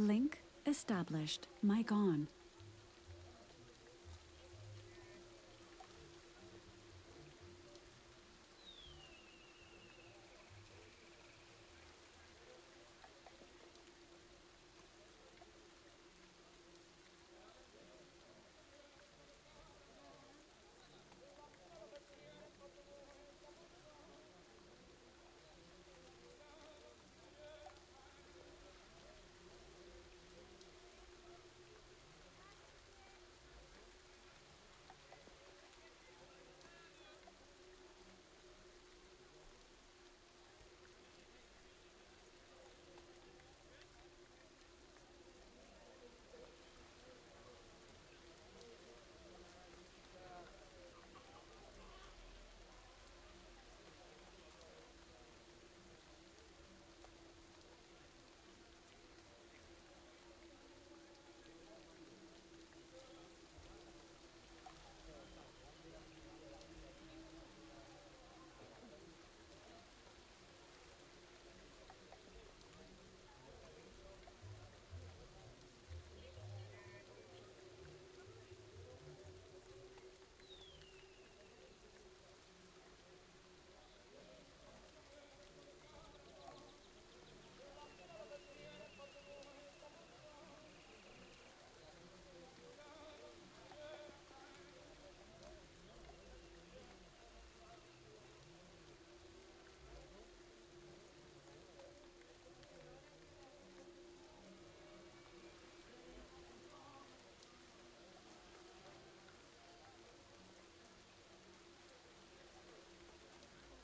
Link established. Mic on.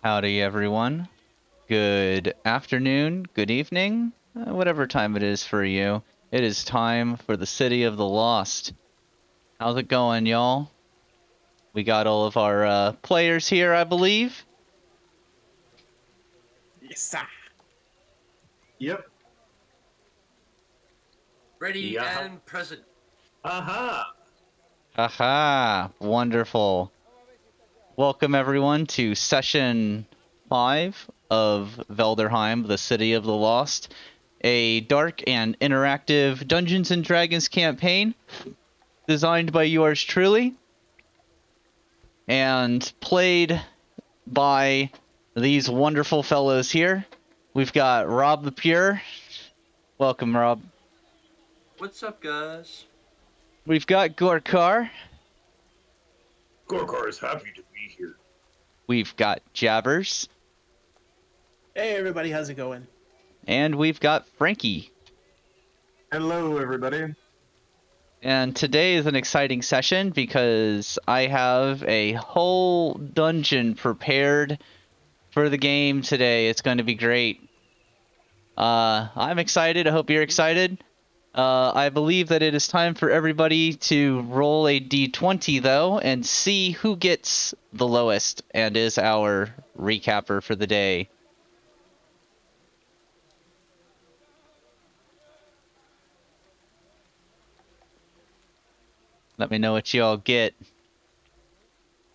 Howdy, everyone. Good afternoon, good evening, whatever time it is for you. It is time for the City of the Lost. How's it going, y'all? We got all of our players here, I believe. Yes, sir. Yep. Ready and present. Aha! Haha, wonderful. Welcome, everyone, to Session 5 of Veldheim, the City of the Lost, a dark and interactive Dungeons & Dragons campaign designed by yours truly and played by these wonderful fellows here. We've got Rob the Pure. Welcome, Rob. What's up, guys? We've got Gorkar. Gorkar is happy to be here. We've got Jabbers. Hey, everybody, how's it going? And we've got Frankie. Hello, everybody. And today is an exciting session because I have a whole dungeon prepared for the game today. It's going to be great. I'm excited. I hope you're excited. I believe that it is time for everybody to roll a d20, though, and see who gets the lowest and is our recapper for the day. Let me know what y'all get.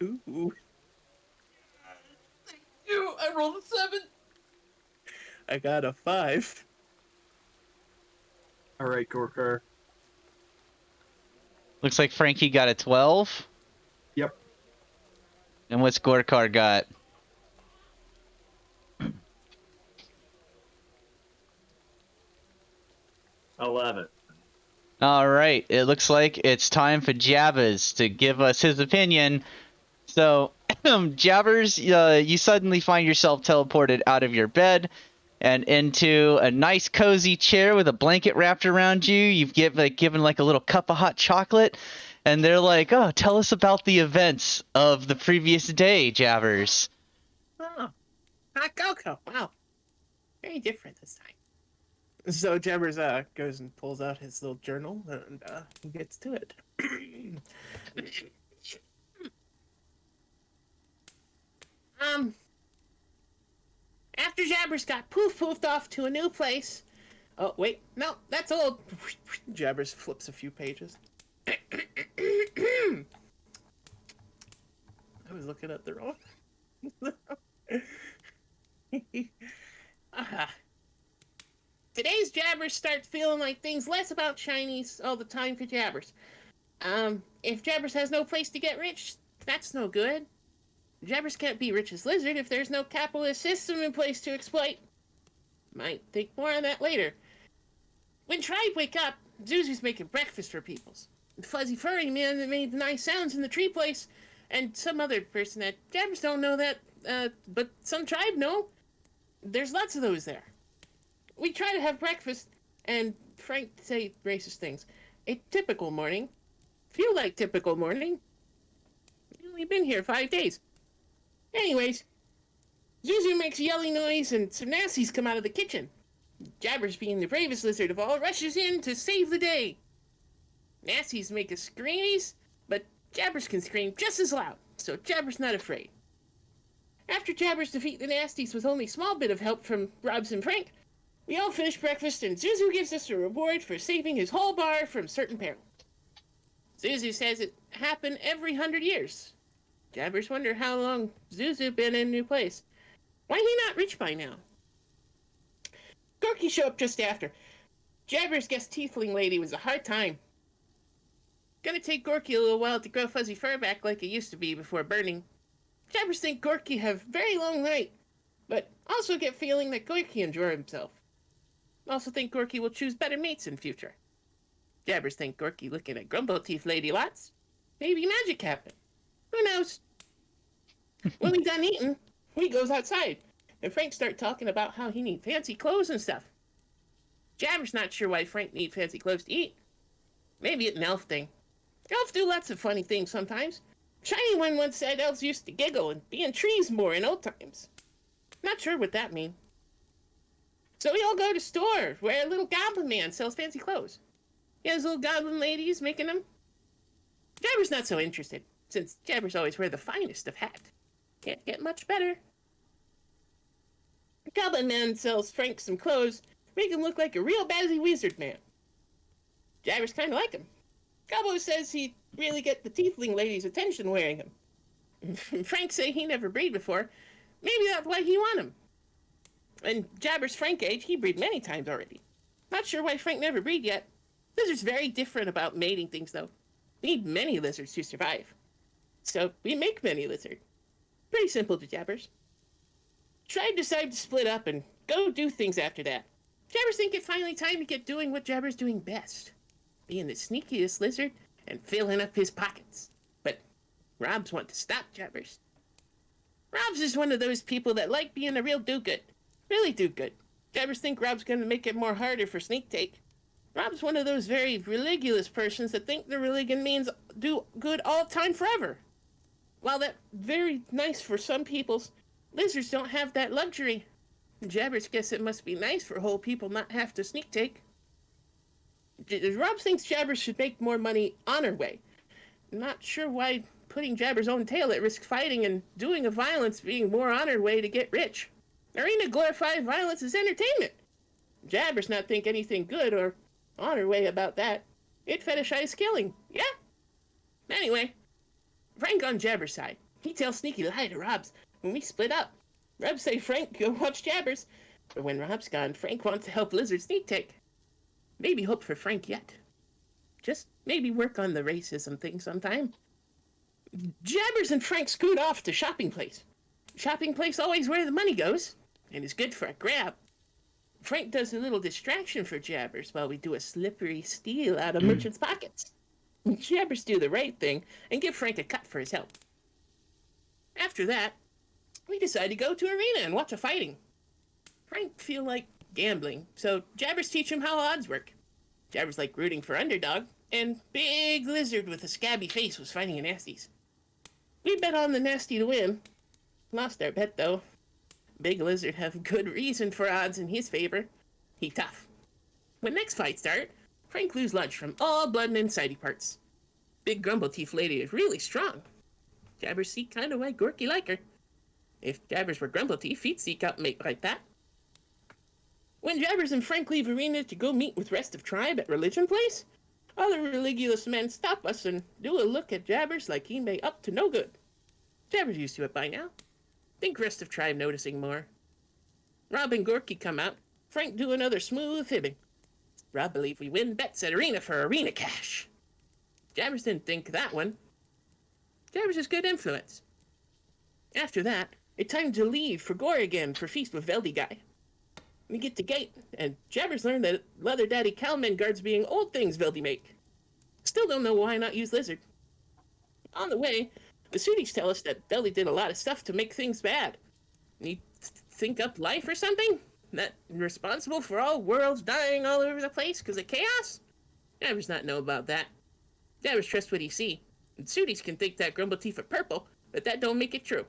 Ooh, Thank you. I rolled a 7. I got a 5. All right, Gorkar. Looks like Frankie got a 12. Yep. And what's Gorkar got? 11. All right, it looks like it's time for Jabbers to give us his opinion. So, Jabbers, you suddenly find yourself teleported out of your bed and into a nice cozy chair with a blanket wrapped around you. You've given like a little cup of hot chocolate, and they're like, "Oh, tell us about the events of the previous day, Jabbers." Oh, hot cocoa. Wow. Very different this time. So Jabbers goes and pulls out his little journal and he gets to it. After Jabbers got poofed off to a new place. Oh, wait. No, that's old. Jabbers flips a few pages. I was looking at the wrong. Today's Jabbers start feeling like things less about shinies all the time for Jabbers. If Jabbers has no place to get rich, that's no good. Jabbers can't be rich as Lizard if there's no capitalist system in place to exploit. Might think more on that later. When Tribe wake up, Zuzu's making breakfast for peoples. The fuzzy furry man that made nice sounds in the tree place, and some other person that Jabbers don't know that, but some Tribe know. There's lots of those there. We try to have breakfast, and Frank say racist things. A typical morning. Feel like typical morning. We've been here 5 days. Anyways, Zuzu makes a yelling noise, and some nasties come out of the kitchen. Jabbers, being the bravest lizard of all, rushes in to save the day. Nasties make a screamies, but Jabbers can scream just as loud, so Jabbers not afraid. After Jabbers defeat the nasties with only a small bit of help from Robs and Frank, we all finish breakfast, and Zuzu gives us a reward for saving his whole bar from certain peril. Zuzu says it happened every 100 years. Jabbers wonder how long Zuzu been in a new place. Why he not rich by now? Gorky show up just after. Jabbers guessed Tiefling Lady was a hard time. Gonna take Gorky a little while to grow fuzzy fur back like it used to be before burning. Jabbers think Gorky have very long night, but also get feeling that Gorky enjoy himself. Also think Gorky will choose better mates in future. Jabbers think Gorky looking at Grumble Teeth Lady lots. Maybe magic happen. Who knows? When we done eating, we goes outside, and Frank start talking about how he need fancy clothes and stuff. Jabbers not sure why Frank need fancy clothes to eat. Maybe it's an elf thing. Elves do lots of funny things sometimes. Shiny One once said elves used to giggle and be in trees more in old times. Not sure what that mean. So we all go to store where a little goblin man sells fancy clothes. He has little goblin ladies making them. Jabbers not so interested, since Jabbers always wear the finest of hat. Can't get much better. The goblin man sells Frank some clothes, make him look like a real bazzy wizard man. Jabbers kinda like him. Gobbo says he really get the tiefling lady's attention wearing him. Frank say he never breed before. Maybe that's why he want him. And Jabbers Frank age, he breed many times already. Not sure why Frank never breed yet. Lizards very different about mating things though. Need many lizards to survive. So we make many lizard. Pretty simple to Jabbers. Tribe decide to split up and go do things after that. Jabbers think it's finally time to get doing what Jabbers doing best. Being the sneakiest lizard and filling up his pockets. But Robs want to stop Jabbers. Robs is one of those people that like being a real do-good. Really do-good. Jabbers think Rob's gonna make it more harder for sneak take. Rob's one of those very religious persons that think the religion means do good all time forever. While that very nice for some peoples, lizards don't have that luxury. Jabbers guess it must be nice for whole people not have to sneak take. Rob thinks Jabbers should make more money honor way. Not sure why putting Jabbers' own tail at risk fighting and doing a violence being more honor way to get rich. Arena glorified violence as entertainment. Jabbers not think anything good or honor way about that. It fetishize killing, yeah? Anyway, Frank on Jabbers' side. He tells sneaky lie to Robs when we split up. Robs say Frank go watch Jabbers, but when Rob's gone, Frank wants to help Lizard sneak take. Maybe hope for Frank yet. Just maybe work on the racism thing sometime. Jabbers and Frank scoot off to shopping place. Shopping place always where the money goes, and is good for a grab. Frank does a little distraction for Jabbers while we do a slippery steal out of merchants' pockets. Jabbers do the right thing and give Frank a cut for his help. After that, we decide to go to arena and watch a fighting. Frank feel like gambling, so Jabbers teach him how odds work. Jabbers like rooting for underdog, and Big Lizard with a scabby face was fighting a nasties. We bet on the nasty to win. Lost our bet though. Big Lizard have good reason for odds in his favor. He tough. When next fight start, Frank lose lunch from all blood and insidey parts. Big Grumble Teeth Lady is really strong. Jabbers see kinda why Gorky like her. If Jabbers were Grumble Teeth, he'd seek out mate like that. When Jabbers and Frank leave arena to go meet with rest of tribe at religion place, other religious men stop us and do a look at Jabbers like he may up to no good. Jabbers used to it by now. Think rest of tribe noticing more. Rob and Gorky come out. Frank do another smooth hibbing. Rob believe we win bets at Arena for Arena cash. Jabbers didn't think that one. Jabbers is good influence. After that, it's time to leave for Gore again for feast with Veldy guy. We get to gate, and Jabbers learned that Leather Daddy Cowman guards being old things Veldy make. Still don't know why not use Lizard. On the way, the Sudis tell us that Veldy did a lot of stuff to make things bad. Need think up life or something? That responsible for all worlds dying all over the place because of chaos? Jabbers not know about that. Jabbers trust what he see. And Sudis can think that Grumble Teeth are purple, but that don't make it true.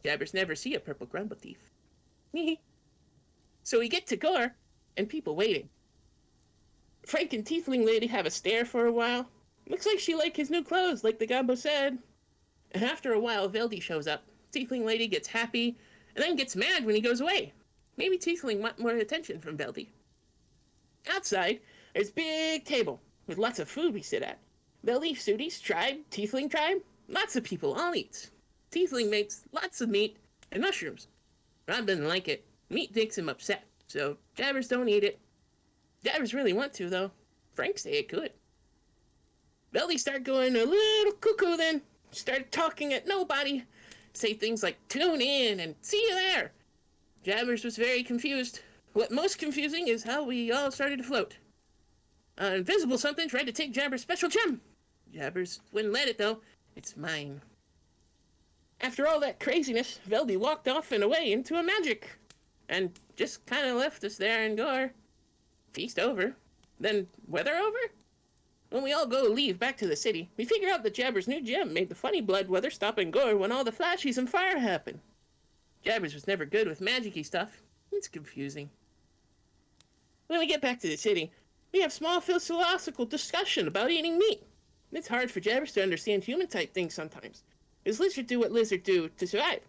Jabbers never see a purple Grumble Teeth. So we get to Gore, and people waiting. Frank and Tiefling Lady have a stare for a while. Looks like she like his new clothes, like the Gumbo said. And after a while, Veldy shows up. Tiefling Lady gets happy, and then gets mad when he goes away. Maybe Tiefling want more attention from Veldy. Outside, there's a big table with lots of food we sit at. Veldy, Sudis, tribe, Tiefling tribe, lots of people all eat. Tiefling makes lots of meat and mushrooms. Rob doesn't like it. Meat makes him upset, so Jabbers don't eat it. Jabbers really want to, though. Frank say it could. Veldy start going a little cuckoo then. Start talking at nobody. Say things like, tune in and see you there. Jabbers was very confused. What most confusing is how we all started to float. Invisible something tried to take Jabbers' special gem. Jabbers wouldn't let it, though. It's mine. After all that craziness, Veldy walked off and away into a magic. And just kind of left us there in Gore. Feast over. Then weather over? When we all go leave back to the city, we figure out that Jabbers' new gem made the funny blood weather stop in Gore when all the flashes and fire happened. Jabbers was never good with magic-y stuff. It's confusing. When we get back to the city, we have small philosophical discussion about eating meat. It's hard for Jabbers to understand human-type things sometimes. Is lizard do what lizard do to survive?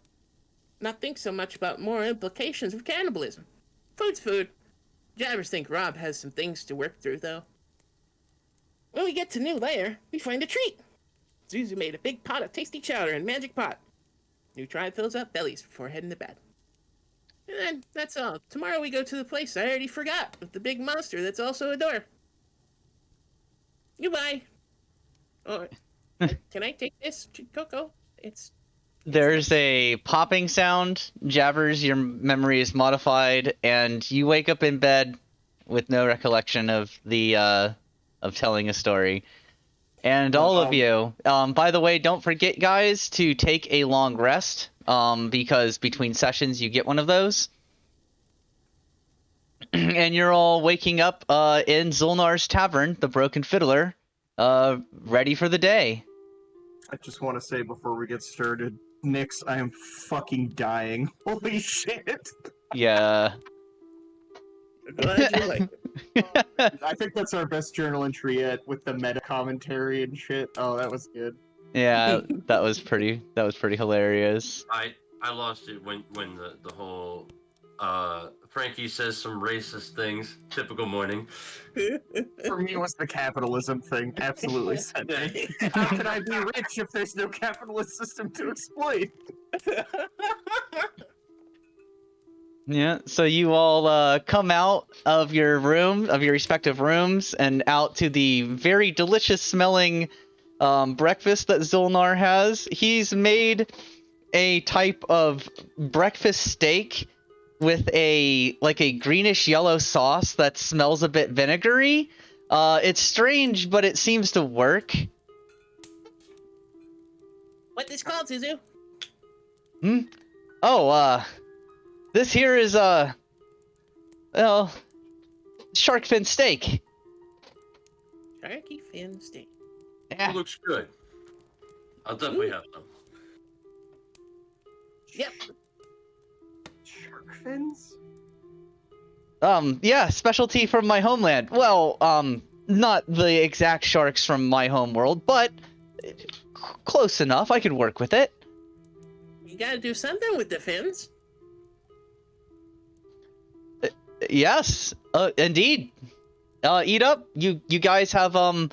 Not think so much about more implications of cannibalism. Food's food. Jabbers think Rob has some things to work through, though. When we get to New Lair, we find a treat. Zuzu made a big pot of tasty chowder in Magic Pot. New tribe fills up bellies before heading to bed. And then, that's all. Tomorrow we go to the place I already forgot, with the big monster that's also a door. Goodbye. Oh, can I take this, Coco? There's a popping sound. Jabbers, your memory is modified, and you wake up in bed with no recollection of the of telling a story. And all of you, by the way, don't forget, guys, to take a long rest, because between sessions you get one of those. And you're all waking up in Zulnar's Tavern, the Broken Fiddler, ready for the day. I just want to say before we get started, Nix, I am fucking dying. Holy shit! Yeah. Glad you like it. I think that's our best journal entry yet, with the meta commentary and shit. Oh, that was good. Yeah, that was pretty hilarious. I lost it when the whole Frankie says some racist things. Typical morning. For me, it was the capitalism thing. Absolutely said that. How can I be rich if there's no capitalist system to exploit? Yeah, so you all come out of your respective rooms, and out to the very delicious smelling breakfast that Zulnar has. He's made a type of breakfast steak with a greenish yellow sauce that smells a bit vinegary. It's strange, but it seems to work. What this called, Zuzu? Oh, this here is shark fin steak. Sharky fin steak. Yeah. It looks good. I'll definitely have some. Yep. Shark fins? Yeah, specialty from my homeland. Well, not the exact sharks from my home world, but close enough. I could work with it. You gotta do something with the fins. Yes, indeed. Eat up. You guys have oh,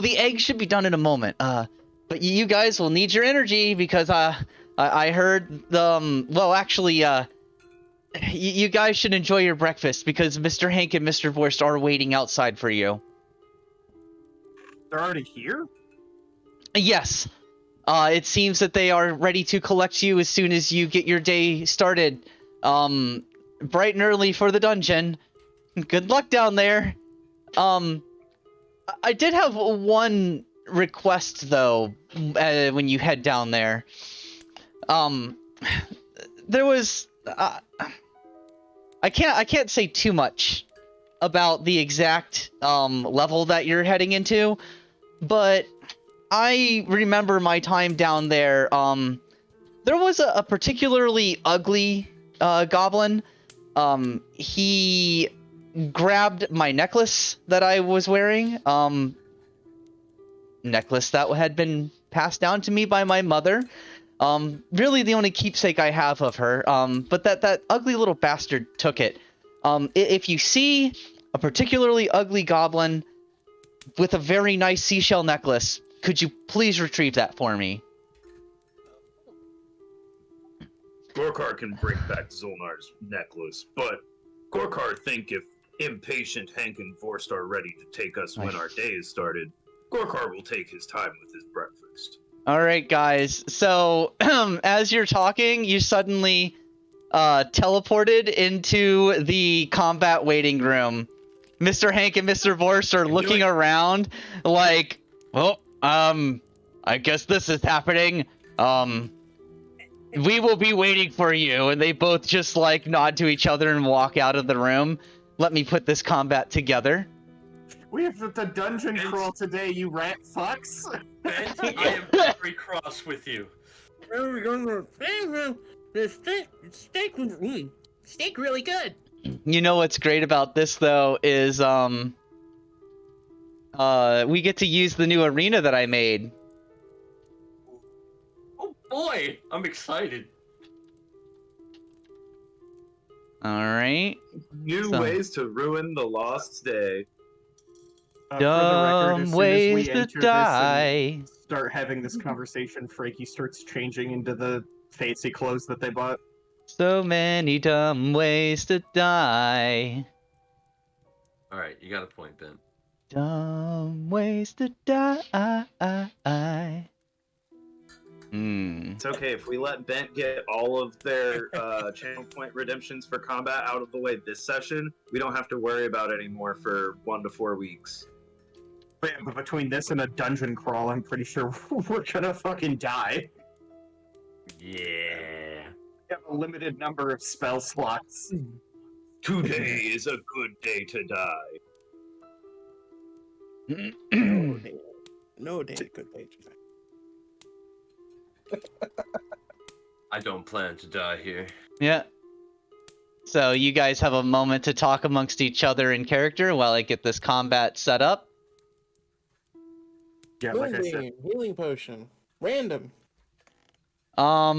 the egg should be done in a moment. But you guys will need your energy because I heard well, actually you guys should enjoy your breakfast because Mr. Hank and Mr. Vorst are waiting outside for you. They're already here? Yes. It seems that they are ready to collect you as soon as you get your day started. Bright and early for the dungeon. Good luck down there. I did have one request though, when you head down there. There was I can't say too much about the exact level that you're heading into, but I remember my time down there. There was a particularly ugly goblin. He grabbed my necklace that I was wearing. Necklace that had been passed down to me by my mother. Really the only keepsake I have of her. But that ugly little bastard took it. If you see a particularly ugly goblin with a very nice seashell necklace, could you please retrieve that for me? Gorkar can bring back Zolnar's necklace, but Gorkar think if impatient Hank and Vorst are ready to take us when our day is started, Gorkar will take his time with his breakfast. All right, guys. So as you're talking, you suddenly teleported into the combat waiting room. Mr. Hank and Mr. Vorst are looking around like, well, I guess this is happening. We will be waiting for you. And they both just like nod to each other and walk out of the room. Let me put this combat together. We have the dungeon crawl today, you rat fucks. Bent, I am very cross with you. Steak really good. You know what's great about this though is we get to use the new arena that I made. Oh boy, I'm excited. All right. New ways to ruin the lost day. Dumb ways to die. Start having this conversation, Frankie starts changing into the fancy clothes that they bought. So many dumb ways to die. Alright, you got a point, Ben. Dumb ways to die. It's okay if we let Bent get all of their channel point redemptions for combat out of the way this session. We don't have to worry about it anymore for 1 to 4 weeks. But between this and a dungeon crawl, I'm pretty sure we're gonna fucking die. Yeah. We have a limited number of spell slots. Today is a good day to die. No day, good day. I don't plan to die here. Yeah. So you guys have a moment to talk amongst each other in character while I get this combat set up. Yeah, like I said. Moonbeam, healing potion, random. A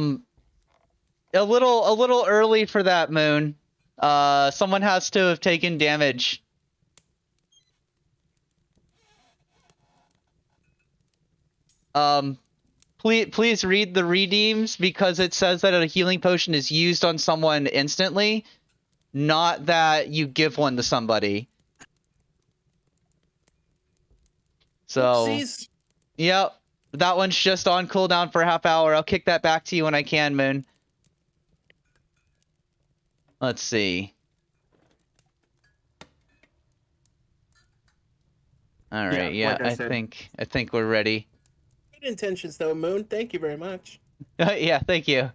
little early for that, Moon. Someone has to have taken damage. Please read the redeems because it says that a healing potion is used on someone instantly, not that you give one to somebody. So, Oopsies. yep, that one's just on cooldown for a half hour. I'll kick that back to you when I can, Moon. Let's see. All right, yeah, like I I think we're ready. Good intentions, though, Moon. Thank you very much. Yeah, thank you.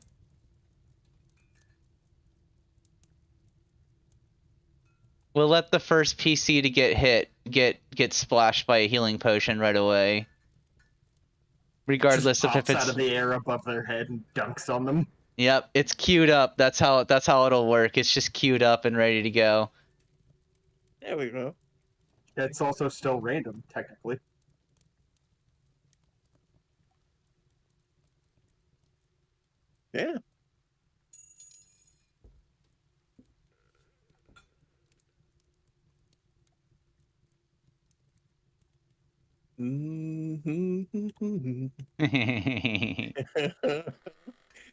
We'll let the first PC to get hit get splashed by a healing potion right away. Regardless Just of if pops it's out of the air above their head and dunks on them. Yep, it's queued up. That's how it'll work. It's just queued up and ready to go. There we go. It's also still random, technically. Yeah.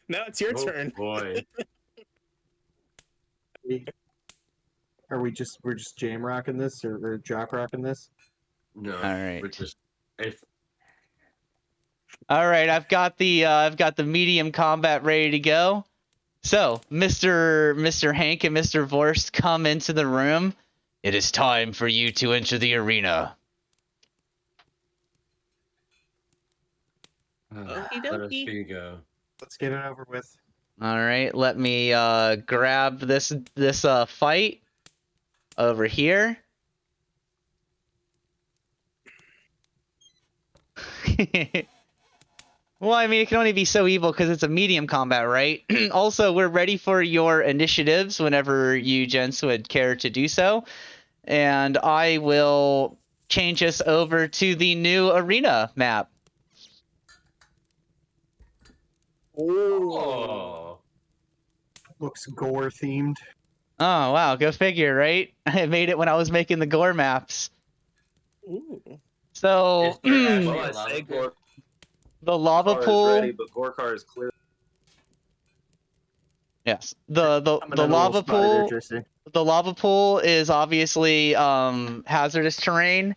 Now it's your turn. Boy. We're just jam rocking this or jock rocking this? No. All right. We're just. If, All right, I've got the medium combat ready to go. So, Mr. Hank and Mr. Vorst come into the room. It is time for you to enter the arena. Okie let us dokie. be go. Let's get it over with. All right, let me grab this fight over here. Well, I mean, it can only be so evil because it's a medium combat, right? Also, we're ready for your initiatives whenever you gents would care to do so. And I will change us over to the new arena map. Oh. Looks gore themed. Oh, wow, go figure, right? I made it when I was making the gore maps. Ooh. So, Is there actually Well, a I lava say pit? the lava Gorkar is pool. ready, but Gorkar is clear. Yes, the Coming in a little lava spotty there, pool. Jesse. The lava pool is obviously hazardous terrain,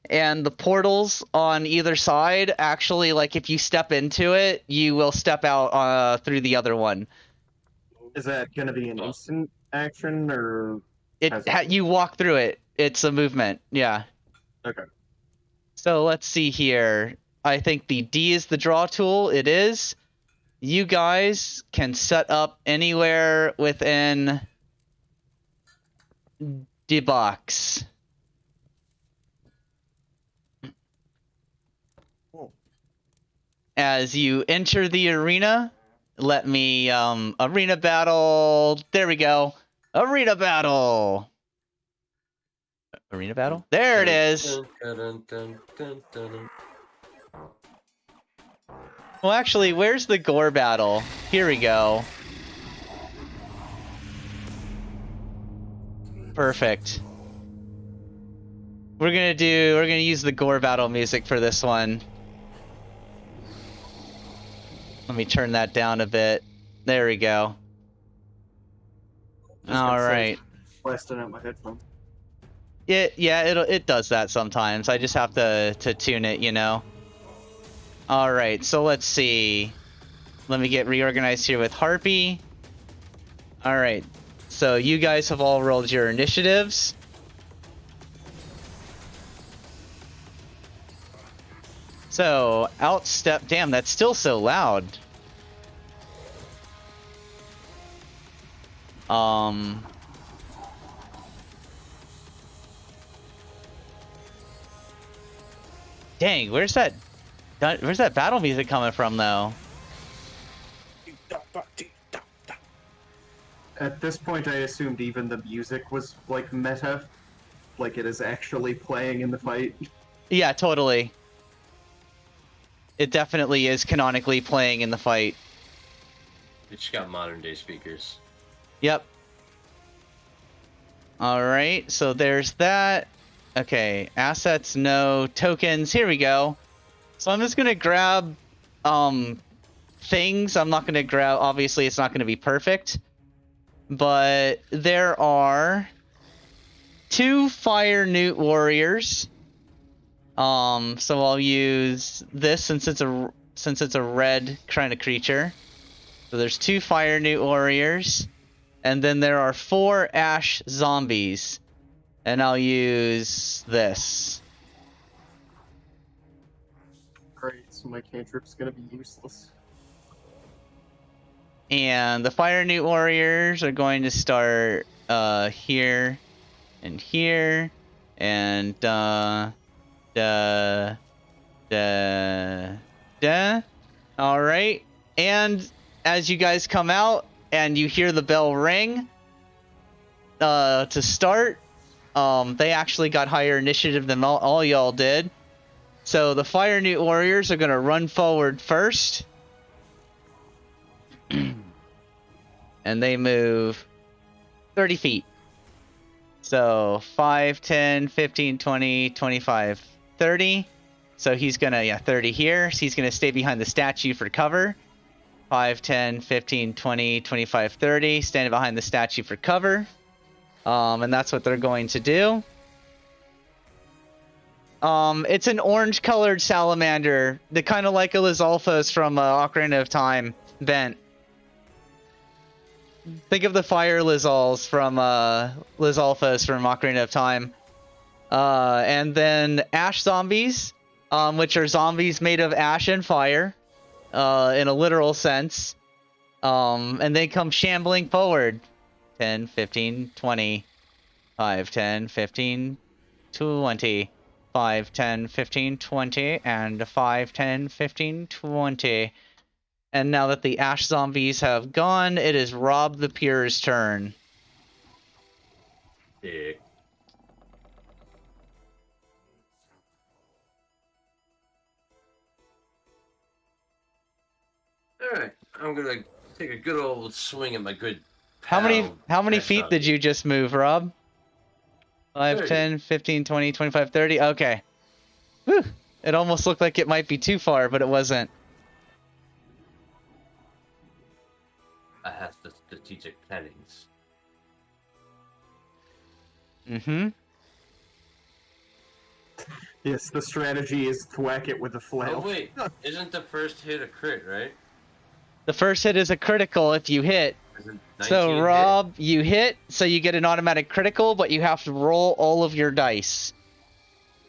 and the portals on either side actually, like, if you step into it, you will step out through the other one. Is that going to be an instant action or? You walk through it. It's a movement. Yeah. Okay. So let's see here. I think the D is the draw tool. It is. You guys can set up anywhere within the box. As you enter the arena, let me arena battle. There we go. Arena battle. Arena battle. There it is. Well, actually, where's the gore battle? Here we go. Perfect. We're gonna use the gore battle music for this one. Let me turn that down a bit. There we go. All right. Blasting out my headphone. It does that sometimes. I just have to tune it, you know. All right, so let's see. Let me get reorganized here with Harpy. All right, so you guys have all rolled your initiatives. So, outstep. Damn, that's still so loud. Dang, where's that battle music coming from, though? At this point, I assumed even the music was like meta, like it is actually playing in the fight. Yeah, totally. It definitely is canonically playing in the fight. It's got modern day speakers. Yep. Alright, so there's that. Okay, assets, no. Tokens, here we go. So I'm just gonna grab things. I'm not gonna grab, obviously it's not gonna be perfect. But there are 2 fire newt warriors. So I'll use this since it's a red kind of creature. So there's 2 fire newt warriors. And then there are 4 ash zombies. And I'll use this. Great, so my cantrip's gonna be useless. And the fire newt warriors are going to start here and here and all right. And as you guys come out and you hear the bell ring to start, they actually got higher initiative than all y'all did. So the fire newt warriors are going to run forward first. And they move 30 feet. So 5, 10, 15, 20, 25, 30. So he's going to, 30 here. So he's going to stay behind the statue for cover. 5, 10, 15, 20, 25, 30. Standing behind the statue for cover. And that's what they're going to do. It's an orange-colored salamander, the kind of like a Lizalfos from Ocarina of Time vent. Think of the fire Lizals from Lizalfos from Ocarina of Time. And then ash zombies, which are zombies made of ash and fire, in a literal sense. And they come shambling forward. 10, 15, 20. 5, 10, 15, 20. 5, 10, 15, 20. And 5, 10, 15, 20. And now that the ash zombies have gone, it is Rob the Pure's turn. Dick. Alright, I'm gonna take a good old swing at my good How many ash feet did zombie. you just move, Rob? 5, 30. 10, 15, 20, 25, 30. Okay. Whew. It almost looked like it might be too far, but it wasn't. I have the strategic plannings. Mm-hmm. Yes, the strategy is to whack it with a Oh flail. wait, isn't the first hit a crit, right? The first hit is a critical if you hit. Isn't So 19 hit? Rob, you hit, so you get an automatic critical, but you have to roll all of your dice.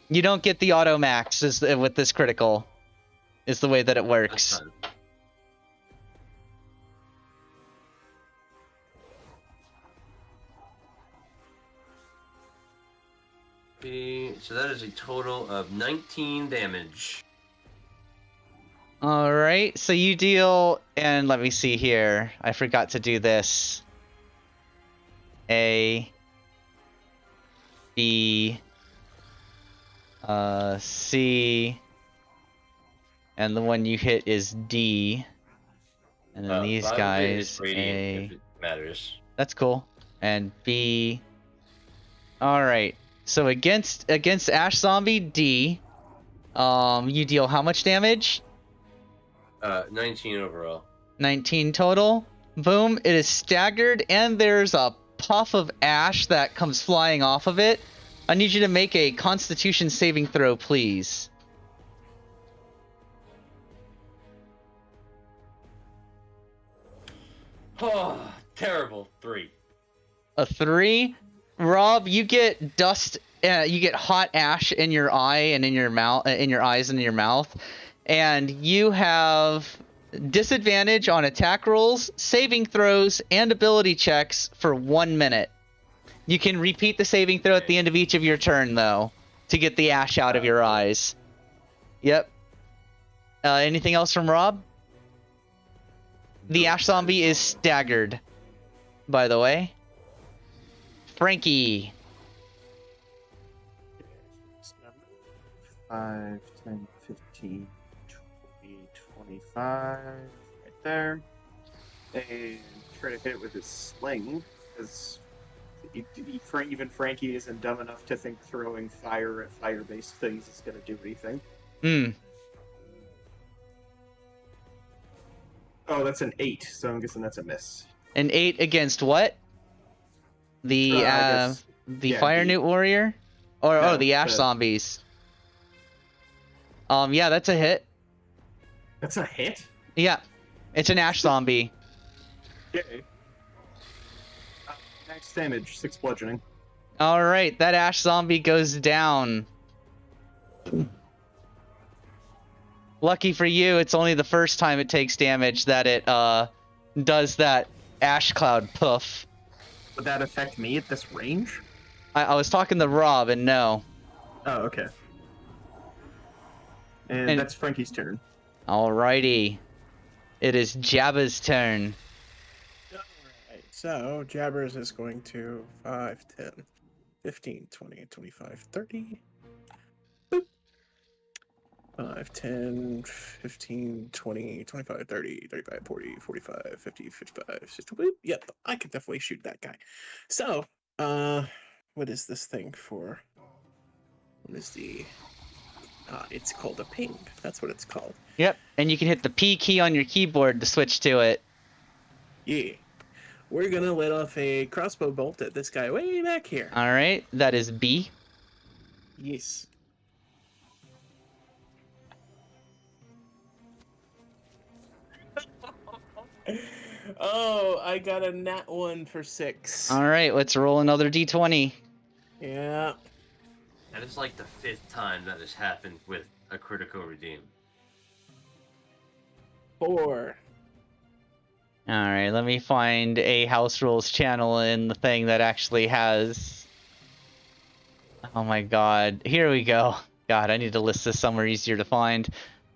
You don't get the auto max with this critical. Is the way that it That's works. fine. So that is a total of 19 damage. All right, so you deal, and let me see here. I forgot to do this. A, B, C, and the one you hit is D. And then these Violent guys, is radiant, A. if it matters. That's cool. And B. All right. So against Ash Zombie D, you deal how much damage? 19 overall. 19 total. Boom. It is staggered, and there's a puff of ash that comes flying off of it. I need you to make a Constitution saving throw, please. Oh, terrible. 3. A 3. Rob, you get dust. You get hot ash in your eye and in your mouth, in your eyes and in your mouth, and you have disadvantage on attack rolls, saving throws, and ability checks for 1 minute. You can repeat the saving throw at the end of each of your turn, though, to get the ash out of your eyes. Yep. Anything else from Rob? The ash zombie is staggered, by the way. Frankie. 5, 10, 15, 20, 25. Right there. And try to hit it with his sling, because even Frankie isn't dumb enough to think throwing fire at fire-based things is going to do anything. Hmm. Oh, that's an 8, so I'm guessing that's a miss. An 8 against what? The yeah, Fire Newt Warrior? Or No, the Ash Zombies. Yeah, that's a hit. That's a hit? Yeah. It's an Ash Zombie. Okay. Max damage, 6 bludgeoning. Alright, that Ash Zombie goes down. Lucky for you, it's only the first time it takes damage that it does that ash cloud poof. Would that affect me at this range? I was talking to Rob, and no. Oh, okay. And that's Frankie's turn. Alrighty. It is Jabba's turn. Alright, so Jabbers is going to 5, 10, 15, 20, 25, 30. Boop. 5, 10, 15, 20, 25, 30, 35, 40, 45, 50, 55, 60. Boop. Yep, I could definitely shoot that guy. So, what is this thing for? What is the... it's called a ping. That's what it's called. Yep, and you can hit the P key on your keyboard to switch to it. Yeah. we're gonna let off a crossbow bolt at this guy way back here. All right, that is B. Yes. Oh, I got a nat 1 for 6. All right, let's roll another d20. Yeah. And it's like the 5th time that has happened with a critical redeem. 4. All right, let me find a House Rules channel in the thing that actually has... Oh my god. Here we go. God, I need to list this somewhere easier to find.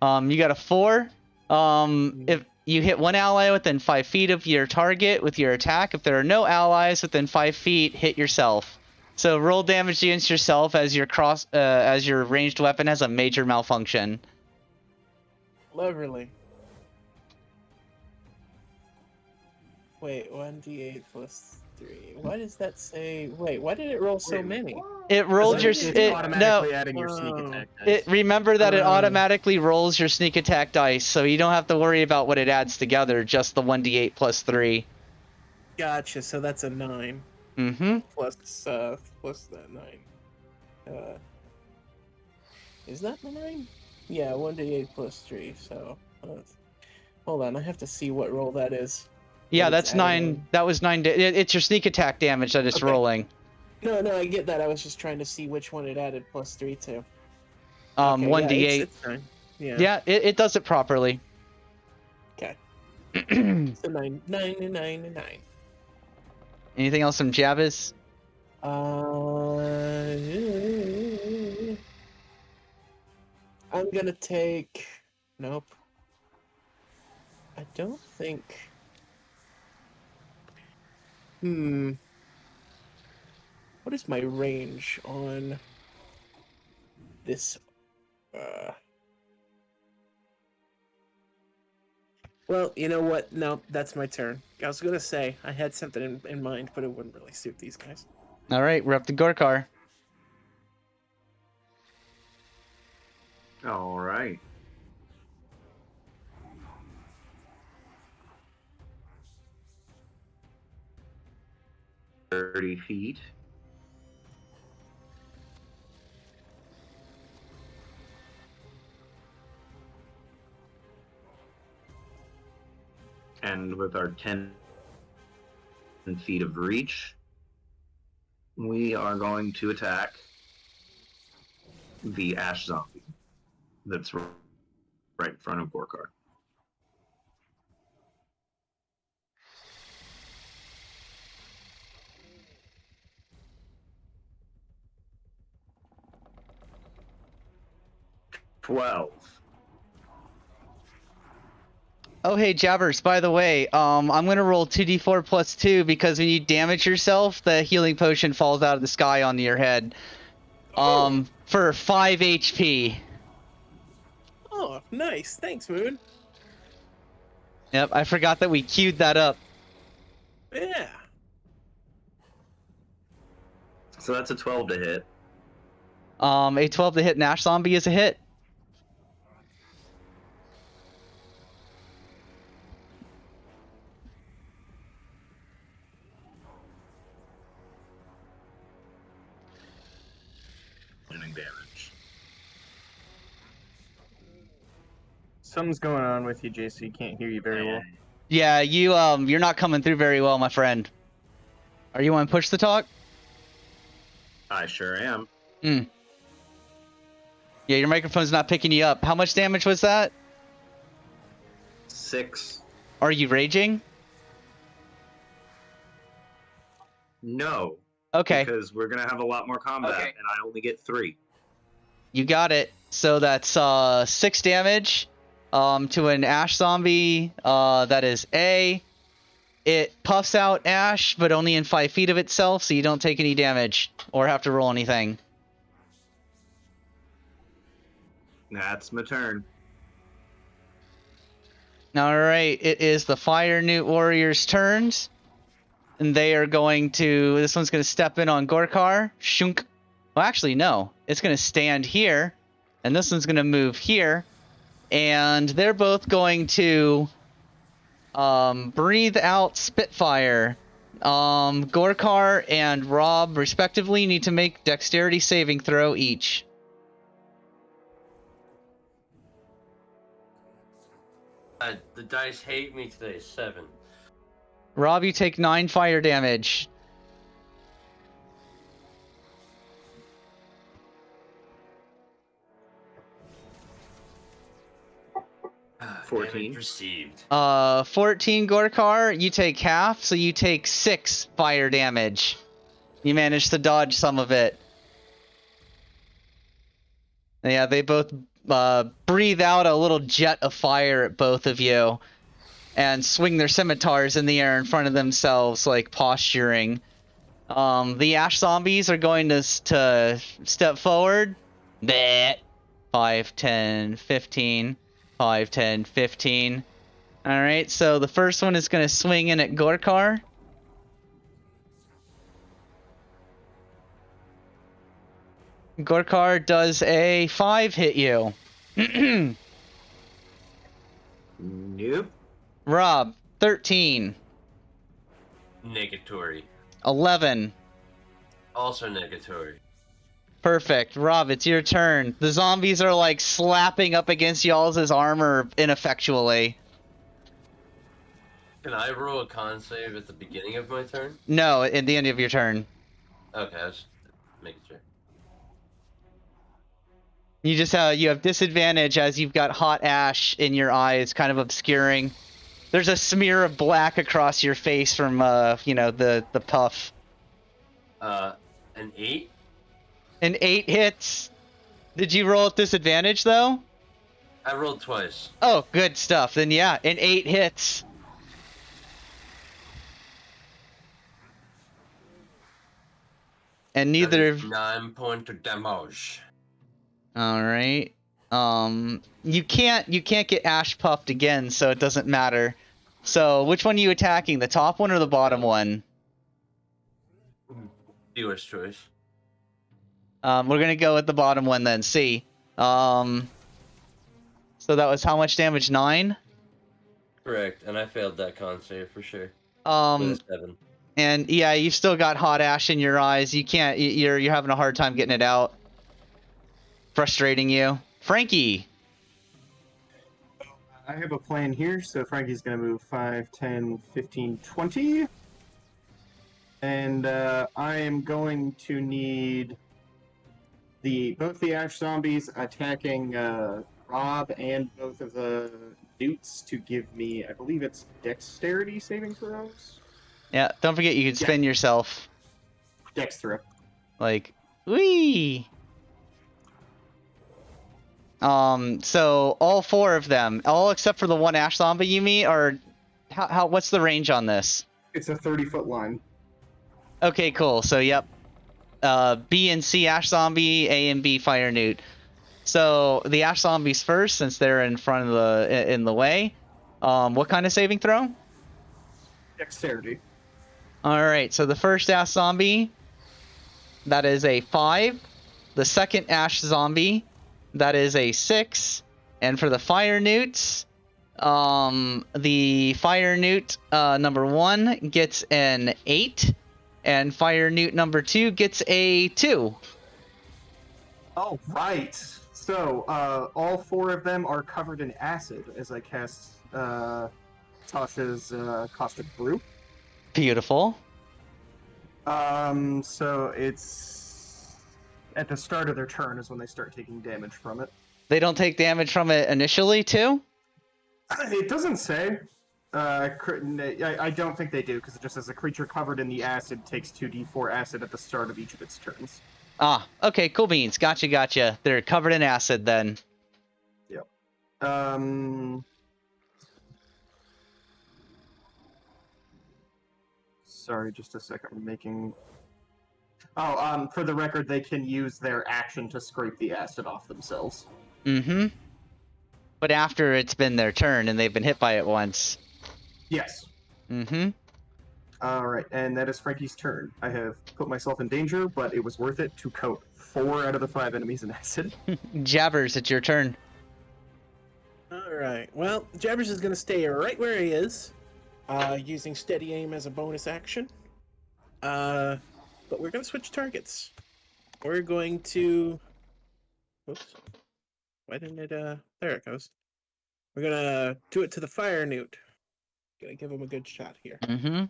You got a 4. If you hit one ally within 5 feet of your target with your attack, if there are no allies within 5 feet, hit yourself. So roll damage against yourself as your ranged weapon has a major malfunction. Lovely. Wait, 1d8 plus 3. Why does that say... Wait, why did it roll so many? It rolled your... It's no, automatically adding your sneak Oh. attack dice. remember that it Oh. automatically rolls your sneak attack dice, so you don't have to worry about what it adds together, just the 1d8 plus 3. Gotcha, so that's a 9. Mm-hmm. Plus that 9. Is that the 9? Yeah, 1d8 plus 3, so... hold on, I have to see what roll that is. Yeah, But it's that's 9. adding- That was 9. It's your sneak attack damage that it's Okay. rolling. No, I get that. I was just trying to see which one it added plus 3 to. 1d8. Yeah, it's 9. Yeah. Yeah, it does it properly. Okay. So 9, 9, and 9, and 9. Anything else from Javis? I'm gonna take. Nope. I don't think. What is my range on this? Well, you know what? No, that's my turn. I was gonna say I had something in mind, but it wouldn't really suit these guys. All right, we're up to Gorkar. All right. $30 feet. And with our 10 feet of reach, we are going to attack the ash zombie that's right in front of Gorkar. $12. Oh, hey, Jabbers, by the way, I'm going to roll 2d4 plus 2 because when you damage yourself, the healing potion falls out of the sky onto your head. For 5 HP. Oh, nice. Thanks, Moon. Yep, I forgot that we queued that up. Yeah. So that's a 12 to hit. A 12 to hit an ash zombie is a hit. Damage. Something's going on with you, JC. You can't hear you very well. Yeah, you're not coming through very well, my friend. Are you on push the talk? I sure am. Yeah, your microphone's not picking you up. How much damage was that? 6. Are you raging? No. Okay, Because we're gonna have a lot more combat, Okay. and I only get 3. you got it. So that's 6 damage to an ash zombie. That is A. It puffs out ash, but only in 5 feet of itself, so you don't take any damage or have to roll anything. That's my turn. All right, it is the Fire Newt Warriors' turns. And they are going to... This one's going to step in on Gorkar. Shunk. Well, actually, no. It's going to stand here. And this one's going to move here. And they're both going to Breathe out Spitfire. Gorkar and Rob, respectively, need to make dexterity saving throw each. The dice hate me today. 7. Rob, you take 9 fire damage. Damage 14. received. 14 Gorkar, you take half, so you take 6 fire damage. You managed to dodge some of it. Yeah, they both breathe out a little jet of fire at both of you and swing their scimitars in the air in front of themselves, like posturing. The ash zombies are going to step forward. Bleh. 5, 10, 15. 5, 10, 15. Alright, so the first one is going to swing in at Gorkar. Gorkar does a 5 hit you. Nope. Rob, 13. Negatory. 11. Also negatory. Perfect. Rob, it's your turn. The zombies are like slapping up against y'all's armor ineffectually. Can I roll a con save at the beginning of my turn? No, at the end of your turn. Okay, I was making sure. You just you have disadvantage as you've got hot ash in your eyes, kind of obscuring. There's a smear of black across your face from the puff. An 8? An 8 hits. Did you roll at disadvantage though? I rolled twice. Oh, good stuff. Then yeah, an 8 hits. And neither. 9 points of damage. All right. You can't get ash puffed again, so it doesn't matter. So which one are you attacking? The top one or the bottom one? Viewer's choice. We're gonna go with the bottom one then. See. So that was how much damage? 9. Correct, and I failed that con save for sure. With a 7. And yeah, you've still got hot ash in your eyes. You can't. You're having a hard time getting it out. Frustrating you, Frankie. I have a plan here, so Frankie's going to move 5, 10, 15, 20. And I am going to need both the Ash Zombies attacking Rob and both of the Newts to give me, I believe it's Dexterity saving throws? Yeah, don't forget you can spin yourself. Dex throw. Like, wee. So all 4 of them, all except for the one Ash Zombie you meet, are what's the range on this? It's a 30-foot line. Okay, cool. So yep. B and C Ash Zombie, A and B Fire Newt. So the Ash Zombies first, since they're in front of in the way. What kind of saving throw? Dexterity. Alright, so the first Ash Zombie, that is a 5. The second Ash Zombie, that is a 6. And for the Fire Newts, the Fire Newt number 1 gets an 8. And Fire Newt number 2 gets a 2. Oh, right. So, all 4 of them are covered in acid as I cast Tasha's Caustic Brew. Beautiful. So it's at the start of their turn is when they start taking damage from it. They don't take damage from it initially, too? It doesn't say. I don't think they do, because it just says a creature covered in the acid takes 2d4 acid at the start of each of its turns. Ah, okay, cool beans. Gotcha. They're covered in acid, then. Yep. Sorry, just a second. I'm making... for the record, they can use their action to scrape the acid off themselves. Mm-hmm. But after it's been their turn and they've been hit by it once. Yes. Mm-hmm. Alright, and that is Frankie's turn. I have put myself in danger, but it was worth it to coat 4 out of the 5 enemies in acid. Jabbers, it's your turn. Alright, well, Jabbers is going to stay right where he is. using steady aim as a bonus action. But we're going to switch targets. We're going to... Whoops. Why didn't it, there it goes. We're going to do it to the fire newt. Gonna give him a good shot here. Mm-hmm.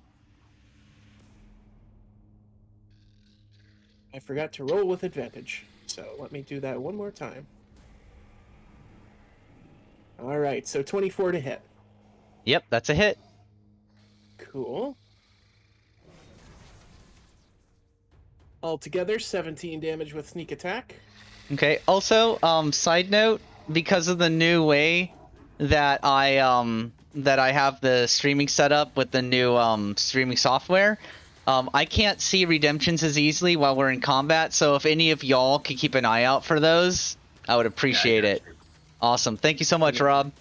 I forgot to roll with advantage, so let me do that one more time. Alright, so 24 to hit. Yep, that's a hit. Cool. Altogether, 17 damage with sneak attack. Okay. Also, side note, because of the new way that I have the streaming set up with the new streaming software, I can't see redemptions as easily while we're in combat. So if any of y'all could keep an eye out for those, I would appreciate it. Awesome. Thank you so much, Rob,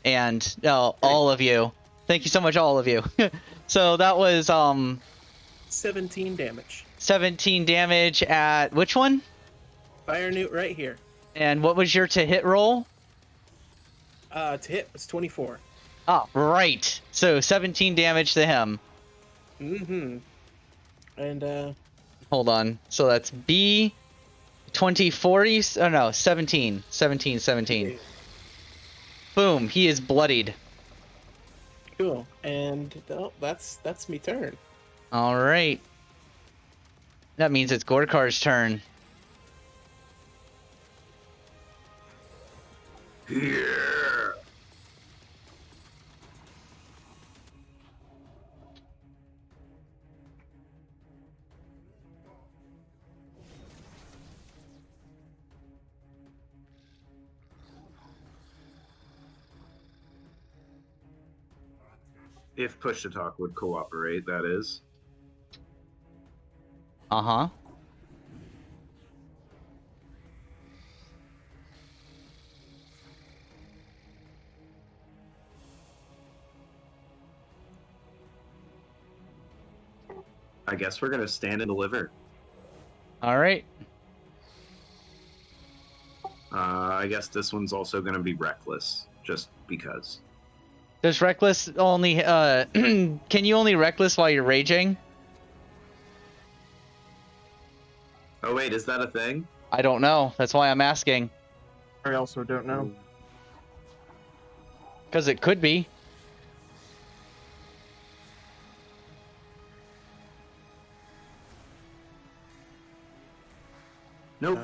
and all of you. Thank you so much, all of you. So that was 17 damage. 17 damage at which one? Fire newt right here. And what was your to hit roll? To hit was 24. Ah, right. So 17 damage to him. Mm-hmm. And, Hold on. So that's B 2040. Oh no, 17. 17. Boom. He is bloodied. Cool. And, oh, that's me turn. All right. That means it's Gorkar's turn. Yeah. If push to talk would cooperate, that is. Uh-huh. I guess we're gonna stand and deliver. All right. I guess this one's also gonna be reckless, just because. Does reckless only can you only reckless while you're raging? Oh wait, is that a thing? I don't know. That's why I'm asking. I also don't know. Because it could be. Nope.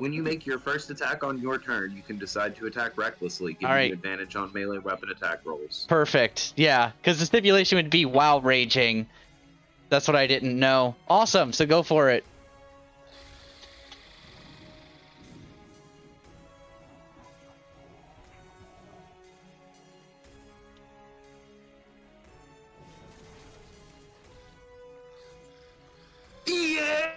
When you make your first attack on your turn, you can decide to attack recklessly, giving you advantage on melee weapon attack rolls. Perfect. Yeah, because the stipulation would be while raging. That's what I didn't know. Awesome. So go for it. Yeah!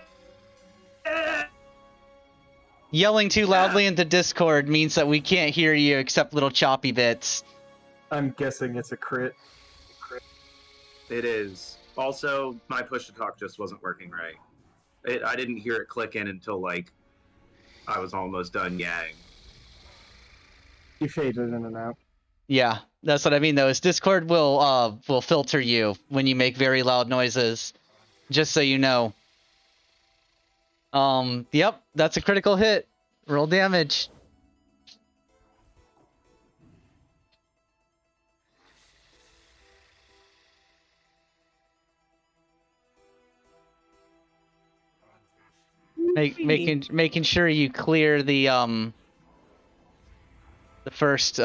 Yelling too loudly into Discord means that we can't hear you except little choppy bits. I'm guessing it's a crit. It is. Also, my push to talk just wasn't working right. I didn't hear it click in until, like, I was almost done yang. You faded in and out. Yeah, that's what I mean though, is Discord will filter you when you make very loud noises. Just so you know. Yep, that's a critical hit. Roll damage. Making sure you clear the first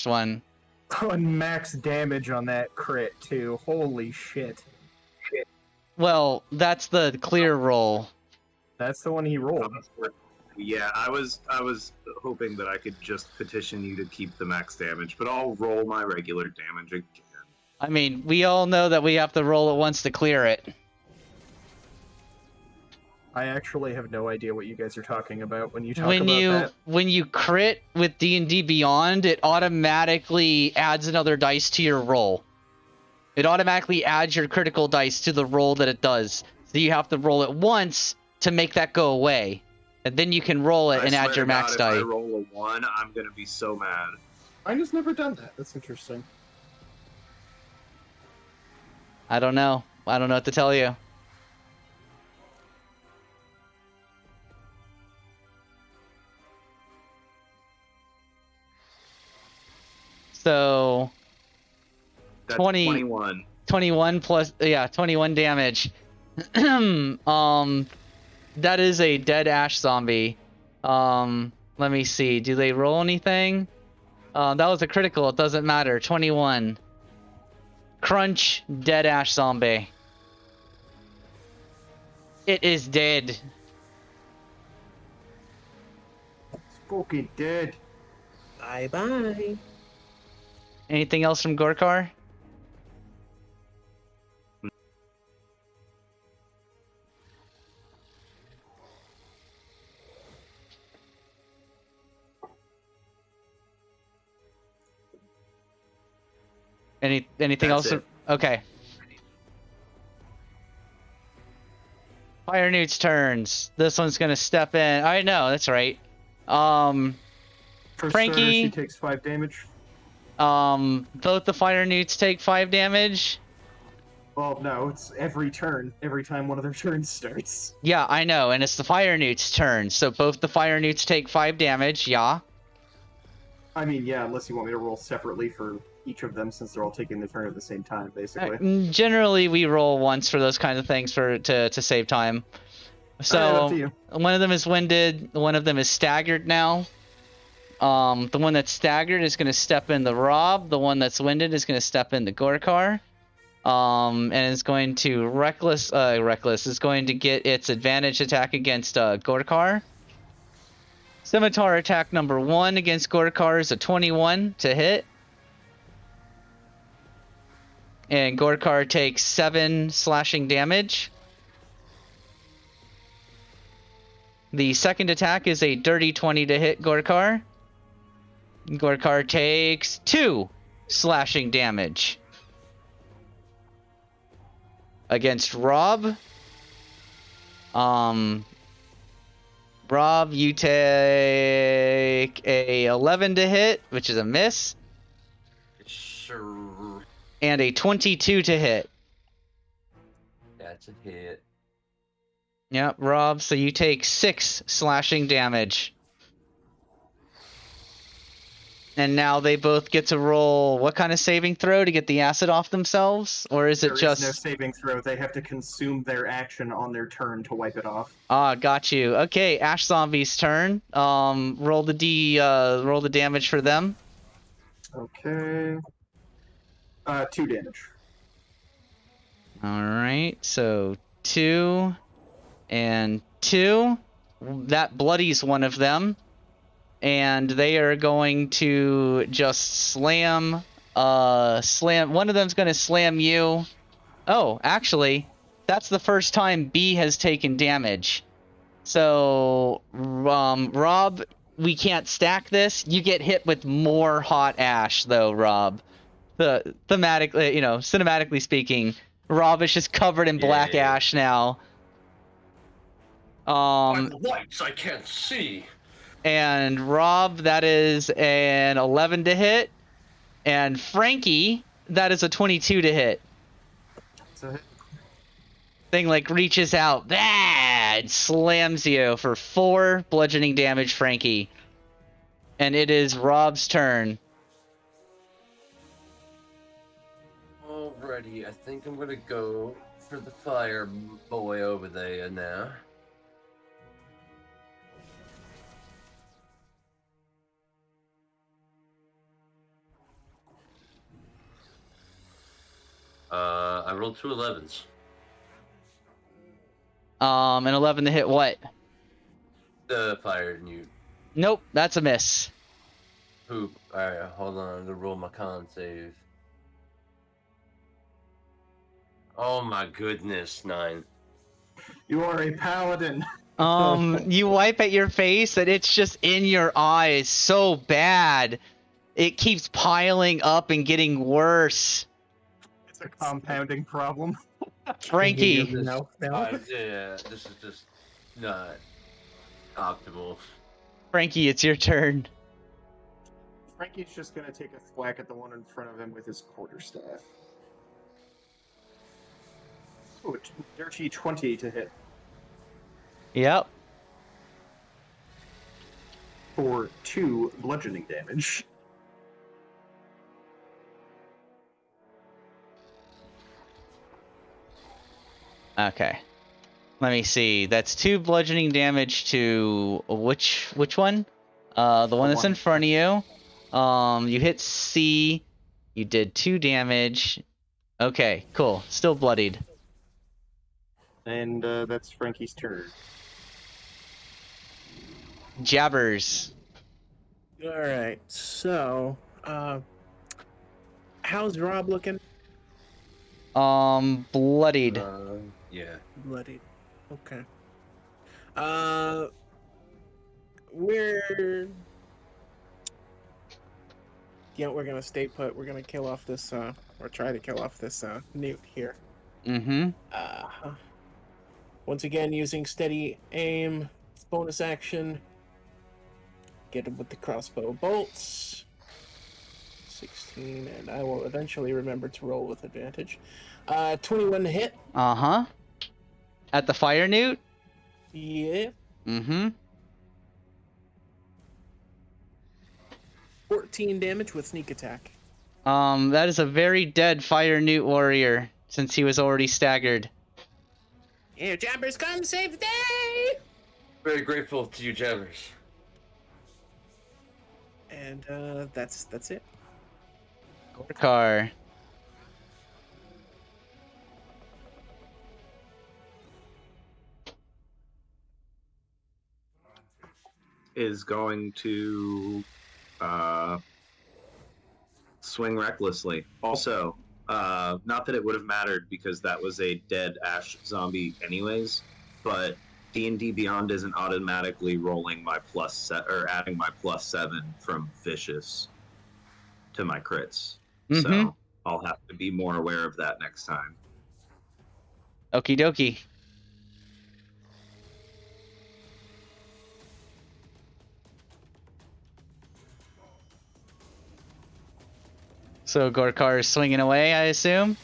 one. Oh, and max damage on that crit too. Holy shit. Well, that's the clear roll. That's the one he rolled. Yeah, I was hoping that I could just petition you to keep the max damage, but I'll roll my regular damage again. I mean, we all know that we have to roll it once to clear it. I actually have no idea what you guys are talking about when you talk about that. When you crit with D&D Beyond, it automatically adds another dice to your roll. It automatically adds your critical dice to the roll that it does. So you have to roll it once to make that go away. And then you can roll it and add your max die. If I roll a 1, I'm gonna be so mad. I just never done that. That's interesting. I don't know. I don't know what to tell you. So That's 20 21. 21 plus, yeah, 21 damage. That is a dead ash zombie. Let me see. Do they roll anything? That was a critical. It doesn't matter. 21. Crunch, dead ash zombie. It is dead. Spooky dead. Bye bye. Anything else from Gorkar? Anything That's else? it. Okay. Fire Newt's turns. This one's gonna step in. I know, that's right. For Frankie. starters, he takes 5 damage. Both the Fire Newts take 5 damage. Well, no, it's every turn. Every time one of their turns starts. Yeah, I know, and it's the Fire Newt's turn. So both the Fire Newts take 5 damage, yeah. I mean, yeah, unless you want me to roll separately for each of them, since they're all taking the turn at the same time, basically. Generally, we roll once for those kinds of things to save time. So Alright, up to you. one of them is winded. One of them is staggered now. The one that's staggered is going to step in the Rob. The one that's winded is going to step in the Gorkar. And it's going to reckless is going to get its advantage attack against Gorkar. Scimitar attack number 1 against Gorkar is a 21 to hit. And Gorkar takes 7 slashing damage. The second attack is a dirty 20 to hit Gorkar. Gorkar takes 2 slashing damage. Against Rob. Rob, you take a 11 to hit, which is a miss. Sure. And a 22 to hit. That's a hit. Yep, Rob, so you take 6 slashing damage. And now they both get to roll what kind of saving throw to get the acid off themselves? Or is it There just... is no saving throw. They have to consume their action on their turn to wipe it off. Ah, got you. Okay, Ash Zombie's turn. Roll the damage for them. Okay. 2 damage. Alright, so 2 and 2. That bloodies one of them. And they are going to just slam. One of them's going to slam you. Oh, actually, that's the first time B has taken damage. So, Rob, we can't stack this. You get hit with more hot ash, though, Rob. Thematically, cinematically speaking, Rob is just covered in black Yeah. ash now. By the lights, I can't see. And Rob, that is an 11 to hit. And Frankie, that is a 22 to hit. So, Thing reaches out, and slams you for 4 bludgeoning damage, Frankie. And it is Rob's turn. Alrighty, I think I'm gonna go for the fire boy over there now. I rolled 2 11s. An 11 to hit what? The fire newt. Nope, that's a miss. Poop. Alright, hold on. I'm gonna roll my con save. Oh my goodness, 9. you are a paladin. You wipe at your face and it's just in your eyes so bad. It keeps piling up and getting worse. It's a compounding problem. Frankie. No. Yeah, this is just not optimal. Frankie, it's your turn. Frankie's just gonna take a thwack at the one in front of him with his quarterstaff. Ooh, dirty 20 to hit Yep. for 2 bludgeoning damage. Okay. Let me see. That's 2 bludgeoning damage to which one? The one that's in front of you. You hit C. You did 2 damage. Okay, cool. Still bloodied. And that's Frankie's turn. Jabbers. All right. So, how's Rob looking? Bloodied. Yeah. Bloodied. Okay. We're we're gonna stay put. We're gonna kill off this or try to kill off this newt here. Mm-hmm. Once again, using steady aim, bonus action. Get him with the crossbow bolts. 16, and I will eventually remember to roll with advantage. 21 to hit. Uh-huh. At the fire newt? Yeah. Mm-hmm. 14 damage with sneak attack. That is a very dead fire newt warrior, since he was already staggered. Here, Jabbers, come to save the day! Very grateful to you, Jabbers. And that's it. Car. Is going to swing recklessly. Also, not that it would have mattered because that was a dead ash zombie anyways, but D&D Beyond isn't automatically rolling my or adding my +7 from vicious to my crits. So I'll have to be more aware of that next time. Okie dokie. So Gorkar is swinging away, I assume?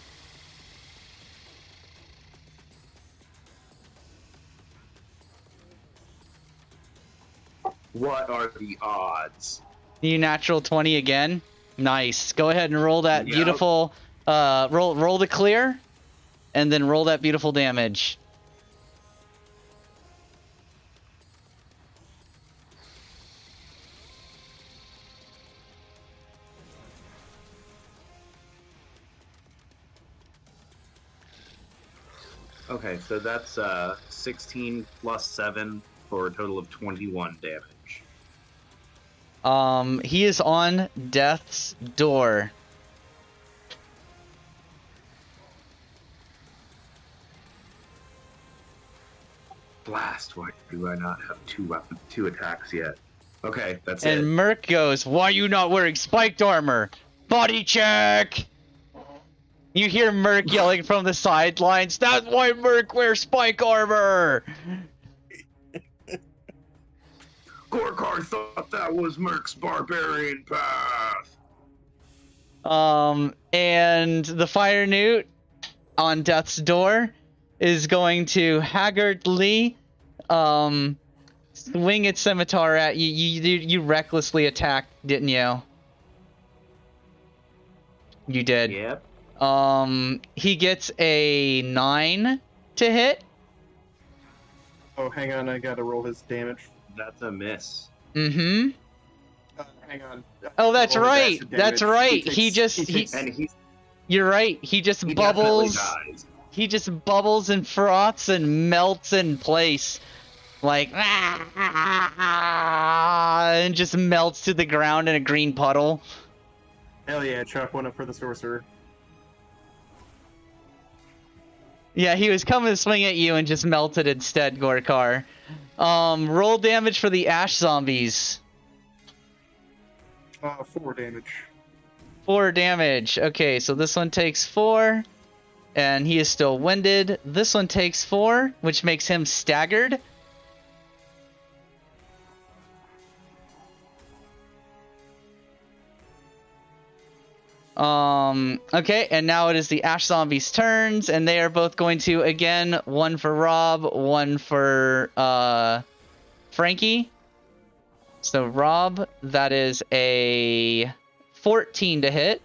What are the odds? You natural 20 again? Nice. Go ahead and roll that Yep. beautiful roll the clear and then roll that beautiful damage. Okay, so that's 16 plus 7 for a total of 21 damage. He is on death's door. Blast, why do I not have two attacks yet? Okay, that's And it. Merc goes, "Why are you not wearing spiked armor? Body check!" You hear Merc yelling from the sidelines, "That's why Merc wears spike armor!" Gorkar thought that was Merc's barbarian path. And the fire newt on death's door is going to haggardly swing its scimitar at you. You recklessly attacked, didn't you? You did. Yep. He gets a 9 to hit. Oh, hang on, I gotta roll his damage. That's a miss. Mm-hmm. Hang on. Oh, that's Roll his right. acid That's damage. right. And You're right. He just he bubbles. definitely dies. He just bubbles and froths and melts in place. Like, and just melts to the ground in a green puddle. Hell yeah, chalk one up for the sorcerer. Yeah, he was coming to swing at you and just melted instead, Gorkar. Roll damage for the ash zombies. 4 damage. 4 damage. Okay, so this one takes 4, and he is still winded. This one takes 4, which makes him staggered. Okay, and now it is the Ash Zombies' turns, and they are both going to, again, one for Rob, one for, Frankie. So, Rob, that is a 14 to hit.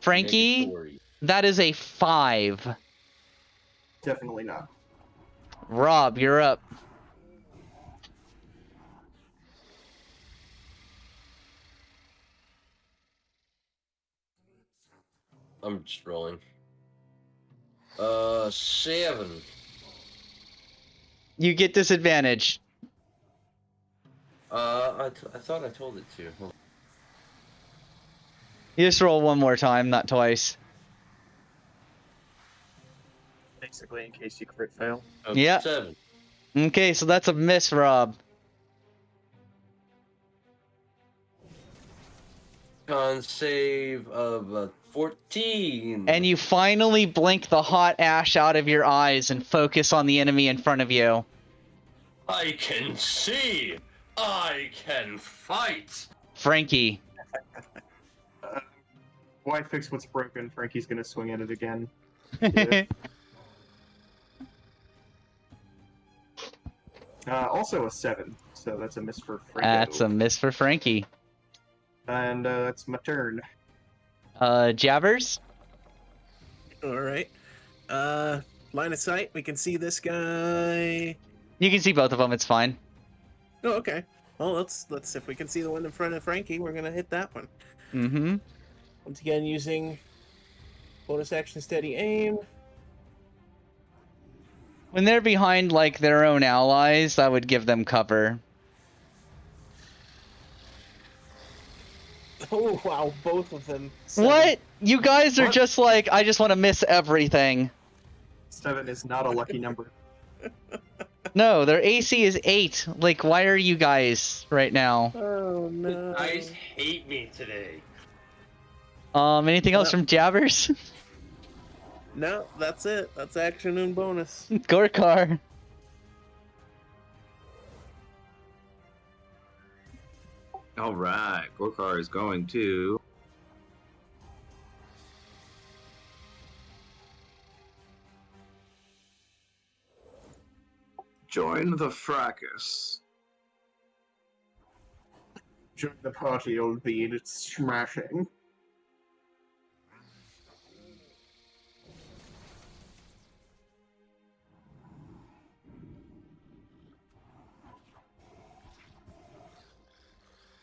Frankie, Negatory. that is a 5. Definitely not. Rob, you're up. I'm just rolling. 7. You get disadvantage. I thought I told it to. Hold You just roll one more time, not twice. Basically, in case you crit fail. on. Yeah. 7. Okay, so that's a miss, Rob. Con save of 14. And you finally blink the hot ash out of your eyes and focus on the enemy in front of you. I can see. I can fight. Frankie. Why fix what's broken? Frankie's gonna swing at it again. Also a 7, so that's a miss for Frankie. That's a miss for Frankie. And that's my turn. Jabbers? Alright. Line of sight, we can see this guy. You can see both of them, it's fine. Oh, okay. Well, let's if we can see the one in front of Frankie, we're gonna hit that one. Mm-hmm. Once again, using bonus action steady aim. When they're behind, like, their own allies, I would give them cover. Oh wow, both of them. 7. What? You guys are What? just like, I just want to miss everything. 7 is not a lucky number. No, their AC is 8. Like, why are you guys right now? Oh The no. dice hate me today. Anything else from Jabbers? No, that's it. That's action and bonus. Gorkar. All right, Gorkar is going to. Join the fracas. Join the party, old bean. It's smashing.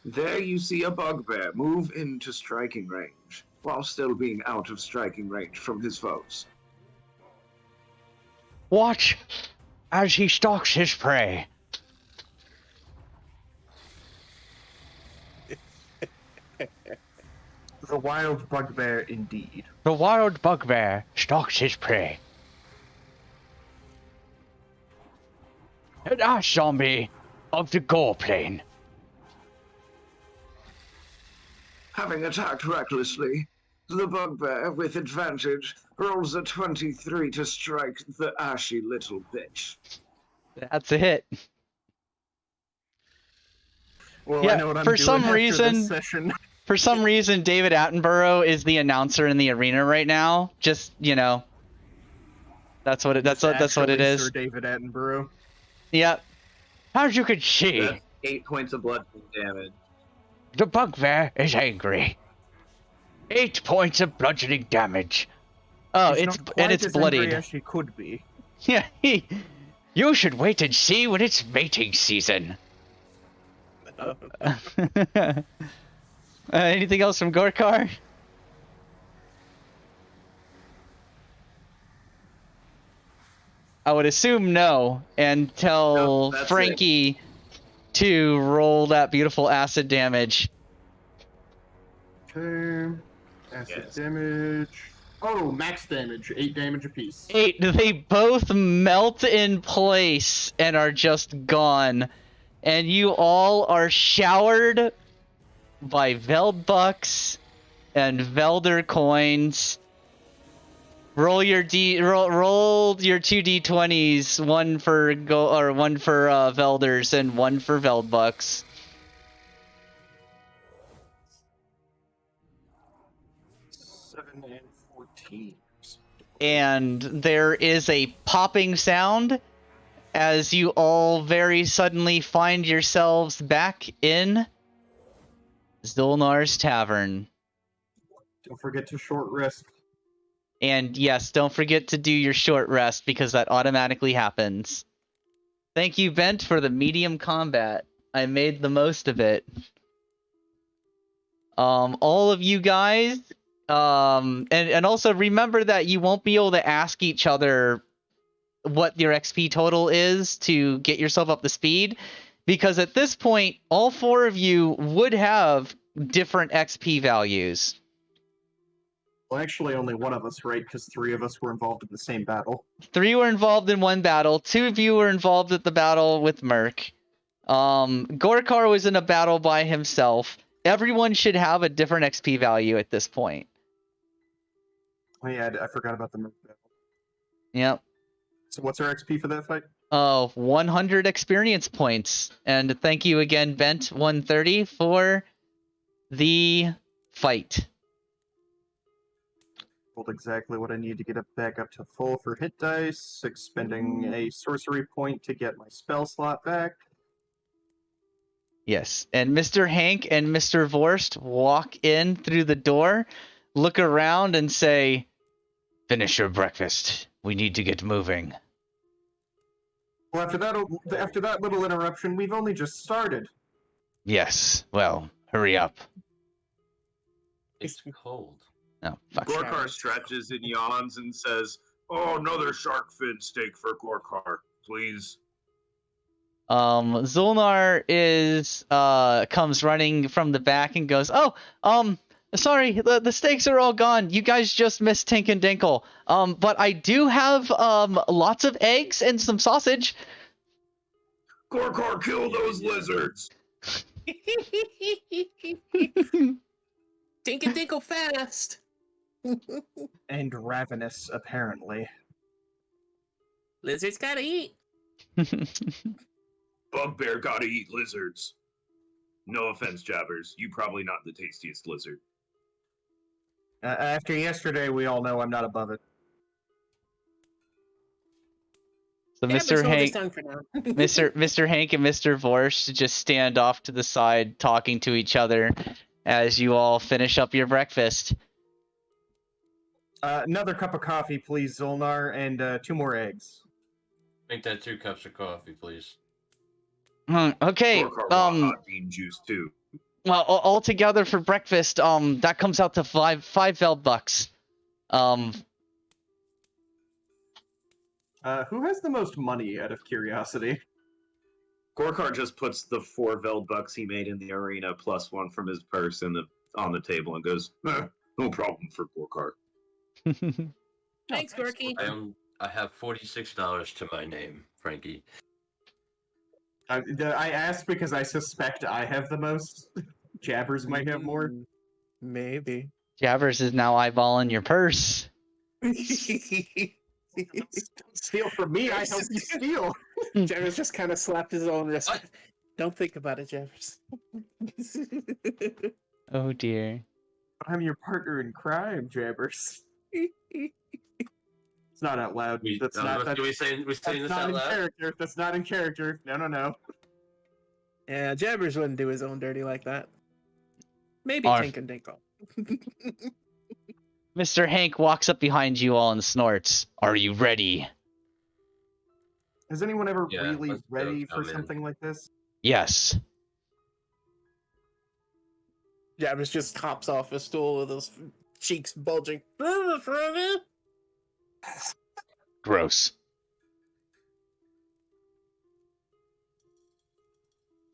There you see a bugbear move into striking range, while still being out of striking range from his foes. Watch as he stalks his prey. The wild bugbear, indeed. The wild bugbear stalks his prey. An ash zombie of the gore plane. Having attacked recklessly, the bugbear, with advantage, rolls a 23 to strike the ashy little bitch. That's a hit. Well, Yeah, I know what I'm for doing some after reason- this session. For some reason, David Attenborough is the announcer in the arena right now. Just, you know, that's what it. That's what it Actually, is. Sir David Attenborough. Yep. As you can see, That's 8 points of blood damage. the bugbear is angry. 8 points of bludgeoning damage. Oh, He's it's not quite and it's as angry bloodied. as she could be. Yeah. You should wait and see when it's mating season. Anything else from Gorkar? I would assume no, and tell Nope, that's Frankie to roll that beautiful acid damage. Okay. Acid Yes. damage. Oh, max damage. 8 damage apiece. 8. They both melt in place and are just gone. And you all are showered by Veldbucks and Velder coins. Roll your roll your 2d20s, one for Velders and one for Veldbucks. 7 and 14. And there is a popping sound as you all very suddenly find yourselves back in Zolnar's Tavern. Don't forget to short rest. And yes, don't forget to do your short rest because that automatically happens. Thank you, Bent, for the medium combat. I made the most of it. All of you guys, and also remember that you won't be able to ask each other what your XP total is to get yourself up to speed, because at this point, all 4 of you would have different XP values. Well, actually, only one of us, right? Because 3 of us were involved in the same battle. 3 were involved in one battle. 2 of you were involved at the battle with Merc. Gorkar was in a battle by himself. Everyone should have a different XP value at this point. Oh yeah, I forgot about the Merc battle. Yep. So what's our XP for that fight? 100 experience points. And thank you again, Bent 130, for the fight. Rolled exactly what I need to get it back up to full for hit dice, expending a sorcery point to get my spell slot back. Yes, and Mr. Hank and Mr. Vorst walk in through the door, look around, and say, "Finish your breakfast. We need to get moving." Well, after that little interruption, we've only just started. Yes, well, hurry up. It's cold. Oh, fuck. Gorkar stretches and yawns and says, "Oh, another shark fin steak for Gorkar, please." Zolnar comes running from the back and goes, "Oh, sorry, the steaks are all gone. You guys just missed Tink and Dinkle. But I do have lots of eggs and some sausage." Gorkar, kill those lizards! Dink and dinkle fast. And ravenous, apparently. Lizards gotta eat. Bugbear gotta eat lizards. No offense, Jabbers. You probably not the tastiest lizard. After yesterday, we all know I'm not above it. So Yeah, Mr. but hold his Hank, tongue for now. Mr. Hank and Mr. Vorst just stand off to the side talking to each other as you all finish up your breakfast. Another cup of coffee, please, Zolnar, and 2 more eggs. Make that 2 cups of coffee, please. Okay. Gorkar want hot bean juice too. Well, all together for breakfast, that comes out to five Veldbucks. Who has the most money, out of curiosity? Gorkar just puts the 4 Veldbucks he made in the arena plus 1 from his purse on the table and goes, "No problem for Gorkar." Thanks, Gorky. I have $46 to my name, Frankie. I asked because I suspect I have the most. Jabbers might have more. Maybe. Jabbers is now eyeballing your purse. Don't steal from me, I help you steal. Jabbers just kind of slapped his own wrist. What? Don't think about it, Jabbers. Oh dear. I'm your partner in crime, Jabbers. It's not out loud. That's not we saying this not out in loud? character. That's not in character. No. Yeah, Jabbers wouldn't do his own dirty like that. Maybe Arf. Tink and Dinkle. Mr. Hank walks up behind you all and snorts. "Are you ready?" Is anyone ever Yeah, really let's go, ready for come in. something like this? Yes. Jabbers just hops off a stool with his cheeks bulging. Gross.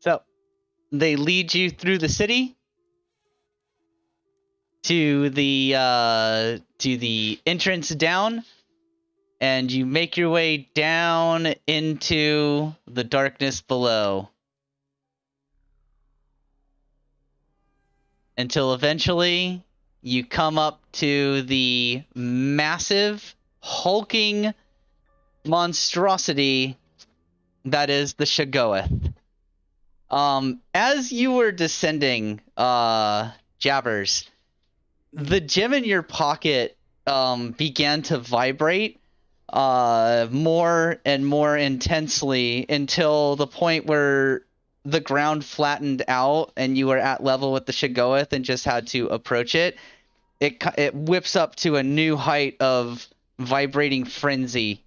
So, they lead you through the city to the entrance down, and you make your way down into the darkness below. Until eventually you come up to the massive, hulking monstrosity that is the Shagoeth. As you were descending, Jabbers, the gem in your pocket began to vibrate more and more intensely until the point where the ground flattened out and you were at level with the Shagoeth and just had to approach it. It whips up to a new height of vibrating frenzy.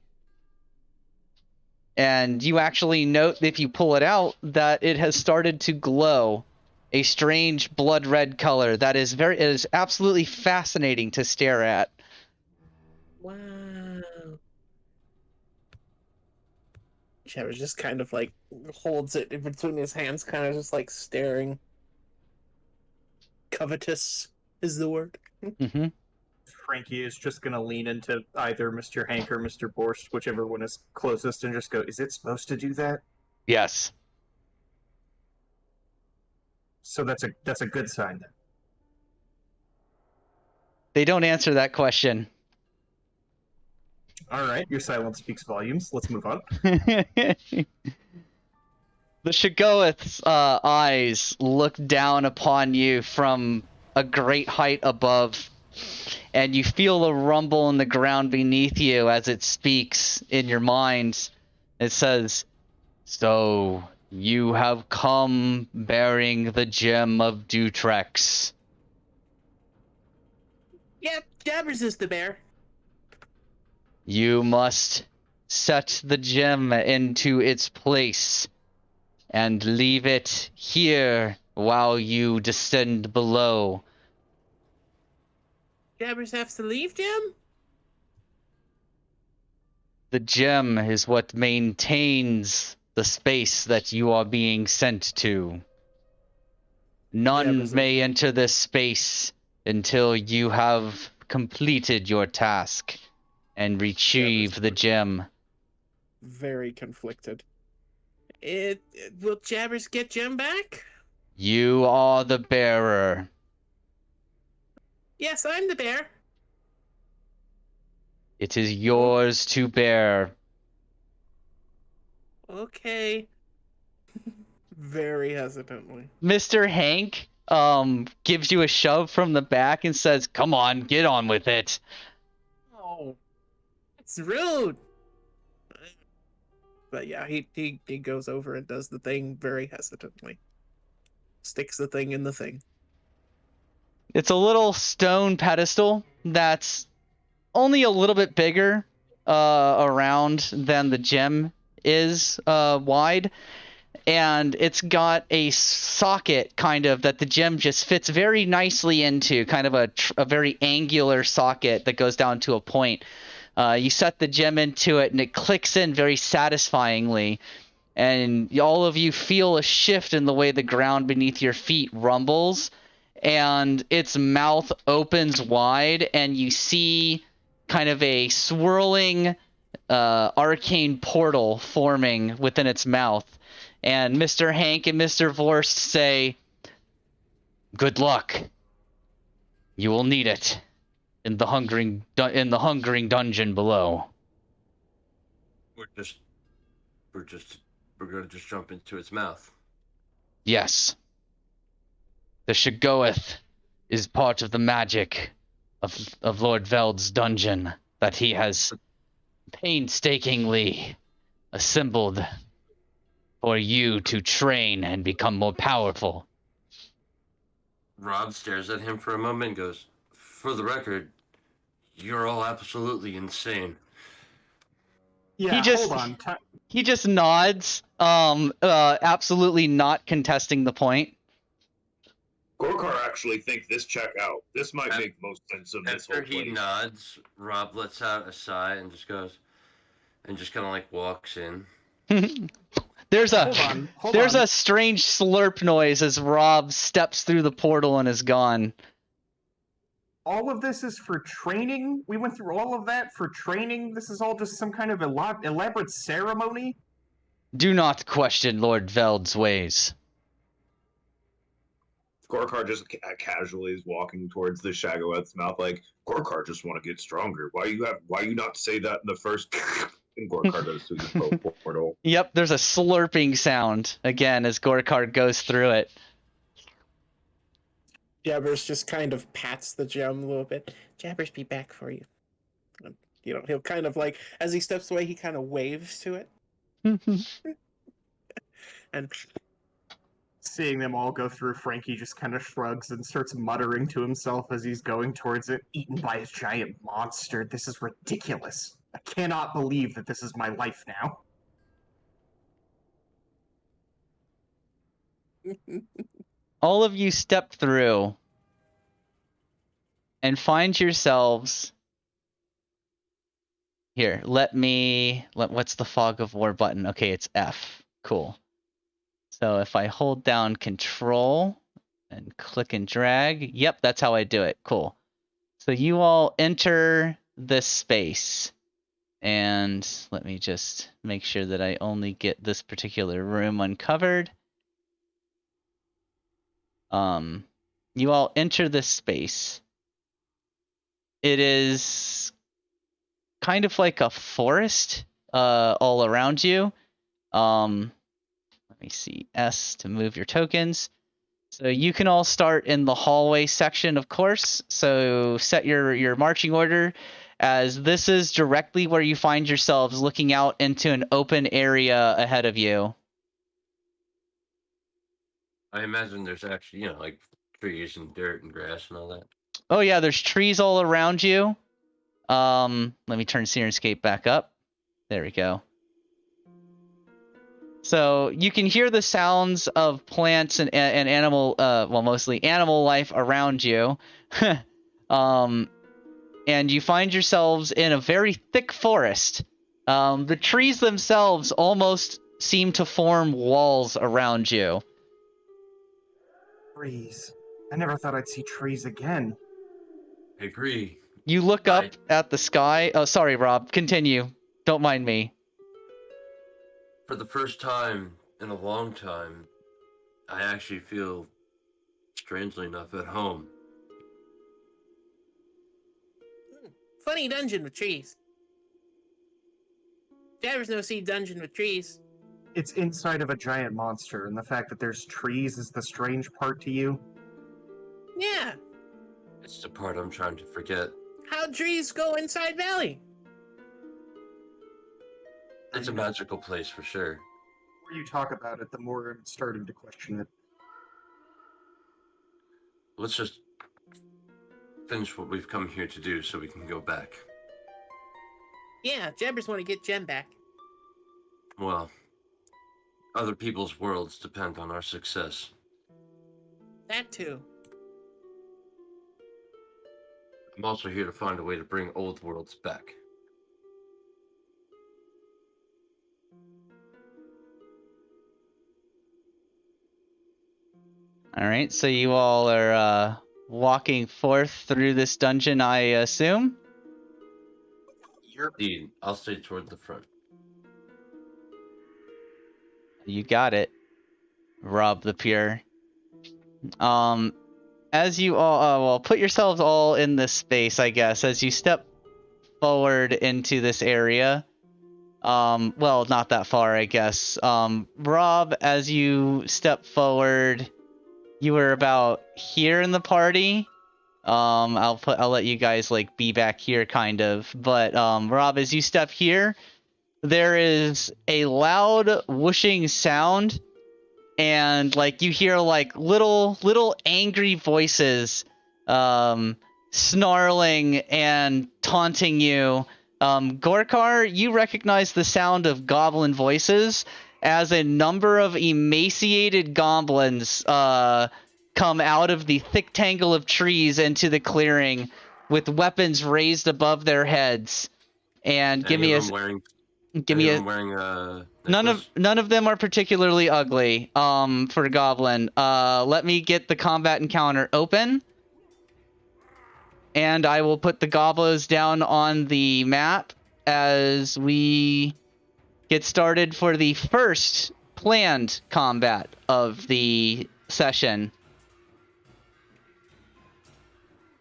And you actually note, if you pull it out, that it has started to glow a strange blood red color that is it is absolutely fascinating to stare at. Wow. Jabber just kind of like holds it in between his hands, kind of just like staring. Covetous is the word. Mm-hmm. Frankie is just going to lean into either Mr. Hank or Mr. Borst, whichever one is closest, and just go, is it supposed to do that? Yes. So that's a good sign then. They don't answer that question. All right, your silence speaks volumes. Let's move on. The Shagoeth's eyes look down upon you from a great height above, and you feel a rumble in the ground beneath you as it speaks in your mind. It says, "So you have come bearing the gem of Dutrex." Yep, Jabbers is the bear. You must set the gem into its place and leave it here while you descend below. Jabbers has to leave, Jim? The gem is what maintains the space that you are being sent to. None Jabbers may enter this space until you have completed your task and retrieve the gem. Very conflicted. Will Jabbers get Jim back? You are the bearer. Yes, I'm the bear. It is yours to bear. Okay. Very hesitantly. Mr. Hank gives you a shove from the back and says, "Come on, get on with it." Oh, it's rude. But yeah, he goes over and does the thing very hesitantly. Sticks the thing in the thing. It's a little stone pedestal that's only a little bit bigger around than the gem is wide. And it's got a socket kind of that the gem just fits very nicely into, kind of a very angular socket that goes down to a point. You set the gem into it and it clicks in very satisfyingly. And all of you feel a shift in the way the ground beneath your feet rumbles. And its mouth opens wide and you see kind of a swirling arcane portal forming within its mouth. And Mr. Hank and Mr. Vorst say, "Good luck. You will need it in the hungering dungeon below." We're gonna just jump into its mouth. Yes. The Shagoeth is part of the magic of Lord Veld's dungeon that he has painstakingly assembled for you to train and become more powerful. Rob stares at him for a moment and goes, "For the record, you're all absolutely insane." Yeah, hold on. He just nods, absolutely not contesting the point. Gorkar actually think this check out. This might make most sense of this whole After he place. nods, Rob lets out a sigh and just goes, and just kind of like walks in. There's a Hold on. a strange slurp noise as Rob steps through the portal and is gone. All of this is for training? We went through all of that for training? This is all just some kind of elaborate ceremony? Do not question Lord Veld's ways. Gorkar just casually is walking towards the Shagoeth's mouth, like, Gorkar just want to get stronger. Why you not say that in the first? And Gorkar goes through the portal. Yep, there's a slurping sound again as Gorkar goes through it. Jabbers just kind of pats the gem a little bit. Jabbers be back for you. And, he'll kind of like, as he steps away, he kind of waves to it. And Seeing them all go through, Frankie just kind of shrugs and starts muttering to himself as he's going towards it. Eaten by a giant monster. This is ridiculous. I cannot believe that this is my life now. All of you step through and find yourselves here. What's the fog of war button? Okay, it's F. Cool. So if I hold down control and click and drag, yep, that's how I do it. Cool. So you all enter this space. And let me just make sure that I only get this particular room uncovered. You all enter this space. It is kind of like a forest all around you. Let me see, S to move your tokens. So you can all start in the hallway section, of course. So set your marching order, as this is directly where you find yourselves looking out into an open area ahead of you. I imagine there's actually, like trees and dirt and grass and all that. Oh yeah, there's trees all around you. Let me turn Sirenscape back up. There we go. So you can hear the sounds of plants and animal, well, mostly animal life around you. And you find yourselves in a very thick forest. The trees themselves almost seem to form walls around you. Trees. I never thought I'd see trees again. I agree. You look up at the sky. Oh, sorry, Rob. Continue. Don't mind me. For the first time in a long time, I actually feel, strangely enough, at home. Funny dungeon with trees. Jabbers no see dungeon with trees. It's inside of a giant monster, and the fact that there's trees is the strange part to you. Yeah. It's the part I'm trying to forget. How'd trees go inside Valley? It's a magical place for sure. The more you talk about it, the more I'm starting to question it. Let's just finish what we've come here to do so we can go back. Yeah, Jabbers want to get Jem back. Well, other people's worlds depend on our success. That too. I'm also here to find a way to bring old worlds back. All right, so you all are walking forth through this dungeon, I assume? Indeed, I'll stay toward the front. You got it, Rob the Pure. As you all, well, put yourselves all in this space, I guess, as you step forward into this area. Well, not that far, I guess. Rob, as you step forward, you were about here in the party. I'll let you guys like be back here kind of. But Rob, as you step here, there is a loud whooshing sound, and like you hear like little angry voices snarling and taunting you. Gorkar, you recognize the sound of goblin voices as a number of emaciated goblins come out of the thick tangle of trees into the clearing with weapons raised above their heads. And give me a none of them are particularly ugly for goblin. Let me get the combat encounter open, and I will put the goblos down on the map as we get started for the first planned combat of the session.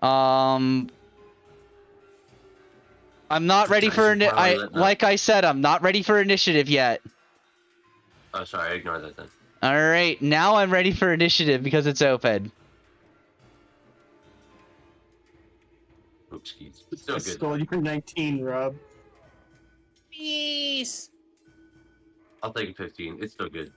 I'm not ready for like I said, I'm not ready for initiative yet. Oh, sorry, ignore that then. All right, now I'm ready for initiative because it's open. Poopskis. Still I good. stole your 19, Rob. Peace. I'll take a 15. It's still good.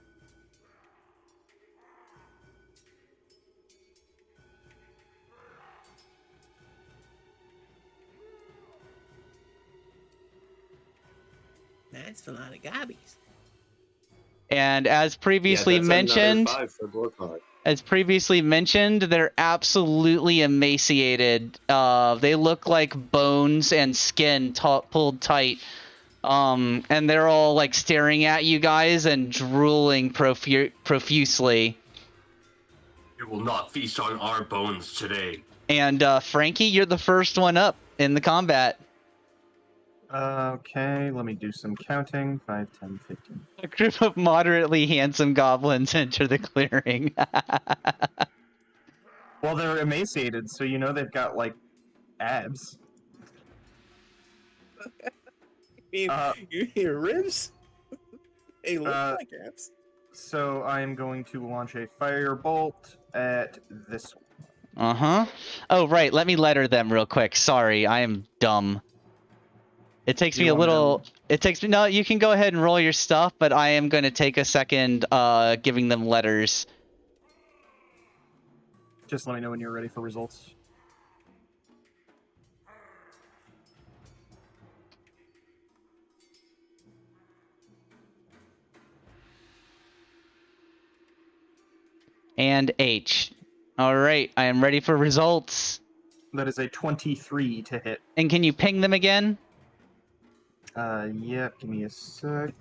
That's a lot of gobbies. And as previously that's mentioned, another 5 for Gorkar. they're absolutely emaciated. They look like bones and skin pulled tight. And they're all like staring at you guys and drooling profusely. You will not feast on our bones today. And Frankie, you're the first one up in the combat. Okay, let me do some counting. 5, 10, 15. A group of moderately handsome goblins enter the clearing. Well, they're emaciated, so you know they've got, like, abs. You hear ribs? They look like abs. So I am going to launch a firebolt at this one. Uh-huh. Oh, right. Let me letter them real quick. Sorry, I am dumb. It takes me a little... It takes me... No, you can go ahead and roll your stuff, but I am going to take a second giving them letters. Just let me know when you're ready for results. And H. All right, I am ready for results. That is a 23 to hit. And can you ping them again? Yeah, give me a sec.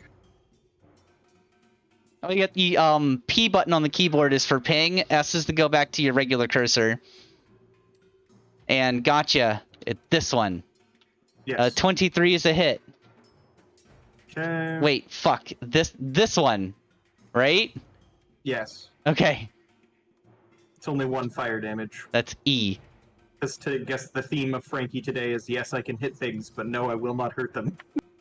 Oh, you got the P button on the keyboard is for ping. S is to go back to your regular cursor. And gotcha. This one. Yes. 23 is a hit. Okay. Wait, fuck. This one, right? Yes. Okay, It's only 1 fire damage. that's E. Just to guess, the theme of Frankie today is yes, I can hit things, but no, I will not hurt them.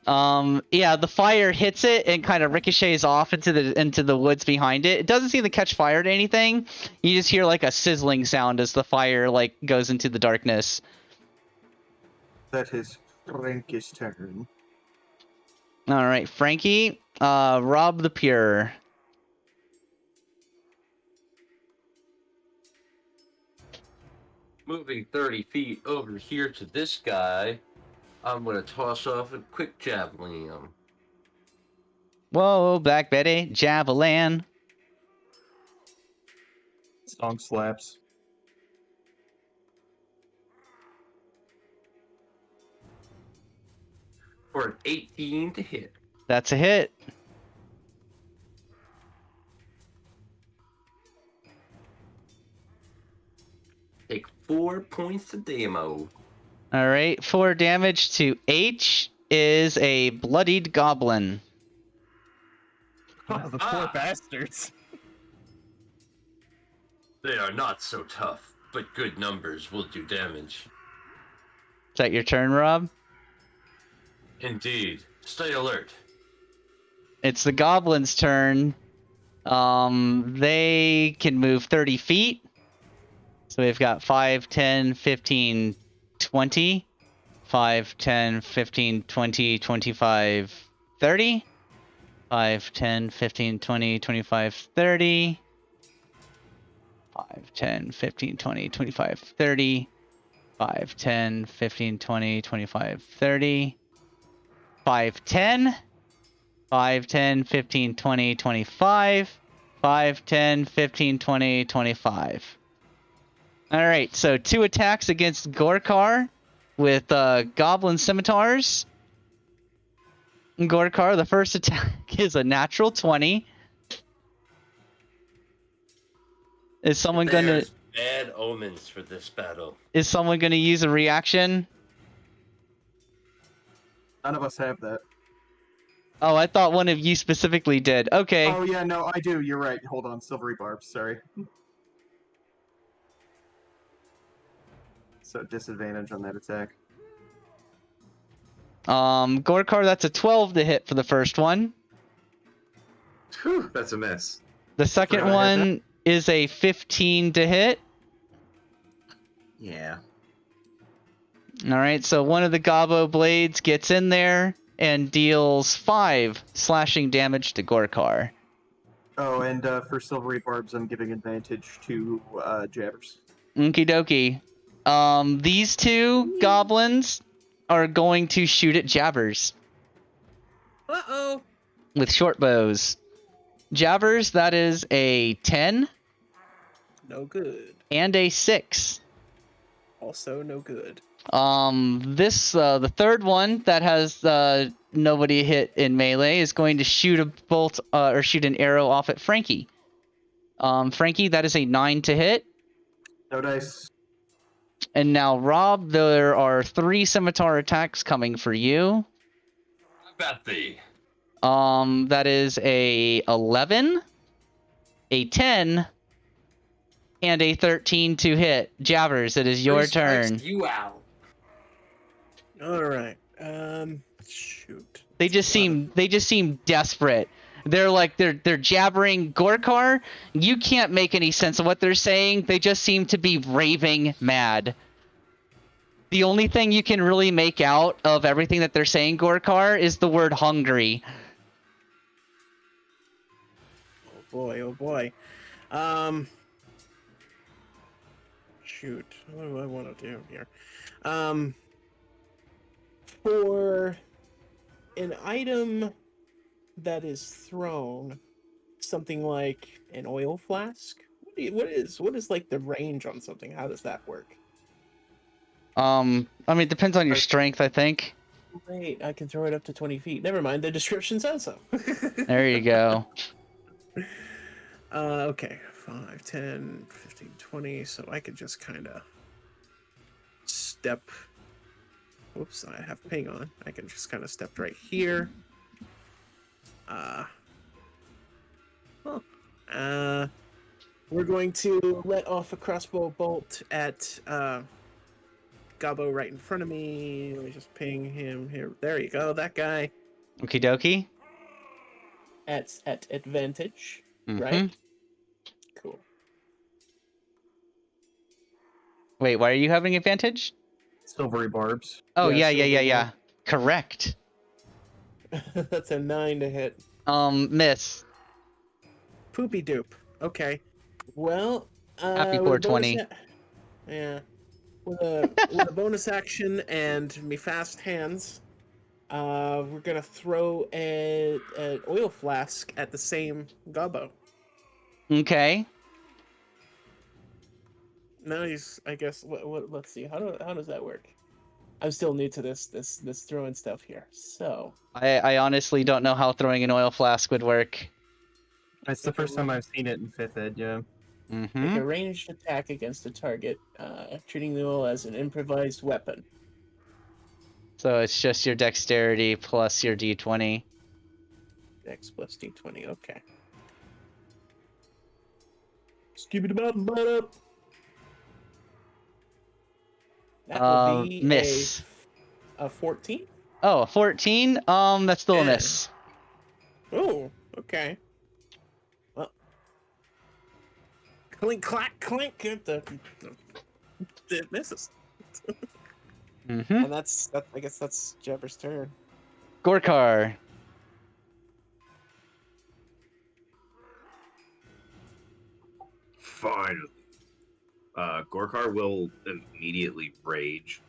Yeah, the fire hits it and kind of ricochets off into the woods behind it. It doesn't seem to catch fire to anything. You just hear like a sizzling sound as the fire like goes into the darkness. That is Frankie's turn. All right, Frankie, Rob the Pure. Moving 30 feet over here to this guy, I'm going to toss off a quick javelin. Whoa, Black Betty, Javelin. Song slaps. For an 18 to hit. That's a hit. Take 4 points of demo. All right, 4 damage to H is a bloodied goblin. Oh, the poor bastards. They are not so tough, but good numbers will do damage. Is that your turn, Rob? Indeed. Stay alert. It's the goblin's turn. They can move 30 feet. So we've got 5, 10, 15, 20. 5, 10, 15, 20, 25, 30. 5, 10, 15, 20, 25, 30. 5, 10, 15, 20, 25, 30. 5, 10, 15, 20, 25, 30. 5, 10. 5, 10, 15, 20, 25. 5, 10, 15, 20, 25. Alright, so 2 attacks against Gorkar with Goblin Scimitars. Gorkar, the first attack is a natural 20. Is someone gonna... There's bad omens for this battle. Is someone gonna use a reaction? None of us have that. Oh, I thought one of you specifically did. Okay. Oh, yeah, no, I do. You're right. Hold on. Silvery barbs. Sorry. So, disadvantage on that attack. Gorkar, that's a 12 to hit for the first one. Whew, that's a miss. The second Forgot I had one is a 15 to hit. Yeah. All right, so one of the Gobbo blades gets in there and deals 5 slashing damage to Gorkar. Oh, and for silvery barbs, I'm giving advantage to jabbers. Okie dokie. These 2 goblins are going to shoot at Jabbers Uh-oh. with short bows. Jabbers, that is a 10 No good. and a 6. Also no good. The third one that has nobody hit in melee is going to shoot a bolt or shoot an arrow off at Frankie. Frankie, that is a 9 to hit. No dice. And now, Rob, there are 3 scimitar attacks coming for you. I bet thee. That is a 11, a 10, and a 13 to hit. Jabbers, it is your Three strikes, turn. You out. All right. Shoot. They just seem desperate. They're jabbering Gorkar. You can't make any sense of what they're saying. They just seem to be raving mad. The only thing you can really make out of everything that they're saying, Gorkar, is the word hungry. Oh boy. Oh boy. Shoot. What do I want to do here? For an item that is thrown, something like an oil flask. What is like the range on something? How does that work? I mean, it depends on your strength, I think. Wait, I can throw it up to 20 feet. Never mind, the description says so. There you go. Okay. 5, 10, 15, 20. So I could just kind of step. Whoops, I have ping on. I can just kind of step right here. We're going to let off a crossbow bolt at Gobbo right in front of me. Let me just ping him here. There you go, that guy. Okie dokie. At advantage, Mhm. right? Cool. Wait, why are you having advantage? Silvery barbs. Oh, Yeah, yeah. Correct. That's a 9 to hit. Miss. Poopy doop. Okay. Well, Happy with a 420. bonus yeah. With a bonus action and me fast hands, we're gonna throw an oil flask at the same Gobbo. Okay. No, I guess. Let's see. How does that work? I'm still new to this throwing stuff here. So I honestly don't know how throwing an oil flask would work. It's the first time I've seen it in 5th ed, yeah. make Mm-hmm. a ranged attack against a target, treating the oil as an improvised weapon. So it's just your dexterity plus your d20. Dex plus d20. Okay. Skip it about and butt up. That will be miss. a 14. Oh, 14? That's still a Yeah. miss. Oh, okay. Well, clink, clack, clink. It misses. Mm-hmm. And that's I guess that's Jabber's turn. Gorkar. Finally. Gorkar will immediately rage.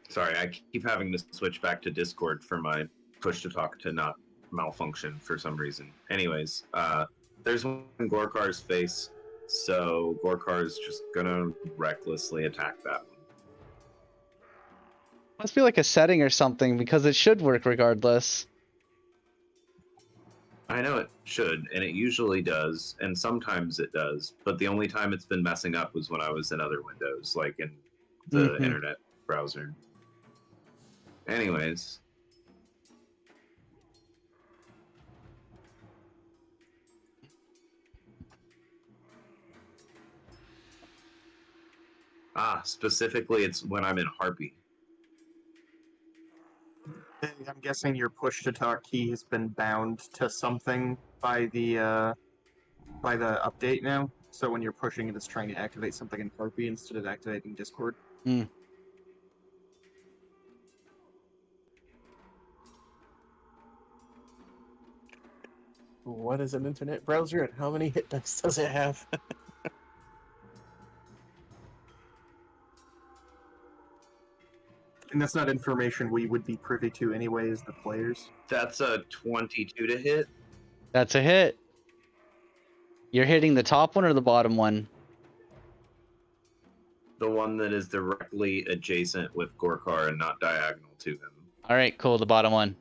Sorry, I keep having to switch back to Discord for my push to talk to not malfunction for some reason. Anyways, there's one in Gorkar's face, so Gorkar is just gonna recklessly attack that one. Must be like a setting or something because it should work regardless. I know it should, and it usually does, and sometimes it does, but the only time it's been messing up was when I was in other windows, like in the internet browser. Anyways. Specifically it's when I'm in Harpy. I'm guessing your push to talk key has been bound to something by the update now. So when you're pushing it, it's trying to activate something in Harpy instead of activating Discord. Hmm. What is an internet browser and how many hit dice does it have? And that's not information we would be privy to anyway as the players. That's a 22 to hit. That's a hit. You're hitting the top one or the bottom one? The one that is directly adjacent with Gorkar and not diagonal to him. All right, cool. The bottom one.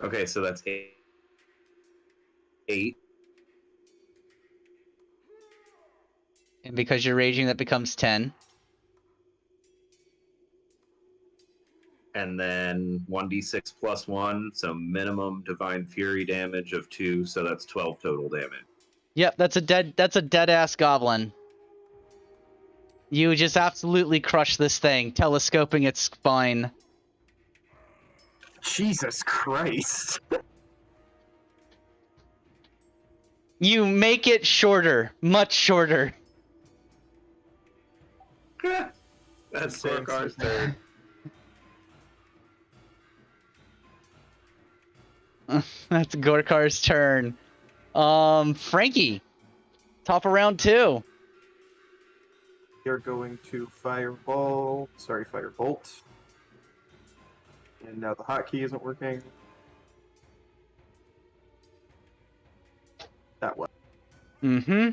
Okay, so that's 8. And because you're raging, that becomes 10. And then 1d6 plus 1, so minimum Divine Fury damage of 2, so that's 12 total damage. Yep, that's a dead ass goblin. You just absolutely crush this thing, telescoping its spine. Jesus Christ! You make it shorter, much shorter. That's Gorkar's turn. That's Gorkar's turn. Frankie, top of round 2. You're going to Firebolt. And now the hotkey isn't working. That one. Mm-hmm.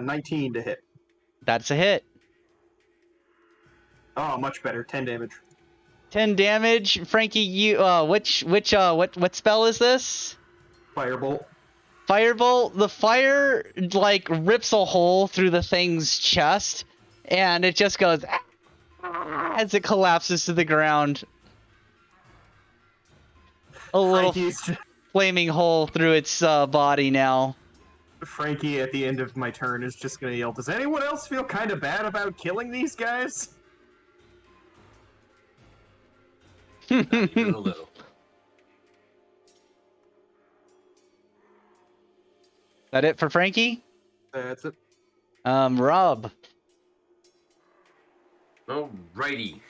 19 to hit. That's a hit. Oh, much better. 10 damage. 10 damage. Frankie, you what spell is this? Firebolt. Firebolt. The fire like rips a hole through the thing's chest, and it just goes as it collapses to the ground. A little flaming hole through its body now. Frankie, at the end of my turn, is just gonna yell, "Does anyone else feel kind of bad about killing these guys?" Not even a little. That it for Frankie? That's it. Rob. Alrighty.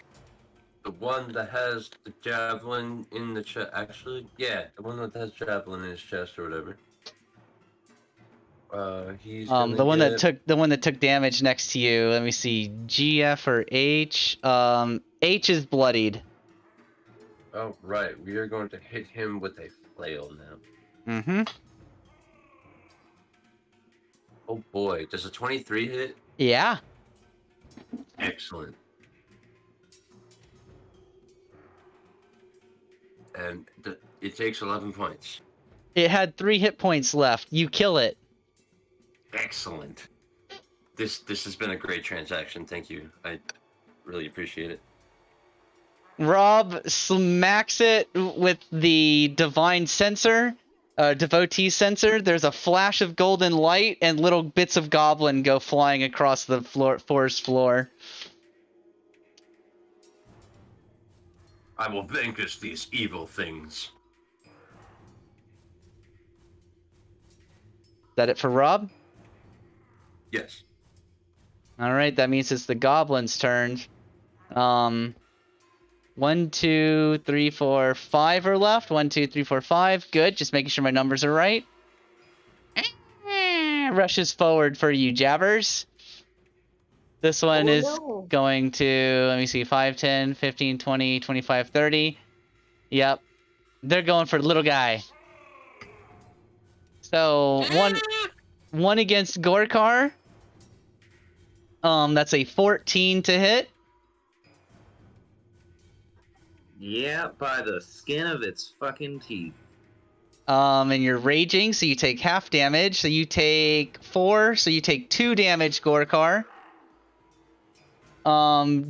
The one that has the javelin in the chest. Actually, yeah, the one that has javelin in his chest or whatever. He's the one that took damage next to you. Let me see, GF or H. H is bloodied. Oh right, we are going to hit him with a flail now. Mm-hmm. Oh boy, does a 23 hit? Yeah. Excellent. And it takes 11 points. It had 3 hit points left. You kill it. Excellent. This has been a great transaction. Thank you. I really appreciate it. Rob smacks it with the divine sensor, devotee sensor. There's a flash of golden light, and little bits of goblin go flying across the forest floor. I will vanquish these evil things. Is that it for Rob? Yes. All right, that means it's the goblin's turn. 1, 2, 3, 4, 5 are left. 1, 2, 3, 4, 5. Good. Just making sure my numbers are right. Rushes forward for you, Jabbers. This one is going to, let me see, 5, 10, 15, 20, 25, 30. Yep. They're going for little guy. So, one against Gorkar. That's a 14 to hit. Yeah, by the skin of its fucking teeth. And you're raging, so you take half damage. So you take 4, so you take 2 damage, Gorkar.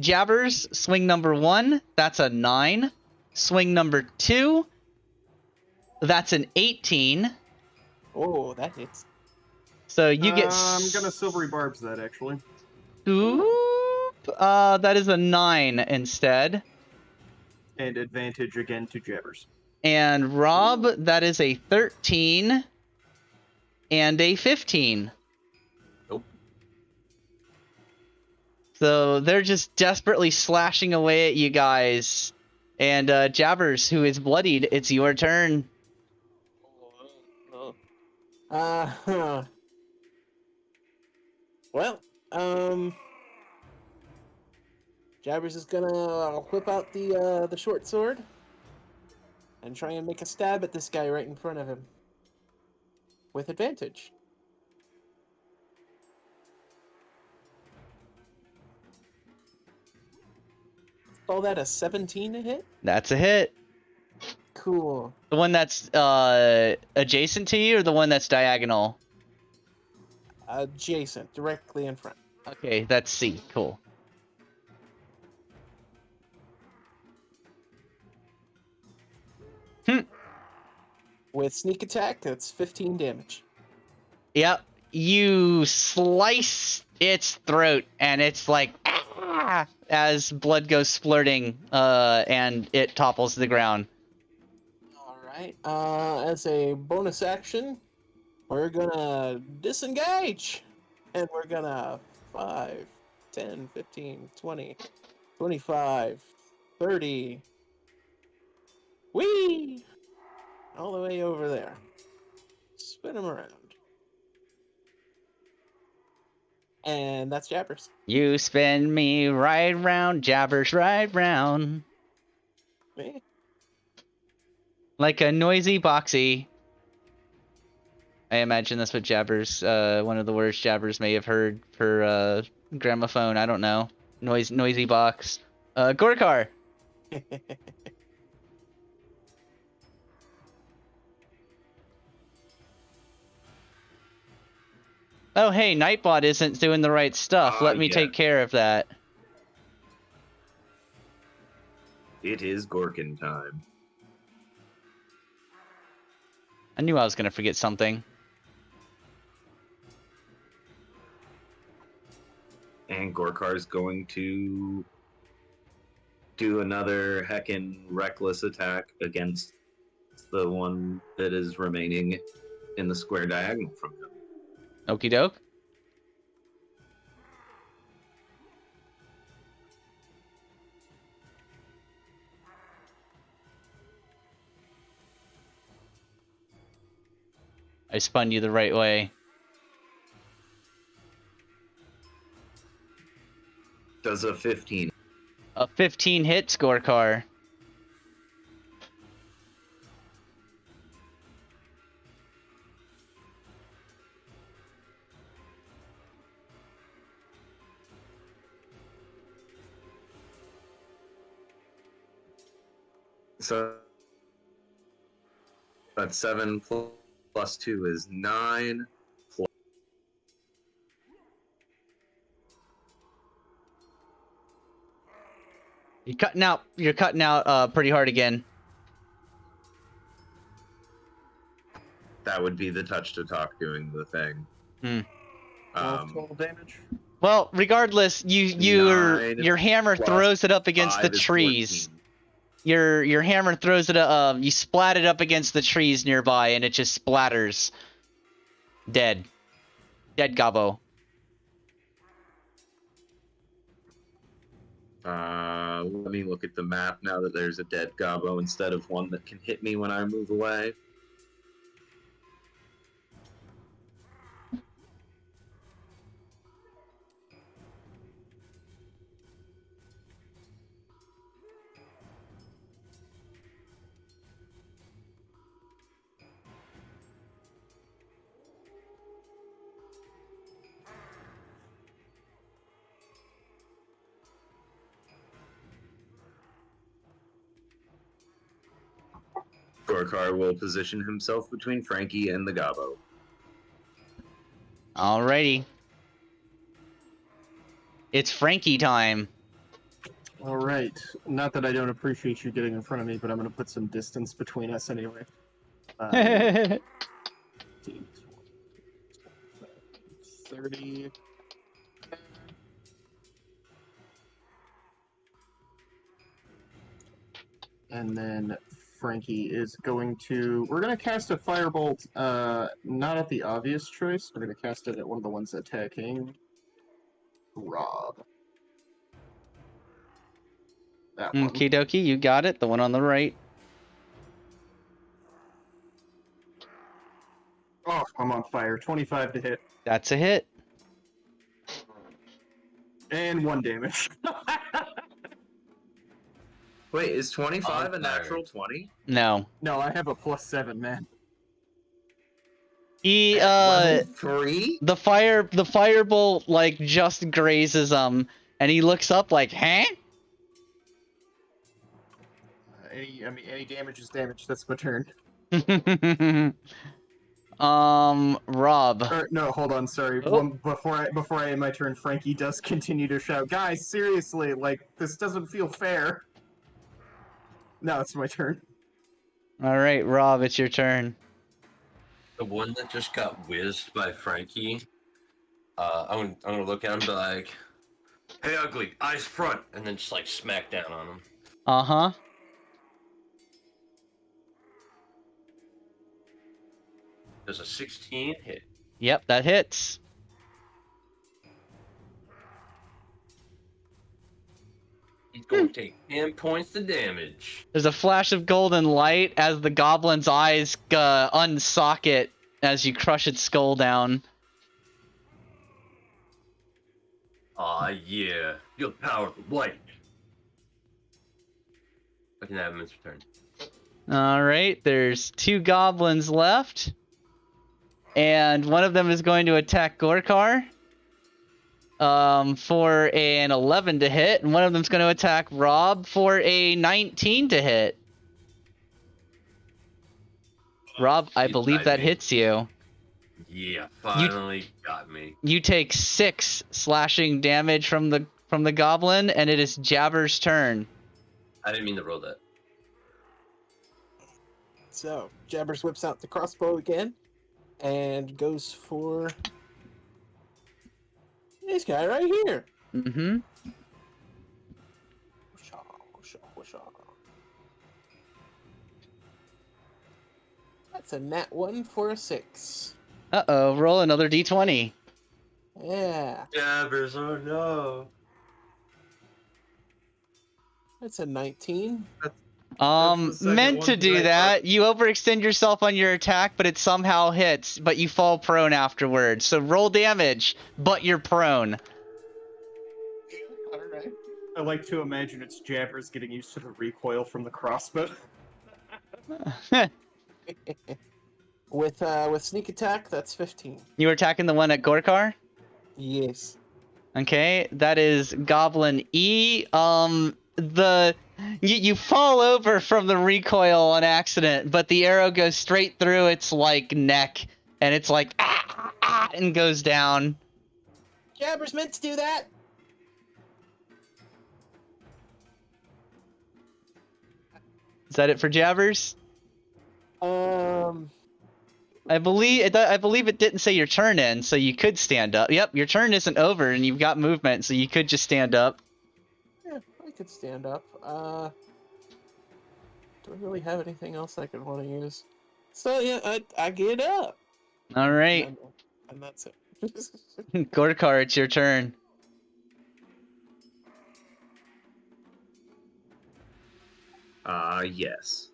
Jabbers, swing number 1. That's a 9. Swing number 2. That's an 18. Oh, that hits. So you get. I'm gonna silvery barbs that actually. That is a 9 instead. And advantage again to jabbers. And Rob, that is a 13 and a 15. Nope. So they're just desperately slashing away at you guys. And Jabbers, who is bloodied, it's your turn. Well, Jabbers is gonna whip out the short sword and try and make a stab at this guy right in front of him with advantage. Call that a 17 to hit? That's a hit. Cool. The one that's adjacent to you or the one that's diagonal? Adjacent, directly in front. Okay, that's C. Cool. With sneak attack, that's 15 damage. Yep. You slice its throat, and it's like ah, as blood goes splurting, and it topples to the ground. All right. As a bonus action, we're gonna disengage, and we're gonna 5, 10, 15, 20, 25, 30. Whee! All the way over there. Spin them around. And that's Jabbers. You spin me right round, Jabbers right round. Eh. Like a noisy boxy. I imagine that's what Jabbers, one of the words Jabbers may have heard for gramophone. I don't know. Noisy box. Gorkar. Oh, hey, Nightbot isn't doing the right stuff. Let me Yeah. take care of that. It is Gorkin time. I knew I was going to forget something. And Gorkar's going to do another heckin' reckless attack against the one that is remaining in the square diagonal from him. Okie doke. I spun you the right way. Does a 15. A 15 hit Gorkar. So that's 7 plus 2 is 9. You're cutting out pretty hard again. That would be the touch to talk doing the thing. 12 total damage. Well, regardless, your 9 hammer plus throws it up against the 5 is trees. 14. Your hammer throws it you splat it up against the trees nearby and it just splatters. Dead Gobbo. Let me look at the map now that there's a dead Gobbo instead of one that can hit me when I move away. Gorkar will position himself between Frankie and the Gobbo. Alrighty. It's Frankie time. All right. Not that I don't appreciate you getting in front of me, but I'm going to put some distance between us anyway. 15, 20, 30. And then Frankie is going to... We're going to cast a Firebolt, not at the obvious choice. We're going to cast it at one of the ones attacking Rob. That one. Okie dokie, you got it. The one on the right. Oh, I'm on fire. 25 to hit. That's a hit. And 1 damage. Wait, is 25 a On natural 20? No. No, I have a +7, man. He Level 3? the firebolt like just grazes him, and he looks up like, huh? Any damage is damage. That's my turn. Rob. Or, no, hold on. Sorry. Oh. Before I end my turn, Frankie does continue to shout, "Guys, seriously! Like this doesn't feel fair." Now it's my turn. All right, Rob, it's your turn. The one that just got whizzed by Frankie, I'm gonna look at him and be like, "Hey, ugly, eyes front," and then just like smack down on him. Uh-huh. There's a 16 hit. Yep, that hits. He's going to take 10 points of damage. There's a flash of golden light as the goblin's eyes unsocket as you crush its skull down. Aw, yeah. Feel the power of the light. I can have him its return. All right, there's 2 goblins left. And one of them is going to attack Gorkar for an 11 to hit, and one of them's going to attack Rob for a 19 to hit. Rob, I believe that hits you. Yeah, finally got me. You take 6 slashing damage from the goblin, and it is Jabber's turn. I didn't mean to roll that. So, Jabbers whips out the crossbow again and goes for this guy right here. Mm-hmm. That's a nat 1 for a 6. Uh-oh, roll another d20. Yeah, Jabbers, oh no. that's a 19. the second Meant one to do right that. You overextend yourself on your attack, but it somehow hits, but you fall prone afterwards. So roll damage, but you're prone. Alright. I like to imagine it's Jabbers getting used to the recoil from the crossbow. With sneak attack, that's 15. You were attacking the one at Gorkar? Yes. Okay, that is Goblin E. You fall over from the recoil on accident, but the arrow goes straight through its like neck, and it's like and goes down. Jabbers meant to do that. Is that it for Jabbers? I believe it didn't say your turn in, so you could stand up. Yep, your turn isn't over, and you've got movement, so you could just stand up. Yeah, I could stand up. Do I really have anything else I could want to use? So yeah, I get up. All right, And that's it. Gorkar, it's your turn. Yes.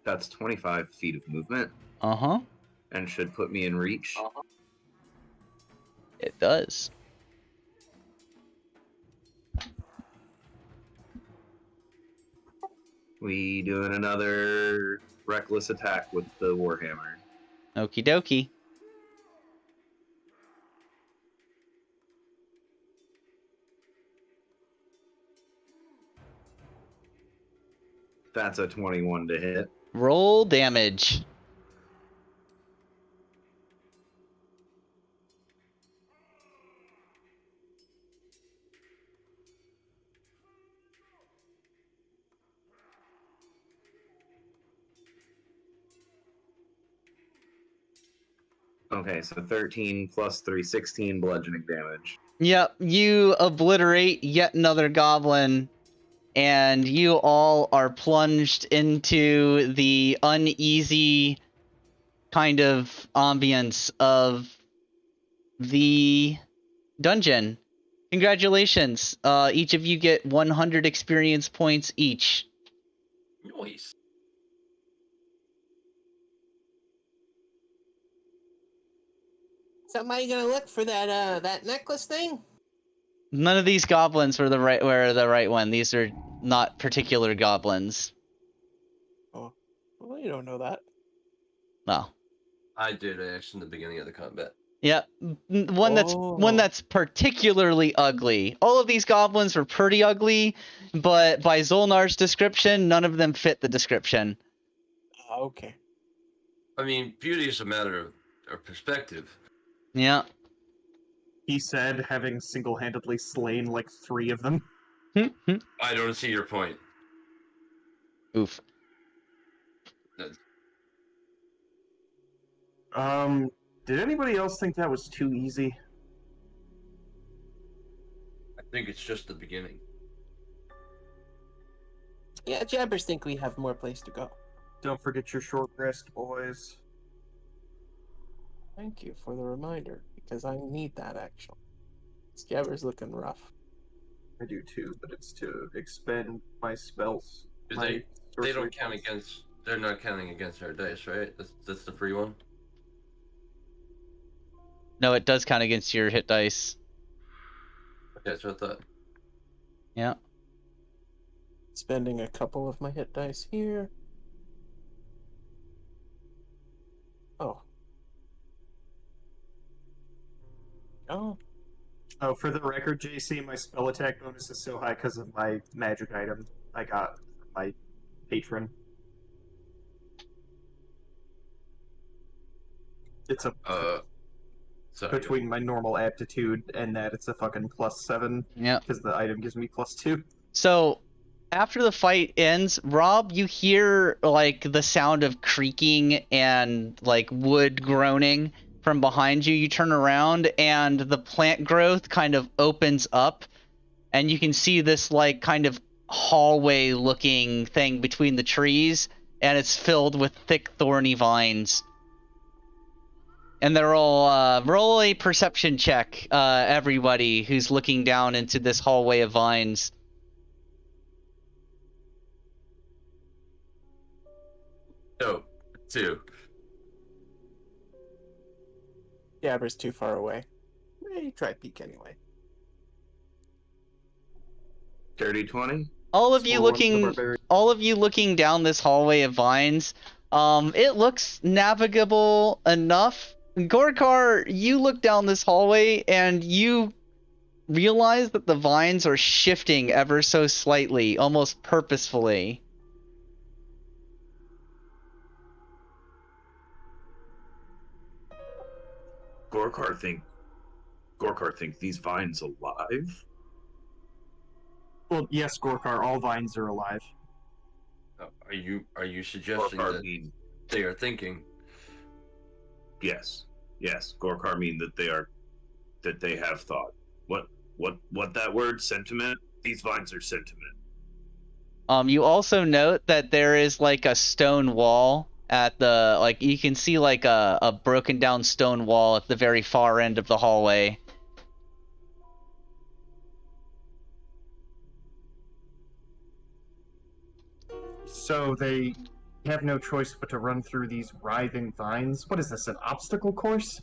That's 25 feet of movement Uh-huh. and should put me in reach. It does. We doing another reckless attack with the Warhammer. Okie dokie. That's a 21 to hit. Roll damage. Okay, so 13 plus 3, 16 bludgeoning damage. Yep, you obliterate yet another goblin, and you all are plunged into the uneasy kind of ambience of the dungeon. Congratulations. Each of you get 100 experience points each. Noise. Somebody gonna look for that necklace thing? None of these goblins were the right one. These are not particular goblins. Oh, well, you don't know that. No. I did actually in the beginning of the combat. Yeah, one Oh. that's particularly ugly. All of these goblins were pretty ugly, but by Zolnar's description, none of them fit the description. Okay. I mean, beauty is a matter of perspective. Yeah. He said, having single-handedly slain like 3 of them. I don't see your point. Oof. Did anybody else think that was too easy? I think it's just the beginning. Yeah, Jabbers think we have more place to go. Don't forget your short rest, boys. Thank you for the reminder, because I need that actually. This Jabber's looking rough. I do too, but it's to expend my spells. They my sorcery don't count points. against. They're not counting against our dice, right? That's the free one. No, it does count against your hit dice. Okay, that's what I thought. Yeah. Spending a couple of my hit dice here. Oh. Oh. Oh, for the record, JC, my spell attack bonus is so high because of my magic item I got from my patron. It's a Sorry. between my normal aptitude and that, it's a fucking +7 Yeah. because the item gives me +2. So, after the fight ends, Rob, you hear like the sound of creaking and like wood groaning from behind you. You turn around and the plant growth kind of opens up, and you can see this like kind of hallway looking thing between the trees, and it's filled with thick thorny vines. And they're all roll a perception check, everybody who's looking down into this hallway of vines. No, 2. Jabber's too far away. Try peek anyway. Dirty 20? All of you Score one for the looking barbarian. all of you looking down this hallway of vines, it looks navigable enough. Gorkar, you look down this hallway and you realize that the vines are shifting ever so slightly, almost purposefully. Gorkar think these vines alive? Well, yes, Gorkar, all vines are alive. Are you suggesting Gorkar that mean they are thinking? yes. Gorkar mean that they have thought. What that word? Sentiment? These vines are sentiment. You also note that there is like a stone wall at the like you can see like a broken down stone wall at the very far end of the hallway. So they have no choice but to run through these writhing vines. What is this, an obstacle course?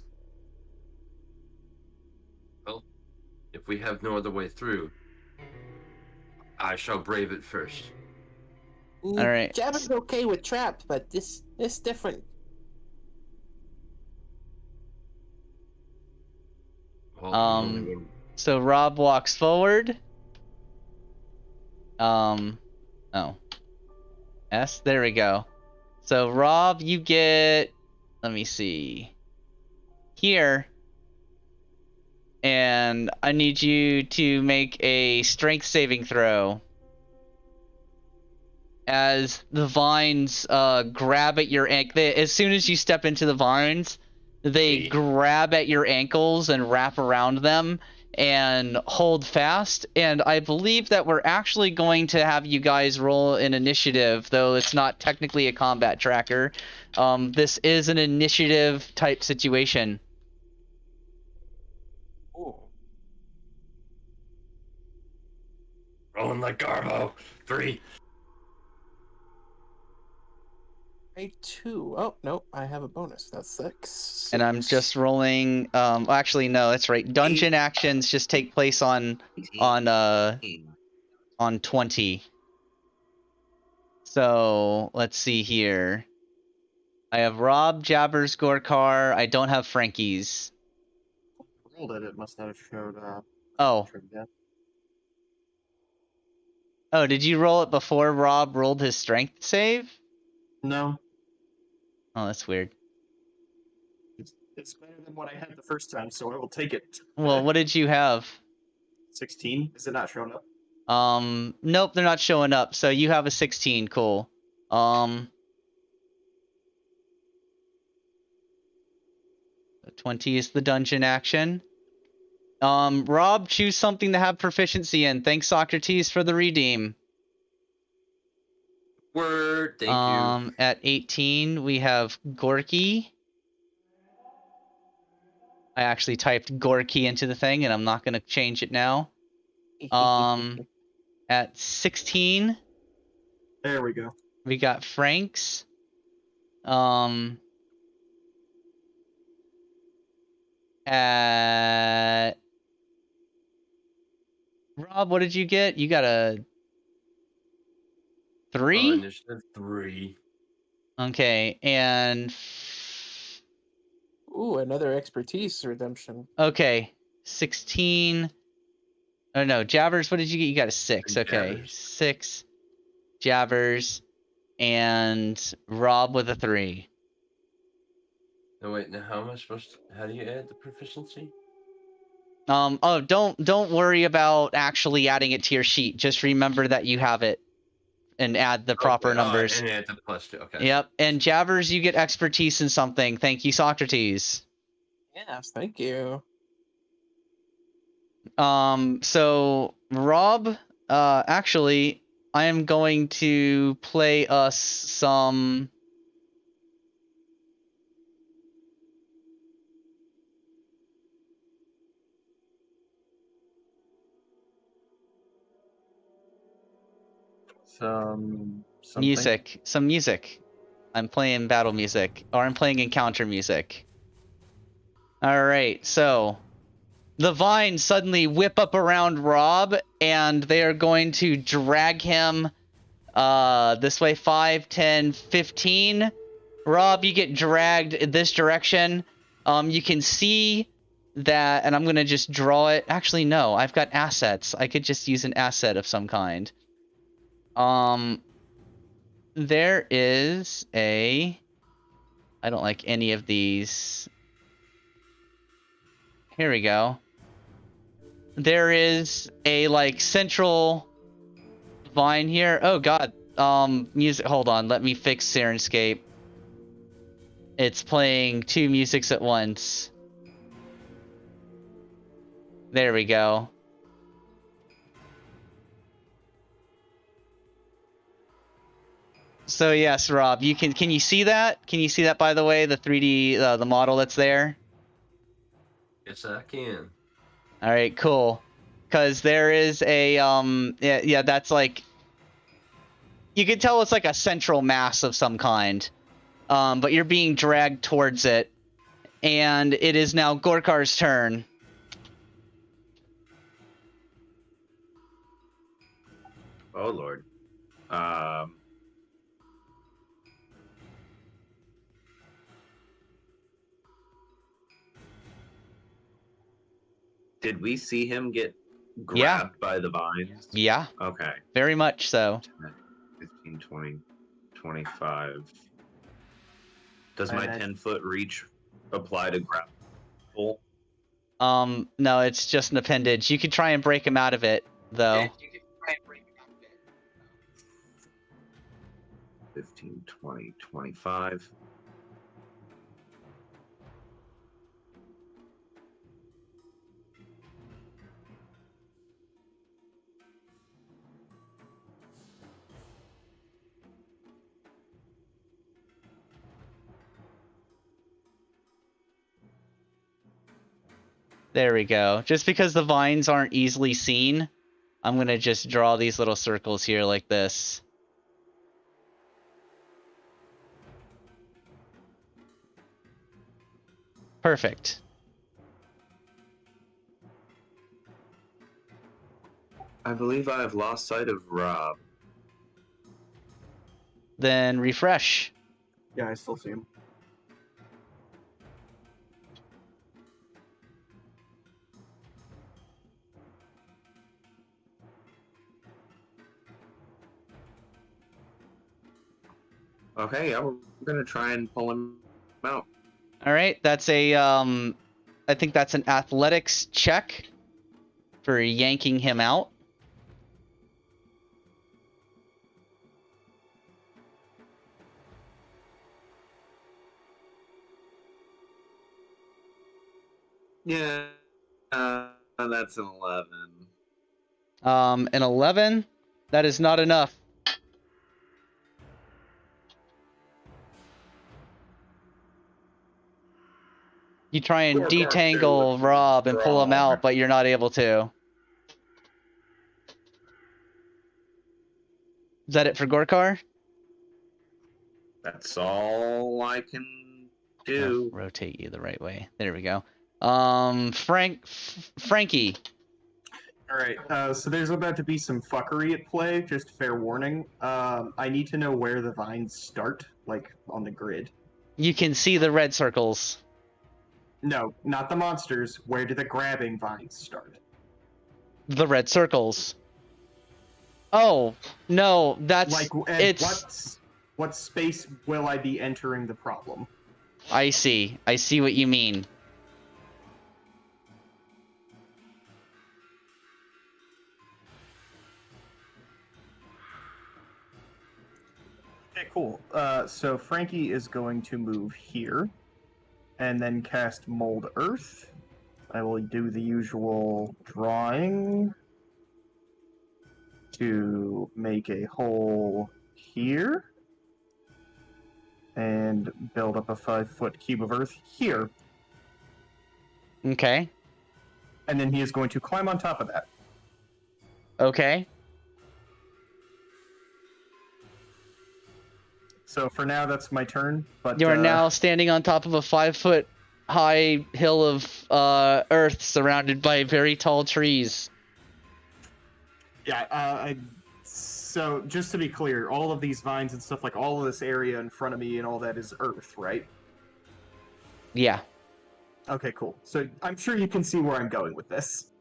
Well, if we have no other way through, I shall brave it first. All right. Jabber's okay with traps, but this different. Well, So Rob walks forward. Oh. S. There we go. So Rob, you get. Let me see. Here. And I need you to make a strength saving throw. As the vines grab at your ankle, as soon as you step into the vines, they grab at your ankles and wrap around them and hold fast. And I believe that we're actually going to have you guys roll an initiative, though it's not technically a combat tracker. This is an initiative type situation. Ooh. Rolling like Garbo. 3. A 2. Oh, nope. I have a bonus. That's 6. And I'm just rolling. Actually, no, that's right. Dungeon actions just take place on 20. So let's see here. I have Rob, Jabbers, Gorkar. I don't have Frankie's. Rolled it. It must not have showed up. Oh. Oh, did you roll it before Rob rolled his strength save? No. Oh, that's weird. It's better than what I had the first time, so I will take it. Well, what did you have? 16. Is it not showing up? Nope, they're not showing up. So you have a 16. Cool. 20 is the dungeon action. Rob, choose something to have proficiency in. Thanks, Socrates, for the redeem. Word. Thank you. At 18, we have Gorky. I actually typed Gorky into the thing, and I'm not going to change it now. At 16, there we go. We got Frank's. At Rob, what did you get? You got a 3? Initiative 3. Okay, and Ooh, another expertise redemption. okay, 16. Oh no, Jabbers, what did you get? You got a 6. Okay, Jabbers. 6. Jabbers, and Rob with a 3. No, wait. Now, how am I supposed to? How do you add the proficiency? Oh, don't worry about actually adding it to your sheet. Just remember that you have it, and add the proper numbers. And add the +2. Okay. Yep. And Jabbers, you get expertise in something. Thank you, Socrates. Yes, thank you. So Rob, actually, I am going to play us some. Something. Some music. I'm playing battle music, or I'm playing encounter music. All right, so the vines suddenly whip up around Rob, and they are going to drag him this way. 5, 10, 15. Rob, you get dragged in this direction. You can see that, and I'm going to just draw it. Actually, no, I've got assets. I could just use an asset of some kind. There is a... I don't like any of these. Here we go. There is a, like, central vine here. Oh, God. Music. Hold on. Let me fix Sirenscape. It's playing 2 musics at once. There we go. So yes, Rob, you can you see that? Can you see that, by the way, the 3D the model that's there? Yes, I can. All right, cool. Cuz there is a yeah, that's like, you can tell it's like a central mass of some kind. But you're being dragged towards it, and it is now Gorkar's turn. Oh Lord. Did we see him get grabbed by the vines? Yeah. Okay. Very much so. 10, 15, 20. 25. Does my And 10-foot reach apply to grapple? No, it's just an appendage. You could try and break him out of it, though. 15, 20, 25. There we go. Just because the vines aren't easily seen, I'm going to just draw these little circles here like this. Perfect. I believe I have lost sight of Rob. Then refresh. yeah, I still see him. Okay, yeah, we're gonna try and pull him out. All right, that's a I think that's an athletics check for yanking him out. Yeah, that's an 11. An 11. That is not enough. You try and Gorkar detangle too, Rob and pull him strong. out, but you're not able to. Is that it for Gorkar? That's all I can do. Rotate you the right way. There we go. Frankie. All right. So there's about to be some fuckery at play. Just fair warning. I need to know where the vines start, like on the grid. You can see the red circles. No, not the monsters. Where do the grabbing vines start? The red circles. Oh no, that's Like, and it's. what space will I be entering the problem? I see what you mean. Okay, cool. So Frankie is going to move here, and then cast Mold Earth. I will do the usual drawing to make a hole here, and build up a 5-foot cube of earth here. Okay. And then he is going to climb on top of that. Okay. So for now, that's my turn. But You are now standing on top of a 5-foot high hill of earth surrounded by very tall trees. yeah. So just to be clear, all of these vines and stuff, like all of this area in front of me and all that is earth, right? Yeah. Okay, cool. So I'm sure you can see where I'm going with this.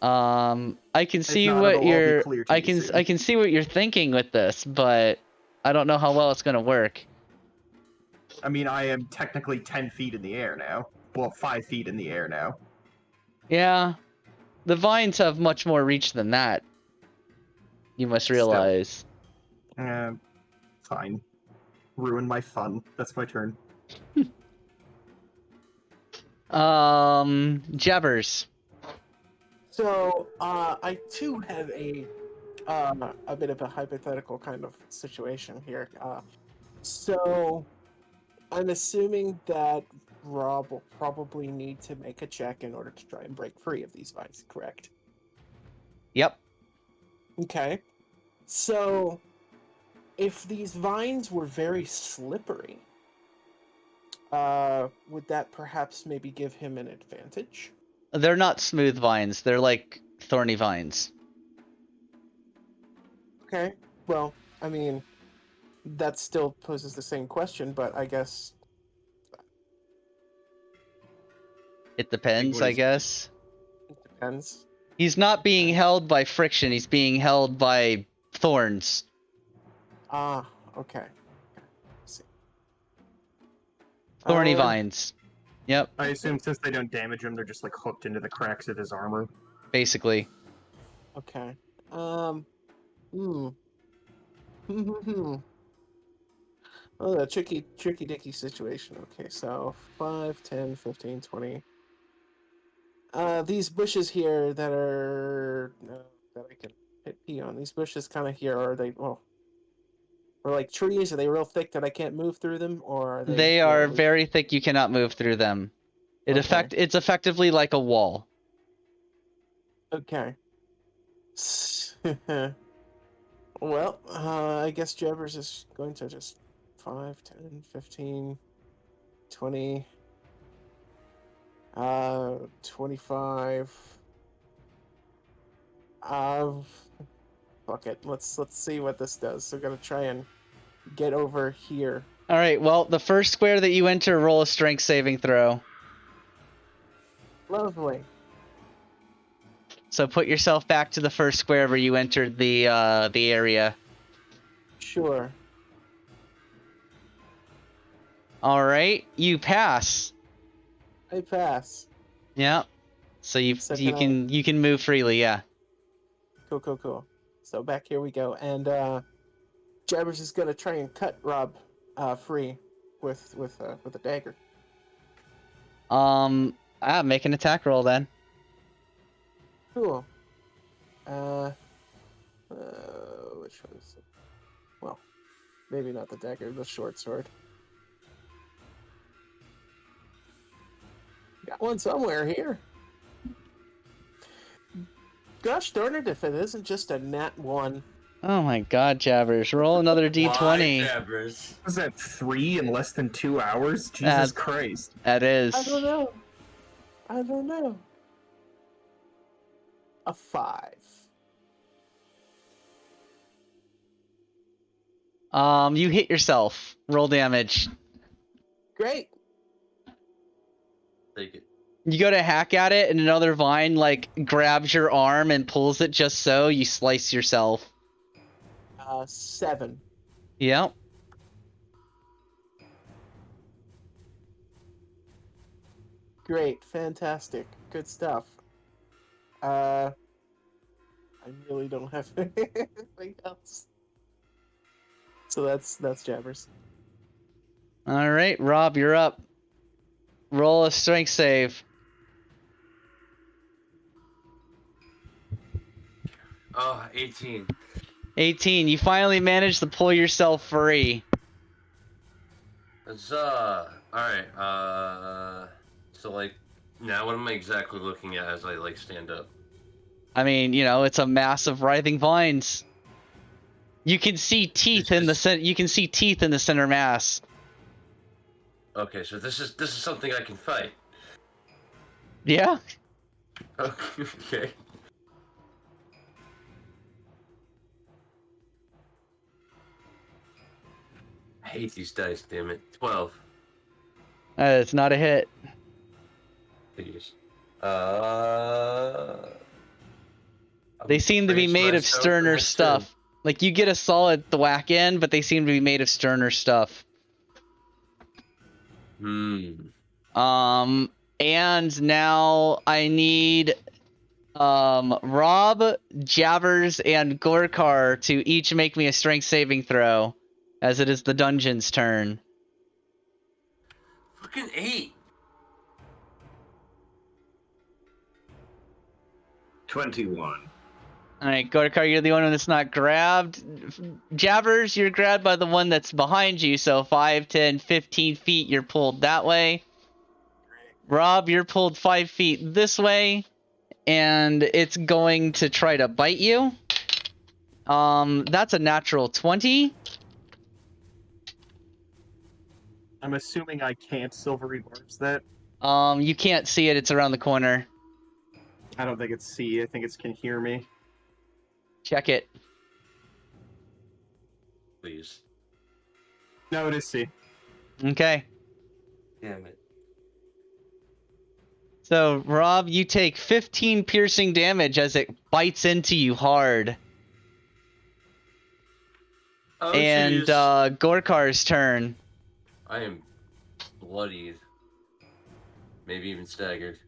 I can see not, what it'll all be you're. clear to me soon. I can see what you're thinking with this, but I don't know how well it's gonna work. I mean, I am technically 10 feet in the air now. Well, 5 feet in the air now. Yeah, the vines have much more reach than that. You must realize. Fine. Ruin my fun. That's my turn. Jabbers. So, I too have a bit of a hypothetical kind of situation here. So, I'm assuming that Rob will probably need to make a check in order to try and break free of these vines, correct? Yep. Okay. So, if these vines were very slippery, would that perhaps maybe give him an advantage? They're not smooth vines. They're like thorny vines. Okay. Well, I mean, that still poses the same question, but I guess It depends, I guess. it depends. He's not being held by friction. He's being held by thorns. Ah, okay. Let's see. Thorny vines. Yep, I assume since they don't damage him, they're just like hooked into the cracks of his armor. basically. Okay. Hmm. Oh, a tricky dicky situation. Okay, so 5, 10, 15, 20. These bushes here that are that I can hit P on. These bushes kind of here, are they, well, are like trees? Are they real thick that I can't move through them, or are they They are relatively... very thick. You cannot move through them. Okay. It's effectively like a wall. Okay. Well, I guess Jabbers is going to just 5, 10, 15, 20, 25. Fuck it. Let's see what this does. So, gonna try and get over here. All right. Well, the first square that you enter, roll a strength saving throw. Lovely. So put yourself back to the first square where you entered the area. Sure. All right, you pass. I pass. Yeah. So you So you can can you can move freely. Yeah. Cool. So back here we go, and Jabbers is gonna try and cut Rob free with a dagger. Make an attack roll then. Cool. Which one is it? Well, maybe not the dagger, the short sword. Got one somewhere here. Gosh darn it, if it isn't just a nat 1. Oh my God, Jabbers, roll another Why, d20. Jabbers? Was that 3 in less than 2 hours? Jesus Christ. That is. I don't know. A 5. You hit yourself. Roll damage. Great. Take it. You go to hack at it, and another vine like grabs your arm and pulls it just so. You slice yourself. 7. Yep. Great, fantastic, good stuff. I really don't have anything else. So that's Jabbers. All right, Rob, you're up. Roll a strength save. Oh, 18. 18. You finally managed to pull yourself free. It's alright, so like, now what am I exactly looking at as I like stand up? I mean, you know, it's a mass of writhing vines. You can see teeth in the center. You can see teeth in the center mass. Okay, so this is something I can fight. Yeah. Okay. I hate these dice, damn it. 12. It's not a hit. Please. They seem to be made of sterner stuff. Like, you get a solid thwack in, but they seem to be made of sterner stuff. And now I need Rob, Jabbers, and Gorkar to each make me a strength saving throw, as it is the dungeon's turn. Fucking 8. 21. Alright, Gorkar, you're the one that's not grabbed. Jabbers, you're grabbed by the one that's behind you, so 5, 10, 15 feet, you're pulled that way. Rob, you're pulled 5 feet this way, and it's going to try to bite you. That's a natural 20. I'm assuming I can't silvery barbs that. You can't see it, it's around the corner. I don't think it's C. I think it's can hear me. Check it. Please. No, it is C. Okay. Damn it. So, Rob, you take 15 piercing damage as it bites into you hard. Oh, And jeez. Gorkar's turn. I am bloodied. Maybe even staggered.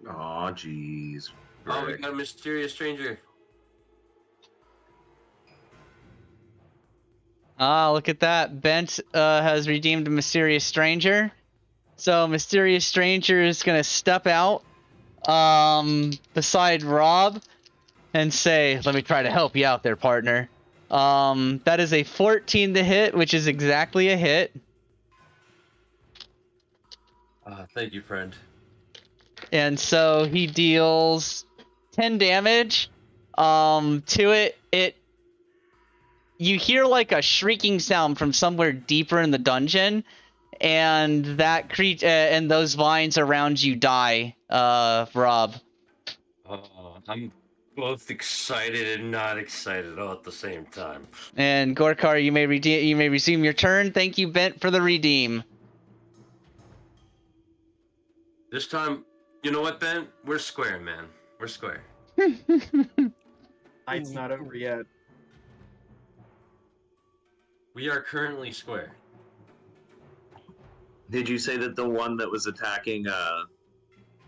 Aw, jeez. Oh, we got a mysterious stranger. Ah, look at that. Bent has redeemed a mysterious stranger. So mysterious stranger is gonna step out beside Rob and say, "Let me try to help you out there, partner." That is a 14 to hit, which is exactly a hit. Thank you, friend. And so he deals 10 damage to it. You hear like a shrieking sound from somewhere deeper in the dungeon, and that and those vines around you die, Rob. I'm both excited and not excited all at the same time. And Gorkar, you may resume your turn. Thank you, Bent, for the redeem. This time, you know what, Ben? We're square, man. We're square. Night's not over yet. We are currently square. Did you say that the one that was attacking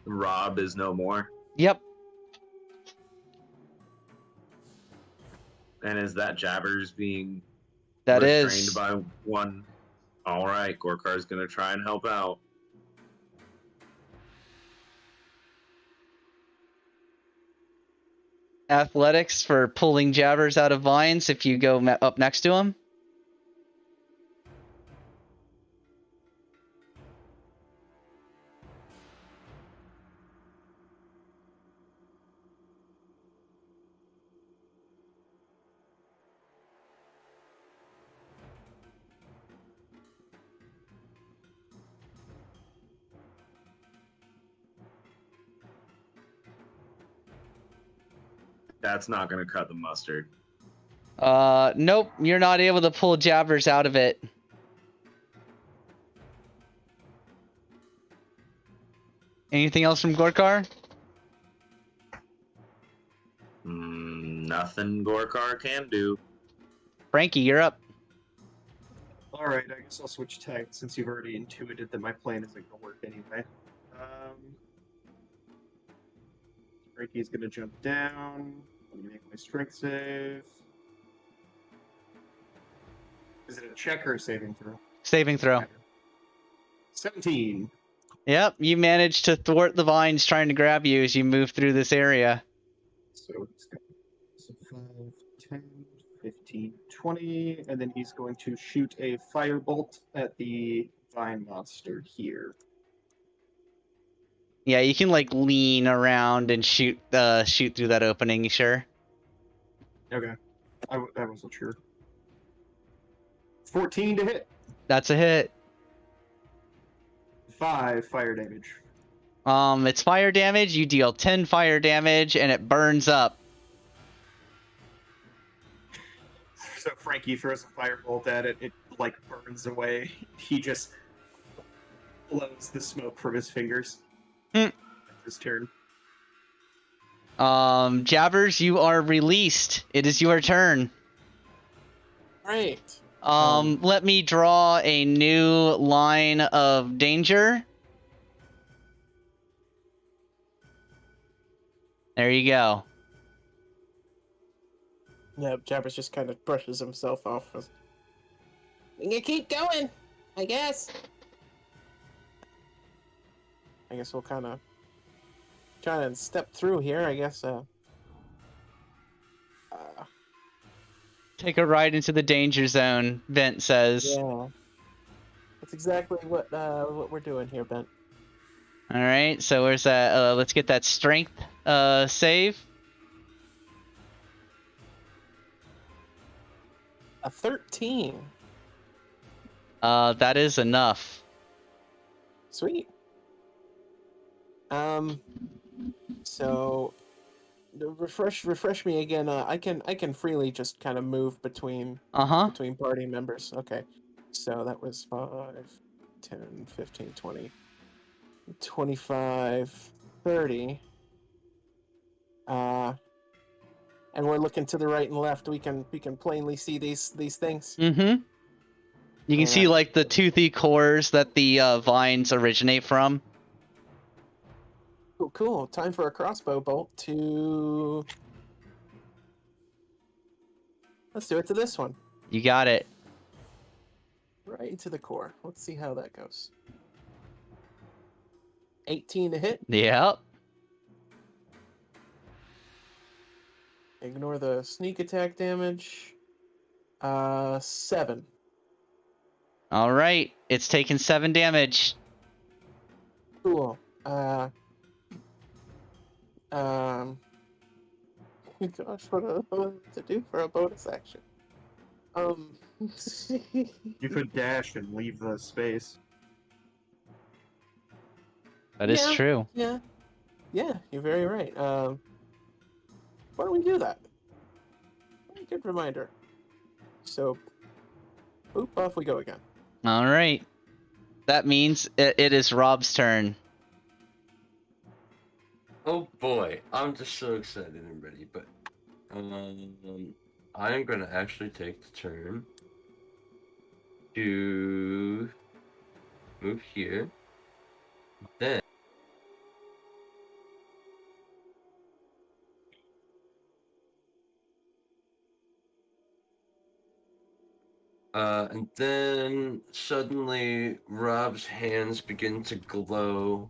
Rob is no more? Yep. And is that Jabbers being That restrained is. by one? All right, Gorkar's gonna try and help out. Athletics for pulling Jabbers out of vines if you go up next to him. That's not gonna cut the mustard. Nope, you're not able to pull Jabbers out of it. Anything else from Gorkar? Nothing Gorkar can do. Frankie, you're up. Alright, I guess I'll switch tags since you've already intuited that my plan isn't going to work anyway. Frankie's going to jump down. Let me make my strength save. Is it a check or a saving throw? Saving throw. 17. Yep, you managed to thwart the vines trying to grab you as you move through this area. So it's got 5, 10, 15, 20, and then he's going to shoot a firebolt at the vine monster here. Yeah, you can like lean around and shoot through that opening. You sure? Okay, I wasn't sure. 14 to hit. That's a hit. 5 fire damage. It's fire damage. You deal 10 fire damage, and it burns up. So Frankie throws a firebolt at it. It like burns away. He just blows the smoke from his fingers. Hmm. His turn. Jabbers, you are released. It is your turn. Great. Let me draw a new line of danger. There you go. Yeah, Jabbers just kind of brushes himself off. We can keep going, I guess. I guess we'll kind of try and step through here. I guess. Take a ride into the danger zone, Bent says. Yeah. That's exactly what we're doing here, Bent. All right, so where's that? Let's get that strength save. A 13. That is enough. Sweet. So refresh me again. I can freely just kind of move between between party members. Okay. So that was 5, 10, 15, 20. 25, 30. And we're looking to the right and left. We can plainly see these things. Mm-hmm. You can see like the toothy cores that the vines originate from. Cool, cool. Time for a crossbow bolt to... Let's do it to this one. You got it. Right into the core. Let's see how that goes. 18 to hit. Yep. Ignore the sneak attack damage. 7. All right. It's taken 7 damage. Cool. Gosh, what to do for a bonus action? You could dash and leave the space. That is true. Yeah, you're very right. Why don't we do that? Very good reminder. So, boop, off we go again. All right. That means it is Rob's turn. Oh boy, I'm just so excited and ready. But I am gonna actually take the turn to move here. Then and then suddenly Rob's hands begin to glow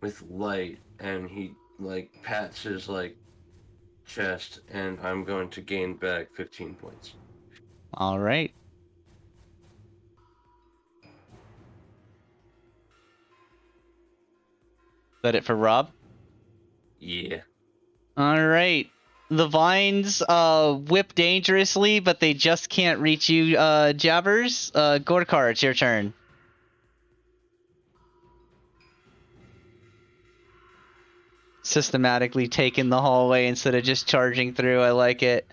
with light, and he like pats his like chest, and I'm going to gain back 15 points. All right. Is that it for Rob? Yeah. All right. The vines whip dangerously, but they just can't reach you, Jabbers. Gorkar, it's your turn. Systematically taking the hallway instead of just charging through. I like it.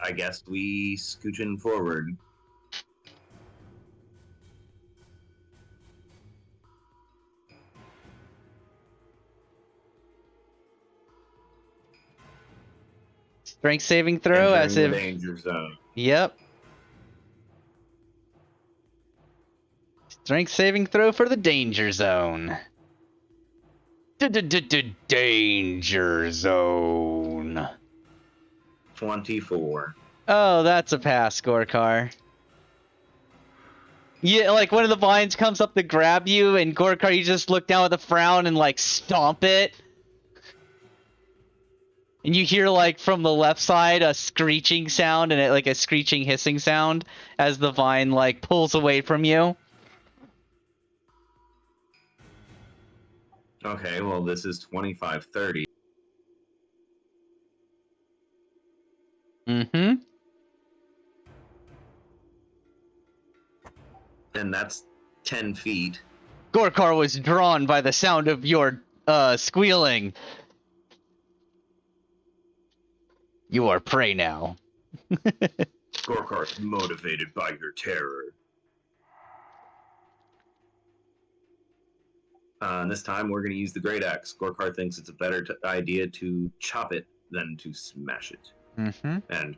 I guess we scooching forward. Strength saving throw Entering as the if... danger zone. Yep. Strength saving throw for the danger zone. Danger zone. 24. Oh, that's a pass, Gorkar. Yeah, like one of the vines comes up to grab you, and Gorkar, you just look down with a frown and like stomp it. And you hear like from the left side a screeching sound and like a screeching hissing sound as the vine like pulls away from you. Okay, well, this is 25, 30. Mm-hmm. And that's 10 feet. Gorkar was drawn by the sound of your squealing. You are prey now. Gorkar's motivated by your terror. And this time we're going to use the Great Axe. Gorkar thinks it's a better idea to chop it than to smash it. Mm-hmm. And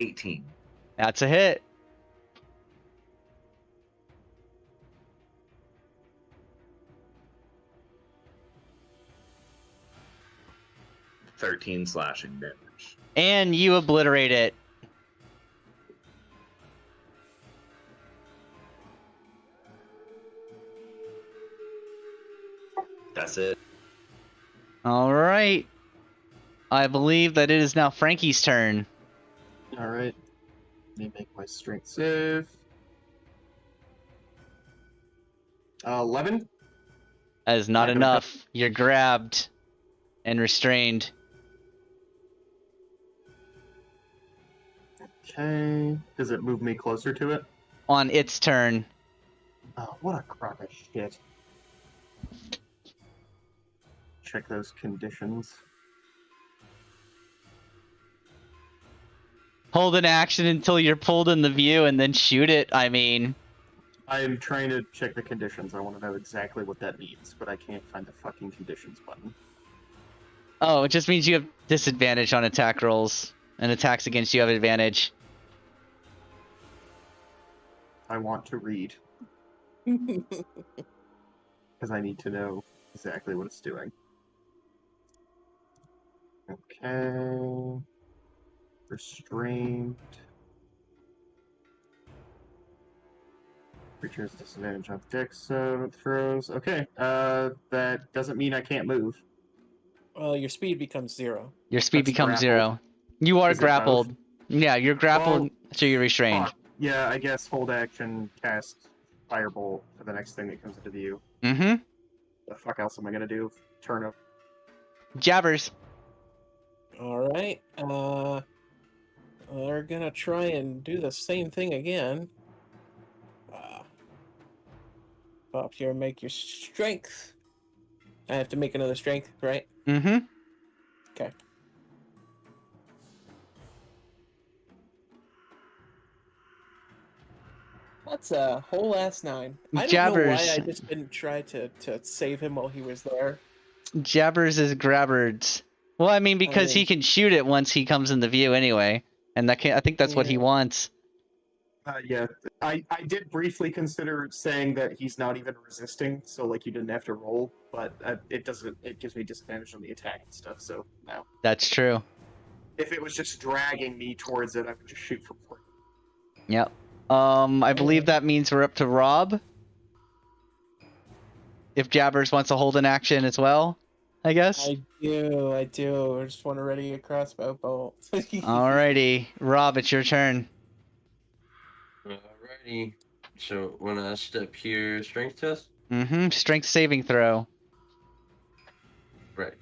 18. That's a hit. $13 slashing damage. And you obliterate it. That's it. All right. I believe that it is now Frankie's turn. Alright. Let me make my strength save. 11? That is not I don't enough. You're grabbed and restrained. Okay. Does it move me closer to it? On its turn. Oh, what a crock of shit. Check those conditions. Hold an action until you're pulled in the view and then shoot it. I mean, I'm trying to check the conditions. I want to know exactly what that means, but I can't find the fucking conditions button. oh, it just means you have disadvantage on attack rolls. And attacks against you have advantage. I want to read because I need to know exactly what it's doing. Okay. Restrained. Creature's disadvantage on dex throws. Okay. That doesn't mean I can't move. Well, your speed becomes 0. Your speed That's becomes grappled. 0. You are Is it both? grappled. Yeah, you're grappled, Well, so you're restrained. Fuck. Yeah, I guess hold action, cast Firebolt for the next thing that comes into view. Mm-hmm. The fuck else am I gonna do? Turn up. Jabbers. Alright. We're gonna try and do the same thing again. Pop here, make your strength. I have to make another strength, right? Mm-hmm. Okay. That's a whole ass 9. I don't know why Jabbers. I just didn't try to save him while he was there. Jabbers is grabbards. Well, I mean, because he can shoot it once he comes in the view anyway. And I think that's what he Yeah. wants. Yeah, I did briefly consider saying that he's not even resisting, so like you didn't have to roll, but it doesn't. It gives me disadvantage on the attack and stuff. So no. That's true. If it was just dragging me towards it, I would just shoot for free. Yep. I believe that means we're up to Rob. If Jabbers wants to hold an action as well, I guess. I do. I just want to ready a crossbow bolt. Alrighty. Rob, it's your turn. Alrighty. So when I step here, strength test? Mm-hmm. Strength saving throw. Right.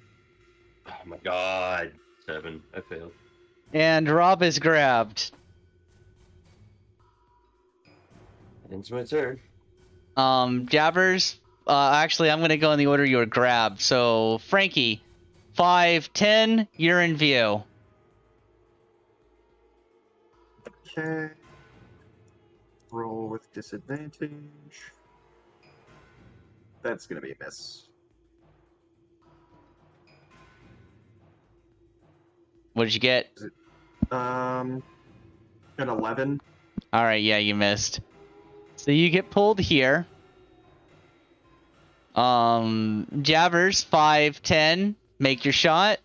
Oh my god. 7. I failed. And Rob is grabbed. It's my turn. Jabbers, actually, I'm going to go in the order you were grabbed. So, Frankie, 5, 10, you're in view. Okay. Roll with disadvantage. That's gonna be a miss. What did you get? An 11. Alright, yeah, you missed. So you get pulled here. Jabbers, 5, 10, make your shot.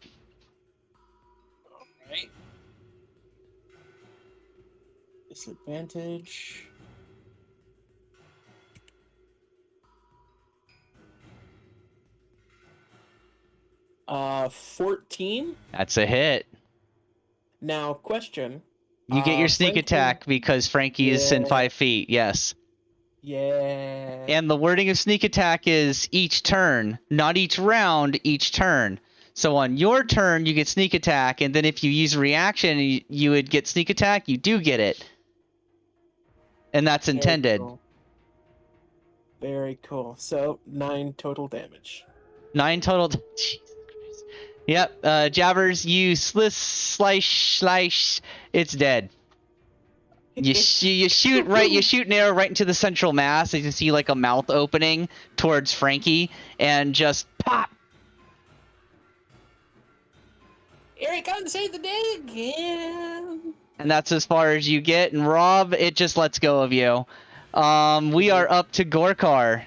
Alright. Disadvantage. Uh, 14. That's a hit. Now, question. You get your sneak Frankie- attack because Frankie is in 5 feet, yes. Yeah. And the wording of sneak attack is each turn, not each round, each turn. So on your turn, you get sneak attack, and then if you use a reaction, you would get sneak attack, you do get it. And that's Very intended. cool. Very cool. So, 9 total damage. 9 total. Jesus Christ. Yep, Jabbers, you slice, it's dead. You shoot an arrow right into the central mass. You can see like a mouth opening towards Frankie, and just pop. Here he comes to save the day again. And that's as far as you get. And Rob, it just lets go of you. We are up to Gorkar.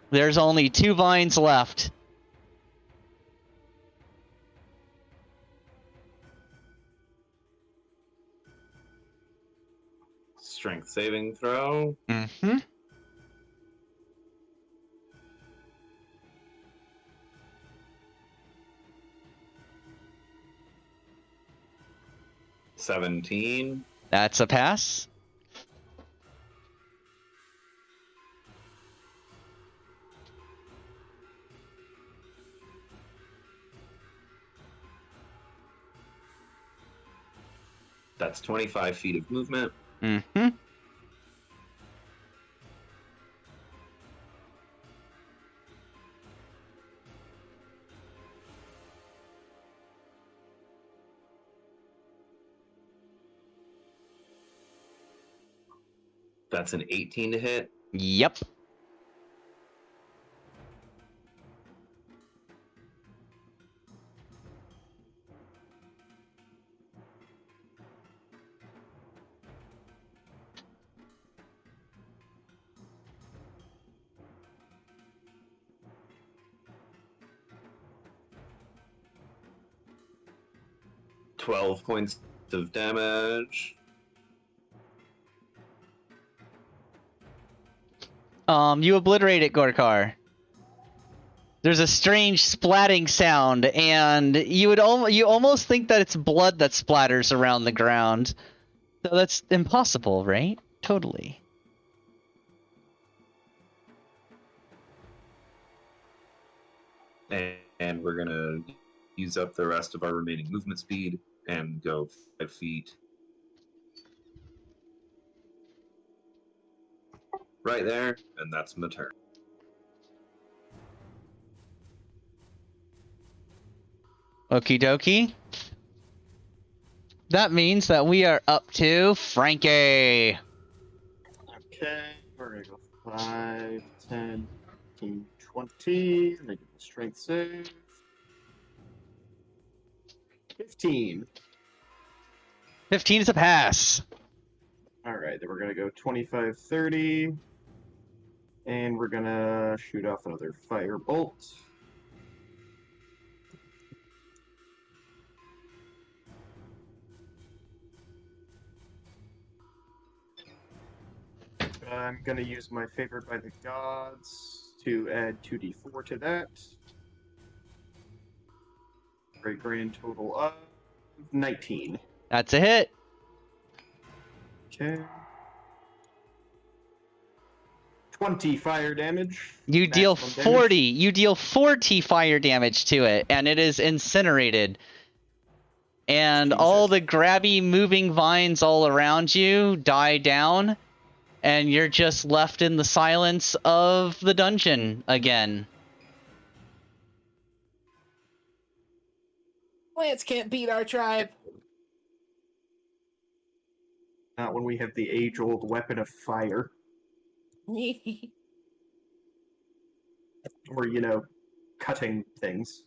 There's only 2 vines left. Strength saving throw. Mm-hmm. $17. That's a pass. That's 25 feet of movement. Mm-hmm. That's an 18 to hit. Yep. $12 points of damage. You obliterate it, Gorkar. There's a strange splatting sound, and you almost think that it's blood that splatters around the ground. So that's impossible, right? Totally. And we're gonna use up the rest of our remaining movement speed and go 5 feet. Right there, and that's my turn. Okie dokie. That means that we are up to Frankie. Okay, we're gonna go 5, 10, 15, 20. Make a strength save. 15. 15 is a pass. Alright, then we're gonna go 25, 30. And we're gonna shoot off another fire bolt. I'm gonna use my Favored by the Gods to add 2d4 to that. For a grand total of 19. That's a hit. Okay. 20 fire damage. You deal Maximum 40. damage. You deal 40 fire damage to it, and it is incinerated. And all Jesus. the grabby moving vines all around you die down, and you're just left in the silence of the dungeon again. Lance can't beat our tribe. Not when we have the age-old weapon of fire. Or, cutting things.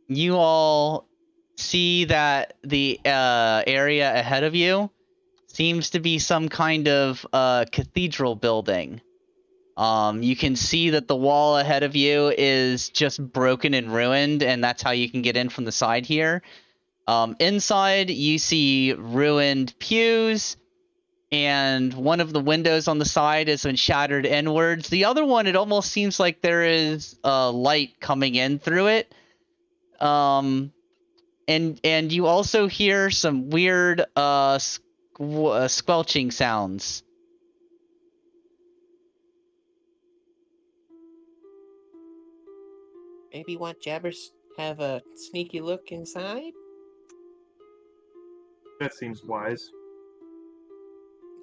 You all see that the area ahead of you seems to be some kind of cathedral building. You can see that the wall ahead of you is just broken and ruined, and that's how you can get in from the side here. Inside, you see ruined pews, and one of the windows on the side has been shattered inwards. The other one, it almost seems like there is light coming in through it. And you also hear some weird squelching sounds. Maybe want Jabbers have a sneaky look inside? That seems wise.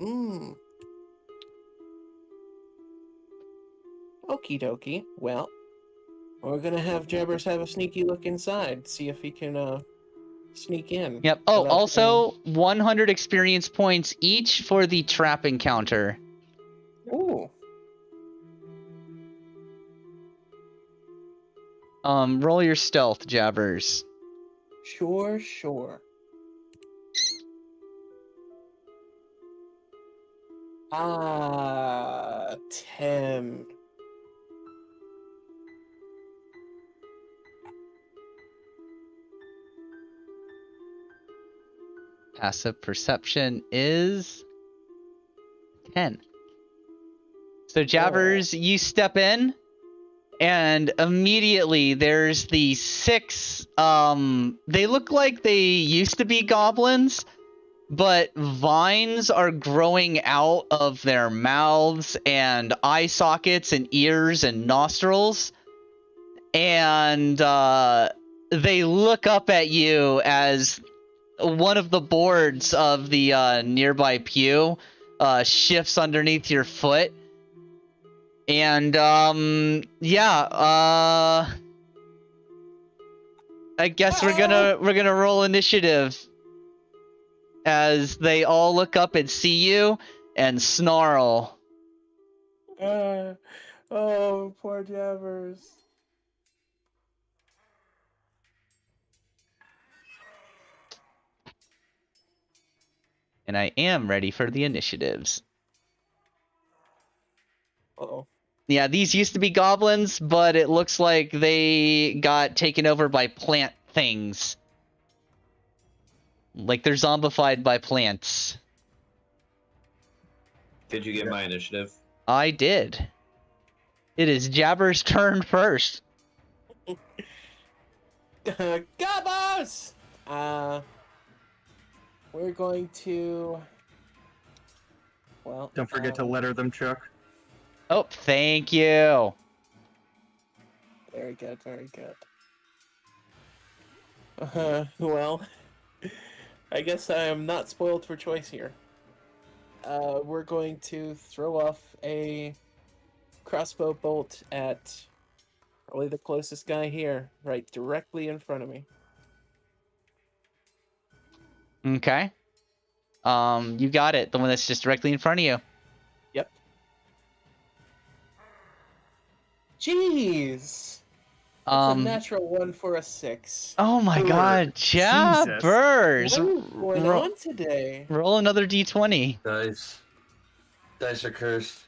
Okie dokie. Well, we're gonna have Jabbers have a sneaky look inside, see if he can sneak in. Yep. Oh, without also 100 experience points each for the trap encounter. Ooh. Roll your stealth, Jabbers. Sure. 10. Passive perception is 10. So Jabbers, you step in, and immediately there's the 6, they look like they used to be goblins, but vines are growing out of their mouths and eye sockets and ears and nostrils. And they look up at you as one of the boards of the nearby pew shifts underneath your foot. And I guess we're gonna roll initiative. as they all look up and see you and snarl. Oh, poor Jabbers. And I am ready for the initiatives. Uh-oh. Yeah, these used to be goblins, but it looks like they got taken over by plant things. Like they're zombified by plants. Did you get my initiative? I did. It is Jabber's turn first. Gabos! We're going to... Well... Don't forget to letter them, Chuck. Oh, thank you. Very good, very good. Well... I guess I am not spoiled for choice here. We're going to throw off a crossbow bolt at probably the closest guy here, right directly in front of me. Okay. You got it. The one that's just directly in front of you. Yep. Jeez! That's a natural 1 for a 6. Oh my God, Jesus. Jabbers! What is going on today? Roll another d20. Dice are cursed.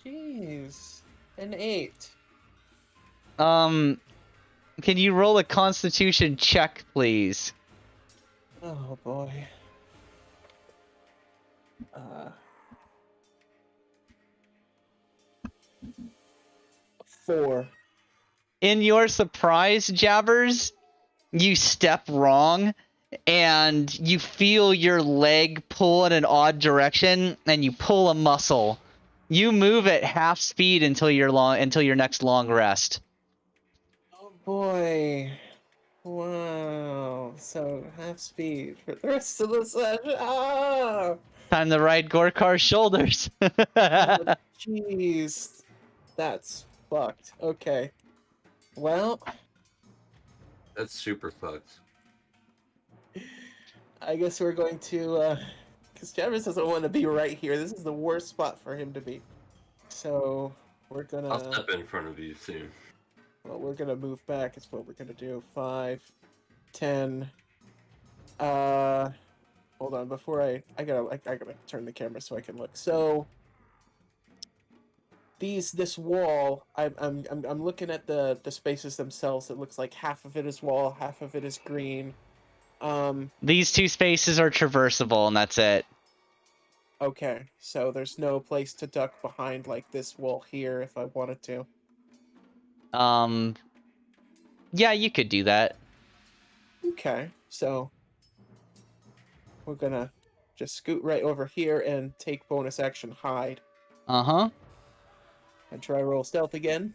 Jeez. An 8. Can you roll a Constitution check, please? Oh boy. 4. In your surprise, Jabbers, you step wrong, and you feel your leg pull in an odd direction, and you pull a muscle. You move at half speed until your next long rest. Oh boy. Wow. So half speed for the rest of the session. Ah! Time to ride Gorkar's shoulders. Oh, jeez. That's fucked. Okay. Well, That's super fucked. I guess we're going to, because Jabbers doesn't want to be right here. This is the worst spot for him to be. So, we're gonna... I'll step in front of you soon. Well, we're gonna move back is what we're gonna do. 5, 10... Hold on, before I gotta turn the camera so I can look. So... This wall, I'm looking at the spaces themselves. It looks like half of it is wall, half of it is green. These two spaces are traversable, and that's it. Okay, so there's no place to duck behind like this wall here if I wanted to. Yeah, you could do that. Okay, so we're gonna just scoot right over here and take bonus action hide. Uh-huh. And try roll stealth again.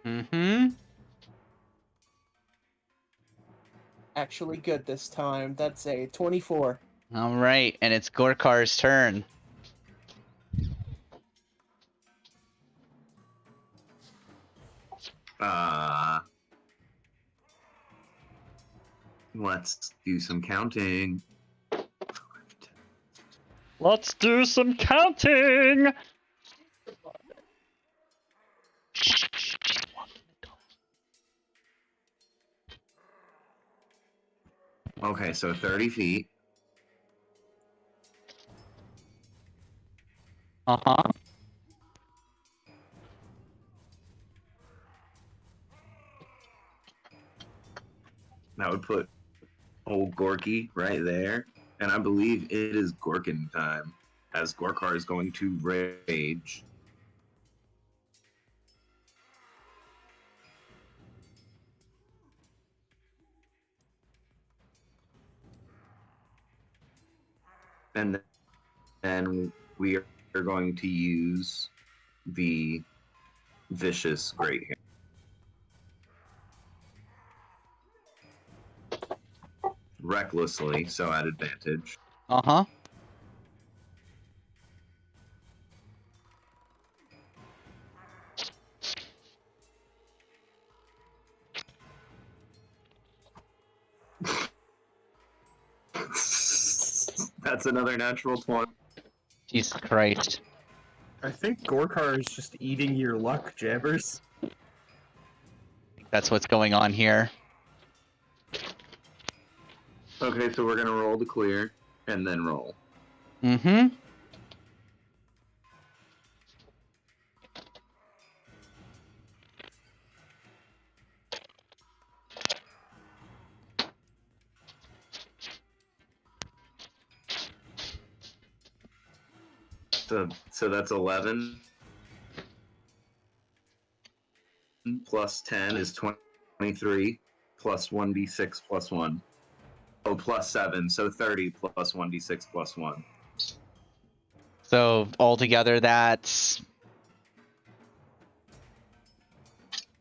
Mm-hmm. Actually good this time. That's a 24. All right, and it's Gorkar's turn. Let's do some counting. Let's do some counting! Okay, so 30 feet. Uh-huh. That would put old Gorky right there. And I believe it is Gorkin time, as Gorkar is going to rage. And then we are going to use the Vicious Great Hand. Recklessly, so at advantage. Uh-huh. That's another natural 20. Jesus Christ. I think Gorkar is just eating your luck, Jabbers. That's what's going on here. Okay, so we're gonna roll to clear, and then roll. Mm-hmm. So that's 11. Plus 10 is 23. Plus 1d6 plus 1. Oh, plus 7. So 30 plus 1d6 plus 1. So altogether, that's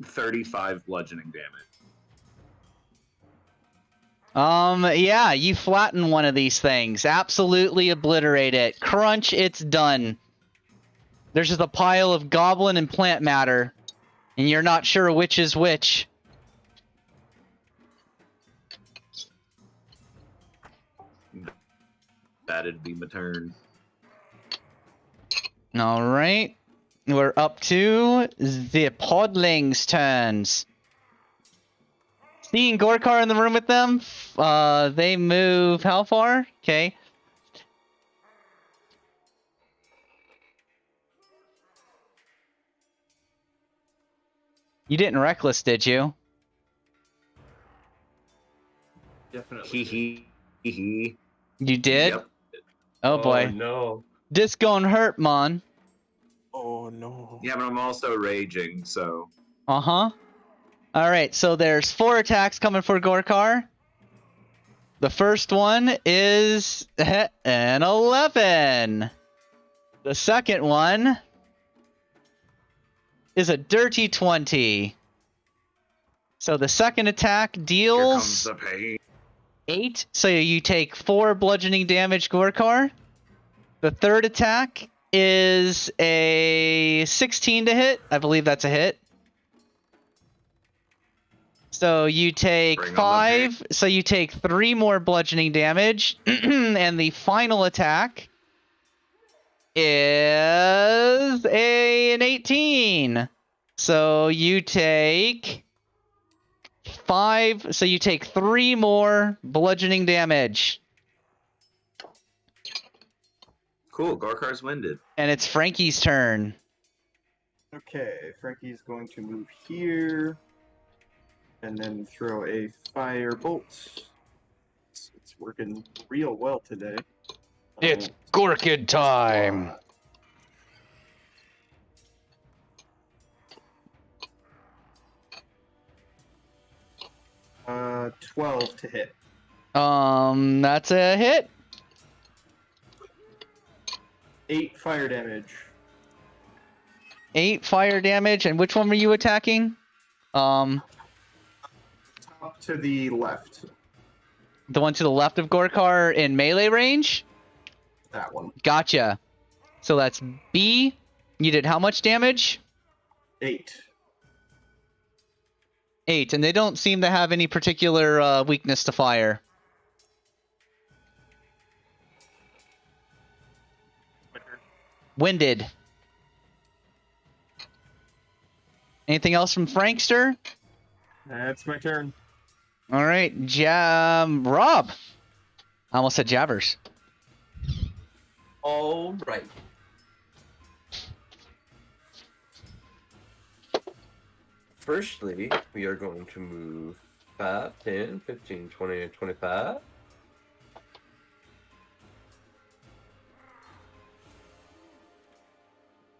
35 bludgeoning damage. Yeah, you flatten one of these things. Absolutely obliterate it. Crunch, it's done. There's just a pile of goblin and plant matter, and you're not sure which is which. That'd be my turn. Alright. We're up to the podlings' turns. Seeing Gorkar in the room with them, they move how far? Okay. You didn't reckless, did you? Definitely. Hee. You did? Yep. Oh boy. No. This gonna hurt, man. Oh no. Yeah, but I'm also raging, so. Uh-huh. Alright, so there's 4 attacks coming for Gorkar. The first one is an 11. The second one is a dirty 20. So the second attack Here deals comes the pain. 8. So you take 4 bludgeoning damage, Gorkar. The third attack is a 16 to hit. I believe that's a hit. So you take Bring on the 5. So you take 3 more bludgeoning damage. And the final attack is an 18. So you take 5. So you take 3 more bludgeoning damage. Cool, Gorkar's winded. And it's Frankie's turn. Okay, Frankie's going to move here. And then throw a firebolt. It's working real well today. It's Gorkid time. 12 to hit. That's a hit. 8 fire damage. 8 fire damage, and which one were you attacking? Top to the left. The one to the left of Gorkar in melee range? That one. Gotcha. So that's B. You did how much damage? 8. 8, and they don't seem to have any particular weakness to fire. Winded. Anything else from Frankster? That's my turn. All right, Rob. I almost said Jabbers. All right. Firstly, we are going to move 5, 10, 15, 20, and 25.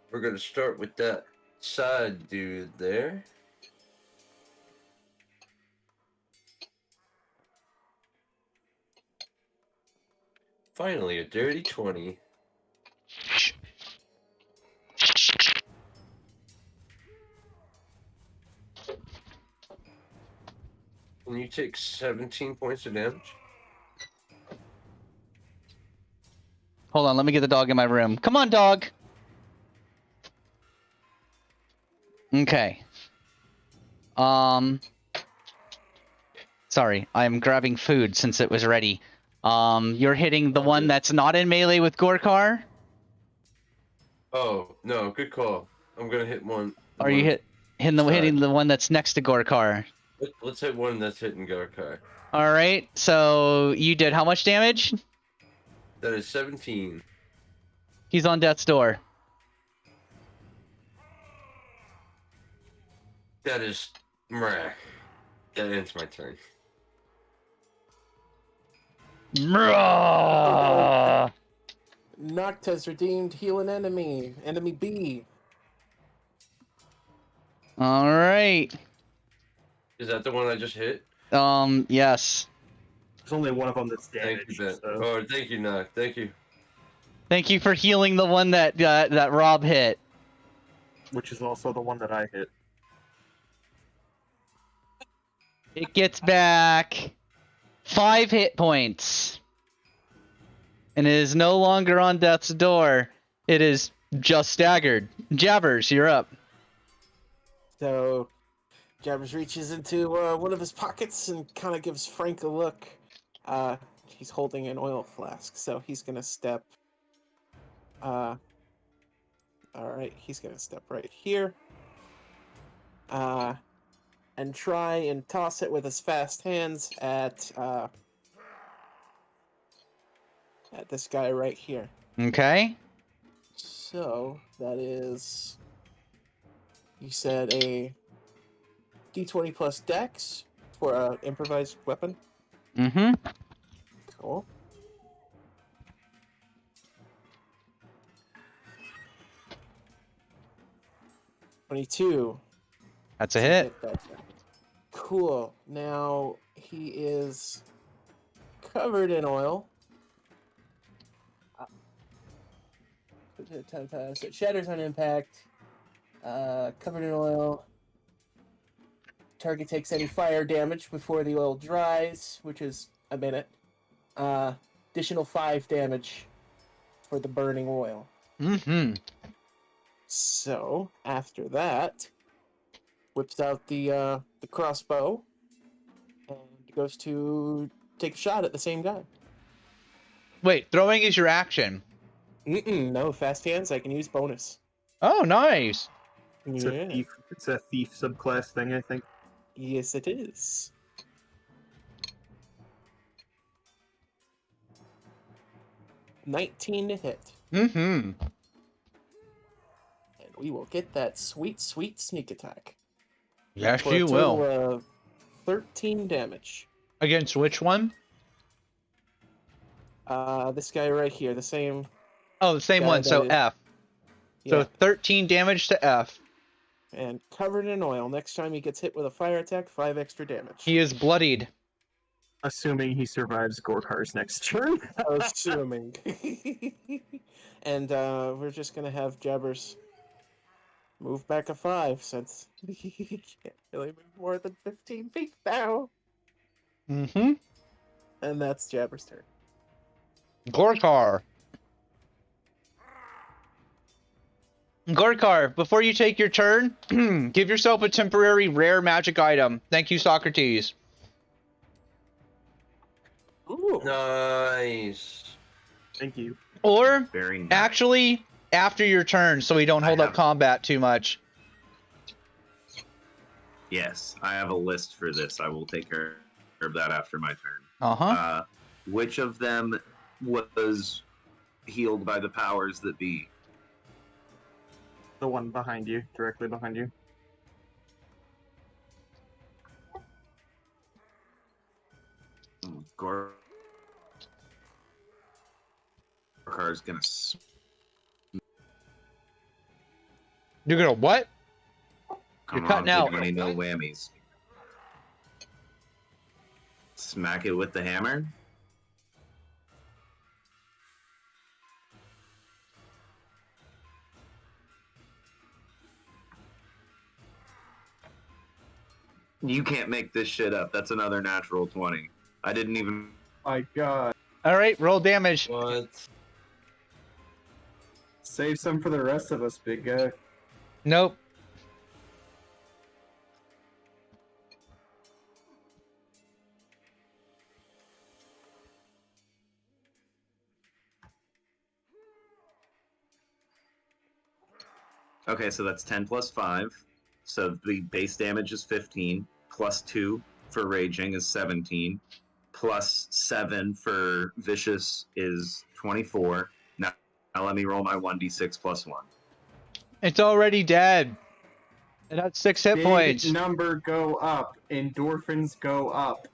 We're going to start with that side dude there. Finally, a dirty 20. And you take 17 points of damage. Hold on, let me get the dog in my room. Come on, dog. Okay. Sorry, I'm grabbing food since it was ready. You're hitting the one that's not in melee with Gorkar. Oh no, good call. I'm gonna hit one. Or are you hitting the one that's next to Gorkar? Let's hit one that's hitting Garkar. All right. So you did how much damage? That is 17. He's on death's door. That is. That ends my turn. Noct has redeemed heal an enemy. Enemy B. All right. Is that the one I just hit? Yes. There's only one of them that's Thank damaged. you, Ben. So. Oh, thank you, Nock. Thank you. Thank you for healing the one that that Rob hit. Which is also the one that I hit. It gets back 5 hit points. And it is no longer on death's door. It is just staggered. Jabbers, you're up. So, Jabbers reaches into one of his pockets and kind of gives Frank a look. He's holding an oil flask, so he's gonna step. All right, he's gonna step right here. And try and toss it with his fast hands at this guy right here. Okay. So that is, you said a D20 plus Dex for an improvised weapon. Mm-hmm. Cool. $22. That's a hit. Cool. Now he is covered in oil. 10 times. It shatters on impact. Covered in oil. Target takes any fire damage before the oil dries, which is a minute. Additional 5 damage for the burning oil. Mm-hmm. So after that, whips out the crossbow and goes to take a shot at the same guy. Wait, throwing is your action. No, fast hands. I can use bonus. Oh, nice. It's a thief subclass thing, I think. Yes, it is. $19 to hit. Mm-hmm. And we will get that sweet, sweet sneak attack. Yes, For a you total will. of 13 damage. Against which one? This guy right here, the same. Oh, the same Guy one. that So is- F. Yeah, So 13 damage to F. and covered in oil. Next time he gets hit with a fire attack, 5 extra damage. He is bloodied. Assuming he survives Gorkar's next turn. Assuming. And we're just gonna have Jabbers move back a 5 since he can't really move more than 15 feet now. Mm-hmm. And that's Jabber's turn. Gorkar. Gorkar, before you take your turn, give yourself a temporary rare magic item. Thank you, Socrates. Ooh. Nice. Thank you. Or, Very nice. actually, after your turn, so we don't hold up have- combat too much. Yes, I have a list for this. I will take care of that after my turn. Uh-huh. Which of them was healed by the powers that be? The one behind you, directly behind you. Gorkar's gonna. You're gonna what? Come You're cutting on, out. big money, no whammies. Smack it with the hammer. You can't make this shit up. That's another natural 20. I didn't even. My god. Alright, roll damage. What? Save some for the rest of us, big guy. Nope. Okay, so that's 10 plus 5. So the base damage is 15, plus 2 for raging is 17, plus 7 for vicious is 24. Now let me roll my 1d6 plus 1. It's already dead. It had 6 hit Big points. number go up. Endorphins go up.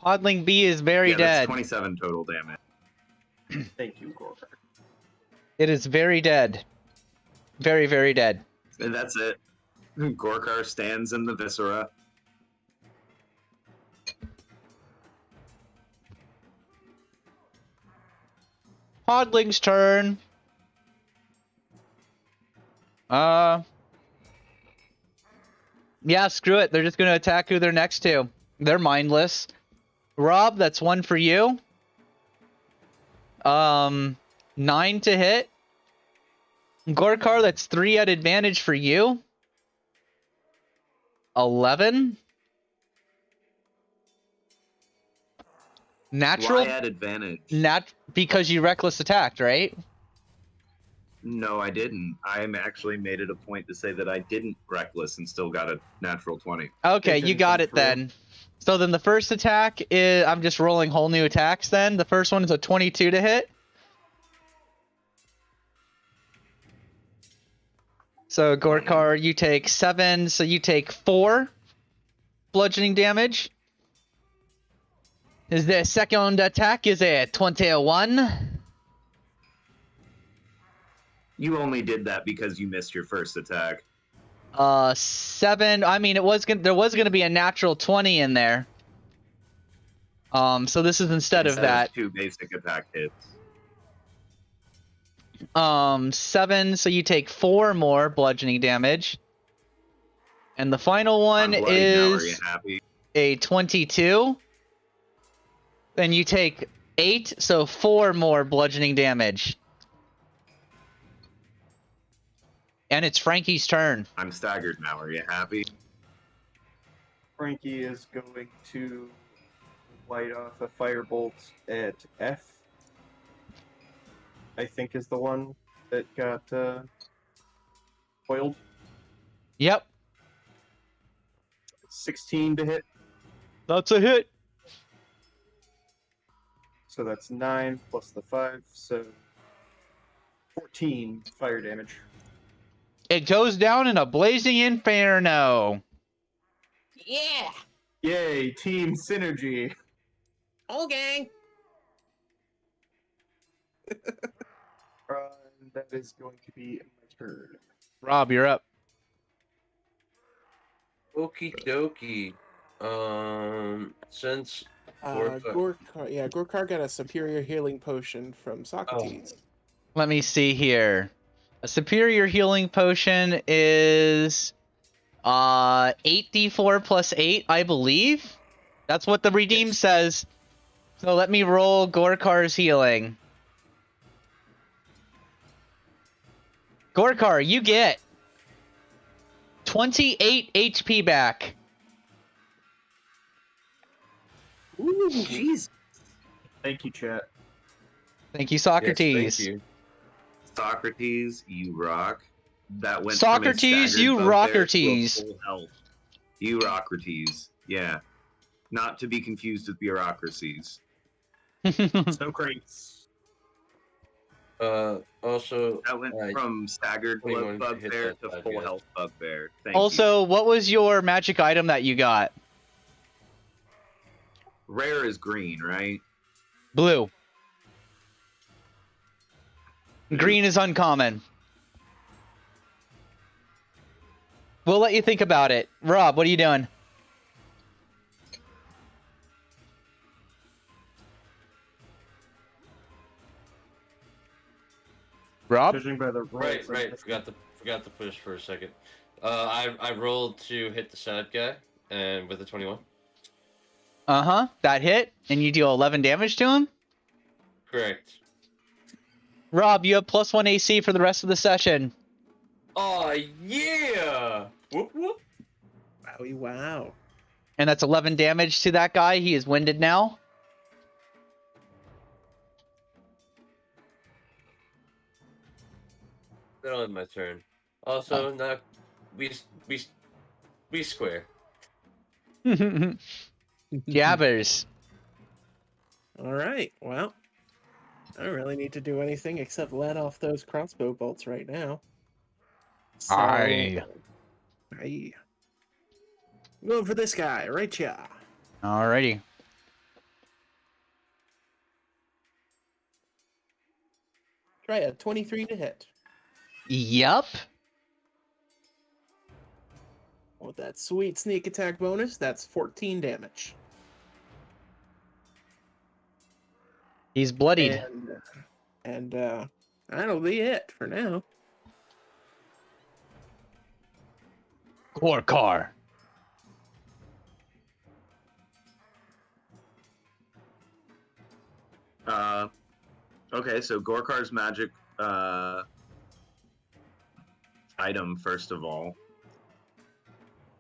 Podling B is very Yeah, that's dead. 27 total damage. Thank you, Gorkar. It is very dead. Very, very dead. And that's it. Gorkar stands in the viscera. Podling's turn. Yeah, screw it. They're just gonna attack who they're next to. They're mindless. Rob, that's 1 for you. 9 to hit. Gorkar, that's 3 at advantage for you. 11. Natural. Why at advantage? Because you reckless attacked, right? No, I didn't. I actually made it a point to say that I didn't reckless and still got a natural 20. Okay, It you didn't got come it through. then. So then the first attack is... I'm just rolling whole new attacks then. The first one is a 22 to hit. So Gorkar, you take 7, so you take 4 bludgeoning damage. The second attack is a 21. You only did that because you missed your first attack. 7. I mean, there was gonna be a natural 20 in there. So this is instead of that. 2 basic attack hits. 7, so you take 4 more bludgeoning damage. And the final one I'm bloody now, are you is happy? a 22. Then you take 8, so 4 more bludgeoning damage. And it's Frankie's turn. I'm staggered now, are you happy? Frankie is going to light off a firebolt at F. I think is the one that got foiled. Yep, 16 to hit, that's a hit. so that's 9 plus the 5, so 14 fire damage. It goes down in a blazing inferno. Yeah. Yay, team synergy. Whole gang. And that is going to be my turn. Rob, you're up. Okie dokie. Since Gorkar got a superior healing potion from Socrates. Let me see here. A superior healing potion is 8d4 plus 8, I believe. That's what the redeem Yes. says. So let me roll Gorkar's healing. Gorkar, you get 28 HP back. Ooh, jeez. Thank you, chat. Thank you, Socrates. Yes, thank you. Socrates, you rock. That went Socrates, from a you staggered bugbear to a Rockertes. full health. You Rockertes. Yeah. Not to be confused with bureaucracies. So crates. Also, That went Right. from staggered 21 blood to hit bugbear that to five, full yes. health bugbear. Thank you. Also, what was your magic item that you got? Rare is green, right? Blue. Green is uncommon. We'll let you think about it. Rob, what are you doing? Rob? Judging by the rolls, right. Forgot to push for a second. I rolled to hit the sad guy, and with a 21. Uh-huh. That hit, and you deal 11 damage to him? Correct. Rob, you have +1 AC for the rest of the session. Oh yeah! Whoop whoop. Wowie wow. And that's 11 damage to that guy. He is winded now. That'll end my turn. Also, not we square. Jabbers. All right. Well, I don't really need to do anything except let off those crossbow bolts right now. So, Aye. aye. I'm going for this guy right here. Alrighty. Try a 23 to hit. Yup. With that sweet sneak attack bonus, that's 14 damage. He's bloodied. And that'll be it for now. Gorkar. Okay, so Gorkar's magic item, first of all.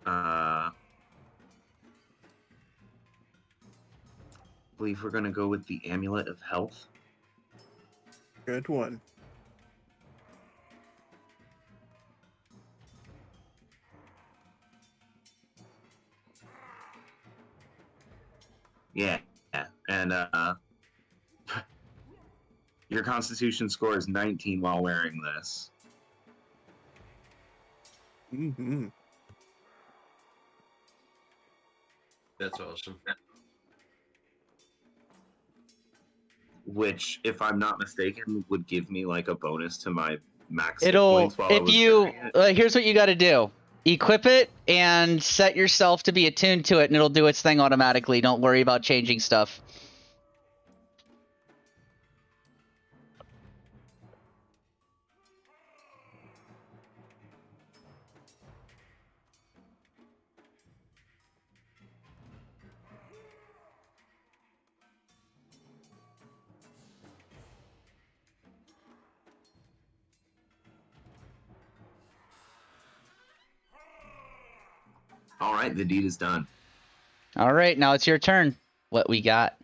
I believe we're going to go with the Amulet of Health. Good one. Yeah, and your Constitution score is 19 while wearing this. Mm-hmm. That's awesome. Which, if I'm not mistaken, would give me like a bonus to my max hit It'll, points while I if was you, wearing it. here's what you got to do. Equip it and set yourself to be attuned to it, and it'll do its thing automatically. Don't worry about changing stuff. All right, the deed is done. All right, now it's your turn. What we got?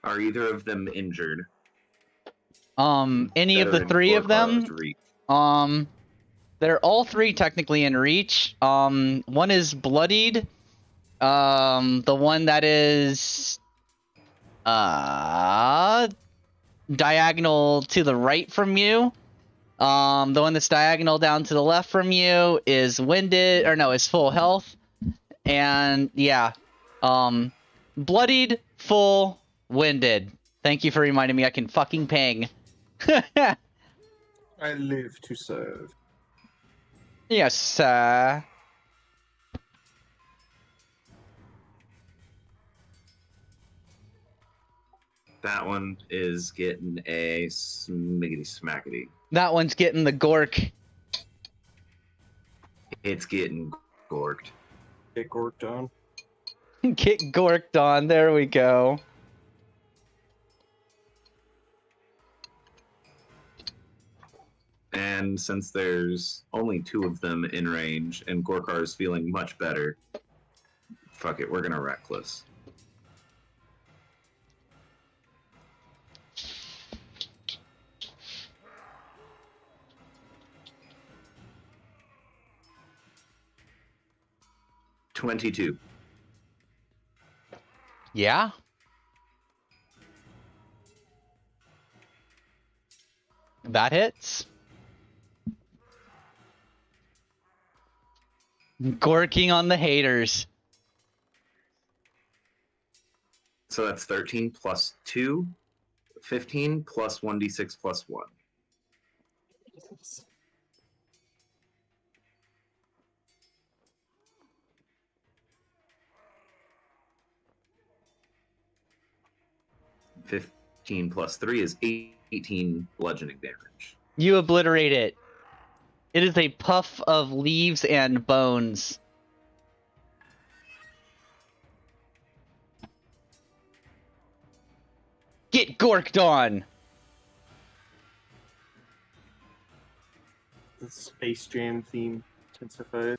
Are either of them injured? Any That of are the in three of Gorkar's them? reach? They're all three technically in reach. One is bloodied. The one that is diagonal to the right from you. The one that's diagonal down to the left from you is winded, or no, is full health. And yeah, bloodied, full, winded. Thank you for reminding me I can fucking ping. I live to serve. Yes, sir. That one is getting a smiggity smackety. That one's getting the gork. It's getting gorked. Get gorked on. Get gorked on. There we go. And since there's only two of them in range, and Gorkar is feeling much better, fuck it, we're gonna reckless. $22. Yeah. That hits. Gorking on the haters. So that's 13 plus 2, 15 plus 1d6 plus 1. $15 plus 3 is 18 bludgeoning damage. You obliterate it. It is a puff of leaves and bones. Get gorked on. The Space Jam theme intensified.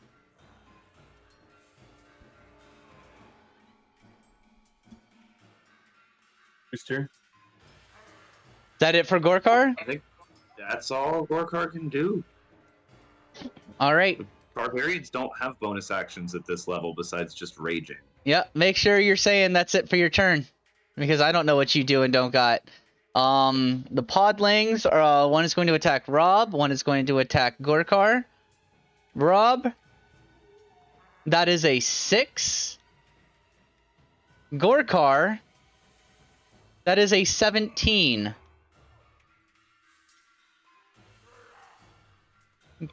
Booster. Is that it for Gorkar? I think that's all Gorkar can do. All right. Barbarians don't have bonus actions at this level besides just raging. Yep. Make sure you're saying that's it for your turn, because I don't know what you do and don't got. The podlings are one is going to attack Rob, one is going to attack Gorkar. Rob, that is a 6. Gorkar, that is a 17.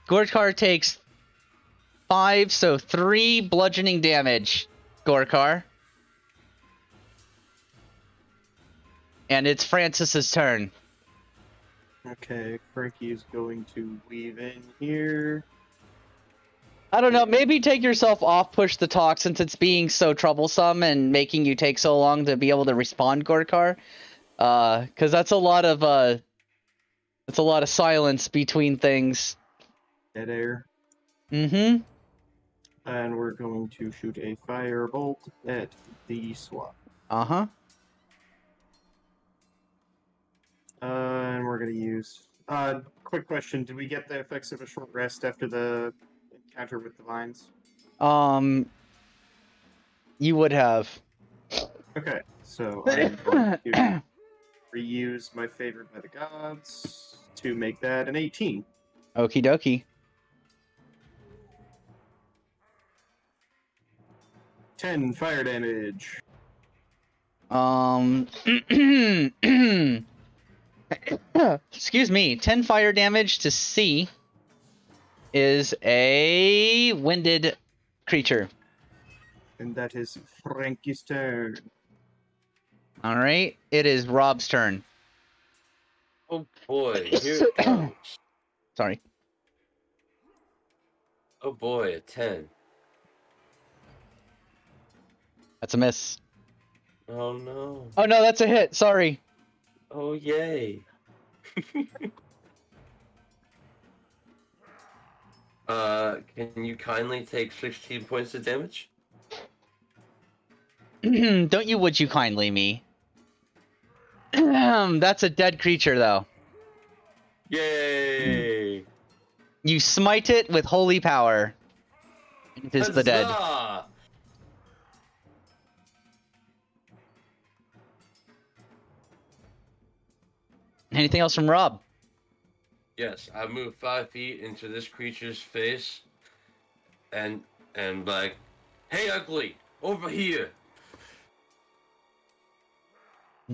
Gorkar takes 5, so 3 bludgeoning damage. Gorkar. And it's Francis's turn. Okay, Frankie's going to weave in here. I don't know, maybe take yourself off push the talk since it's being so troublesome and making you take so long to be able to respond, Gorkar. Cause that's a lot of silence between things. Dead air. Mm-hmm. And we're going to shoot a firebolt at the swap. Uh-huh. And we're going to use... quick question. Did we get the effects of a short rest after the encounter with the vines? You would have. Okay, so I'm going to reuse my favorite by the gods to make that an 18. Okie dokie. 10 fire damage. Excuse me. 10 fire damage to C is a winded creature. And that is Frankie's turn. All right. It is Rob's turn. Oh boy, here it comes. Sorry. Oh boy, a 10. That's a miss. Oh no. Oh no, that's a hit. Sorry. Oh yay. Can you kindly take 16 points of damage? Don't you would you kindly me. That's a dead creature though. Yay! You smite it with holy power. It is the dead. Huzzah! Anything else from Rob? Yes, I move 5 feet into this creature's face, and like, hey, ugly, over here.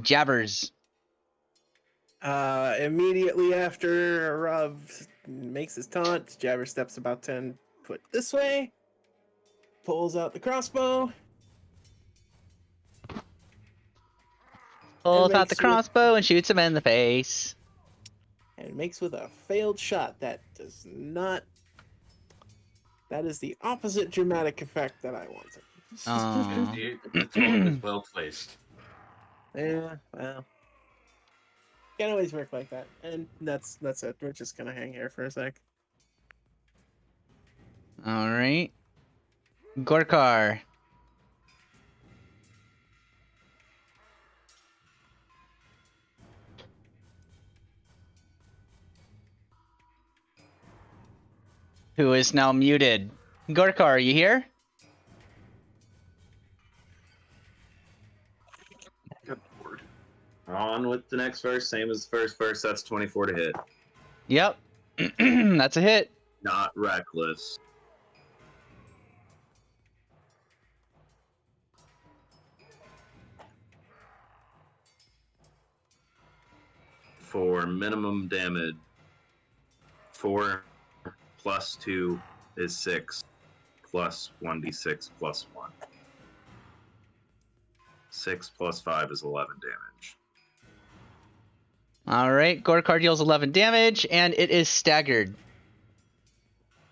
Jabbers. Immediately after Rob makes his taunt, Jabber steps about 10 foot this way, pulls out the crossbow. Pulls out makes the you- crossbow and shoots him in the face. And makes with a failed shot that does not. That is the opposite dramatic effect that I wanted. Aw. The taunt is well placed. Yeah, well. Can't always work like that. And that's it. We're just gonna hang here for a sec. All right. Gorkar. Who is now muted. Gorkar, are you here? Good lord. On with the next verse, same as the first verse, that's 24 to hit. Yep. That's a hit. Not reckless. For minimum damage, 4 plus 2 is 6, plus 1d6 plus 1. 6 plus 5 is 11 damage. All right. Gorkar deals 11 damage, and it is staggered.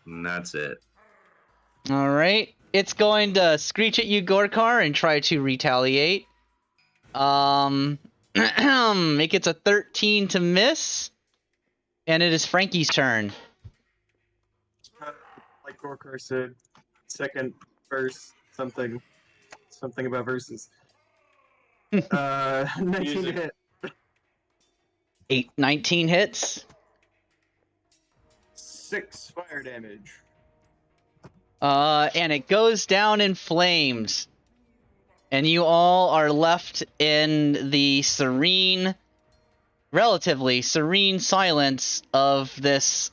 And that's it. All right. It's going to screech at you, Gorkar, and try to retaliate. It gets a 13 to miss, and it is Frankie's turn. Like Gorkar said, second verse, something about verses. 19 Music. to hit. 19 hits. 6 fire damage. And it goes down in flames. And you all are left in the relatively serene silence of this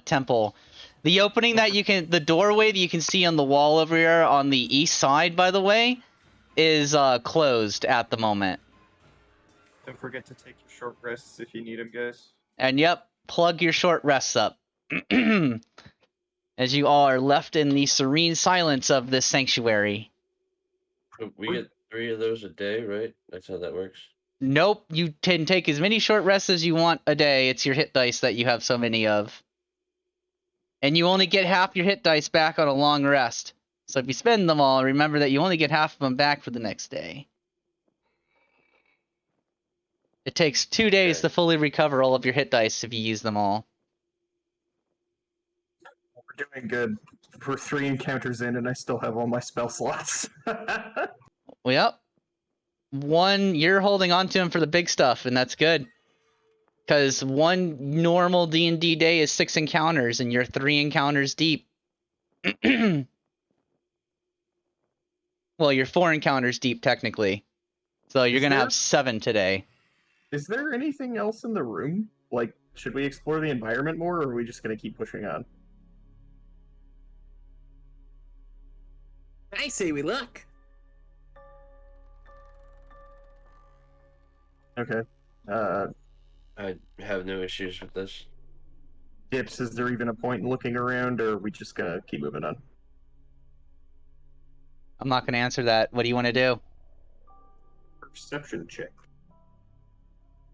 temple. The opening the doorway that you can see on the wall over here on the east side, by the way, is closed at the moment. Don't forget to take your short rests if you need them, guys. And yep, plug your short rests up. As you all are left in the serene silence of this sanctuary. We get 3 of those a day, right? That's how that works. Nope, you can take as many short rests as you want a day. It's your hit dice that you have so many of. And you only get half your hit dice back on a long rest. So if you spend them all, remember that you only get half of them back for the next day. It takes 2 days to fully recover all of your hit dice if you use them all. We're doing good. We're 3 encounters in, and I still have all my spell slots. Well, yep. 1, you're holding on to them for the big stuff, and that's good. Because 1 normal D&D day is 6 encounters, and you're 3 encounters deep. Well, you're 4 encounters deep, technically. So you're going to have 7 today. Is there anything else in the room? Like, should we explore the environment more, or are we just going to keep pushing on? I say we look. Okay. I have no issues with this. Dips, is there even a point in looking around, or are we just going to keep moving on? I'm not going to answer that. What do you want to do? Perception check.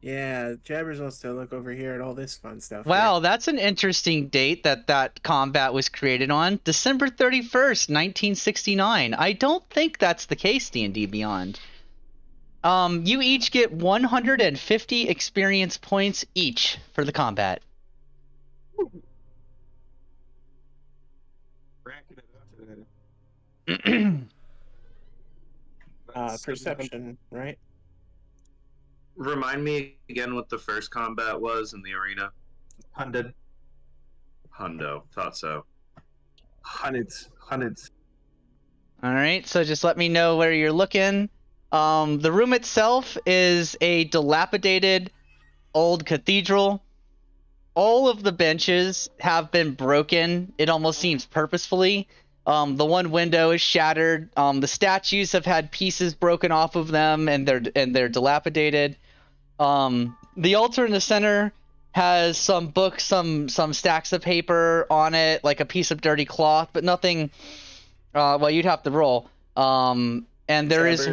Yeah, Jabbers wants to look over here at all this fun stuff. Wow, that's an interesting date that combat was created on. December 31st, 1969. I don't think that's the case, D&D Beyond. You each get 150 experience points each for the combat. Racking it up today. Perception, right? Remind me again what the first combat was in the arena. Hundred. Hundo. Thought so. Hundreds. Alright, so just let me know where you're looking. The room itself is a dilapidated old cathedral. All of the benches have been broken. It almost seems purposefully. The one window is shattered. The statues have had pieces broken off of them, and they're dilapidated. The altar in the center has some books, some stacks of paper on it, like a piece of dirty cloth, but nothing. Well, you'd have to roll. And there is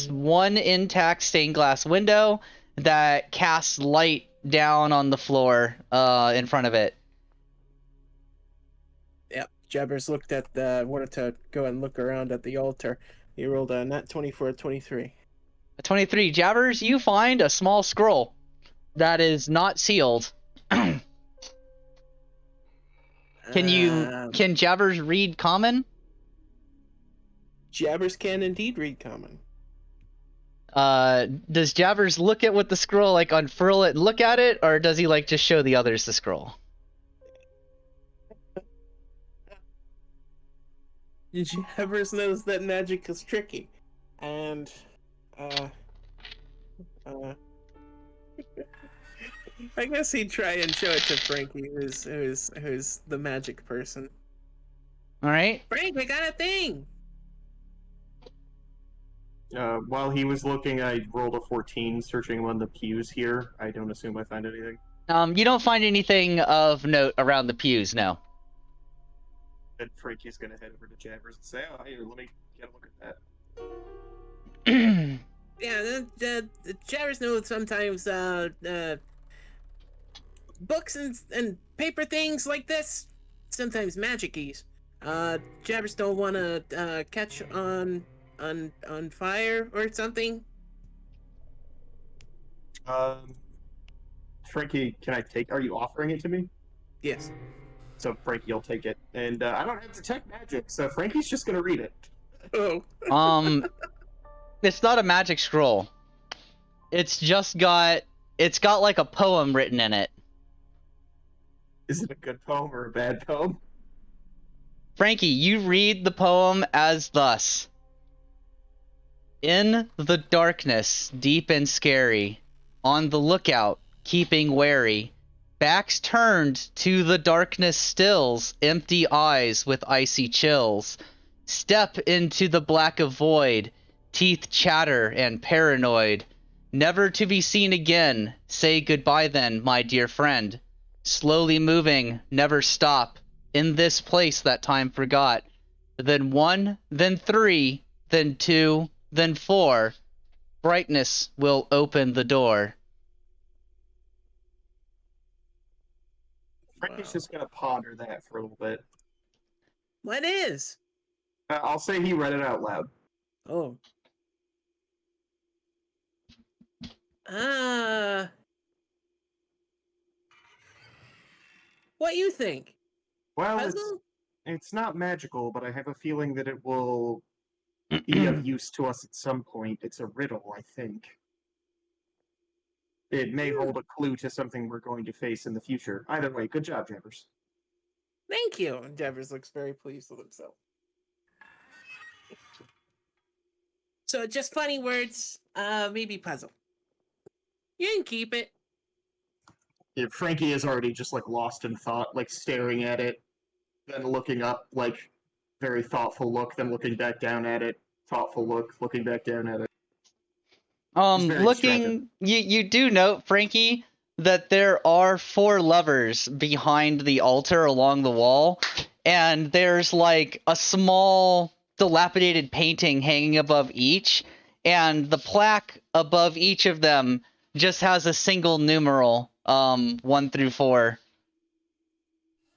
one intact stained glass window that casts light down on the floor in front of it. Yep. Jabbers looked at wanted to go and look around at the altar. He rolled a nat 20 for a 23. A 23. Jabbers, you find a small scroll that is not sealed. Can Jabbers read common? Jabbers can indeed read common. Does Jabbers look at what the scroll, like unfurl it and look at it, or does he like just show the others the scroll? Jabbers knows that magic is tricky, and I guess he'd try and show it to Frankie, who's the magic person. All right. Frank, we got a thing. While he was looking, I rolled a 14, searching among the pews here. I don't assume I find anything. You don't find anything of note around the pews, no. Then Frankie's gonna head over to Jabbers and say, "Oh, here, let me get a look at that." Yeah, the Jabbers know sometimes books and paper things like this, sometimes magic-ies. Jabbers don't want to catch on fire or something. Frankie, are you offering it to me? Yes. So Frankie will take it. And I don't have detect magic, so Frankie's just gonna read it. Oh. It's not a magic scroll. It's got like a poem written in it. Is it a good poem or a bad poem? Frankie, you read the poem as thus. In the darkness, deep and scary, on the lookout, keeping wary, backs turned to the darkness stills, empty eyes with icy chills. Step into the black of void, teeth chatter and paranoid. Never to be seen again, say goodbye then, my dear friend. Slowly moving, never stop, in this place that time forgot. Then 1, then 3, then 2, then 4. Brightness will open the door. Frankie's just gonna ponder that for a little bit. What is? I'll say he read it out loud. Oh. What you think? Well, Puzzle? it's not magical, but I have a feeling that it will be of use to us at some point. It's a riddle, I think. It may hold a clue to something we're going to face in the future. Either way, good job, Jabbers. Thank you. And Devers looks very pleased with himself. So just funny words, maybe puzzle. You can keep it. Yeah, Frankie is already just like lost in thought, like staring at it, then looking up, like very thoughtful look, then looking back down at it, thoughtful look, looking back down at it. very Looking, you do note, Frankie, that there are 4 levers behind the altar along the wall, and there's like a small dilapidated painting hanging above each, and the plaque above each of them just has a single numeral, 1 through 4.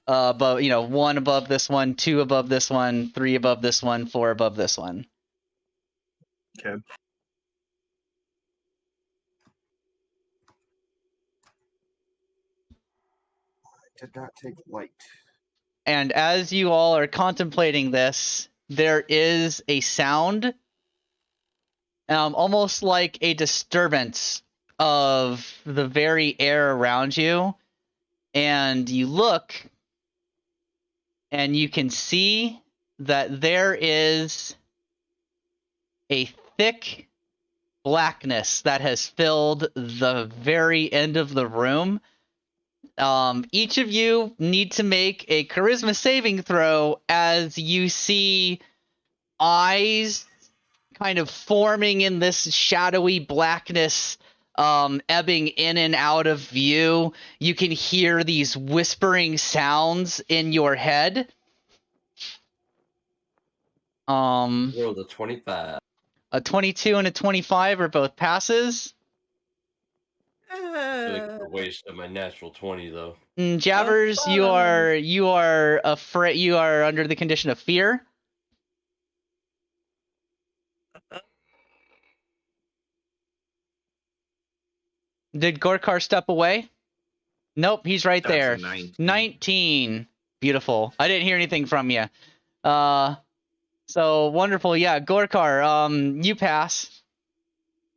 But 1 above this one, 2 above this one, 3 above this one, 4 above this one. Okay. Did not take light. And as you all are contemplating this, there is a sound, almost like a disturbance of the very air around you. And you look, and you can see that there is a thick blackness that has filled the very end of the room. Each of you need to make a charisma saving throw as you see eyes kind of forming in this shadowy blackness, ebbing in and out of view. You can hear these whispering sounds in your head. Roll the 25. A 22 and a 25 are both passes. I feel like it's a waste of my natural 20 though. Jabbers, you are afraid. You are under the condition of fear. Did Gorkar step away? Nope, he's right That's there. a 19. 19. Beautiful. I didn't hear anything from you. So wonderful. Yeah, Gorkar, you pass.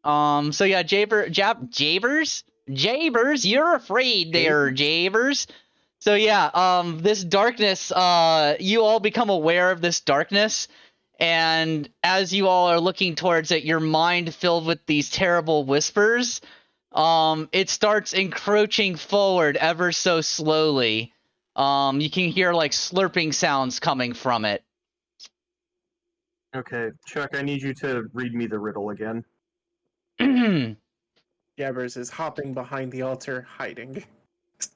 So yeah, Jabbers, you're afraid there, Jabbers. So yeah, this darkness, you all become aware of this darkness, and as you all are looking towards it, your mind filled with these terrible whispers, it starts encroaching forward ever so slowly. You can hear like slurping sounds coming from it. Okay, Chuck, I need you to read me the riddle again. Jabbers is hopping behind the altar, hiding.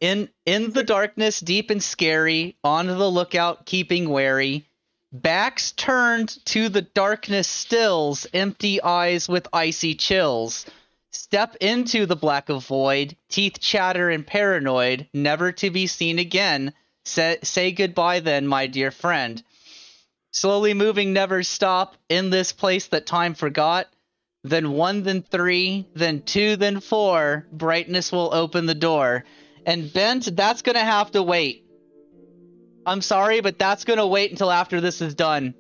In the darkness, deep and scary, on the lookout, keeping wary, backs turned to the darkness stills, empty eyes with icy chills. Step into the black of void, teeth chatter and paranoid, never to be seen again. Say goodbye then, my dear friend. Slowly moving, never stop, in this place that time forgot. Then 1, then 3, then 2, then 4, brightness will open the door. And Bent, that's gonna have to wait. I'm sorry, but that's gonna wait until after this is done.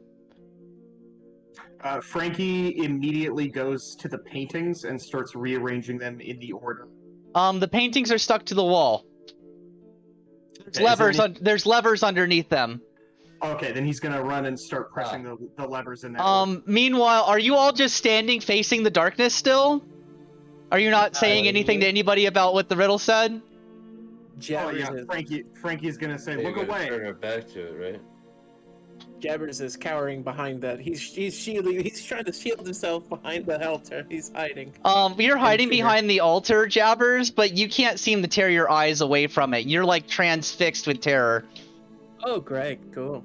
Frankie immediately goes to the paintings and starts rearranging them in the order. The paintings are stuck to the wall. There's levers underneath them. Okay, then he's gonna run and start pressing the levers in that order. Meanwhile, are you all just standing facing the darkness still? Are you not saying anything to anybody about what the riddle said? Jabbers Frankie's gonna say, Yeah, "Look you gotta away." turn our back to it, right? Jabbers is cowering behind that. He's shielding. He's trying to shield himself behind the altar. He's hiding. You're hiding behind the altar, Jabbers, but you can't seem to tear your eyes away from it. You're like transfixed with terror. Oh, great, cool.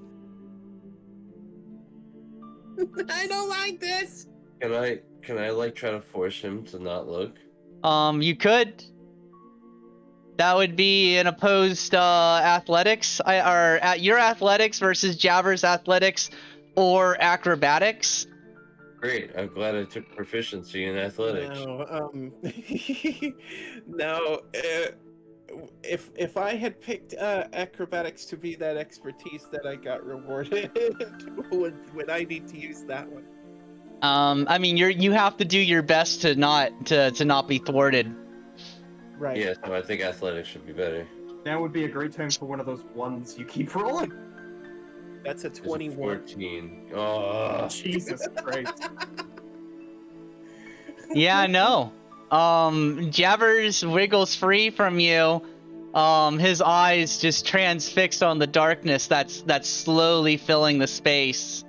I don't like this. Can I like try to force him to not look? You could. That would be an opposed athletics, your athletics versus Jabber's athletics, or acrobatics. Great. I'm glad I took proficiency in athletics. No, no. If I had picked acrobatics to be that expertise that I got rewarded, would I need to use that one? I mean, you have to do your best to not be thwarted. Right. Yeah, so I think athletics should be better. Now would be a great time for one of those ones you keep rolling. That's a It's a 21. 14. Oh. Jesus Christ. Yeah, no. Jabbers wiggles free from you. His eyes just transfixed on the darkness that's slowly filling the space.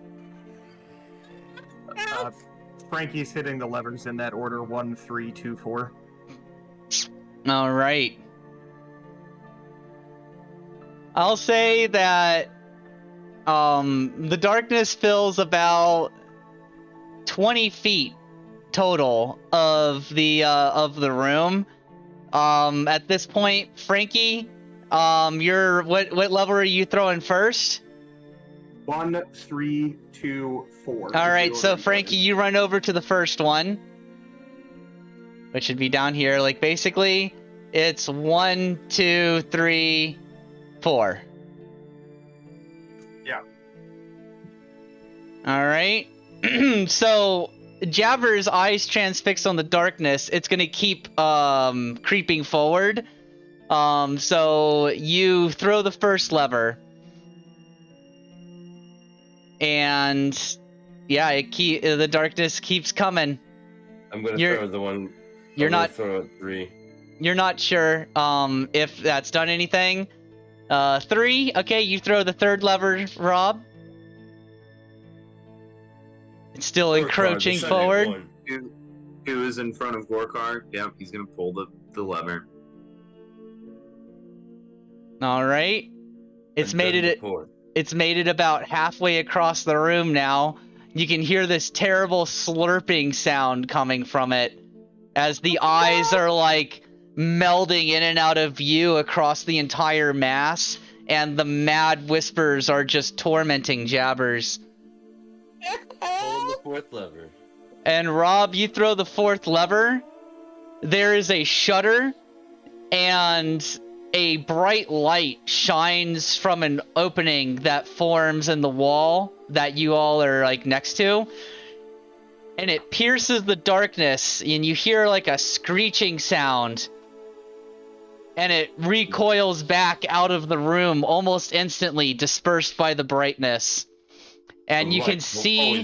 Frankie's hitting the levers in that order: 1, 3, 2, 4. All right. I'll say that the darkness fills about 20 feet total of the room. At this point, Frankie, you're what level are you throwing first? 1, 3, 2, 4. All right, so Frankie, you run over to the first one, which should be down here. Like basically, it's 1, 2, 3, 4. Yeah. All right. So Jabber's eyes transfixed on the darkness. It's gonna keep creeping forward. So you throw the first lever, and yeah, the darkness keeps coming. I'm gonna throw the one. You're not throw it 3. You're not sure if that's done anything. 3. Okay, you throw the third lever, Rob. It's still encroaching forward. Who is in front of Gorkar? Yep, he's gonna pull the lever. All right. It's made it about halfway across the room now. You can hear this terrible slurping sound coming from it as the eyes are like melding in and out of view across the entire mass, and the mad whispers are just tormenting Jabbers. Pull the 4th lever. And Rob, you throw the 4th lever. There is a shudder, and a bright light shines from an opening that forms in the wall that you all are like next to. And it pierces the darkness, and you hear like a screeching sound. And it recoils back out of the room almost instantly, dispersed by the brightness. And you can see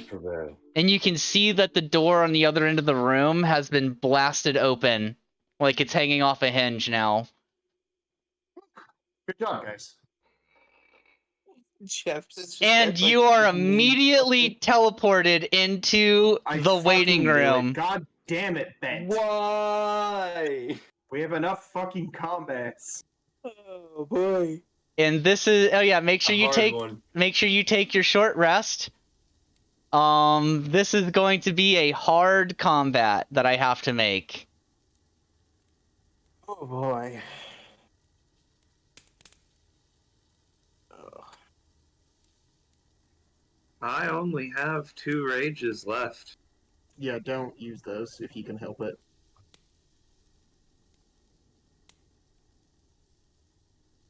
that the door on the other end of the room has been blasted open, like it's hanging off a hinge now. Good job, guys. And you are immediately teleported into the waiting room. God damn it, Ben. Why? We have enough fucking combats. Oh boy. And this is make sure you take your short rest. This is going to be a hard combat that I have to make. Oh boy. I only have 2 rages left. Yeah, don't use those if you can help it.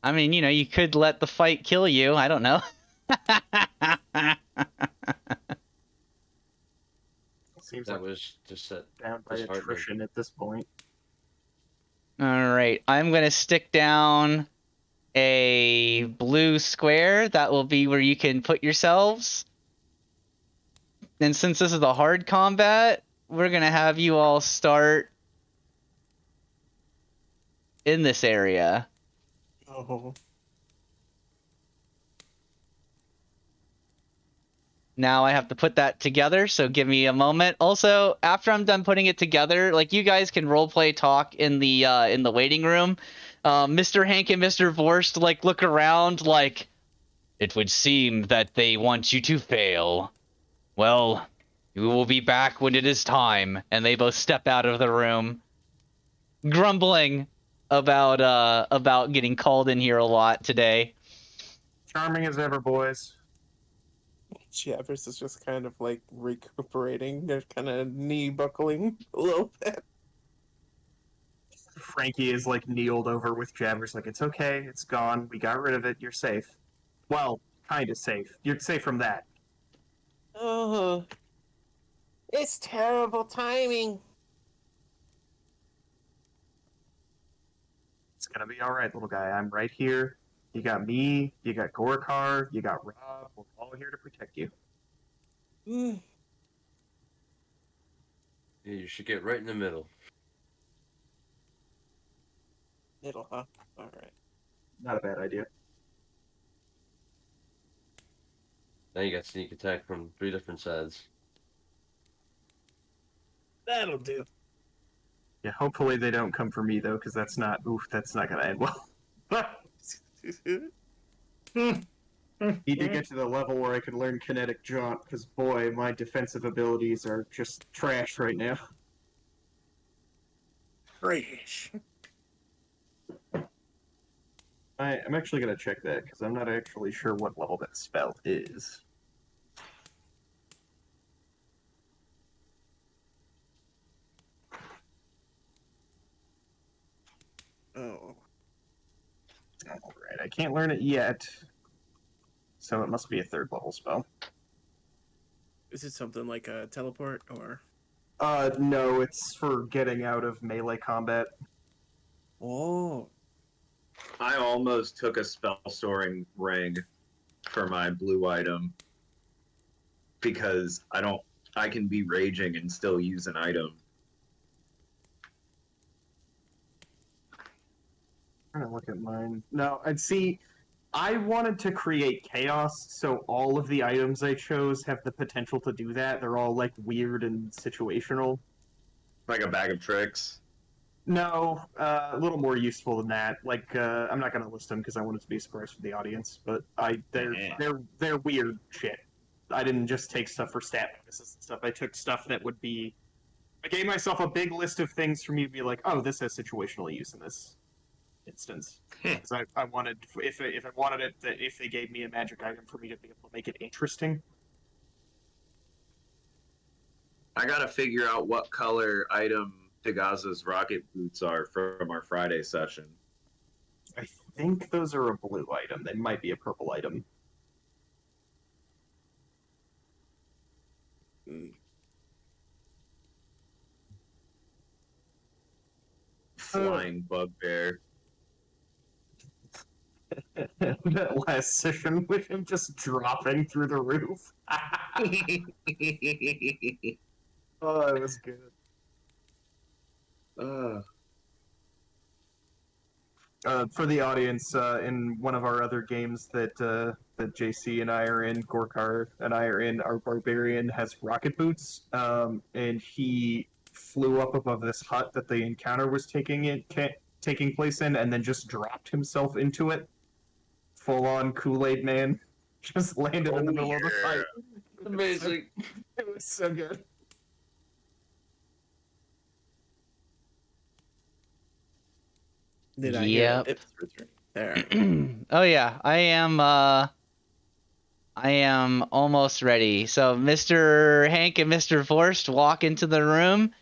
I mean, you could let the fight kill you. I don't know. seems That like was just set. down by disheartening. attrition at this point. All right, I'm gonna stick down a blue square. That will be where you can put yourselves. And since this is a hard combat, we're gonna have you all start in this area. Oh. Now I have to put that together, so give me a moment. Also, after I'm done putting it together, like you guys can roleplay talk in the waiting room. Mr. Hank and Mr. Vorst like look around like it would seem that they want you to fail. Well, you will be back when it is time, and they both step out of the room, grumbling about getting called in here a lot today. Charming as ever, boys. Jabbers is just kind of like recuperating. They're kind of knee buckling a little bit. Frankie is like kneeled over with Jabbers, like, it's okay, it's gone, we got rid of it, you're safe. Well, kinda safe. You're safe from that. Oh, it's terrible timing. It's gonna be alright, little guy. I'm right here. You got me, you got Gorkar, you got Rob, we're all here to protect you. Mm. Yeah, you should get right in the middle. Middle, huh? Alright. Not a bad idea. Now you got sneak attack from 3 different sides. That'll do. Yeah, hopefully they don't come for me though, because that's not gonna end well. Need to get to the level where I can learn kinetic jaunt, because boy, my defensive abilities are just trash right now. Trash. I'm actually gonna check that, because I'm not actually sure what level that spell is. Oh. Alright, I can't learn it yet. So it must be a 3rd level spell. Is it something like a teleport or? No, it's for getting out of melee combat. Oh. I almost took a spell storing ring for my blue item because I can be raging and still use an item. I'm trying to look at mine. No, and see, I wanted to create chaos, so all of the items I chose have the potential to do that. They're all like weird and situational. Like a bag of tricks. No, a little more useful than that. Like, I'm not gonna list them because I want it to be a surprise for the audience. But they're weird shit. I didn't just take stuff for stat bonuses and stuff. I took stuff that would be. I gave myself a big list of things for me to be like, oh, this has situational use in this instance. Because I wanted, if I wanted it, that if they gave me a magic item for me to be able to make it interesting. I gotta figure out what color item Pegasa's rocket boots are from our Friday session. I think those are a blue item. They might be a purple item. Flying bugbear. That last session with him just dropping through the roof. Oh, that was good. For the audience, in one of our other games that JC and I are in, Gorkar and I are in, our barbarian has rocket boots, and he flew up above this hut that the encounter was taking place in, and then just dropped himself into it. Full on Kool-Aid man, just landed in the middle of the fight. Amazing. It was so good. Did I Yep. hear it? There. Oh yeah, I am almost ready. So Mr. Hank and Mr. Forst walk into the room,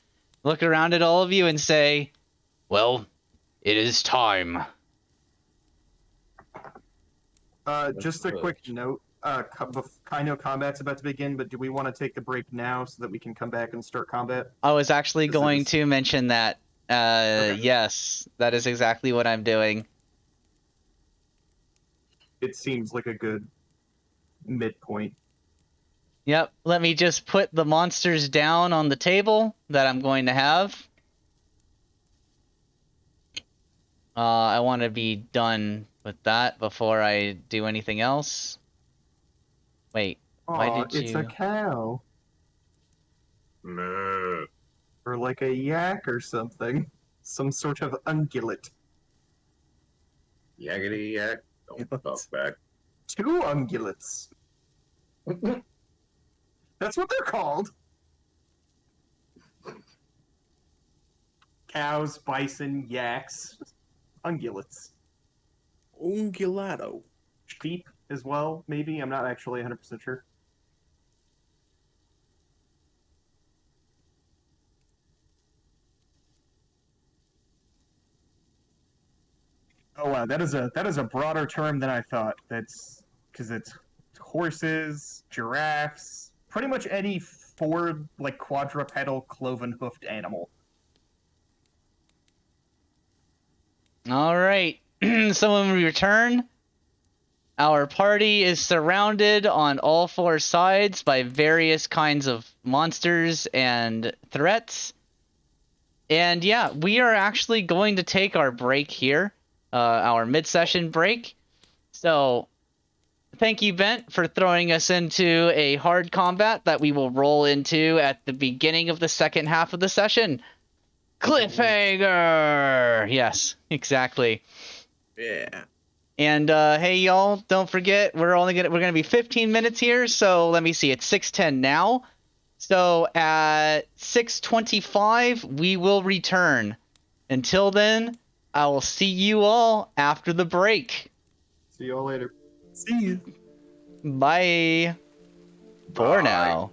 look around at all of you and say, "Well, it is time." Just a quick note. I know combat's about to begin, but do we want to take the break now so that we can come back and start combat? I was actually Because it going is- to mention that. Okay. Yes, that is exactly what I'm doing. It seems like a good midpoint. Yep, let me just put the monsters down on the table that I'm going to have. I want to be done with that before I do anything else. Wait, why Aw, did it's a you... cow. Meh. Or like a yak or something. Some sort of ungulate. Yakety yak. Don't talk back. 2 ungulates. That's what they're called. Cows, bison, yaks, ungulates. Ungulato. Sheep as well, maybe? I'm not actually 100% sure. Oh wow, that is a broader term than I thought. That's because it's horses, giraffes, pretty much any quadrupedal cloven-hoofed animal. All right. So when we return, our party is surrounded on all 4 sides by various kinds of monsters and threats. And yeah, we are actually going to take our break here, our mid-session break. So thank you, Bent, for throwing us into a hard combat that we will roll into at the beginning of the second half of the session. Cliffhanger! Yes, exactly. Yeah. And hey, y'all, don't forget we're gonna be 15 minutes here. So let me see, it's 6:10 now. So at 6:25 we will return. Until then, I will see you all after the break. See y'all later. See you. Bye. For Bye. now.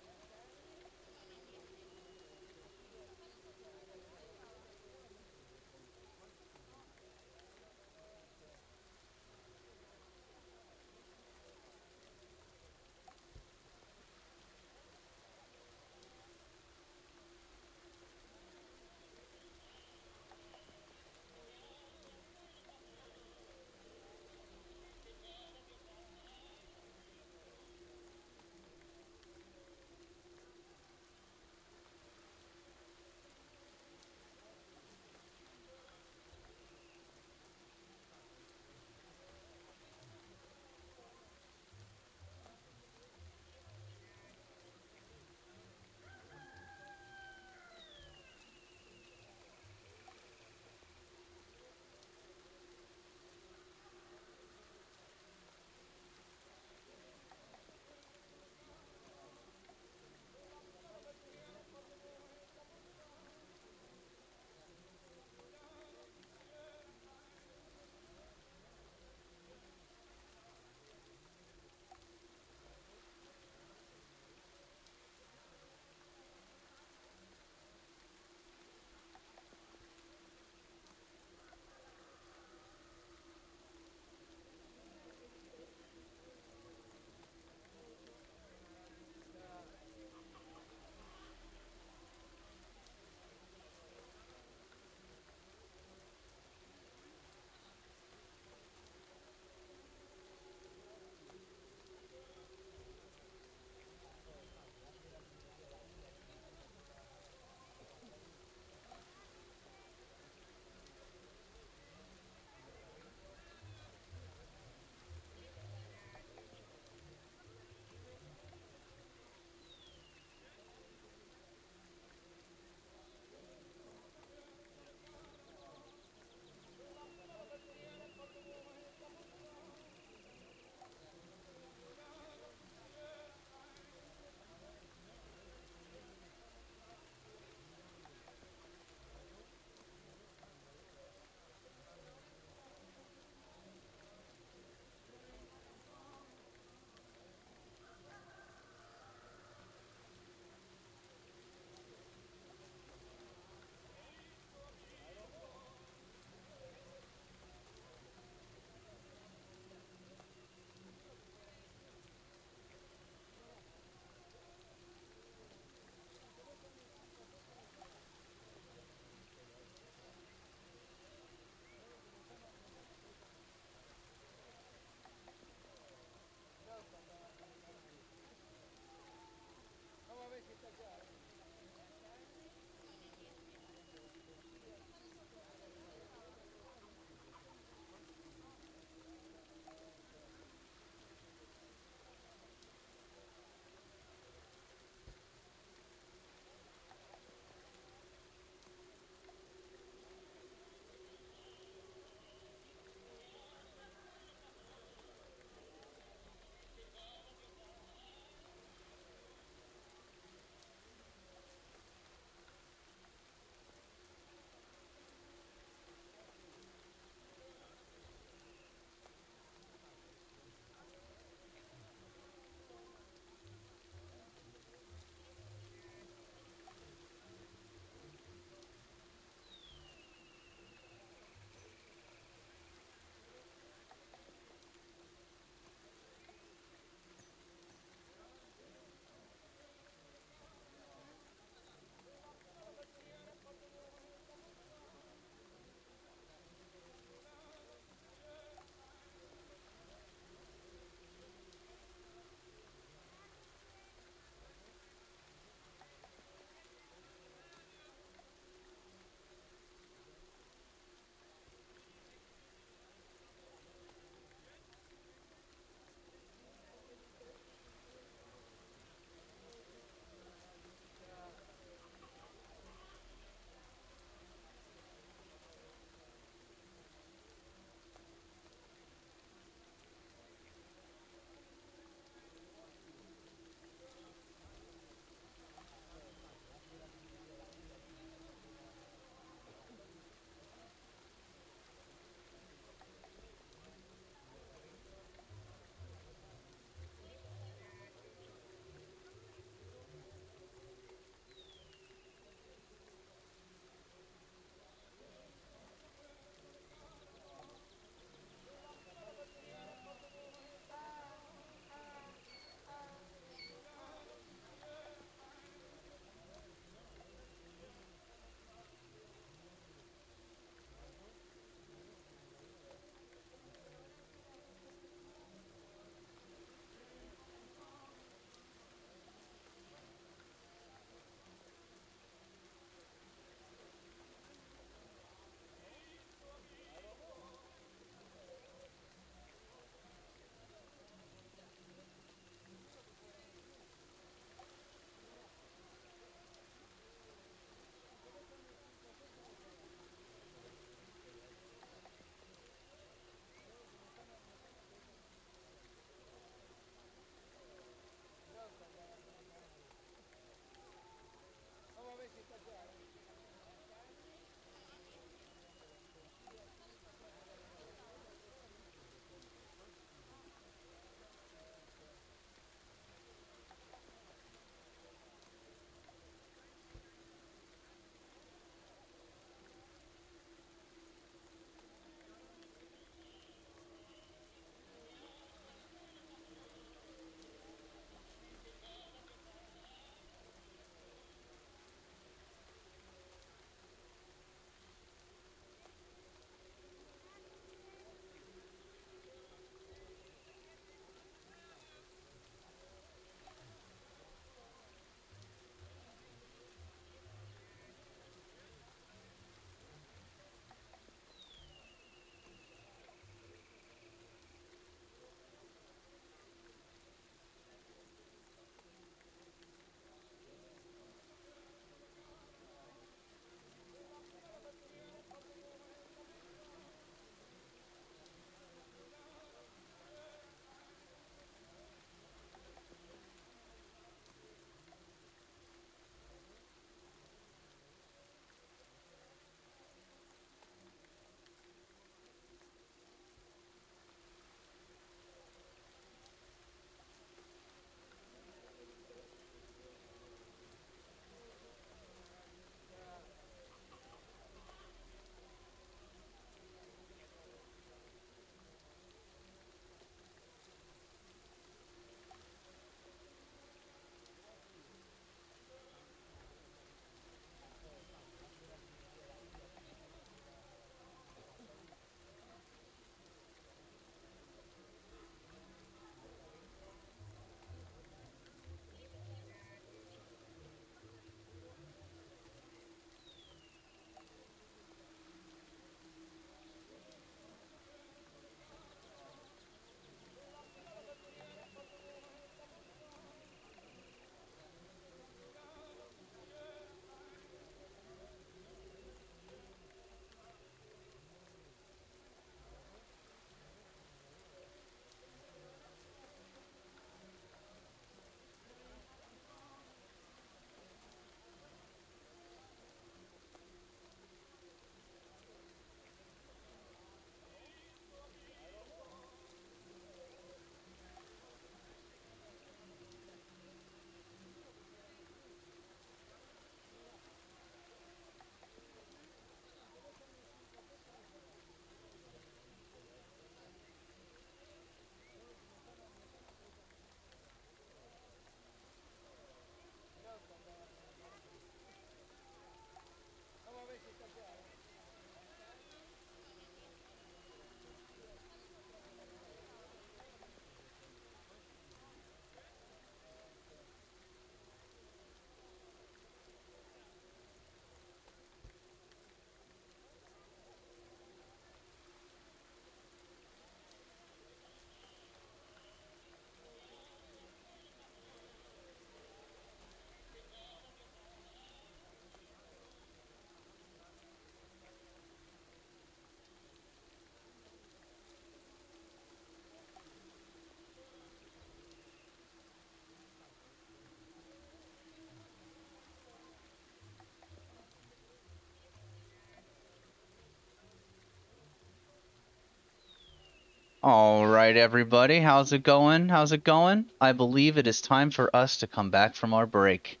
All right, everybody. How's it going? How's it going? I believe it is time for us to come back from our break.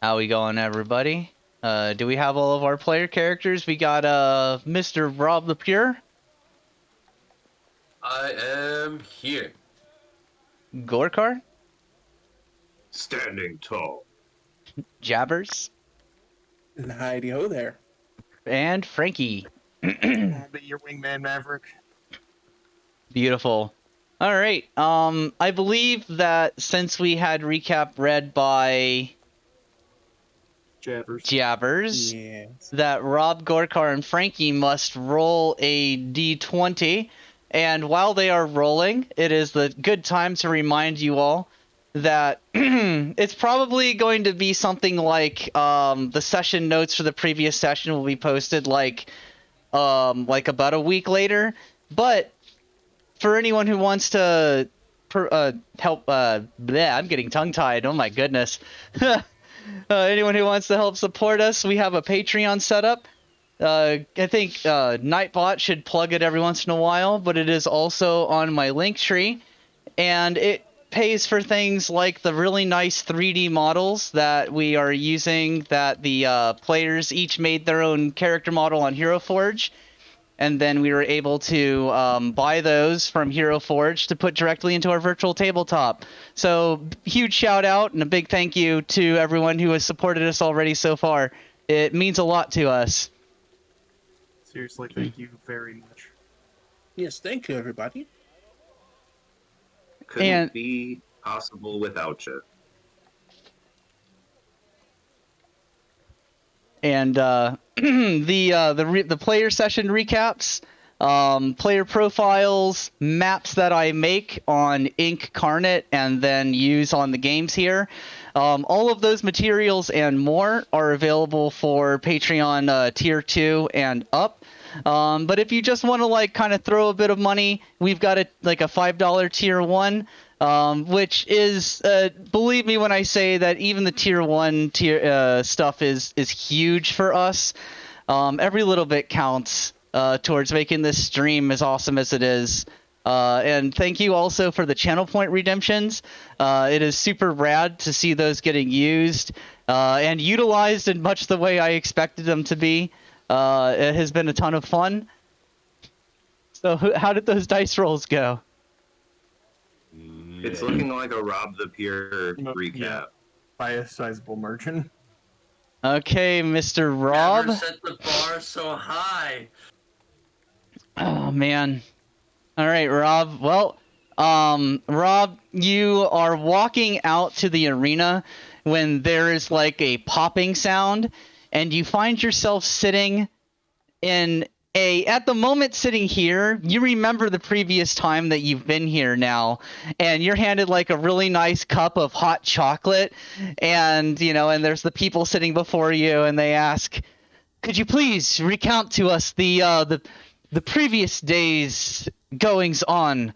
How we going, everybody? Do we have all of our player characters? We got Mr. Rob the Pure, I am here. Gorkar, Standing tall. Jabbers, And Heidi ho there. and Frankie. I'll be your wingman, Maverick. Beautiful. All right. I believe that since we had recap read by Jabbers. Jabbers, Yes. that Rob, Gorkar, and Frankie must roll a d20. And while they are rolling, it is the good time to remind you all that it's probably going to be something like the session notes for the previous session will be posted like about a week later. But for anyone who wants to help, I'm getting tongue-tied. Oh my goodness. Anyone who wants to help support us, we have a Patreon set up. I think Nightbot should plug it every once in a while, but it is also on my link tree, and it pays for things like the really nice 3D models that we are using, that the players each made their own character model on Hero Forge, and then we were able to buy those from Hero Forge to put directly into our virtual tabletop. So huge shout out and a big thank you to everyone who has supported us already so far. It means a lot to us. Seriously, thank you very much. Yes, thank you, everybody. Couldn't And- be possible without you. And the player session recaps, player profiles, maps that I make on Incarnate and then use on the games here. All of those materials and more are available for Patreon tier 2 and up. But if you just want to like kind of throw a bit of money, we've got a $5 tier 1. Which is, believe me when I say that even the tier 1 stuff is huge for us. Every little bit counts towards making this stream as awesome as it is. And thank you also for the channel point redemptions. It is super rad to see those getting used and utilized in much the way I expected them to be. It has been a ton of fun. So how did those dice rolls go? It's looking like a Rob the Pure Yeah. recap. By a sizable margin. Okay, Mr. Rob. Never set the bar so high. Oh man. All right, Rob. Well, Rob, you are walking out to the arena when there is like a popping sound, and you find yourself sitting in at the moment sitting here, you remember the previous time that you've been here now, and you're handed like a really nice cup of hot chocolate, and and there's the people sitting before you, and they ask, could you please recount to us the previous day's goings on,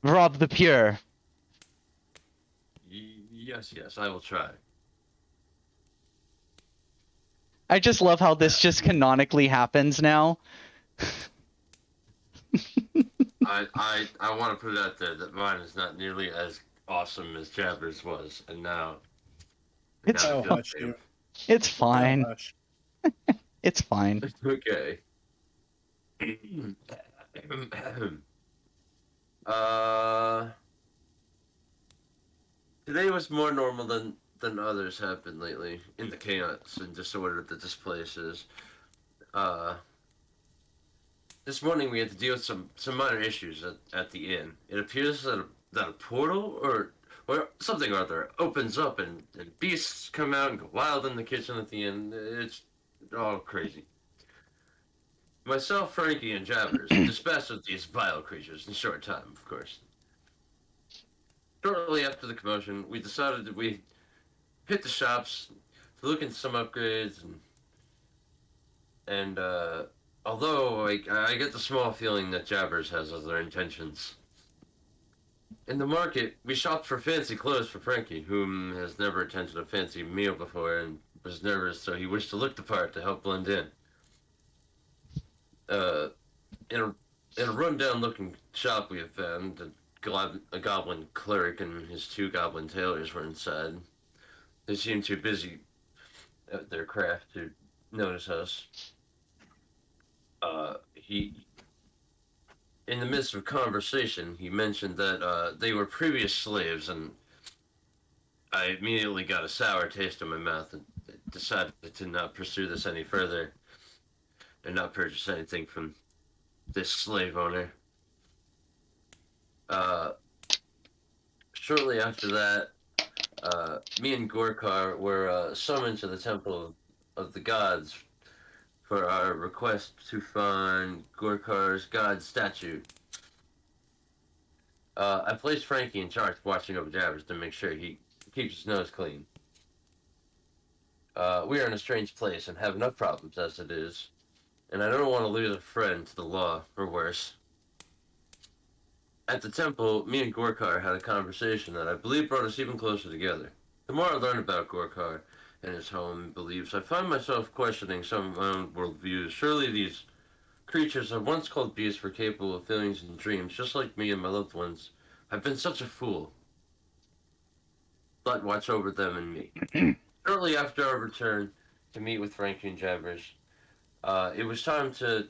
Rob the Pure? Yes, I will try. I just love how this just canonically happens now. I want to put it out there that mine is not nearly as awesome as Jabbers was, and now. It's- now I Oh, feel hush, bad. you. It's fine. Oh, hush. It's fine. Okay. Today was more normal than others have been lately, in the chaos and disorder that this place is. This morning we had to deal with some minor issues at the inn. It appears that a portal or something or other opens up and beasts come out and go wild in the kitchen at the inn. It's all crazy. Myself, Frankie, and Jabbers dispatched of these vile creatures in a short time, of course. Shortly after the commotion, we decided that we hit the shops to look into some upgrades, and although I get the small feeling that Jabbers has other intentions. In the market, we shopped for fancy clothes for Frankie, whom has never attended a fancy meal before and was nervous, so he wished to look the part to help blend in. In a rundown-looking shop we have found, a goblin cleric and his 2 goblin tailors were inside. They seemed too busy at their craft to notice us. In the midst of conversation, he mentioned that they were previous slaves, and I immediately got a sour taste in my mouth and decided to not pursue this any further and not purchase anything from this slave owner. Shortly after that, me and Gorkar were summoned to the Temple of the Gods for our request to find Gorkar's god statue. I placed Frankie in charge of watching over Jabbers to make sure he keeps his nose clean. We are in a strange place and have enough problems as it is, and I don't want to lose a friend to the law, or worse. At the temple, me and Gorkar had a conversation that I believe brought us even closer together. The more I learn about Gorkar and his home and beliefs, I find myself questioning some of my own worldviews. Surely these creatures I once called beasts were capable of feelings and dreams, just like me and my loved ones. I've been such a fool. But watch over them and me. Shortly after our return to meet with Frankie and Jabbers, it was time to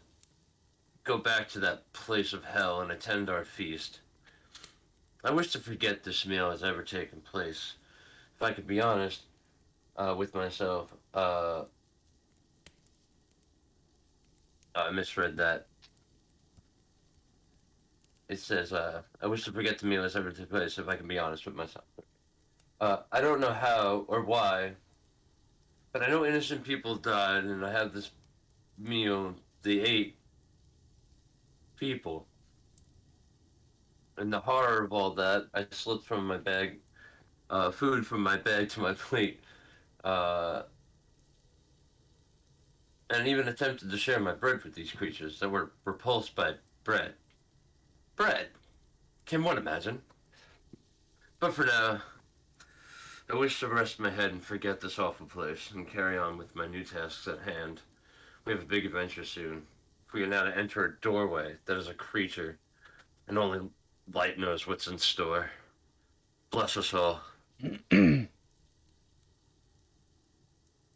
go back to that place of hell and attend our feast. I wish to forget this meal has ever taken place. If I could be honest with myself, I misread that. It says, I wish to forget the meal has ever taken place, if I can be honest with myself. I don't know how or why, but I know innocent people died, and I have this meal, the 8 people. And the horror of all that, I slipped from my bag, food from my bag to my plate, and even attempted to share my bread with these creatures that were repulsed by bread. Bread? Can one imagine? But for now, I wish to rest my head and forget this awful place and carry on with my new tasks at hand. We have a big adventure soon. We are now to enter a doorway that is a creature, and only light knows what's in store. Bless us all. And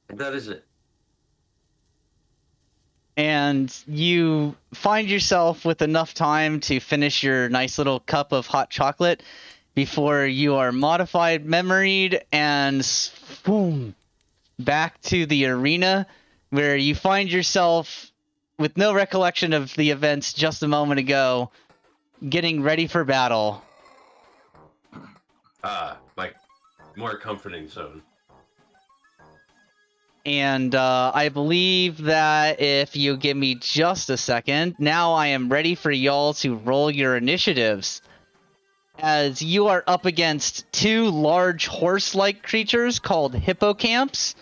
that is it. And you find yourself with enough time to finish your nice little cup of hot chocolate before you are modified, memoried, and boom, back to the arena where you find yourself with no recollection of the events just a moment ago, getting ready for battle. My more comforting zone. And I believe that if you give me just a second, now I am ready for y'all to roll your initiatives. As you are up against 2 large horse-like creatures called hippocamps.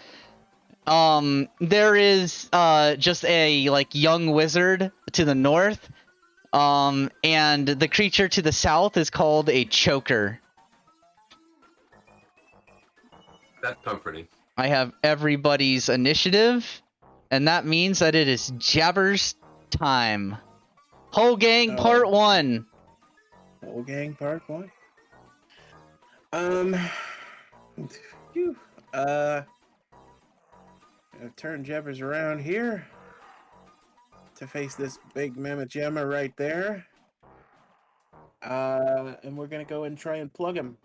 There is just a young wizard to the north. And the creature to the south is called a choker. That's comforting. I have everybody's initiative, and that means that it is Jabber's time. Whole gang, part 1. Whole gang, part 1. Turn Jabbers around here to face this big mammoth jammer right there. And we're gonna go and try and plug him.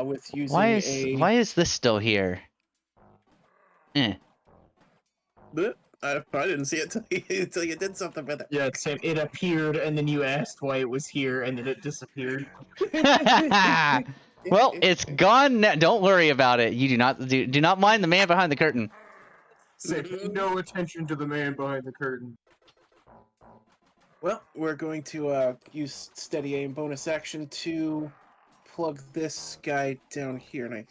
With using Why is this still here? But I didn't see it until you did something with it. Yeah, same. It appeared, and then you asked why it was here, and then it disappeared. Well, it's gone now. Don't worry about it. You do not mind the man behind the curtain. Said no attention to the man behind the curtain. Well, we're going to use steady aim bonus action to plug this guy down here, and I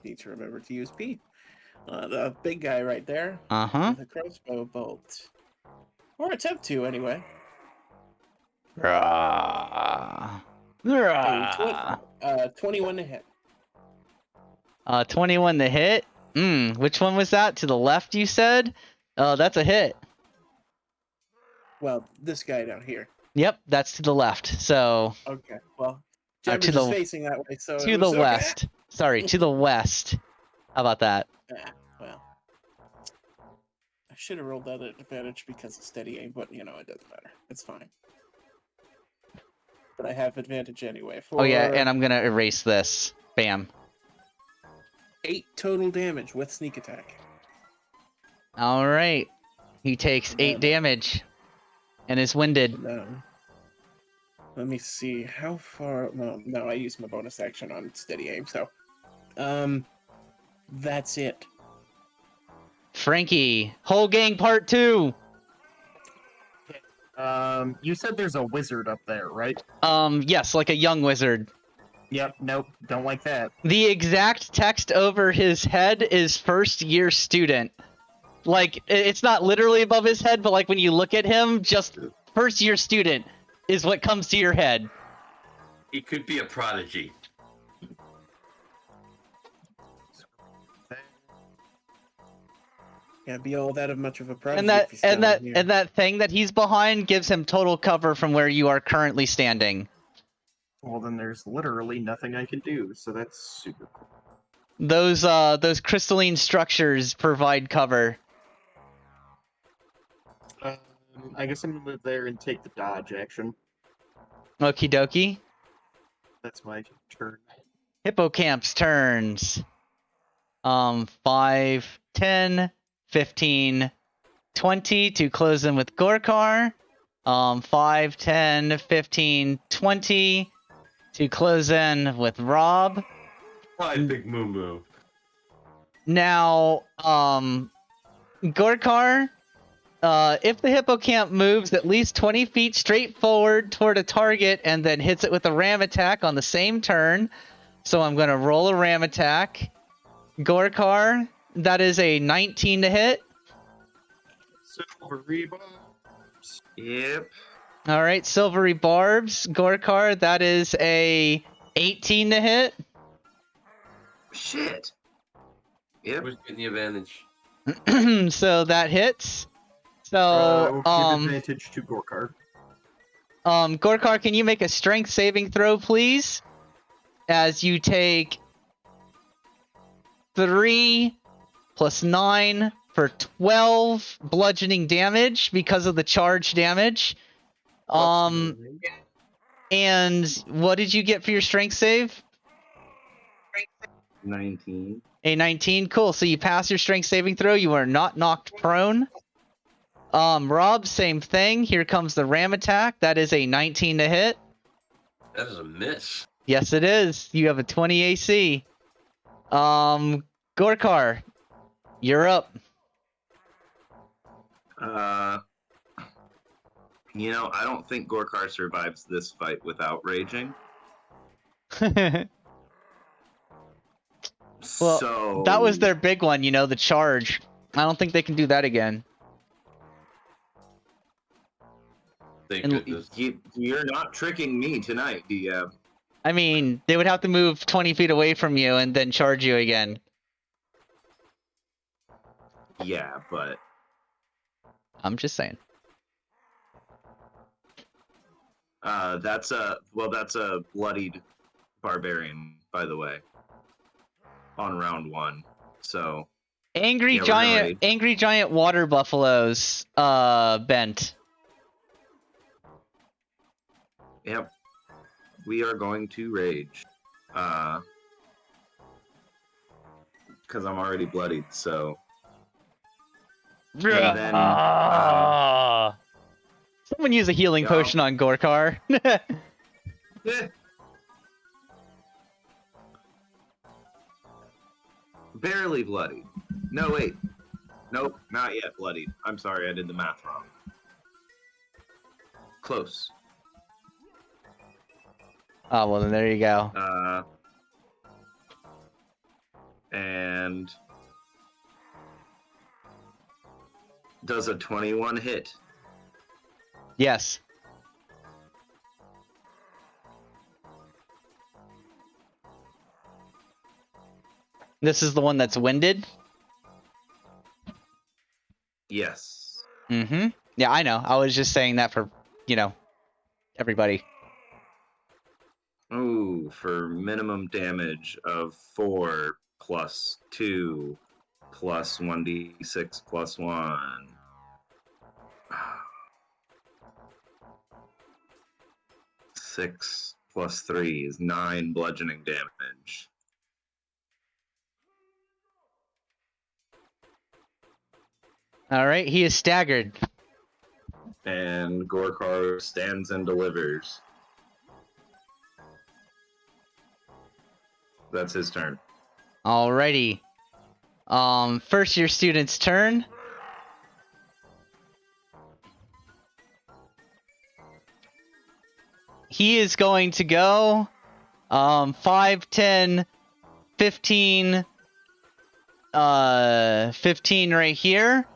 need to remember to use P. The big guy right there. Uh-huh. With a crossbow bolt. Or attempt to, anyway. 21 to hit. 21 to hit? Which one was that? To the left, you said? That's a hit. Well, this guy down here. Yep, that's to the left. So Okay. Well, to Jabbers the- is facing that way, so to it the was okay. west. Sorry, to the west. How about that? Well, I should have rolled that at advantage because of steady aim, but you know it doesn't matter. It's fine. But I have advantage anyway. For Oh yeah, and I'm gonna erase this. Bam. 8 total damage with sneak attack. All right. He takes 8 damage and is winded. No. Let me see how far. Well, no, I used my bonus action on steady aim, so that's it. Frankie, whole gang part 2. You said there's a wizard up there, right? Yes, like a young wizard. Yep. Nope. Don't like that. The exact text over his head is first year student. Like, it's not literally above his head, but like when you look at him, just first year student is what comes to your head. He could be a prodigy. Can't be all that of much of a prodigy. And that if he's down here. and that thing that he's behind gives him total cover from where you are currently standing. Well, then there's literally nothing I can do, so that's super cool. Those crystalline structures provide cover. I guess I'm gonna move there and take the dodge action. Okie dokie. That's my turn. Hippocamp's turns. 5, 10, 15, 20 to close in with Gorkar. 5, 10, 15, 20 to close in with Rob. Hi, Big Moo Moo. Now, Gorkar, if the hippocamp moves at least 20 feet straight forward toward a target and then hits it with a ram attack on the same turn, so I'm going to roll a ram attack. Gorkar, that is a 19 to hit. Silvery barbs. Yep. All right, silvery barbs. Gorkar, that is a 18 to hit. Shit. Yep. Who's getting the advantage? So that hits. We'll So, give advantage to Gorkar. Gorkar, can you make a strength saving throw, please? As you take 3 plus 9 for 12 bludgeoning damage because of the charge damage. And what did you get for your strength save? 19. A 19. Cool. So you pass your strength saving throw. You are not knocked prone. Rob, same thing. Here comes the ram attack. That is a 19 to hit. That is a miss. Yes, it is. You have a 20 AC. Gorkar, you're up. You know, I don't think Gorkar survives this fight without raging. Well, So that was their big one, you know, the charge. I don't think they can do that again. Thank And- goodness. You're not tricking me tonight, DM. I mean, they would have to move 20 feet away from you and then charge you again. Yeah, but I'm just saying. that's a bloodied barbarian, by by on round 1. So Angry Yeah, we're gonna giant water buffaloes, bent. yep, we are going to rage. Because I'm already bloodied. So and then Someone use a healing Yeah. potion on Gorkar. barely bloodied. No, wait. Nope, not yet bloodied. I'm sorry, I did the math wrong. Close. Oh, well, then there you go. And does a 21 hit? Yes. This is the one that's winded? Yes. Mm-hmm. Yeah, I know. I was just saying that for, everybody. Ooh, for minimum damage of 4 plus 2 plus 1d6 plus 1. 6 plus 3 is 9 bludgeoning damage. All right, he is staggered. And Gorkar stands and delivers. That's his turn. Alrighty. First year student's turn. He is going to go 5, 10, 15, 15 right here.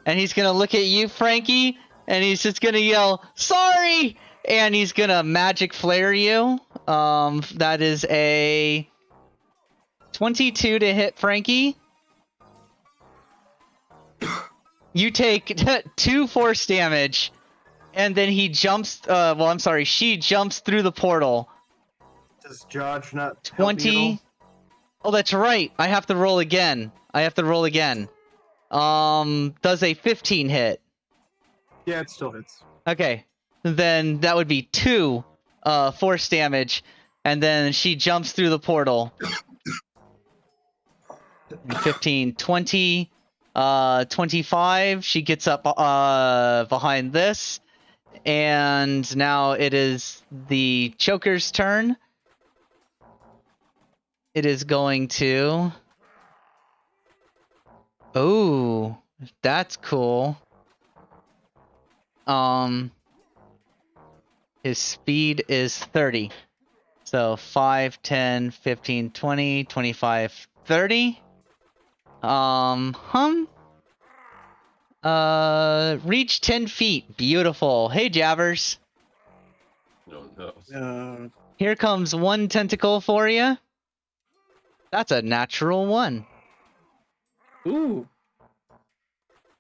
And he's going to look at you, Frankie, and he's just going to yell, "Sorry!" And he's going to magic flare you. That is a 22 to hit, Frankie. You take 2 force damage. And then he jumps, she jumps through the portal. Does Judge not help me at 20. all? Oh, that's right. I have to roll again. Does a 15 hit? Yeah, it still hits. Okay. Then that would be 2 force damage. And then she jumps through the portal. 15, 20, 25. She gets up behind this. And now it is the Choker's turn. It is going to... Oh, that's cool. His speed is 30. So 5, 10, 15, 20, 25, 30. Reach 10 feet. Beautiful. Hey, Jabbers. No, no. Here comes 1 tentacle for you. That's a natural 1. Ooh.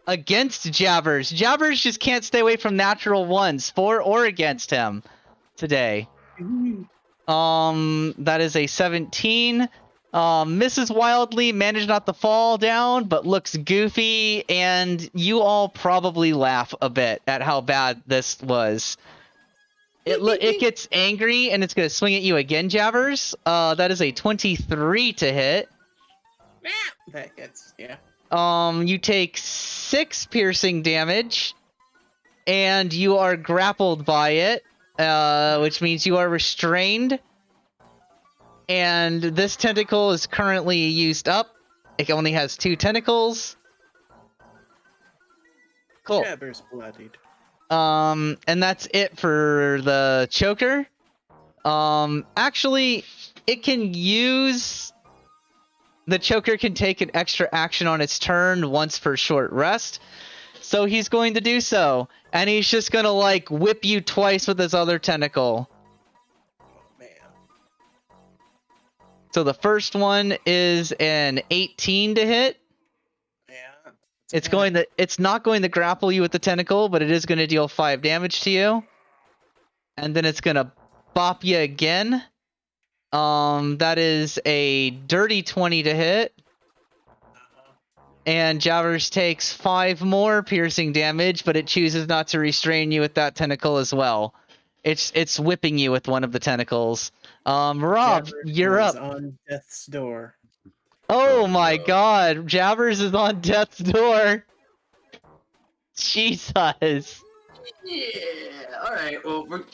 Against Jabbers. Jabbers just can't stay away from natural 1s, for or against him today. That is a 17. Misses wildly, managed not to fall down, but looks goofy, and you all probably laugh a bit at how bad this was. It gets angry, and it's going to swing at you again, Jabbers. That is a 23 to hit. That hits, yeah. You take 6 piercing damage, and you are grappled by it, which means you are restrained. And this tentacle is currently used up. It only has 2 tentacles. Cool. Jabber's bloodied. And that's it for the Choker. Actually, it can use... The Choker can take an extra action on its turn once per short rest. So he's going to do so. And he's just going to, like, whip you twice with his other tentacle. Oh, man. So the first one is an 18 to hit. Yeah. It's not going to grapple you with the tentacle, but it is going to deal 5 damage to you. And then it's going to bop you again. That is a dirty 20 to hit. And Jabbers takes 5 more piercing damage, but it chooses not to restrain you with that tentacle as well. It's whipping you with one of the tentacles. Rob, Jabber you're is up. on death's door. Oh my no. god, Jabbers is on death's door. Jesus. Yeah. All right. Well,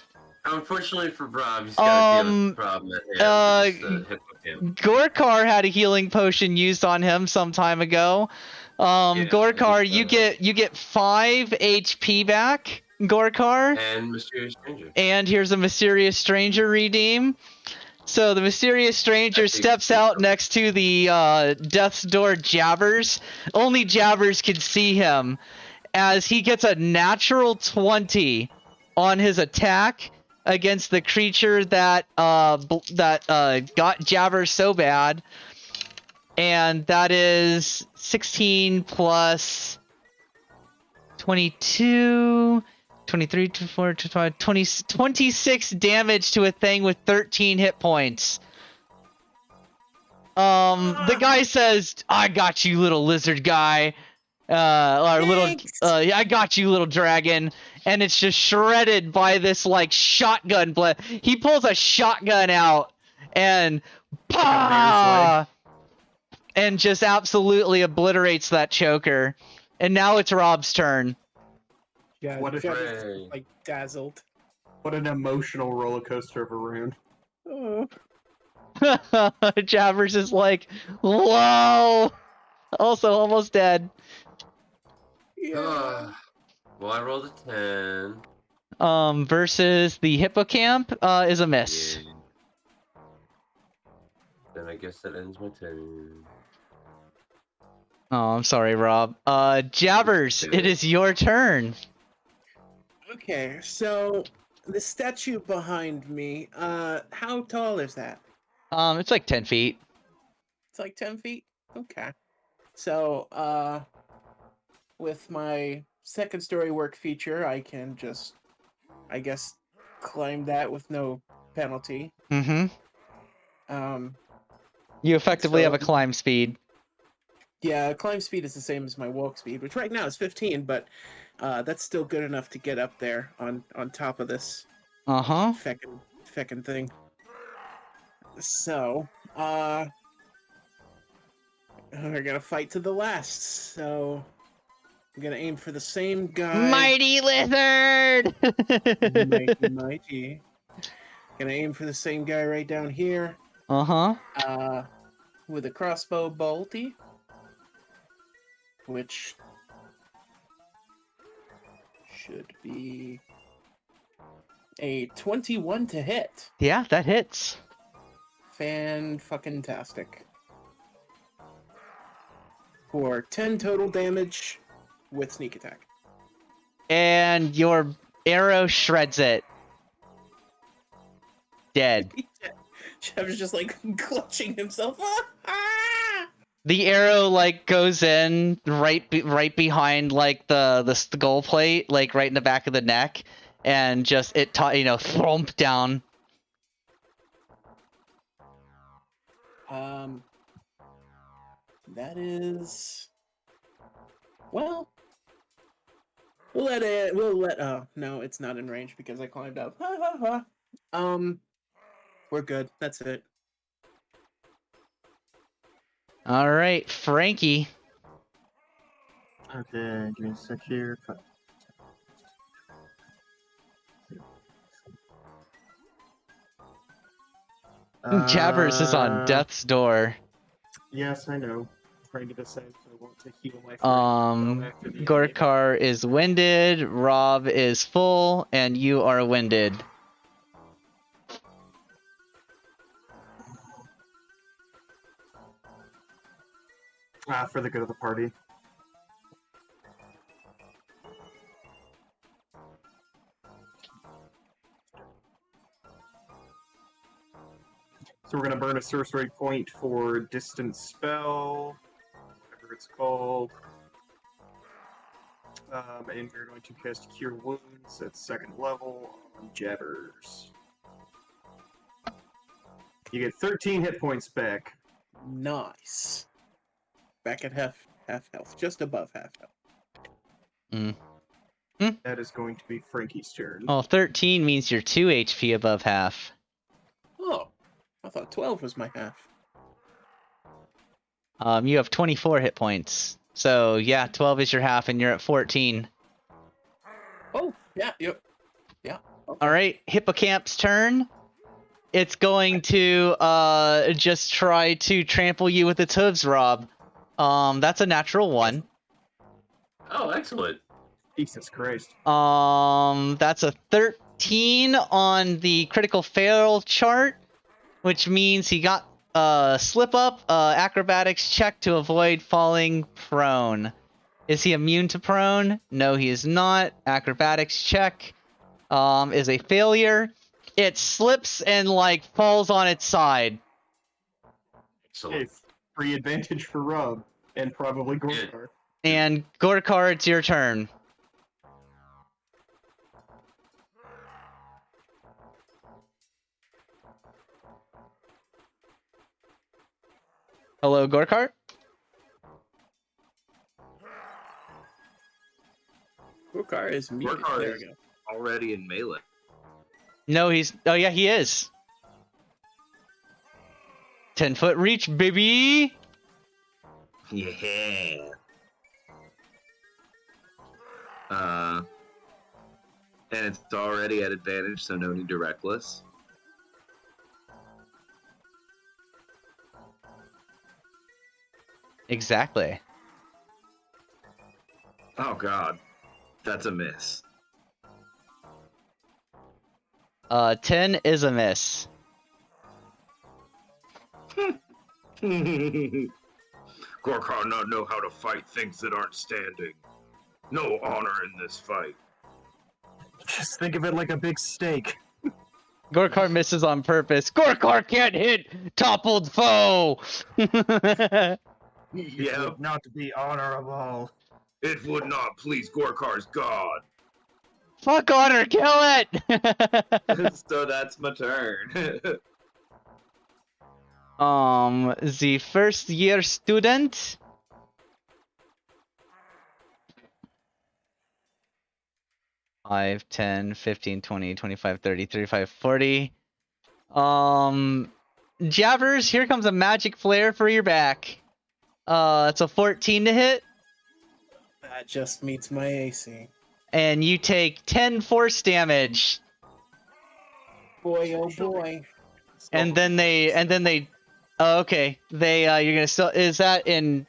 unfortunately for Rob, he's got to deal with the problem at hand. Gorkar had a healing potion used on him some time ago. Gorkar, you get 5 HP back, Gorkar. And Mysterious Stranger. And here's a Mysterious Stranger redeem. So the Mysterious Stranger steps out next to the Death's Door Jabbers. Only Jabbers can see him as he gets a natural 20 on his attack against the creature that got Jabbers so bad. And that is 16 plus 22, 23, 24, 25, 20, 26 damage to a thing with 13 hit points. The guy says, "I got you, little lizard guy." Or little, yeah, I got you, little dragon. And it's just shredded by this, like, shotgun blast. He pulls a shotgun out and and just absolutely obliterates that choker. And now it's Rob's turn. Yeah, What a Jabber's, Hooray. like dazzled. What an emotional roller coaster of a round. Oh. Jabbers is like, whoa! Also almost dead. Yeah. Well, I rolled a 10. Versus the hippocamp is a miss. Yeah. Then I guess that ends my turn. Oh, I'm sorry, Rob. Jabbers, it is your turn. Okay, so the statue behind me, how tall is that? It's like 10 feet. It's like 10 feet? Okay. So, with my second story work feature, I can just, I guess, climb that with no penalty. Mm-hmm. Um, You effectively have a So- climb speed. yeah, climb speed is the same as my walk speed, which right now is 15, but that's still good enough to get up there on top of this Uh-huh. feckin' thing. So, we're gonna fight to the last. So, I'm gonna aim for the same guy. Mighty lizard! Mighty. Gonna aim for the same guy right down here. Uh-huh. With a crossbow bolty, which should be a 21 to hit. Yeah, that hits. Fan-fucking-tastic. For 10 total damage with sneak attack. And your arrow shreds it. Dead. Shev's just like clutching himself. The arrow like goes in right behind like the skull plate, like right in the back of the neck, and just it thump down. That is. Well, we'll let it. We'll let. Oh no, it's not in range because I climbed up. We're good. That's it. All right, Frankie. Okay, give me a sec here. Jabbers is on death's door. Yes, I know. Trying to decide if I want to heal my friend. After the Gorkar is winded, Rob is full, and you are winded. For the good of the party. So we're going to burn a sorcery point for distance spell, whatever it's called. And we're going to cast Cure Wounds at 2nd level on Jabbers. You get 13 hit points back. Nice. Back at half health, just above half health. That is going to be Frankie's turn. Well, 13 means you're 2 HP above half. Oh, I thought 12 was my half. You have 24 hit points. So, yeah, 12 is your half, and you're at 14. Oh, yeah, yep. Yeah. Okay. All right, Hippocamp's turn. It's going to just try to trample you with its hooves, Rob. That's a natural 1. Oh, excellent. Jesus Christ. That's a 13 on the critical fail chart, which means he got slip up, acrobatics check to avoid falling prone. Is he immune to prone? No, he is not. Acrobatics check is a failure. It slips and like falls on its side. Excellent. It's free advantage for Rob and probably Gorkar. And Gorkar, it's your turn. Hello, Gorkart. Gorkar is muted. Gorkar There is we go. already in melee. No, he's. Oh yeah, he is. 10-foot reach, baby. Yeah. And it's already at advantage, so no need to reckless. Exactly. Oh god, that's a miss. 10 is a miss. Gorkar not know how to fight things that aren't standing. No honor in this fight. Just think of it like a big steak. Gorkar misses on purpose. Gorkar can't hit toppled foe. Yeah, Would not be honorable. it would not please Gorkar's god. Fuck honor, kill it. So that's my turn. The first year student. Five, 10, 15, 20, 25, 30, 35, 40. Jabbers, here comes a magic flare for your back. It's a 14 to hit, That just meets my AC. and you take 10 force damage. Boy, oh boy. And then they oh, okay. They you're gonna still is that in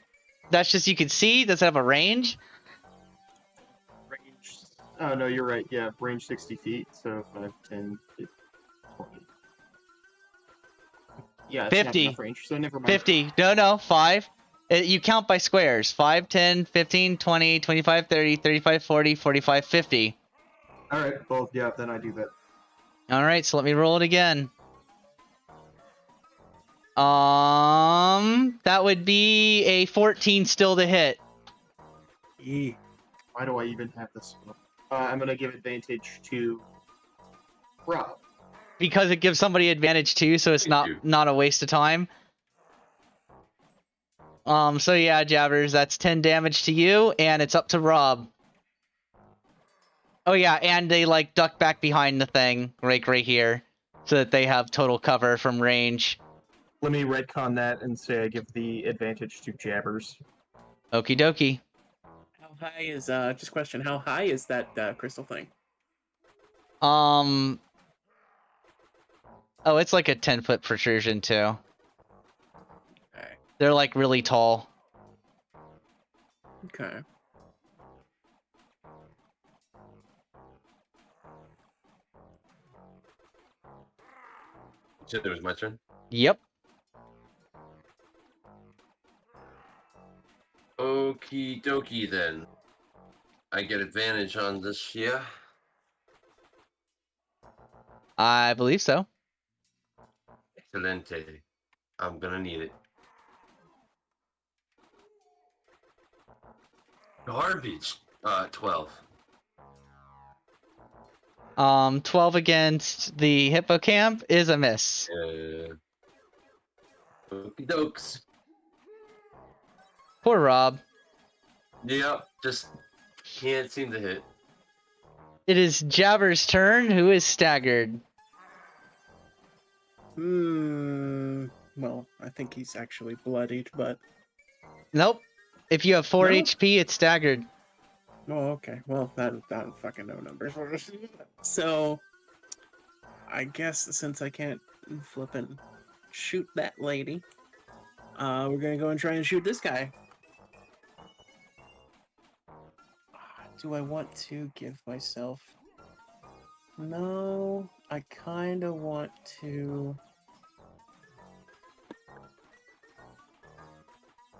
that's just you can see? Does it have a range? Range. Oh, no, you're right. Yeah, range 60 feet. So 5, 10, 15, 20. Yeah, it's 50. not enough range, so never mind. 50. No, 5. You count by squares. 5, 10, 15, 20, 25, 30, 35, 40, 45, 50. Alright, well, yeah, then I do that. Alright, so let me roll it again. That would be a 14 still to hit. Why do I even have this? I'm gonna give advantage to Rob. Because it gives somebody advantage too, so it's not a waste of time. So yeah, Jabbers, that's 10 damage to you, and it's up to Rob. Oh yeah, and they like duck back behind the thing, right here, so that they have total cover from range. Let me retcon that and say I give the advantage to Jabbers. Okie dokie. How high is, just question, how high is that, crystal thing? Oh, it's like a 10-foot protrusion too. Okay. They're like really tall. Okay. You said it was my turn? Yep. Okie dokie then. I get advantage on this, yeah? I believe so. Excelente. I'm gonna need it. Garbage. 12. 12 against the hippocamp is a miss. Okie dokes. Poor Rob. Yep, just can't seem to hit. It is Jabber's turn, who is staggered. Well, I think he's actually bloodied, but... Nope. If you have 4 No? HP, it's staggered. Oh, okay. Well, that don't fucking know numbers. So, I guess since I can't flippin' shoot that lady, we're gonna go and try and shoot this guy. Do I want to give myself... No, I kind of want to...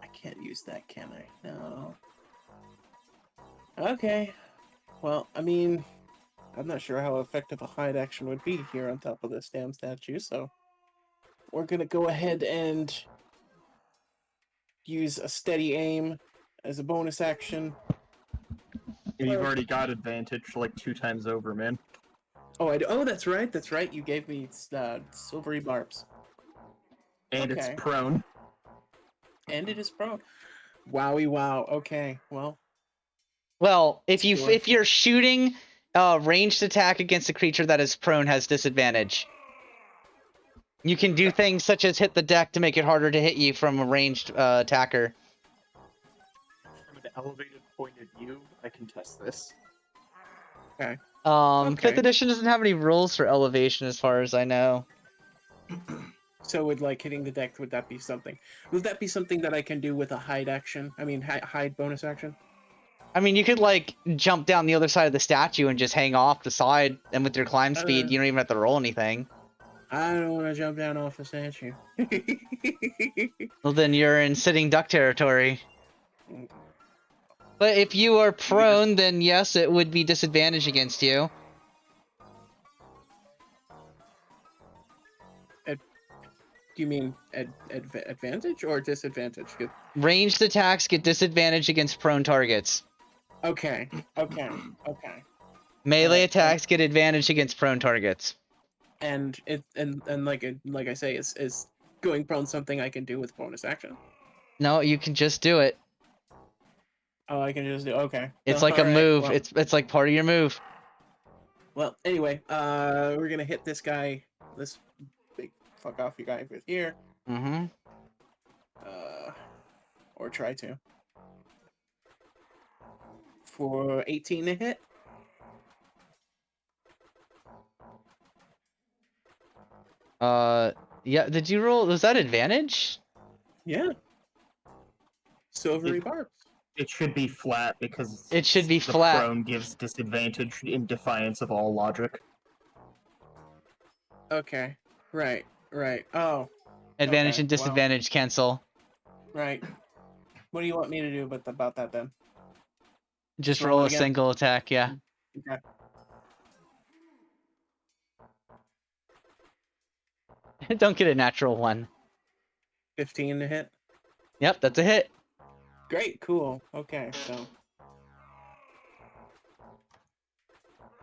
I can't use that, can I? No. Okay. Well, I mean, I'm not sure how effective a hide action would be here on top of this damn statue, so... We're gonna go ahead and use a steady aim as a bonus action. You've already got advantage like 2 times over, man. Oh, oh, that's right, that's right. You gave me silvery barbs. And Okay. it's prone. And it is prone. Wowie wow. Okay, well. Well, if Sure. you're shooting, ranged attack against a creature that is prone has disadvantage. You can do things such as hit the deck to make it harder to hit you from a ranged attacker. From an elevated point of view, I can test this. Okay. 5th edition doesn't have any rules for elevation as far as I know. So with like hitting the deck, would that be something? Would that be something that I can do with a hide action? I mean, hide bonus action? I mean, you could like jump down the other side of the statue and just hang off the side, and with your climb speed, you don't even have to roll anything. I don't want to jump down off the statue. Well, then you're in sitting duck territory. But if you are prone, then yes, it would be disadvantage against you. Do you mean advantage or disadvantage? Ranged attacks get disadvantage against prone targets. Okay. Melee attacks get advantage against prone targets. And like I say, is going prone something I can do with bonus action? No, you can just do it. Oh, I can just do. Okay. It's like a move. Well, it's like part of your move. Well, anyway, we're gonna hit this guy, this big fuck off you guy with here. Mm-hmm. Or try to. For 18 to hit. Yeah. Did you roll? Was that advantage? Yeah. Silvery barbs. It should be flat because it should be the flat. prone gives disadvantage in defiance of all logic. Okay. Right. Oh. Advantage and disadvantage cancel. Right. What do you want me to do about that then? Just roll a single attack, yeah. Okay. Don't get a natural one. 15 to hit? Yep, that's a hit. Great, cool. Okay, so.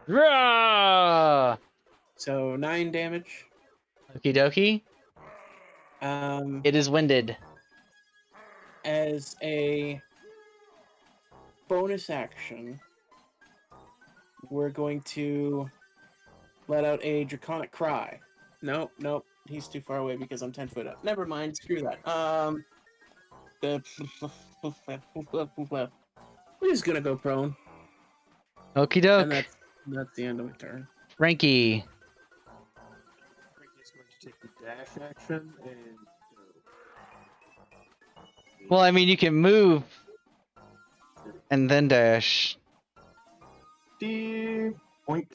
Rah! So 9 damage. Okie dokie. It is winded. As a bonus action, we're going to let out a draconic cry. Nope, he's too far away because I'm 10 foot up. Never mind, screw that. We're just gonna go prone. Okie doke. And that's the end of my turn. Frankie. Frankie's going to take the dash action and go. Well, I mean, you can move and then dash. Point.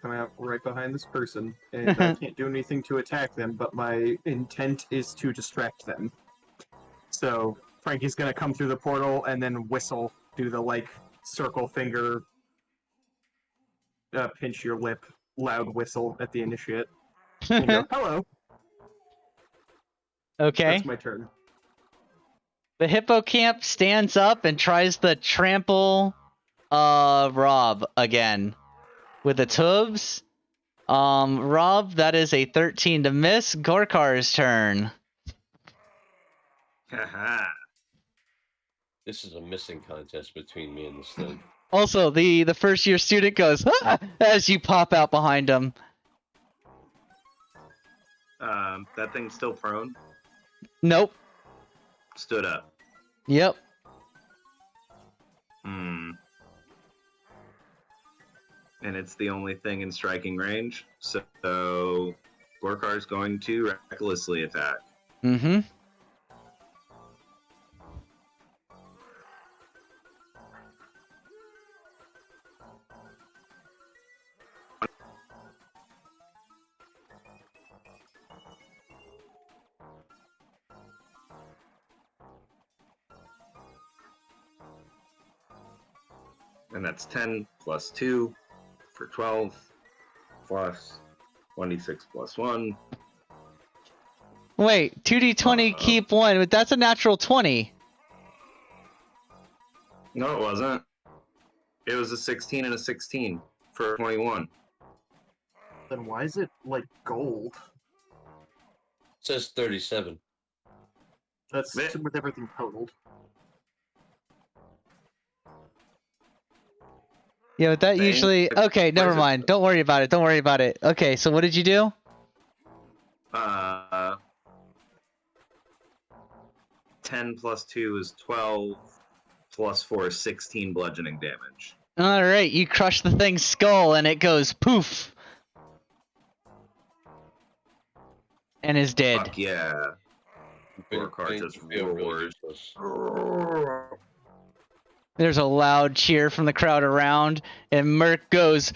Coming out right behind this person, and I can't do anything to attack them, but my intent is to distract them. So Frankie's gonna come through the portal and then whistle, do the like circle finger, pinch your lip, loud whistle at the initiate, and go, hello. Okay. That's my turn. The hippocamp stands up and tries to trample Rob again with its hooves. Rob, that is a 13 to miss. Gorkar's turn. Haha. This is a missing contest between me and this thing. Also, the first year student goes, ah! As you pop out behind him. That thing's still prone? Nope. Stood up. Yep. And it's the only thing in striking range, so Gorkar's going to recklessly attack. Mm-hmm. And that's 10 plus 2 for 12 plus 26 plus 1. Wait, 2d20 keep 1, but that's a natural 20. No, it wasn't. It was a 16 and a 16 for 21. Then why is it like gold? says 37. That's with everything totaled. Yeah, but that Dang. Okay, What never is it? mind. Don't worry about it. Don't worry about it. Okay, so what did you do? 10 plus 2 is 12, plus 4 is 16 bludgeoning damage. Alright, you crush the thing's skull and it goes poof. And is dead. Fuck yeah. Gorkar Makes just you feel really roars. useless. There's a loud cheer from the crowd around, and Merc goes,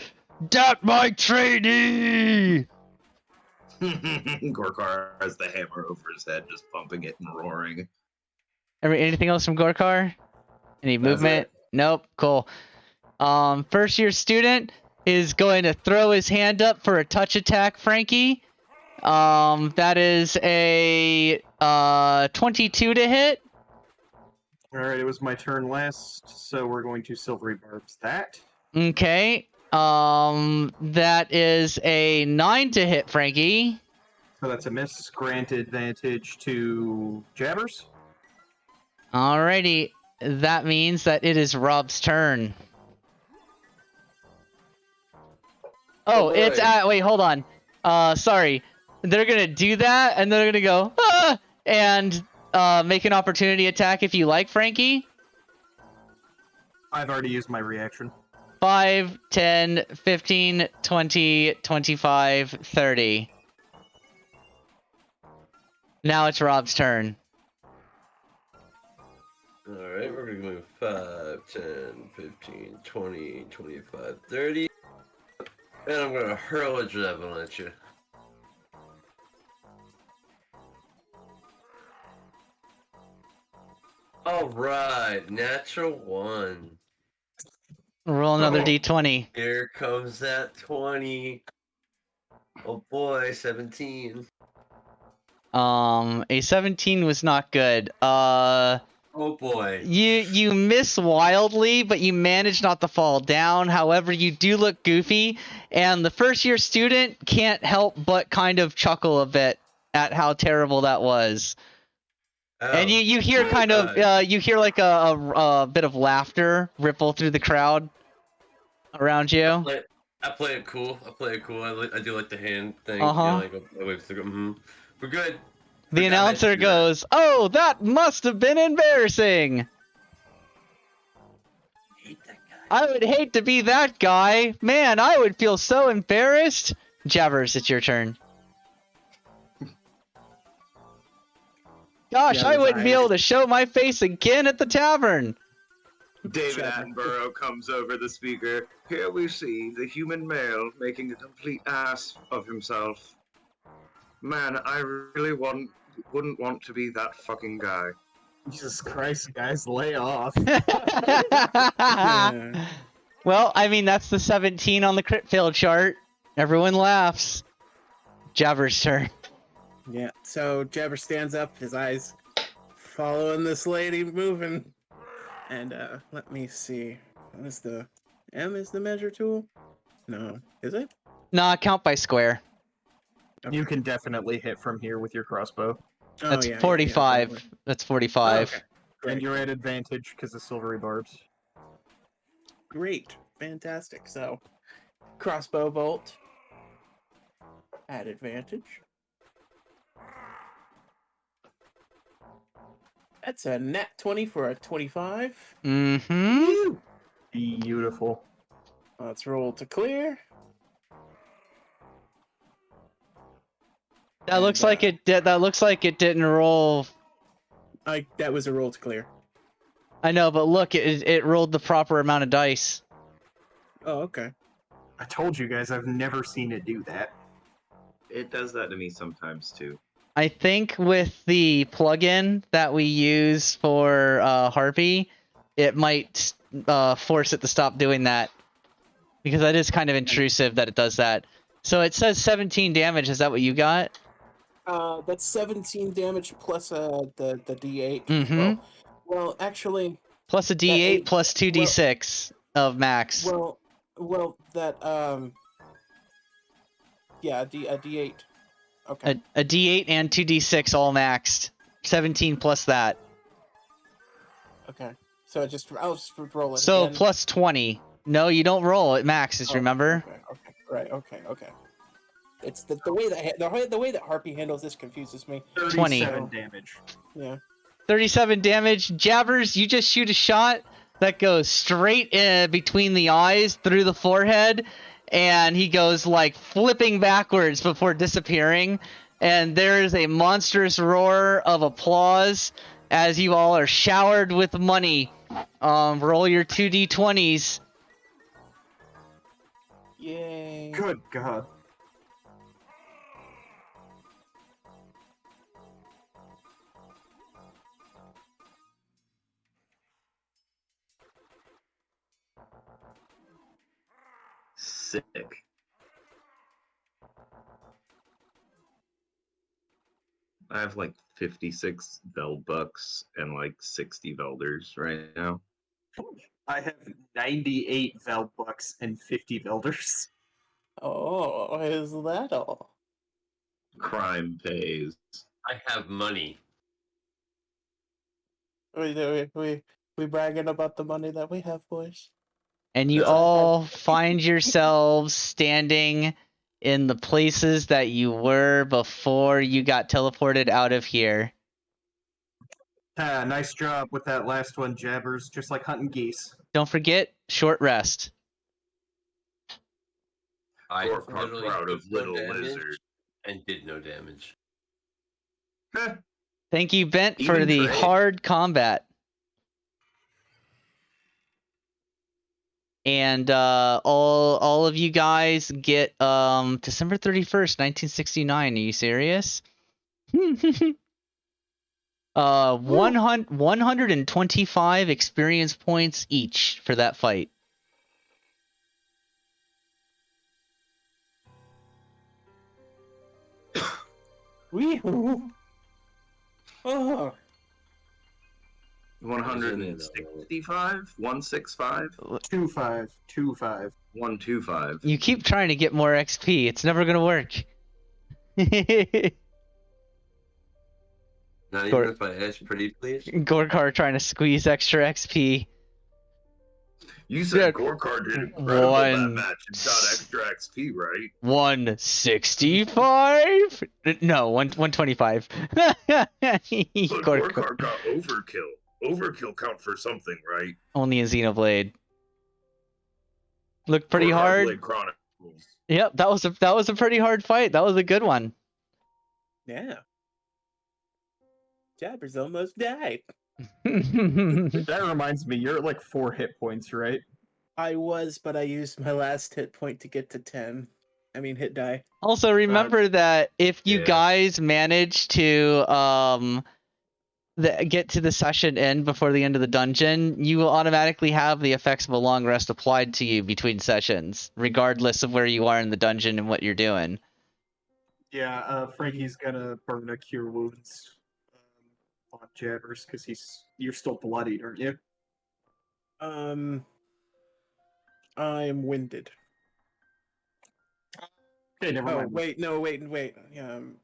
"Dat my trainee!" Gorkar has the hammer over his head, just pumping it and roaring. Anything else from Gorkar? Any That's movement? it. Nope. Cool. First year student is going to throw his hand up for a touch attack, Frankie. That is a 22 to hit. Alright, it was my turn last, so we're going to Silvery Barbs that. Okay. That is a 9 to hit, Frankie. So that's a miss. Grant advantage to Jabbers. Alrighty. That means that it is Rob's turn. Oh, Oh, it's boy. wait, hold on. Sorry. They're gonna do that, and they're gonna go, ah! And make an opportunity attack if you like, Frankie. I've already used my reaction. 5, 10, 15, 20, 25, 30. Now it's Rob's turn. Alright, we're gonna move 5, 10, 15, 20, 25, 30. And I'm gonna hurl a javelin at you. Alright, natural 1. Roll another Oh. d20. Here comes that 20. Oh boy, 17. A 17 was not good. Oh boy. You miss wildly, but you manage not to fall down. However, you do look goofy, and the first year student can't help but kind of chuckle a bit at how terrible that was. And Oh, you hear my kind of God. you hear like a bit of laughter ripple through the crowd around you. I play it cool. I do like the hand thing. Uh-huh. You know, like, I wait to go, We're good. The Forgot I announcer had to do that. goes, "Oh, that must have been embarrassing. I would hate to be that guy. Man, I would feel so embarrassed." Jabbers, it's your turn. Gosh, I wouldn't be able to show my face again at the tavern. David Attenborough comes over the speaker. Here we see the human male making a complete ass of himself. Man, I really wouldn't want to be that fucking guy. Jesus Christ, guys, lay off. Well, I mean, that's the 17 on the crit fail chart. Everyone laughs. Jabber's turn. Yeah, so Jabber stands up, his eyes following this lady moving. And let me see. What is the M is the measure tool? No. Is it? Nah, count by square. Okay. You can definitely hit from here with your crossbow. Oh, That's yeah, 45. Yeah, That's Oh, 45. okay. Great. And you're at advantage because of silvery barbs. Great. Fantastic. So, crossbow bolt at advantage. That's a net 20 for a 25. Mm-hmm. Beautiful. Let's roll to clear. That looks like it did. That looks like it didn't roll. That was a roll to clear. I know, but look, it rolled the proper amount of dice. Oh, okay. I told you guys I've never seen it do that. It does that to me sometimes too. I think with the plugin that we use for Harpy, it might force it to stop doing that. Because that is kind of intrusive that it does that. So it says 17 damage. Is that what you got? That's 17 damage plus the D8. Mm-hmm. Well, actually, Plus a D8 plus 2D6 of max. well, that yeah, a D8. Okay. A D8 and 2D6 all maxed. 17 plus that. Okay. So I'll just roll it So again. plus 20. No, you don't roll. It maxes, Oh, remember? Okay. Right. Okay. It's the way that Harpy handles this confuses me. 37 damage. Yeah. 37 damage. Jabbers, you just shoot a shot that goes straight between the eyes through the forehead, and he goes like flipping backwards before disappearing. And there is a monstrous roar of applause as you all are showered with money. Roll your 2d20s. Yay. Good God. Sick. I have like 56 Velbucks and like 60 Velders right now. I have 98 Velbucks and 50 Velders. Oh, is that all? Crime pays. I have money. We bragging about the money that we have, boys. And you all find yourselves standing in the places that you were before you got teleported out of here. Nice job with that last one, Jabbers. Just like hunting geese. Don't forget, short rest. I Gork are literally proud took of no little damage lizard. and did no damage. Thank you, Bent, for Even the Trey. hard combat. And all of you guys get December 31st, 1969. Are you serious? 125 experience points each for that fight. Wee-hoo. Oh. 165? 165? 2-5. 2-5. 125. You keep trying to get more XP. It's never gonna work. Not even if I ask pretty please. Gorkar trying to squeeze extra XP. You said Gorkar did incredible that match and got extra XP, right? 165? No, 125. But Gorkar got overkill. Overkill count for something, right? Only in Xenoblade. Looked pretty Gorkar hard. Blade Chronicles. Yep, that was a pretty hard fight. That was a good one. Yeah. Jabbers almost died. That reminds me, you're at like 4 hit points, right? I was, but I used my last hit point to get to 10. I mean, hit die. Also, remember that if you guys manage to get to the session end before the end of the dungeon, you will automatically have the effects of a long rest applied to you between sessions, regardless of where you are in the dungeon and what you're doing. Yeah, Frankie's gonna burn a cure wounds on Jabbers because you're still bloodied, aren't you? I'm winded. Okay, never mind. Wait.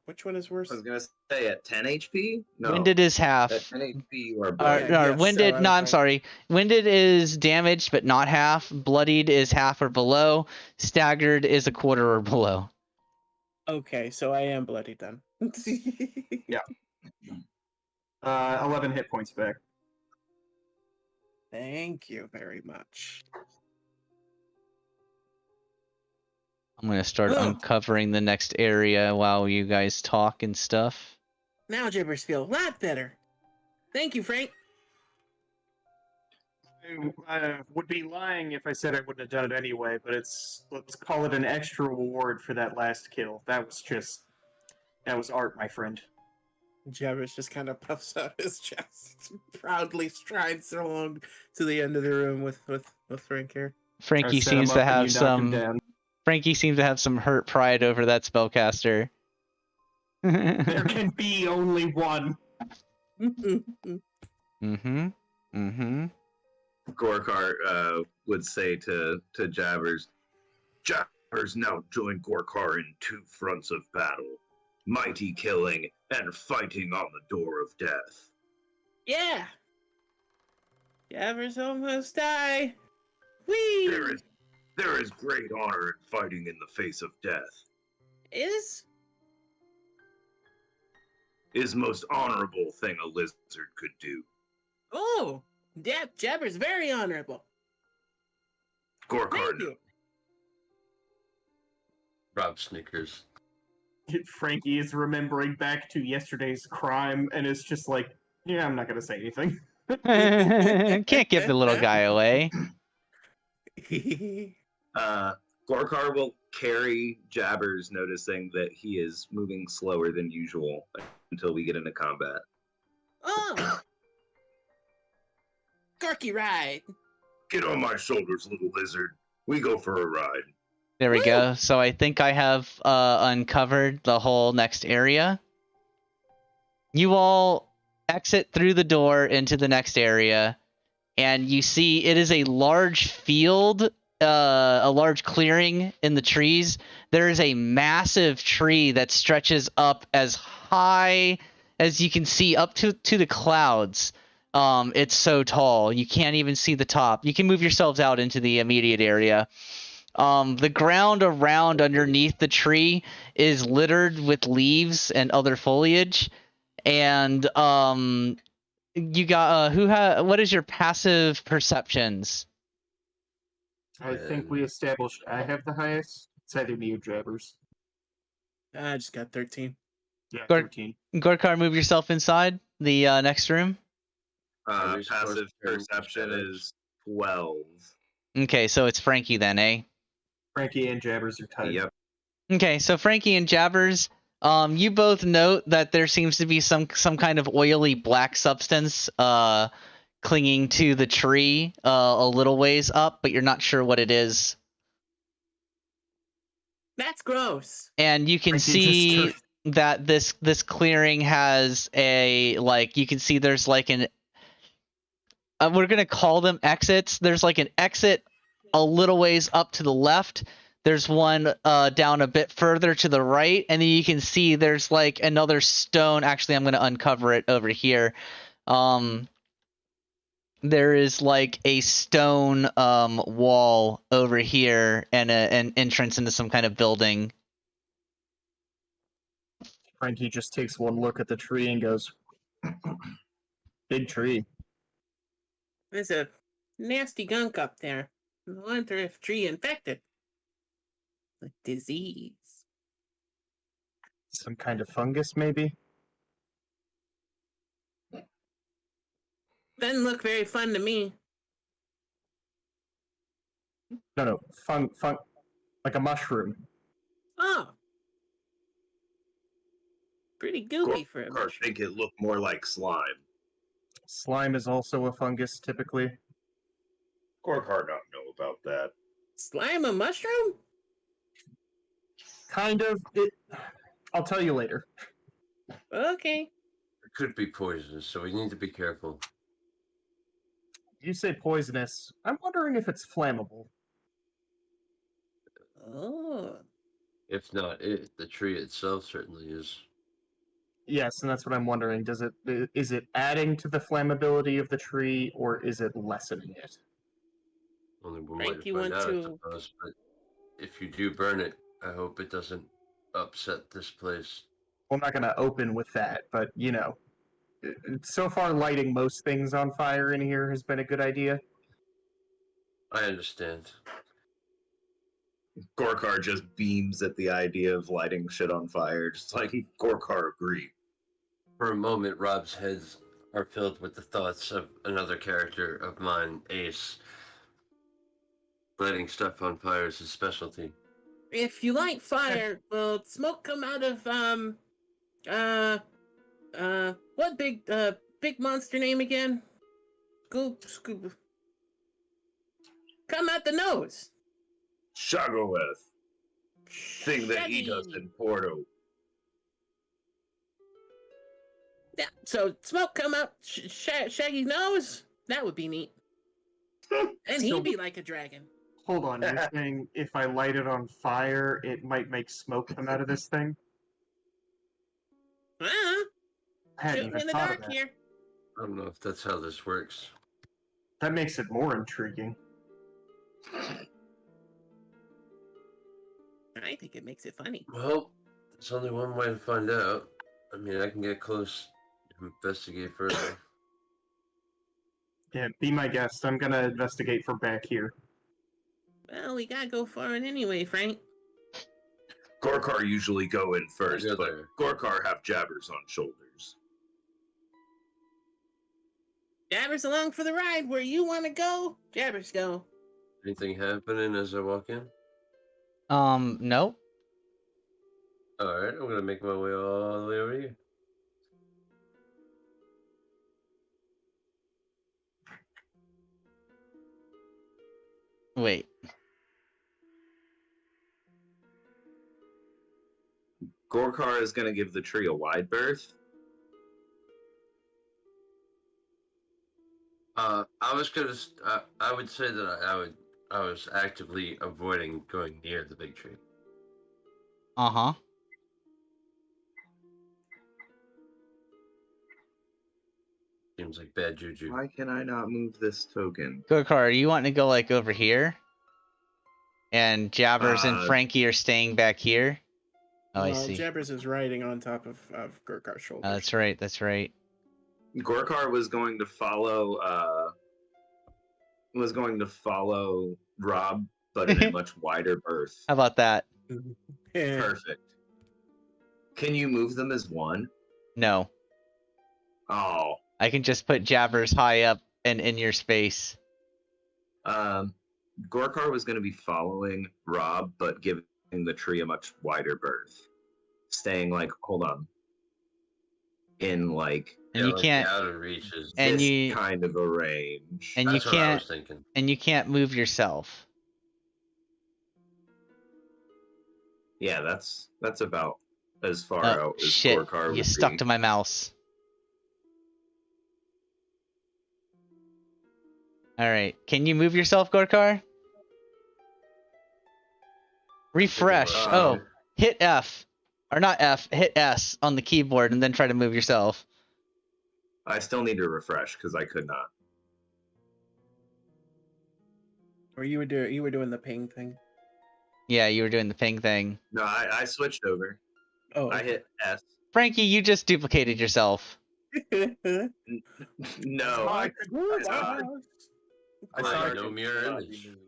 Which one is worse? I was gonna say at 10 HP? No. Winded is half. At 10 HP you are Or, bloody. winded, so no, I'm I'm sorry. Winded is damaged, but not half. Bloodied is half or below. Staggered is a quarter or below. Okay, so I am bloodied then. Yeah. 11 hit points back. Thank you very much. I'm going to start uncovering the next area while you guys talk and stuff. Now Jabbers feel a lot better. Thank you, Frank. I would be lying if I said I wouldn't have done it anyway, but let's call it an extra reward for that last kill. That was art, my friend. Jabbers just kind of puffs out his chest, proudly strides along to the end of the room with Frank here. Frankie seems to have some hurt pride over that spellcaster. There can be only one. Gorkar would say to Jabbers, Jabbers now join Gorkar in 2 fronts of battle. mighty killing, and fighting on the door of death. Yeah. Jabbers almost die. Whee! There is great honor in fighting in the face of death. Is Most honorable thing a lizard could do. oh, Jabber's very honorable. Gorkar Thank knows. you. Rob snickers. Frankie is remembering back to yesterday's crime and is just like, yeah, I'm not gonna say anything. Can't give the little guy away. Gorkar will carry Jabbers, noticing that he is moving slower than usual until we get into combat. Oh, Gorky ride. Get on my shoulders, little lizard. We go for a ride. There we Woo! go. So I think I have uncovered the whole next area. You all exit through the door into the next area, and you see it is a large field, a large clearing in the trees. There is a massive tree that stretches up as high as you can see, up to the clouds. It's so tall. You can't even see the top. You can move yourselves out into the immediate area. The ground around underneath the tree is littered with leaves and other foliage. And you got what is your passive perceptions? I think we established I have the highest. It's either me or Jabbers. I just got 13. Yeah, Gor- 13. Gorkar, move yourself inside the next room. Passive perception is 12. Okay, so it's Frankie then, eh? Frankie and Jabbers are tied. Yep. Okay, so Frankie and Jabbers, you both note that there seems to be some kind of oily black substance clinging to the tree a little ways up, but you're not sure what it is. That's gross. And you can Frankie see just that this clearing has a, like, you can see there's like an we're gonna call them exits. There's like an exit a little ways up to the left. There's one down a bit further to the right, and then you can see there's like another stone. Actually, I'm gonna uncover it over here. There is like a stone wall over here and an entrance into some kind of building. Frankie just takes one look at the tree and goes, "Big tree." There's a nasty gunk up there. I wonder if tree infected. A disease. Some kind of fungus, maybe? Doesn't look very fun to me. No, like a mushroom. Oh. Pretty goopy for a Gorkar mushroom. think it looked more like slime. Slime is also a fungus, typically. Gorkar not know about that. Slime a mushroom? Kind of. I'll tell you later. Okay. It could be poisonous, so we need to be careful. You say poisonous. I'm wondering if it's flammable. Oh. If not it, the tree itself certainly is. Yes, and that's what I'm wondering. Is it adding to the flammability of the tree, or is it lessening it? Only one Frank, way to you find want out, I to- suppose. But if you do burn it, I hope it doesn't upset this place. I'm not going to open with that, but you know, so far lighting most things on fire in here has been a good idea. I understand. Gorkar just beams at the idea of lighting shit on fire, just like Gorkar agree. For a moment, Rob's heads are filled with the thoughts of another character of mine, Ace. Lighting stuff on fire is his specialty. If you light fire, will smoke come out of what big monster name again? Scoop. Come out the nose. Shagoeth, thing that eat us Shaggy. in Porto. Yeah, so smoke come out Shaggy's nose. That would be neat. And he'd So- be like a dragon. Hold on, you're saying if I light it on fire, it might make smoke come out of this thing? hadn't Shooting even in the thought of dark that. here. I don't know if that's how this works. That makes it more intriguing. I think it makes it funny. Well, there's only one way to find out. I mean, I can get close and investigate further. Yeah, be my guest. I'm gonna investigate from back here. Well, we gotta go for it anyway, Frank. Gorkar usually go in first, go but there. Gorkar have jabbers on shoulders. Jabbers along for the ride. Where you want to go, Jabbers go. Anything happening as I walk in? No. Alright, I'm gonna make my way all the way over here. Wait. Gorkar is going to give the tree a wide berth. I was gonna. I would say that I was actively avoiding going near the big tree. Uh-huh. Seems like bad juju. Why can I not move this token? Gorkar, are you wanting to go like over here? And Jabbers and Uh, Frankie are staying back here? Oh, I Well, see. Jabbers is riding on top of Gurkar's shoulders. Oh, that's right, that's right. Gorkar was going to follow. Was going to follow Rob, but in a much wider berth. How about that? Yeah. Perfect. Can you move them as one? No. Oh. I can just put Jabbers high up and in your space. Gorkar was going to be following Rob, but giving the tree a much wider berth. Staying like, hold on. In like And you like can't the outer reaches. and this you kind of a range. and you That's what I can't was thinking. and you can't move yourself. Yeah, that's about as far Oh, out as shit. Gorkar You would stuck be. to my mouse. Alright. Can you move yourself, Gorkar? Refresh. Uh, Oh, hit F. Or not F, hit S on the keyboard and then try to move yourself. I still need to refresh because I could not. Or you were doing the ping thing. Yeah, you were doing the ping thing. No, I switched over. Oh, I hit S. Frankie, you just duplicated yourself. No, I I Right, saw no it mirror not image. be moved.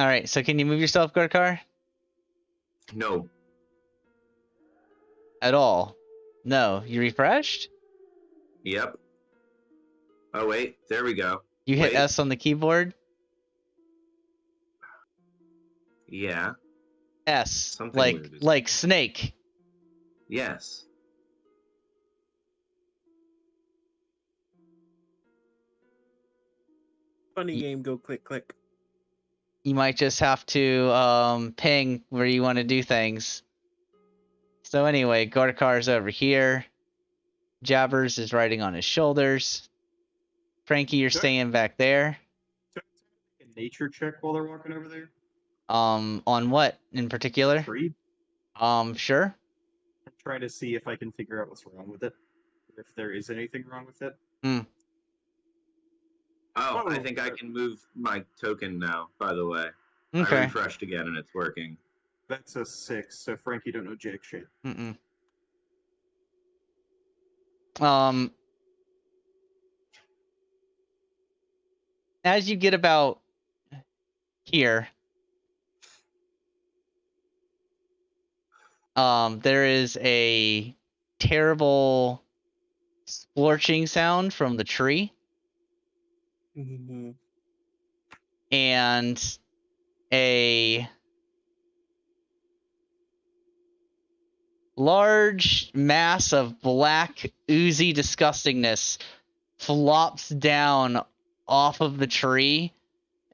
Alright, so can you move yourself, Gorkar? no. At all? No. You refreshed? Yep. Oh wait, there we go. You hit Wait. S on the keyboard? Yeah. S. Something like weird is- like snake. Yes. funny game. Go click click. You might just have to ping where you want to do things. So anyway, Gorkar's over here. Jabbers is riding on his shoulders. Frankie, you're Sure. staying back there. A nature check while they're walking over there. On what in particular? Tree. Sure. I'm trying to see if I can figure out what's wrong with it. If there is anything wrong with it. Oh, I Oh, think I sure. can move my token now, by the way. I Okay. refreshed again and it's working. That's a 6, so Frankie don't know jack shit. Mm-mm. As you get about here, there is a terrible scorching sound from the tree, and a large mass of black, oozy disgustingness flops down off of the tree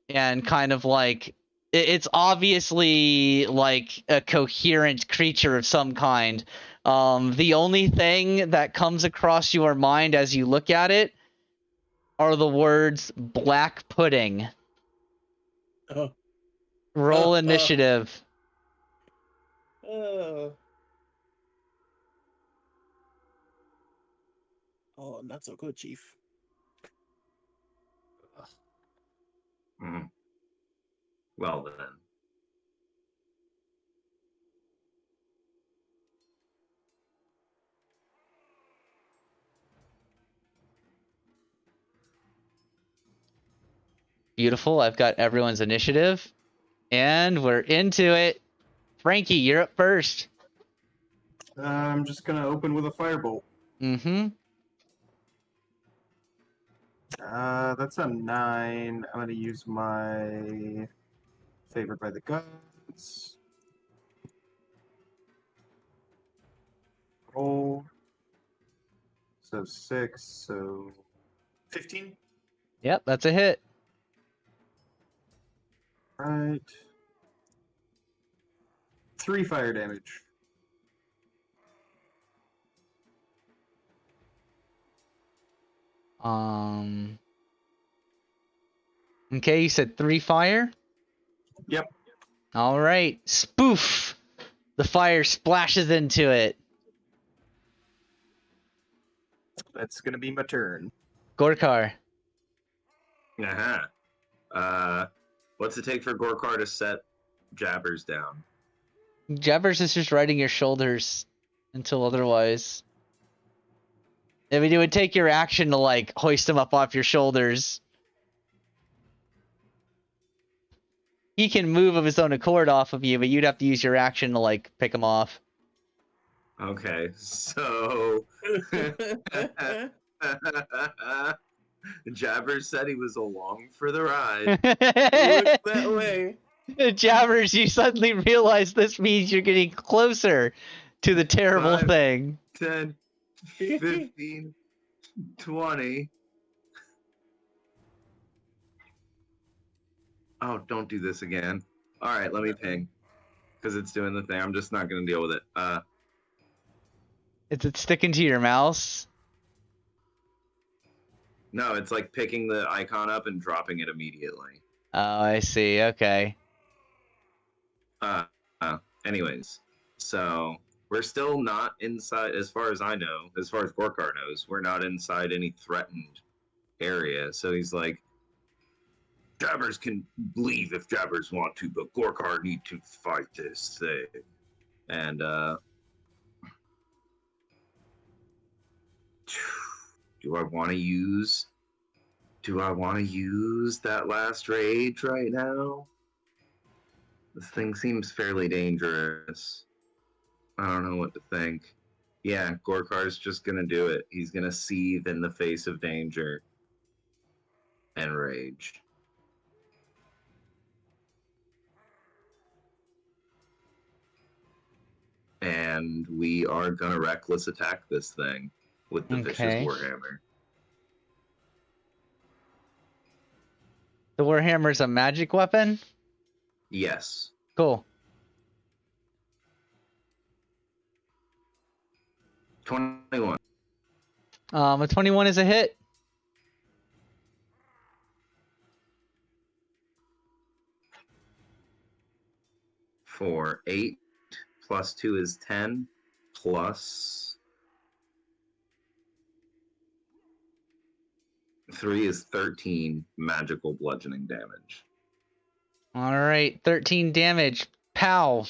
and kind of like it's obviously like a coherent creature of some kind. The only thing that comes across your mind as you look at it are the words black pudding. Oh. Roll initiative. Oh. Oh, not so good, Chief. Mhm. Well then. Beautiful. I've got everyone's initiative. And we're into it. Frankie, you're up first. I'm just gonna open with a firebolt. Mm-hmm. That's a 9. I'm gonna use my favored by the gods. Roll. So 6, so 15. Yep, that's a hit. Right. 3 fire damage. Okay, you said 3 fire? Yep. All right. Spoof! The fire splashes into it. That's gonna be my turn. Gorkar. Uh-huh. What's it take for Gorkar to set Jabbers down? Jabbers is just riding your shoulders until otherwise. I mean, it would take your action to, like, hoist him up off your shoulders. He can move of his own accord off of you, but you'd have to use your action to, like, pick him off. Okay, so Jabbers said he was along for the ride. Looks that way. Jabbers, you suddenly realize this means you're getting closer to the terrible 5, thing. 10, 15, 20. Oh, don't do this again. All right, let me ping. Because it's doing the thing. I'm just not going to deal with it. Is it sticking to your mouse? No, it's like picking the icon up and dropping it immediately. Oh, I see. Okay. Anyways, so we're still not inside, as far as I know, as far as Gorkar knows, we're not inside any threatened area. So he's like, Jabbers can leave if Jabbers want to, but Gorkar need to fight this thing. And do I want to use that last rage right now? This thing seems fairly dangerous. I don't know what to think. Yeah, Gorkar's just gonna do it. He's gonna seethe in the face of danger and rage. And we are gonna reckless attack this thing with the vicious Okay. warhammer. The Warhammer's a magic weapon? Yes. Cool. 21. A 21 is a hit. For 8 plus 2 is 10 plus 3 is 13 magical bludgeoning damage. All right, 13 damage. Pow.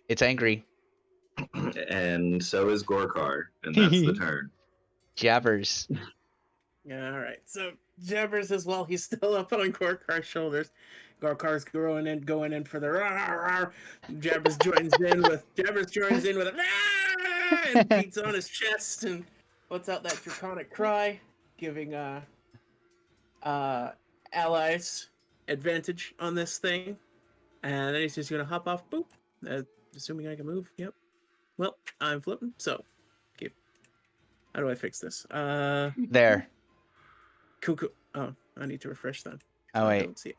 It's angry. And so is Gorkar, and that's the turn. Jabbers. Yeah, all right. So Jabbers as well. He's still up on Gorkar's shoulders. Gorkar's going in for the rah, rah, rah. Jabbers joins in with a rah, and beats on his chest and lets out that draconic cry, giving allies advantage on this thing. And then he's just gonna hop off. Boop. Assuming I can move. Yep. Well, I'm flipping. So, okay. How do I fix this? There. Cool. Oh, I need to refresh that. Oh, I wait. don't see it.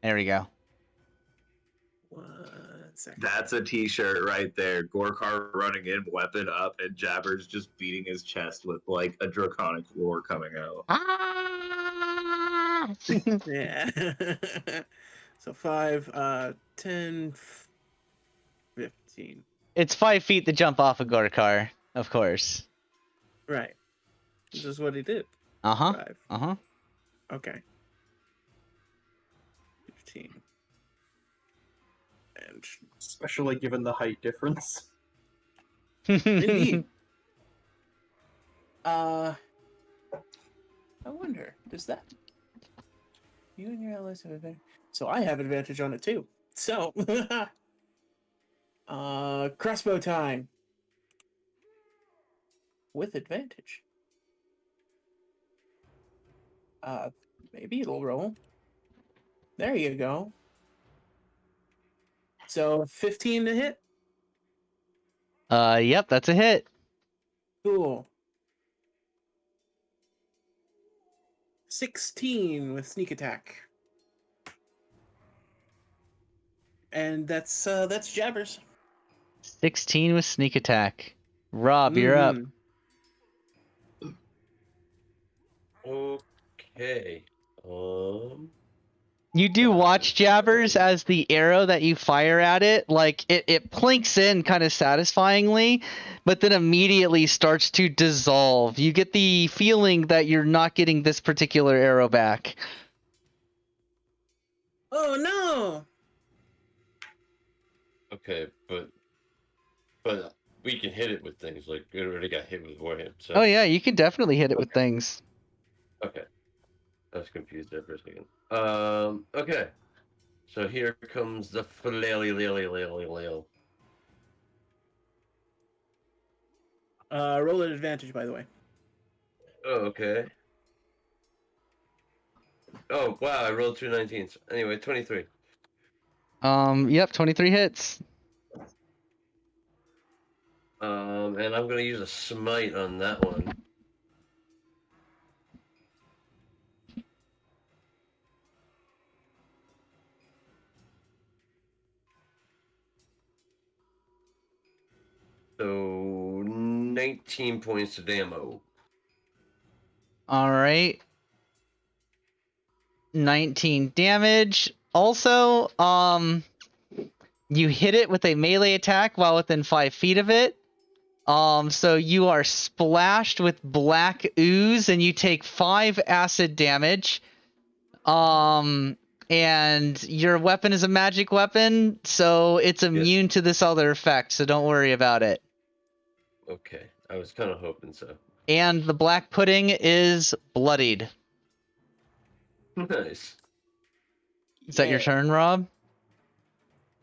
There we go. 1 second. That's a t-shirt right there. Gorkar running in, weapon up, and Jabbers just beating his chest with like a draconic roar coming out. Ah! Yeah. So 5, 10, 15. It's 5 feet to jump off a Gorkar, of course. Right. This is what he did. Uh-huh. 5. Uh-huh. Okay. 15. And Especially given the height difference. indeed. I wonder, does that you and your allies have advantage? So I have advantage on it too. So crossbow time. With advantage. Maybe it'll roll. There you go. So 15 to hit? Yep, that's a hit. Cool. 16 with sneak attack. And that's Jabbers. 16 with sneak attack. Rob, you're up. Okay. You do watch Jabbers as the arrow that you fire at it, like it plinks in kind of satisfyingly, but then immediately starts to dissolve. You get the feeling that you're not getting this particular arrow back. Oh no! Okay, but we can hit it with things like it already got hit with warhead. So. Oh yeah, you can definitely hit it with things. Okay. I was confused there for a second. Okay. So here comes the flail. Roll at advantage, by the way. Oh, okay. Oh, wow, I rolled 2 19s. Anyway, 23. Yep, 23 hits. And I'm gonna use a smite on that one. So 19 points of ammo. All right. 19 damage. Also, you hit it with a melee attack while within 5 feet of it. So you are splashed with black ooze and you take 5 acid damage. And your weapon is a magic weapon, so it's immune to this other effect, so don't worry about it. Okay, I was kind of hoping so. And the black pudding is bloodied. Nice. Is that your turn, Rob?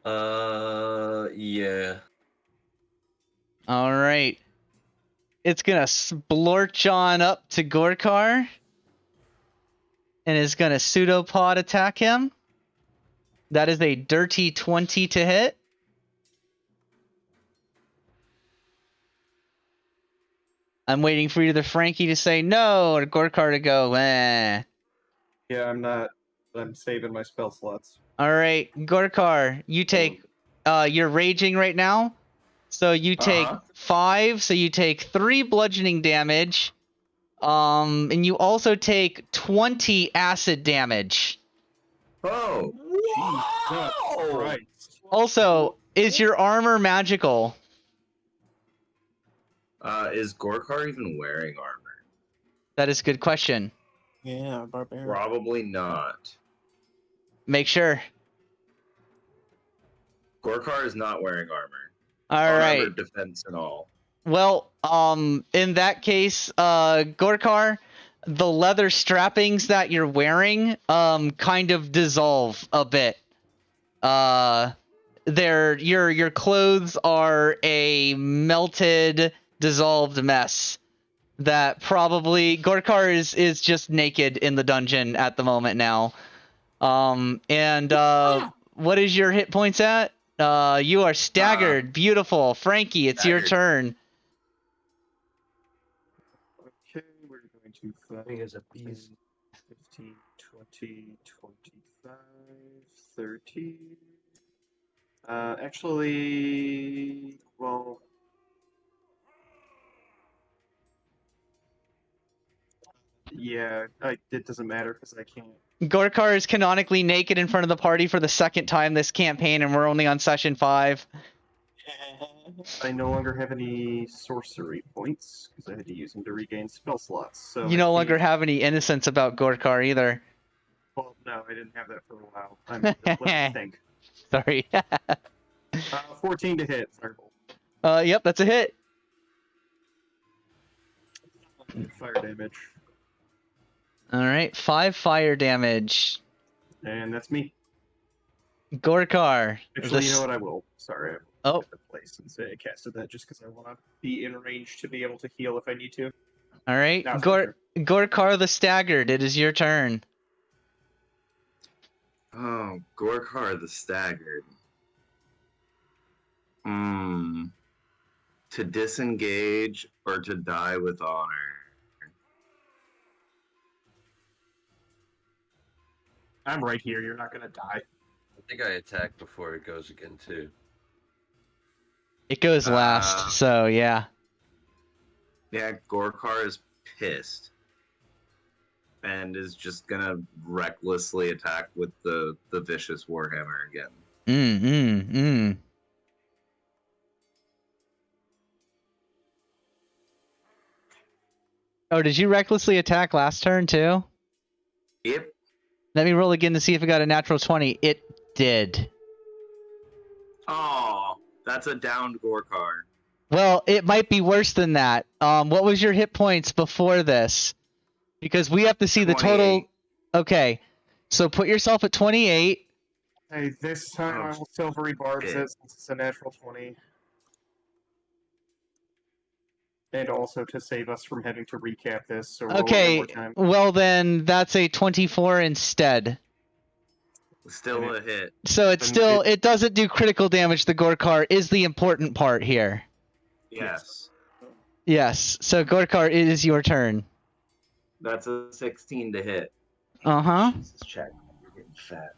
Yeah. All right. It's gonna splorch on up to Gorkar. And is gonna pseudopod attack him. That is a dirty 20 to hit. I'm waiting for either Frankie to say no or Gorkar to go, eh. Yeah, I'm not. I'm saving my spell slots. All right, Gorkar, you take. You're raging right now, so you take 5. So you take 3 bludgeoning damage, and you also take 20 acid damage. Oh, Jesus Christ. Also, is your armor magical? is Gorkar even wearing armor? That is a good question. Yeah, barbarian. Probably not. Make sure. Gorkar is not wearing armor. All right. Armor, defense, and all. Well, in that case, Gorkar, the leather strappings that you're wearing, kind of dissolve a bit. Your clothes are a melted, dissolved mess. That probably Gorkar is just naked in the dungeon at the moment now. What is your hit points at? You are staggered. Beautiful. Frankie, it's your turn. Okay, we're going to 5, 10, 15, 20, 25, 30. Actually, well... Yeah, it doesn't matter because I can't. Gorkar is canonically naked in front of the party for the second time this campaign, and we're only on session 5. I no longer have any sorcery points because I had to use them to regain spell slots. So You I no longer can't- have any innocence about Gorkar either. Well, no, I didn't have that for a while. Let me think. Sorry. 14 to hit. Firebolt. Yep, that's a hit. Fire damage, All right, 5 fire damage. and that's me. Gorkar. Actually, you know what? I will. Sorry. I Oh, will the place and say I casted that just because I want to be in range to be able to heal if I need to. all right. Now it's my turn. Gorkar the Staggered. It is your turn. Oh, Gorkar the Staggered. To disengage or to die with honor? I'm right here. You're not gonna die. I think I attack before it goes again too. It goes last, so yeah. Yeah, Gorkar is pissed. And is just gonna recklessly attack with the vicious Warhammer again. Oh, did you recklessly attack last turn too? Yep. Let me roll again to see if it got a natural 20. It did. Oh, that's a downed Gorkar. Well, it might be worse than that. What was your hit points before this? Because we have to see the total. 28. Okay, so put yourself at 28. Hey, this time I will silvery barbs shit. it since it's a natural 20. And also to save us from having to recap this, so roll it one Okay, more time. well then that's a 24 instead. Still a hit. So it's Then still it doesn't do critical damage. The Gorkar is the important part here. Yes. Yes. So Gorkar, it is your turn. That's a 16 to hit. Uh-huh. Jesus, check. You're getting fat.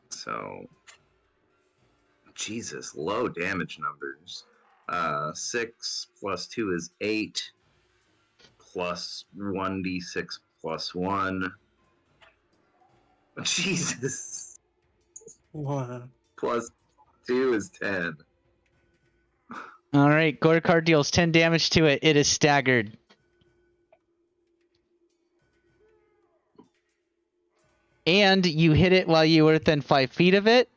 So, Jesus, low damage numbers. 6 plus 2 is 8. Plus 1d6 plus 1. Jesus. Wow. Plus 2 is 10. All right, Gorkar deals 10 damage to it. It is staggered. And you hit it while you were within 5 feet of it.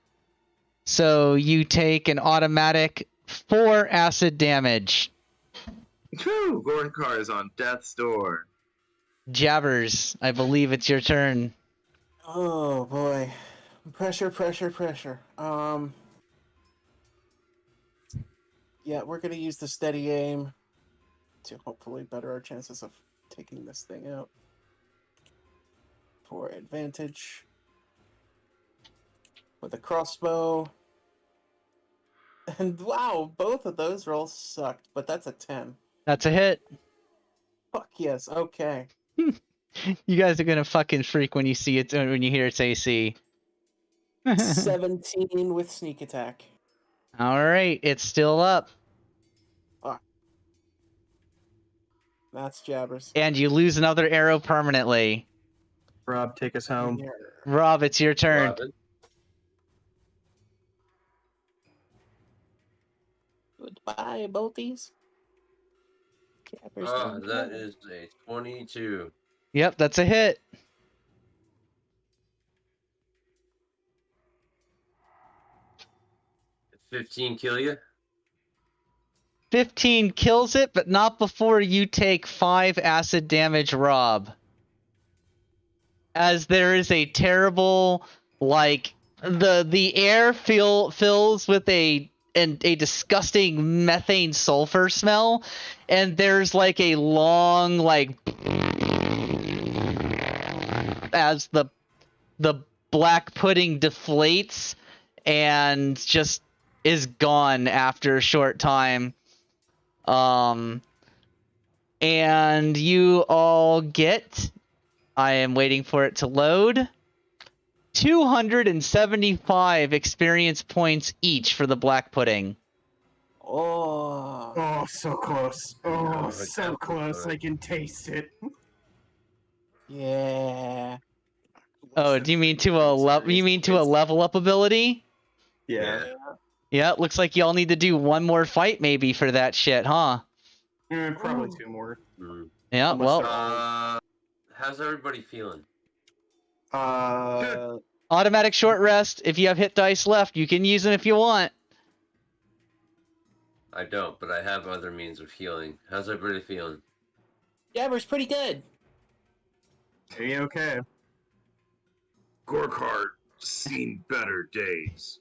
So you take an automatic 4 acid damage. Whew, Gornkar is on death's door. Jabbers, I believe it's your turn. Oh boy. Pressure, pressure, pressure. Yeah, we're gonna use the steady aim to hopefully better our chances of taking this thing out. For advantage. With a crossbow. And wow, both of those rolls sucked, but that's a 10. That's a hit. Fuck yes, okay. You guys are gonna fucking freak when you see it when you hear its AC. 17 with sneak attack. All right, it's still up, That's Jabbers. and you lose another arrow permanently. Rob, take us home. Rob, it's your turn. Robin. Goodbye, boathies. Jabbers Ah, don't that care. is a 22. Yep, that's a hit. Did 15 kill you? 15 kills it, but not before you take 5 acid damage, Rob. As there is a terrible, like, the air fills with a disgusting methane sulfur smell, and there's like a long, like, as the black pudding deflates and just is gone after a short time. And you all get, I am waiting for it to load, 275 experience points each for the black pudding. Oh. Oh, so close. Oh, Oh, so that was close. good. I can taste it. Yeah. Oh, do you mean to a level up ability? Yeah. Yeah, it looks like y'all need to do one more fight maybe for that shit, huh? Probably 2 more. Yeah, Unless well, they're all- How's everybody feeling? automatic short rest. If you have hit dice left, you can use them if you want. I don't, but I have other means of healing. How's everybody feeling? Jabber's pretty good. okay. Gorkart seen better days.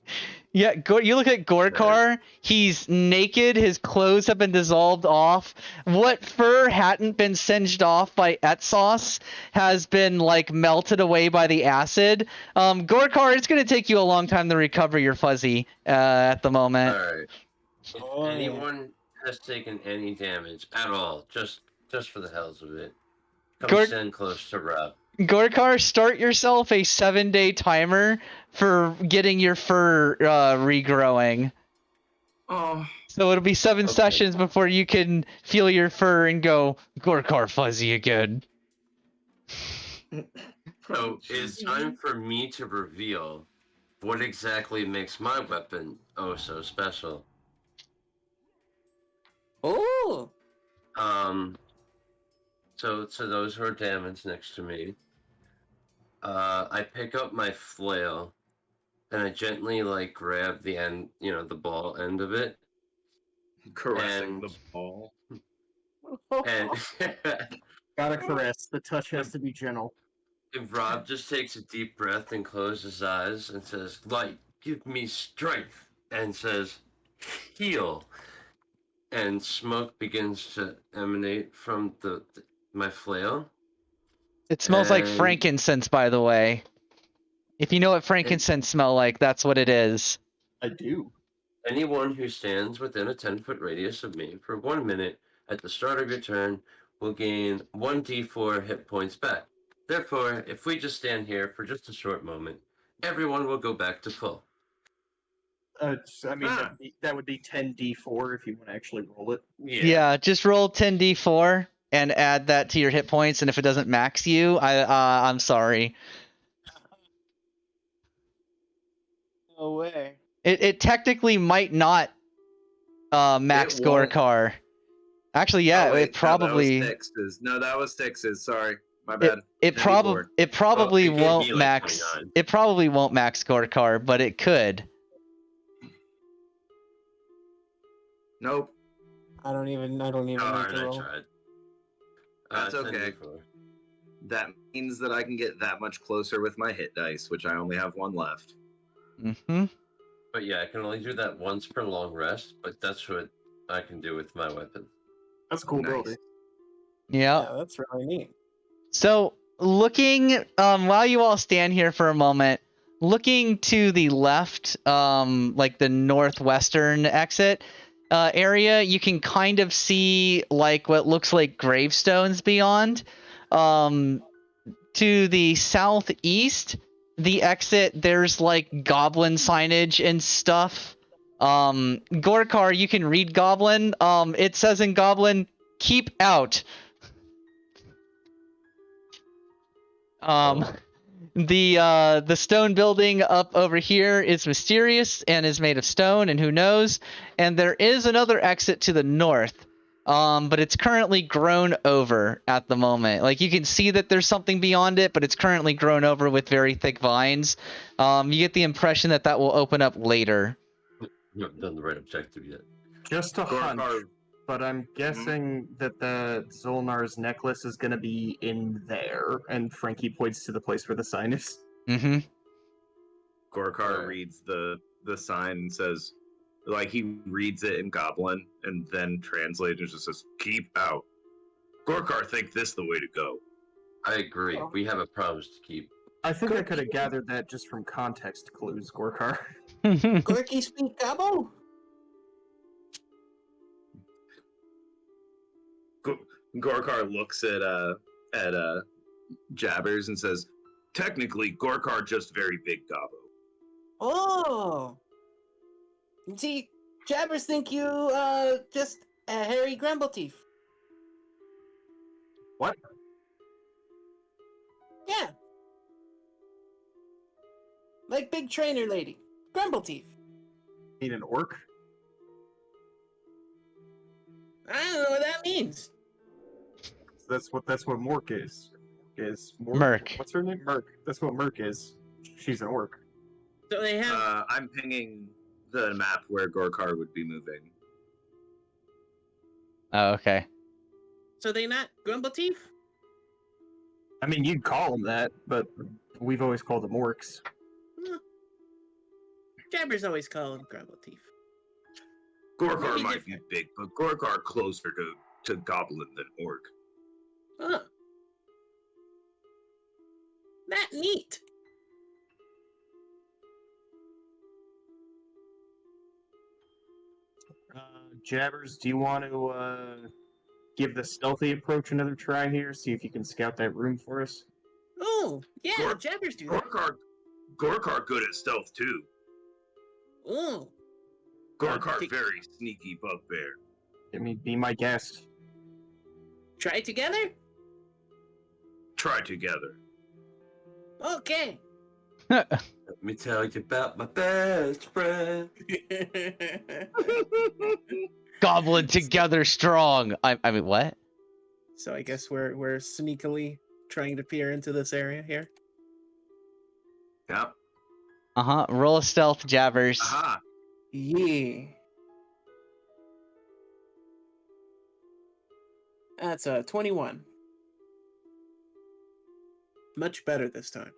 Yeah, you look at Gorkar, he's naked, his clothes have been dissolved off. What fur hadn't been singed off by Etsos has been, like, melted away by the acid. Gorkar, it's going to take you a long time to recover your fuzzy at the moment. Alright. If anyone has taken any damage at all, just for the hells of it, come stand close to Rob. Gorkar, start yourself a 7-day timer for getting your fur regrowing. Oh. So it'll be 7 sessions before you can feel your fur and go, Gorkar fuzzy again. So it's time for me to reveal what exactly makes my weapon so special. Oh. So to those who are damaged next to me, I pick up my flail and I gently grab the end, the ball end of it. Caressing the ball. And Gotta caress. The touch has to be gentle. And Rob just takes a deep breath and closes his eyes and says, "Light, give me strength," and says, "Heal." And smoke begins to emanate from my flail. It smells like frankincense, by the way. If you know what frankincense smell like, that's what it is. I do. Anyone who stands within a 10-foot radius of me for 1 minute at the start of your turn will gain 1d4 hit points back. Therefore, if we just stand here for just a short moment, everyone will go back to full. That would be 10d4 if you want to actually roll it. Yeah, just roll 10d4 and add that to your hit points, and if it doesn't max you, I'm sorry. No way. It technically might not max Gorkar. Actually, yeah, it probably. No, that was Stix's. Sorry, my bad. It probably won't max. 29. It probably won't max Gorkar, but it could. Nope. I don't even need to roll. That's okay. That means that I can get that much closer with my hit dice, which I only have 1 left. Mm-hmm. But yeah, I can only do that once per long rest, but that's what I can do with my weapon. That's a cool ability. Yeah, that's really neat. So, looking, while you all stand here for a moment, looking to the left, like the northwestern exit area, you can kind of see like what looks like gravestones beyond. To the southeast, the exit, there's like goblin signage and stuff. Gorkar, you can read goblin. It says in goblin, "Keep out." The stone building up over here is mysterious and is made of stone, and who knows. And there is another exit to the north, but it's currently grown over at the moment. Like, you can see that there's something beyond it, but it's currently grown over with very thick vines. You get the impression that that will open up later. You haven't done the right objective yet. Just a hunch, but I'm guessing that the Zolnar's necklace is going to be in there, and Frankie points to the place where the sign is. Mm-hmm. Gorkar reads the sign and says, he reads it in Goblin and then translates and just says, "Keep out." Gorkar think this the way to go. I agree. We have a promise to keep. I think I could have gathered that just from context clues, Gorkar. Gorky speak Gabo? Gorkar looks at Jabbers and says, "Technically, Gorkar just very big Gabo." Oh. See, Jabbers think you just a hairy Grumbletief. What? Yeah. Like big trainer lady. Grumble teeth. Need an orc? I don't know what that means. That's what Mork is. Merc. What's her name? Merc. That's what Merc is. She's an orc. So they have. I'm pinging the map where Gorkar would be moving. Oh, okay. So they not grumble teeth? I mean, you'd call them that, but we've always called them orcs. Jabbers always call them grumble teeth. Gorkar Maybe might be different. big, but Gorkar closer to goblin than orc. Huh. That neat. Jabbers, do you want to give the stealthy approach another try here? See if you can scout that room for us. Oh, yeah, Gor- Jabbers do that. Gorkar good at stealth too. Oh. Gorkar Take- very sneaky bugbear. I mean, be my guest. Try it together? Try together. Okay. Let me tell you about my best friend. Goblin together strong. I mean, what? So I guess we're sneakily trying to peer into this area here. Yep. Roll a stealth, Jabbers. Aha. Yeah. That's a 21. Much better this time.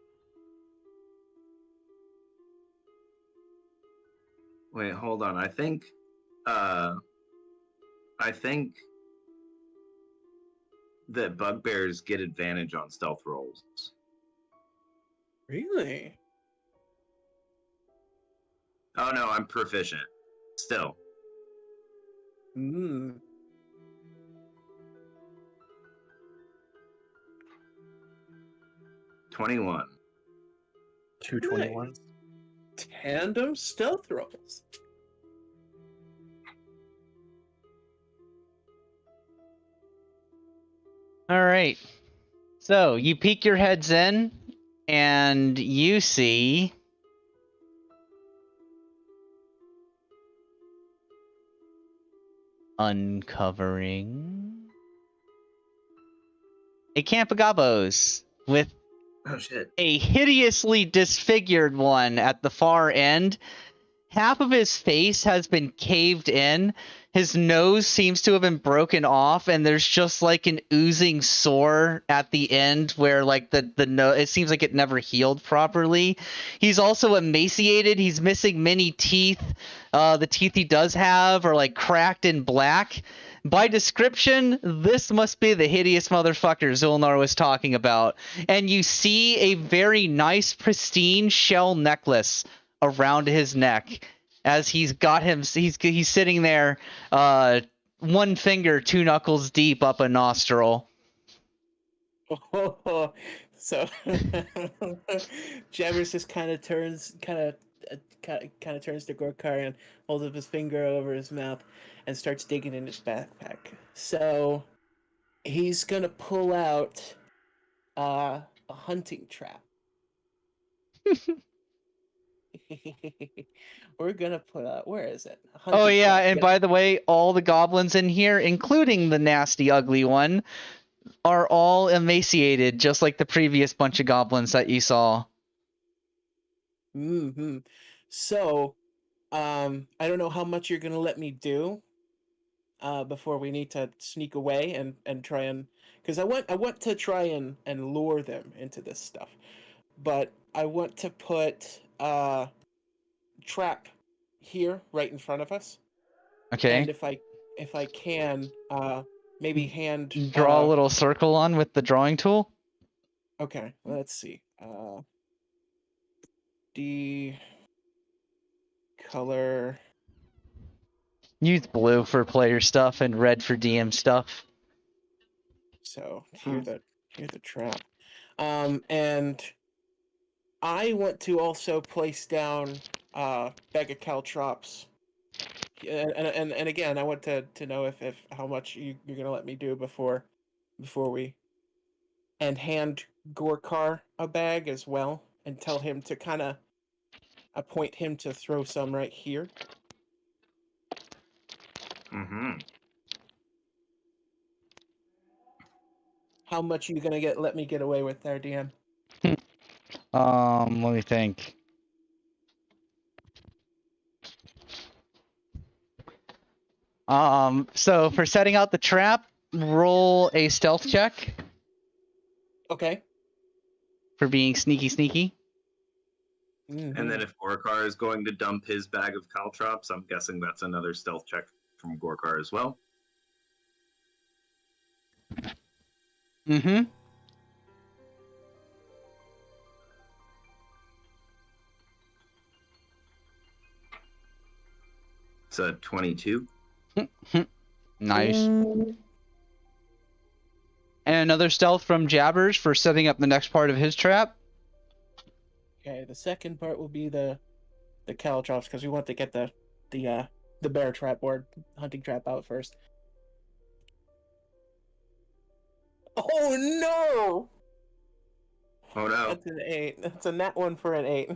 Wait, hold on. I think that bugbears get advantage on stealth rolls. Really? Oh no, I'm proficient. Still. Hmm. $21. 221. Tandem stealth rolls. All right. So you peek your heads in, and you see uncovering a camp of gobos with Oh shit. a hideously disfigured one at the far end. Half of his face has been caved in. His nose seems to have been broken off, and there's just like an oozing sore at the end where like the nose, it seems like it never healed properly. He's also emaciated. He's missing many teeth. The teeth he does have are like cracked and black. By description, this must be the hideous motherfucker Zulnar was talking about. And you see a very nice, pristine shell necklace around his neck as he's sitting there, one finger, two knuckles deep up a nostril. So Jabbers just kind of turns to Gorkar and holds up his finger over his mouth and starts digging in his backpack. So he's gonna pull out a hunting trap. We're gonna put out, where is it? A Oh hunting yeah, trap. and by the way, all the goblins in here, including the nasty ugly one, are all emaciated, just like the previous bunch of goblins that you saw. Mm-hmm. So, I don't know how much you're gonna let me do before we need to sneak away and try and, because I want to try and lure them into this stuff, but I want to put trap here right in front of us. Okay. And if I can maybe hand Draw a little circle on with the drawing tool. Okay, let's see. D color. Use blue for player stuff and red for DM stuff. So here's the trap. And I want to also place down bag of caltrops. And again, I want to know if how much you're gonna let me do before we, and hand Gorkar a bag as well and tell him to kind of I point him to throw some right here. Mm-hmm. How much are you gonna let me get away with there, DM? Let me think. So for setting out the trap, roll a stealth check Okay. for being sneaky. And then if Gorkar is going to dump his bag of caltrops, I'm guessing that's another stealth check from Gorkar as well. Mm-hmm. It's a 22. Nice. And another stealth from Jabbers for setting up the next part of his trap. Okay, the second part will be the caltrops because we want to get the bear trap or hunting trap out first. Oh no! Oh no. That's an 8. That's a nat 1 for an 8.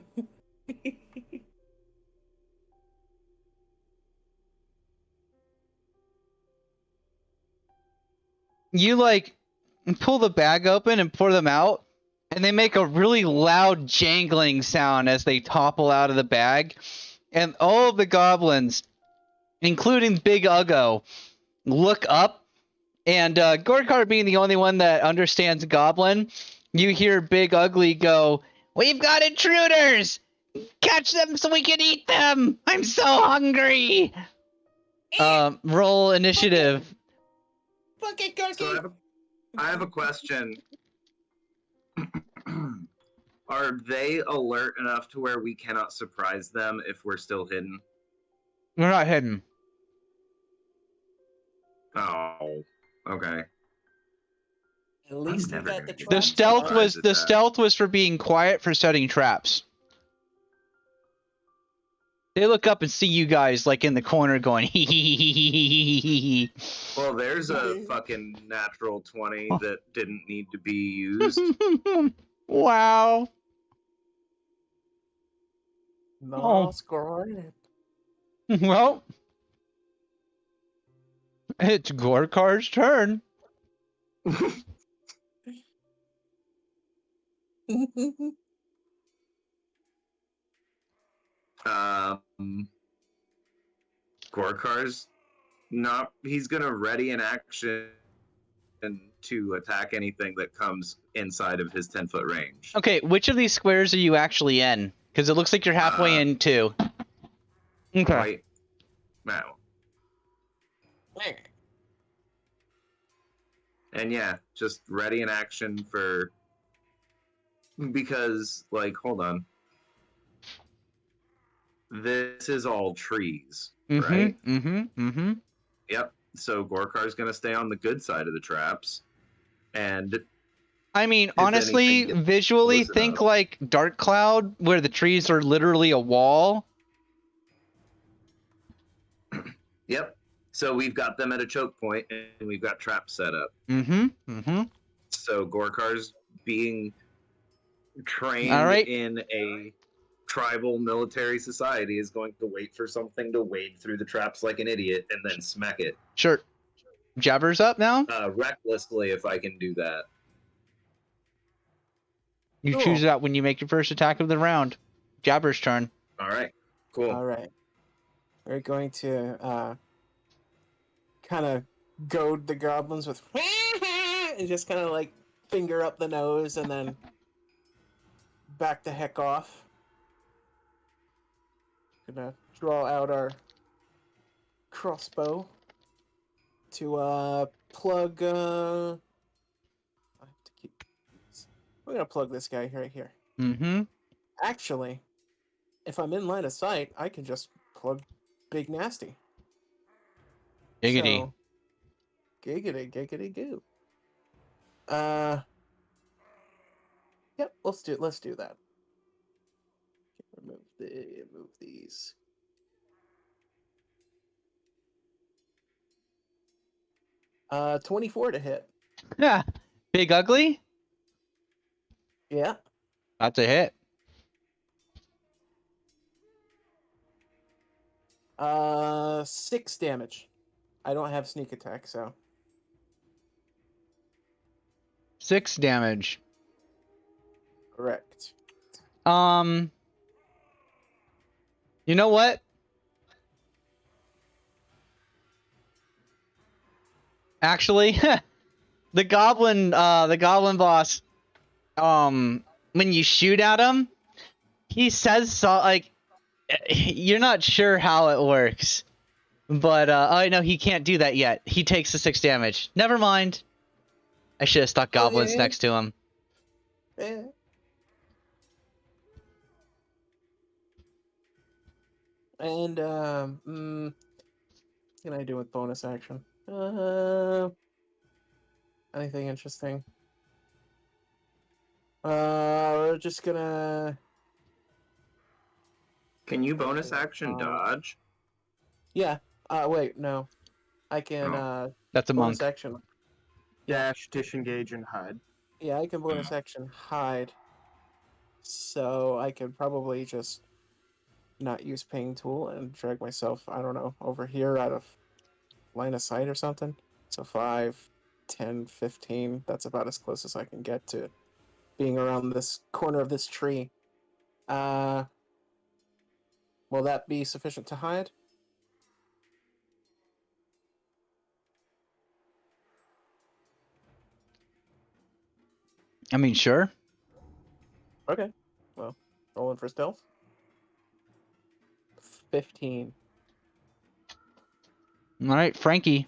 You like pull the bag open and pour them out, and they make a really loud jangling sound as they topple out of the bag. And all of the goblins, including Big Uggo, look up. And Gorkar being the only one that understands Goblin, you hear Big Ugly go, "We've got intruders! Catch them so we can eat them! I'm so hungry!" Roll initiative. Fuck it, Gorky! So I have a question. Are they alert enough to where we cannot surprise them if we're still hidden? We're not hidden. Oh, okay. At least we never got gonna the get The traps stealth out. was at the that. stealth was for being quiet for setting traps. They look up and see you guys like in the corner going hee hee hee hee hee hee hee. Well, there's a fucking natural 20 that didn't need to be used. Wow. No, Oh. score. Well, it's Gorkar's turn. Gorkar's not. He's gonna ready an action to attack anything that comes inside of his 10-foot range. Okay, which of these squares are you actually in? Because it looks like you're halfway in too. Okay. Right now. And yeah, just ready an action for. Because, like, hold on. This is all trees, right? Mm-hmm. Yep. So Gorkar's gonna stay on the good side of the traps, and I mean, If honestly, anything gets visually, close think enough. like Dark Cloud, where the trees are literally a wall. yep. So we've got them at a choke point, and we've got traps set up. Mm-hmm. So Gorkar's being trained All right. in a tribal military society is going to wait for something to wade through the traps like an idiot and then smack it. Sure. Jabber's up now. Recklessly, if I can do that. You Cool. choose that when you make your first attack of the round. Jabber's turn. All right. Cool. All right. We're going to kind of goad the goblins with and just kind of like finger up the nose and then back the heck off. Gonna draw out our crossbow to plug. I have to keep. We're gonna plug this guy right here. Mm-hmm. Actually, if I'm in line of sight, I can just plug Big Nasty. Giggity. So, giggity goo. Yep. Let's do that. Remove these. Uh, 24 to hit. Yeah. Big Ugly. Yeah. That's a hit. 6 damage. I don't have sneak attack, so 6 damage. correct. You know what? Actually, the goblin boss, when you shoot at him, he says so, like, you're not sure how it works. But, oh no, he can't do that yet. He takes the 6 damage. Never mind. I should have stuck goblins Okay. next to him. Eh. And what can I do with bonus action? Anything interesting? We're just gonna. Can you bonus action dodge? Yeah. Wait, no. I can That's a bonus monk. action. Dash, disengage, and hide. Yeah, I can bonus action hide. So I could probably just not use ping tool and drag myself, I don't know, over here out of line of sight or something. So 5, 10, 15. That's about as close as I can get to being around this corner of this tree. Will that be sufficient to hide? I mean, sure. Okay. Well, rolling for stealth. 15. Alright, Frankie.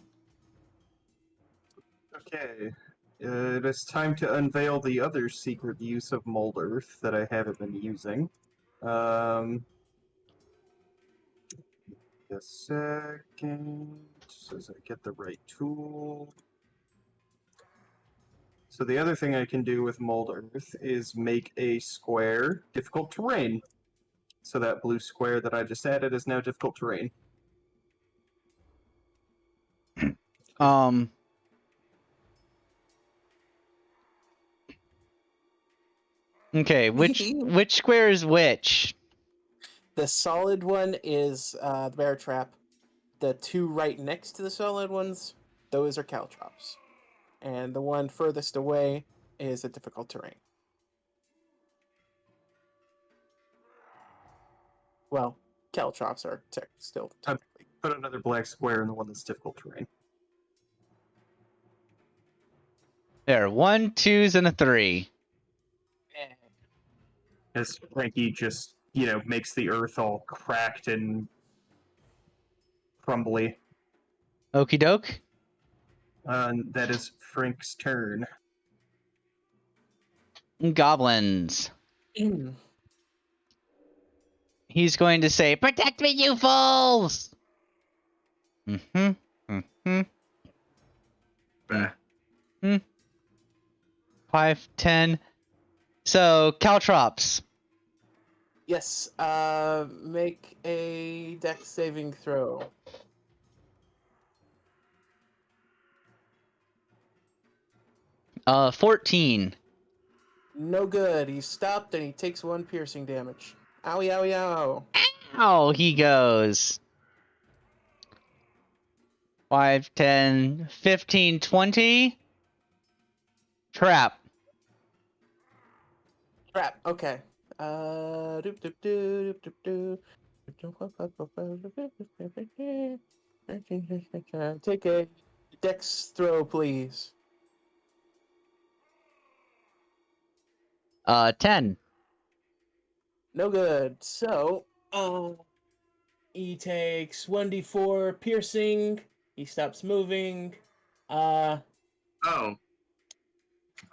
Okay. It is time to unveil the other secret use of Mold Earth that I haven't been using. A second, as I get the right tool. So the other thing I can do with Mold Earth is make a square difficult terrain. So that blue square that I just added is now difficult terrain. Okay, which square is which? The solid one is the bear trap. The 2 right next to the solid ones, those are caltrops. And the one furthest away is a difficult terrain. Well, caltrops are still technically. Put another black square in the one that's difficult terrain. There, 1, 2s, and a 3. As Frankie just, makes the earth all cracked and crumbly. Okie doke. That is Frank's turn. Goblins. He's going to say, "Protect me, you fools!" Bah. 5, 10. So, caltrops. Yes, make a dex saving throw. Uh, 14. No good. He stopped and he takes 1 piercing damage. Owie, owie, ow. Ow, he goes. 5, 10, 15, 20. Trap. Crap. Okay. Take a dex throw, please. 10. No good. So, he takes 1d4 piercing. He stops moving. Oh.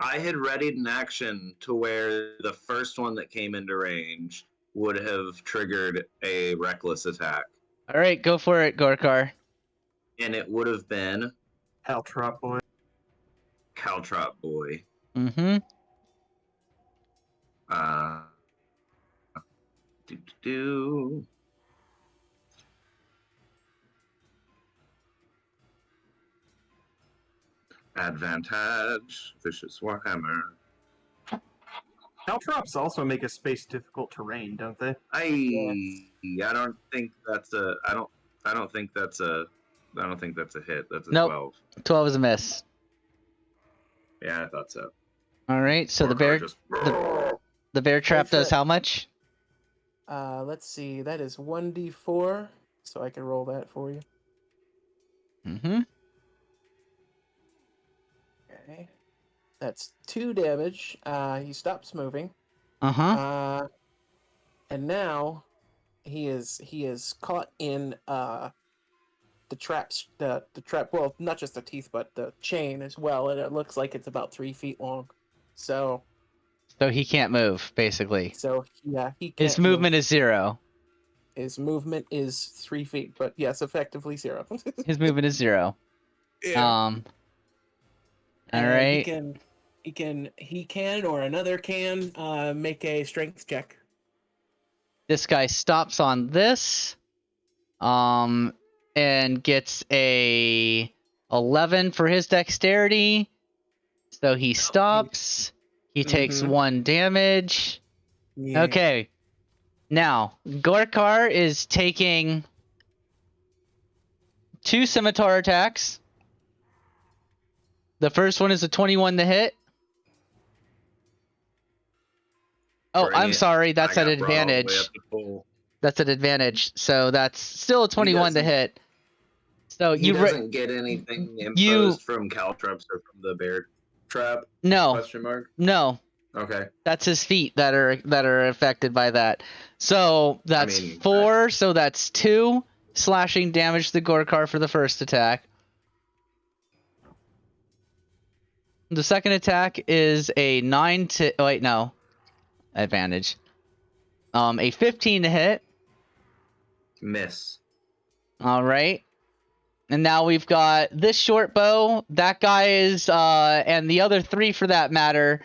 I had readied an action to where the first one that came into range would have triggered a reckless attack. Alright, go for it, Gorkar. And it would have been Caltrop boy. Caltrop boy. Mm-hmm. Do. Advantage. Vicious Warhammer. Caltrops also make a space difficult terrain, don't they? I don't think that's a. I don't think that's a hit. That's a Nope. 12. 12 is a miss. Yeah, I thought so. All right, so the Gorkar bear just the bear trap What's does that? how much? Let's see. That is 1d4, so I can roll that for you. Mm-hmm. Okay. That's 2 damage. He stops moving. Uh-huh. And now he is caught in the traps the trap. Well, not just the teeth, but the chain as well, and it looks like it's about 3 feet long. So So he can't move, basically. yeah, he His can't movement move. is 0. His movement is 3 feet, but yes, effectively 0. His movement is 0. Yeah. All And right. he can or another can make a strength check. This guy stops on this. And gets a 11 for his dexterity. So he stops. He takes 1 damage. Yeah. Okay. Now, Gorkar is taking 2 scimitar attacks. The first one is a 21 to hit. Oh, Bring I'm it. sorry. That's I an got brought all the way advantage. up to full. That's an advantage. So that's still a 21 to doesn't- hit. So He doesn't get anything imposed from caltrops or from the bear trap? No. Question mark? No. Okay. That's his feet that are affected by that. So that's 4, so that's 2 slashing damage to Gorkar for the first attack. The second attack is a 9 to... Oh, wait, no. Advantage. A 15 to hit. Miss. All right. And now we've got this short bow. That guy is... and the other 3, for that matter,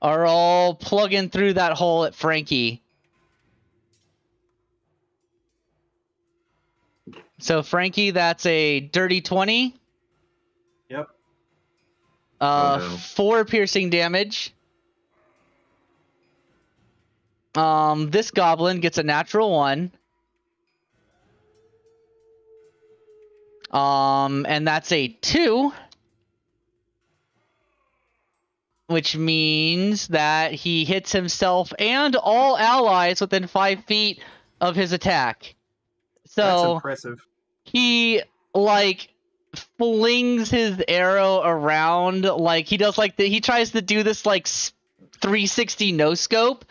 are all plugging through that hole at Frankie. So, Frankie, that's a dirty 20. Yep. 4 piercing damage. This goblin gets a natural 1. And that's a 2. Which means that he hits himself and all allies within 5 feet of his attack. So That's impressive. he, like, flings his arrow around, like, he does, like, he tries to do this, like, 360 no-scope,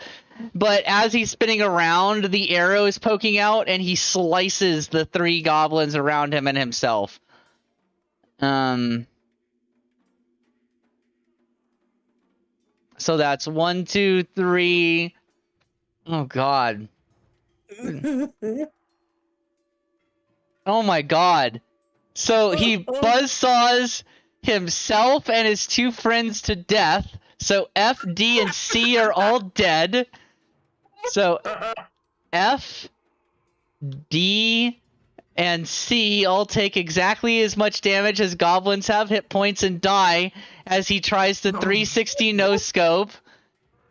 but as he's spinning around, the arrow is poking out, and he slices the 3 goblins around him and himself. So that's 1, 2, 3. Oh, God. Oh, my God. So he buzzsaws himself and his 2 friends to death. So F, D, and C are all dead. So F, D, and C all take exactly as much damage as goblins have hit points and die as he tries to 360 no-scope.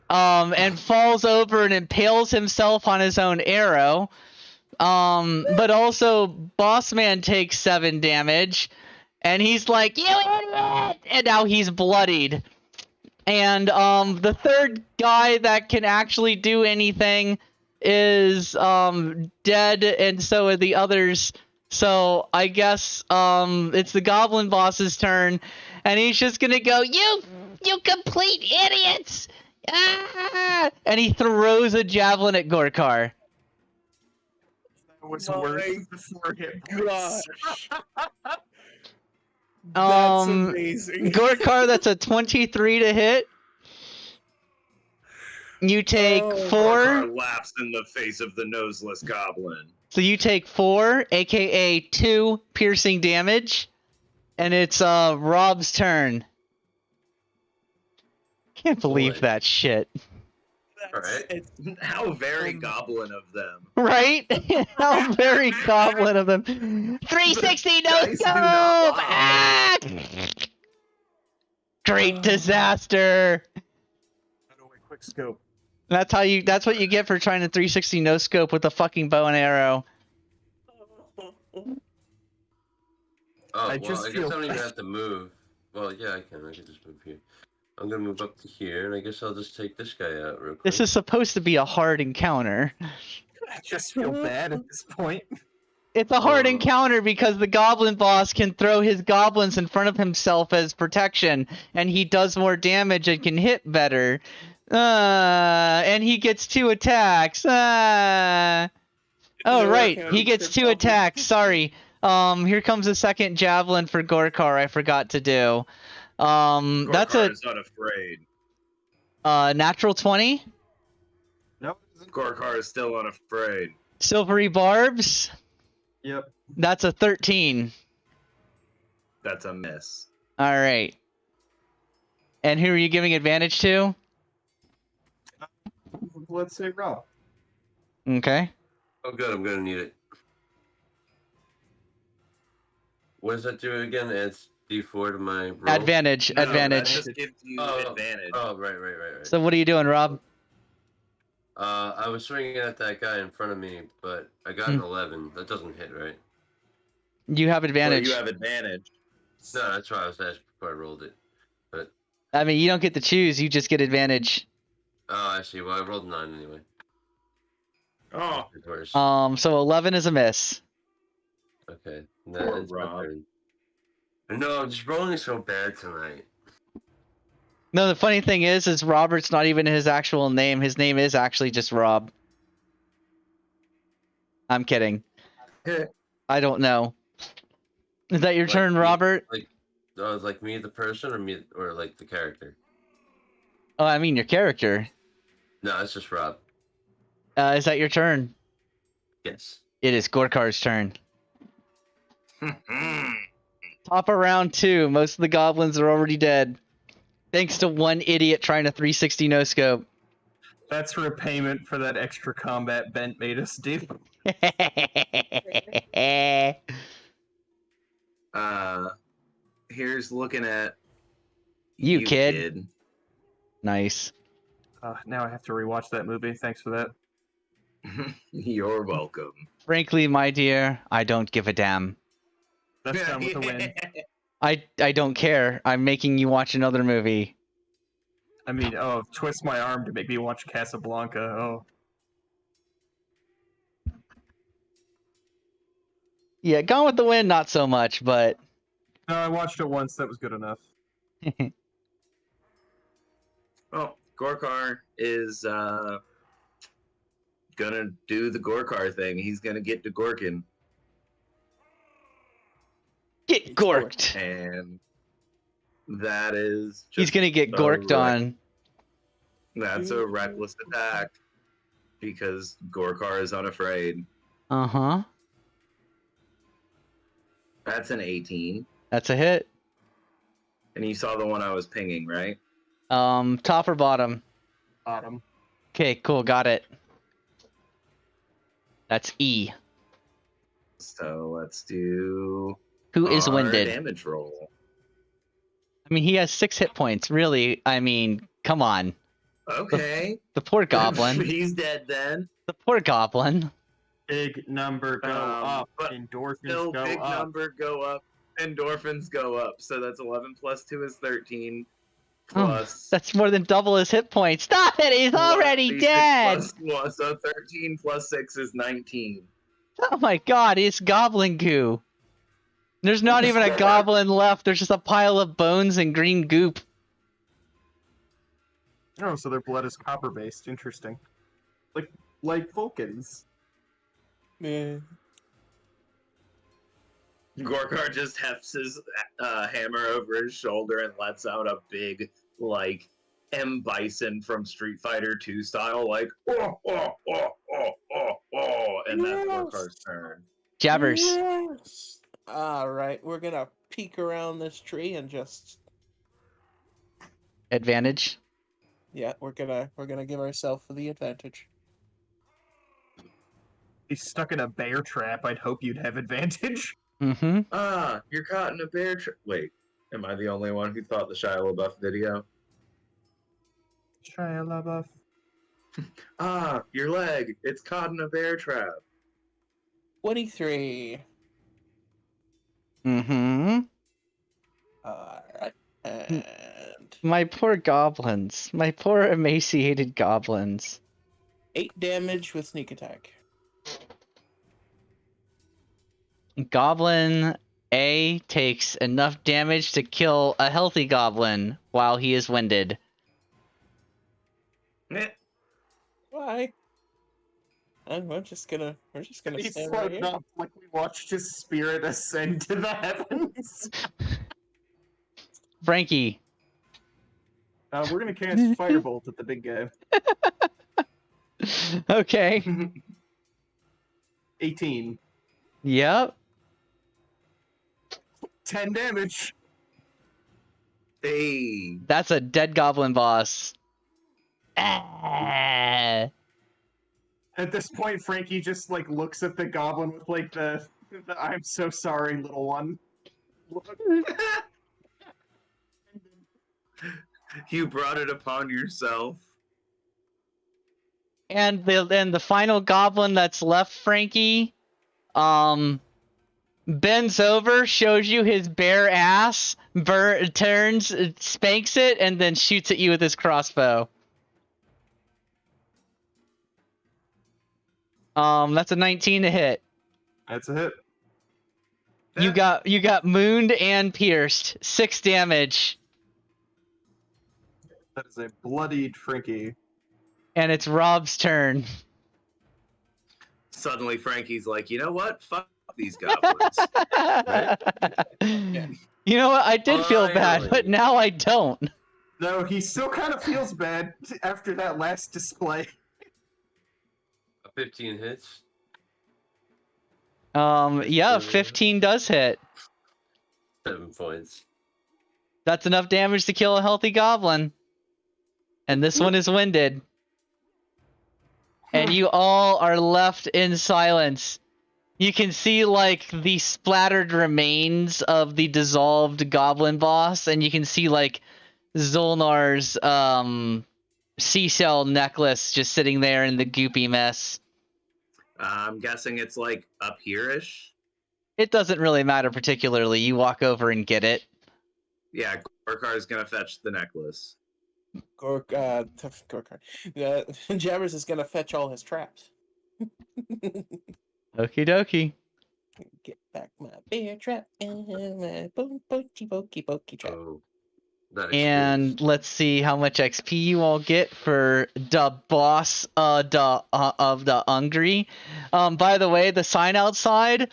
And falls over and impales himself on his own arrow. But also Bossman takes 7 damage. And he's like, "You idiot!" And now he's bloodied. And the third guy that can actually do anything is dead, and so are the others. So I guess it's the goblin boss's turn, and he's just gonna go, You complete idiots! Ah! And he throws a javelin at Gorkar. That was worth the 4 hit points. That's amazing. Gorkar, that's a 23 to hit. You take 4. Gorkar laughs in the face of the noseless goblin. So you take 4, aka 2 piercing damage, and it's Rob's turn. Can't believe that shit. Alright. How very goblin of them. Right? How very goblin of them. 360 no Dice do not scope! lie. Ah! Great disaster. Quick scope. That's what you get for trying to 360 no scope with a fucking bow and arrow. Oh, I well, just I guess feel- I don't even have to move. Well, yeah, I can. I can just move here. I'm gonna move up to here, and I guess I'll just take this guy out real quick. This is supposed to be a hard encounter. I just feel bad at this point. It's a hard Uh. encounter because the goblin boss can throw his goblins in front of himself as protection, and he does more damage and can hit better. And he gets 2 attacks. Oh, You're right. working on He gets Trip 2 Goblin. attacks. Sorry. Here comes a second javelin for Gorkar I forgot to do. That's Gorkar a is unafraid. natural 20. No, it isn't. Gorkar is still unafraid. Silvery barbs. Yep. That's a 13. That's a miss. All right. And who are you giving advantage to? Let's say Rob. Okay. Oh, good. I'm gonna need it. What does that do again? Adds D4 to my roll. Advantage. No, advantage. That just gives you Oh, advantage. Oh, right. So what are you doing, Rob? I was swinging at that guy in front of me, but I got an 11. That doesn't hit, right? You have Well, advantage. you have advantage. No, that's why I was asking before I rolled it. But I mean, you don't get to choose. You just get advantage. oh, I see. Well, I rolled 9 anyway. Oh, It's worse. So 11 is a miss. Okay. Poor That's my Rob. turn. No, I'm just rolling so bad tonight. No, the funny thing is Robert's not even his actual name. His name is actually just Rob. I'm kidding. I don't know. Is that your Like turn, me- Robert? Like me, the person, or like the character? Oh, I mean your character. No, it's just Rob. Is that your turn? Yes. It is Gorkar's turn. Top of round 2. Most of the goblins are already dead. Thanks to one idiot trying a 360 no scope. That's repayment for that extra combat Bent made us do. Here's looking at You kid. Nice. Now I have to rewatch that movie. Thanks for that. You're welcome. Frankly, my dear, I don't give a damn. That's done with a win. I don't care. I'm making you watch another movie. I mean, twist my arm to make me watch Casablanca. Oh, Yeah, Gone with the Wind, not so much, but no, I watched it once. That was good enough. Well, Gorkar is gonna do the Gorkar thing. He's gonna get to Gorkin, get gorked. and that is He's just gonna get gorked on. That's a reckless attack because Gorkar is unafraid. Uh-huh. That's an 18. That's a hit. And you saw the one I was pinging, right? Top or bottom? Bottom. Okay, cool, got it. That's E. So let's do Who is our winded? damage roll. I mean, he has 6 hit points. Really, I mean, come on. Okay. The poor goblin. He's dead then. The poor goblin. Big number go up. But Endorphins Still go big up. number go up. Endorphins go up. So that's 11 plus 2 is 13. Oh, Plus that's more than double his hit points. Stop it! He's already 1d6 dead! plus 1, so 13 plus 6 is 19. Oh my god, it's goblin goo. There's not even a goblin left. There's just a pile of bones and green goop. Oh, so their blood is copper based. Interesting. Like Vulcans. Yeah. Gorkar just hefts his hammer over his shoulder and lets out a big, like, M. Bison from Street Fighter 2 style, like, oh, and that's Gorkar's turn. Jabbers. Yes. All right, we're gonna peek around this tree and just Advantage. we're gonna give ourselves the advantage. He's stuck in a bear trap. I'd hope you'd have advantage. Mm-hmm. You're caught in a bear trap. Wait, am I the only one who thought the Shia LaBeouf video? Shia LaBeouf. Your leg. It's caught in a bear trap. 23. Mm-hmm. Alright. And My poor goblins. My poor emaciated goblins. 8 damage with sneak attack. Goblin A takes enough damage to kill a healthy goblin while he is winded. Eh, Why? We're just gonna He stand right floated here. up like we watched his spirit ascend to the heavens. Frankie. We're gonna cast Firebolt at the big guy. Okay. 18. Yep. 10 damage. Hey, That's a dead goblin boss. Ah. At this point, Frankie just like looks at the goblin with like the I'm so sorry, little one. you brought it upon yourself. And the final goblin that's left, Frankie, bends over, shows you his bare ass, turns, spanks it, and then shoots at you with his crossbow. That's a 19 to hit. That's a hit. You got mooned and pierced. 6 damage. That is a bloodied Frankie. And it's Rob's turn. Suddenly, Frankie's like, you know what? Fuck these goblins. You know what? I did feel bad, Finally. but now I don't. No, he still kind of feels bad after that last display. A 15 hits. Yeah, 15 does hit. 7 points. That's enough damage to kill a healthy goblin. And this one is winded. And you all are left in silence. You can see, like, the splattered remains of the dissolved goblin boss, and you can see, like, Zolnar's, seashell necklace just sitting there in the goopy mess. I'm guessing it's like up here-ish. It doesn't really matter particularly. You walk over and get it. Yeah, Gorkar's gonna fetch the necklace. Gorkar. Jabbers is gonna fetch all his traps. Okie dokie. Get back my bear trap and my pokey trap. Oh. That And experience. let's see how much XP you all get for the boss of the Hungry. By the way, the sign outside,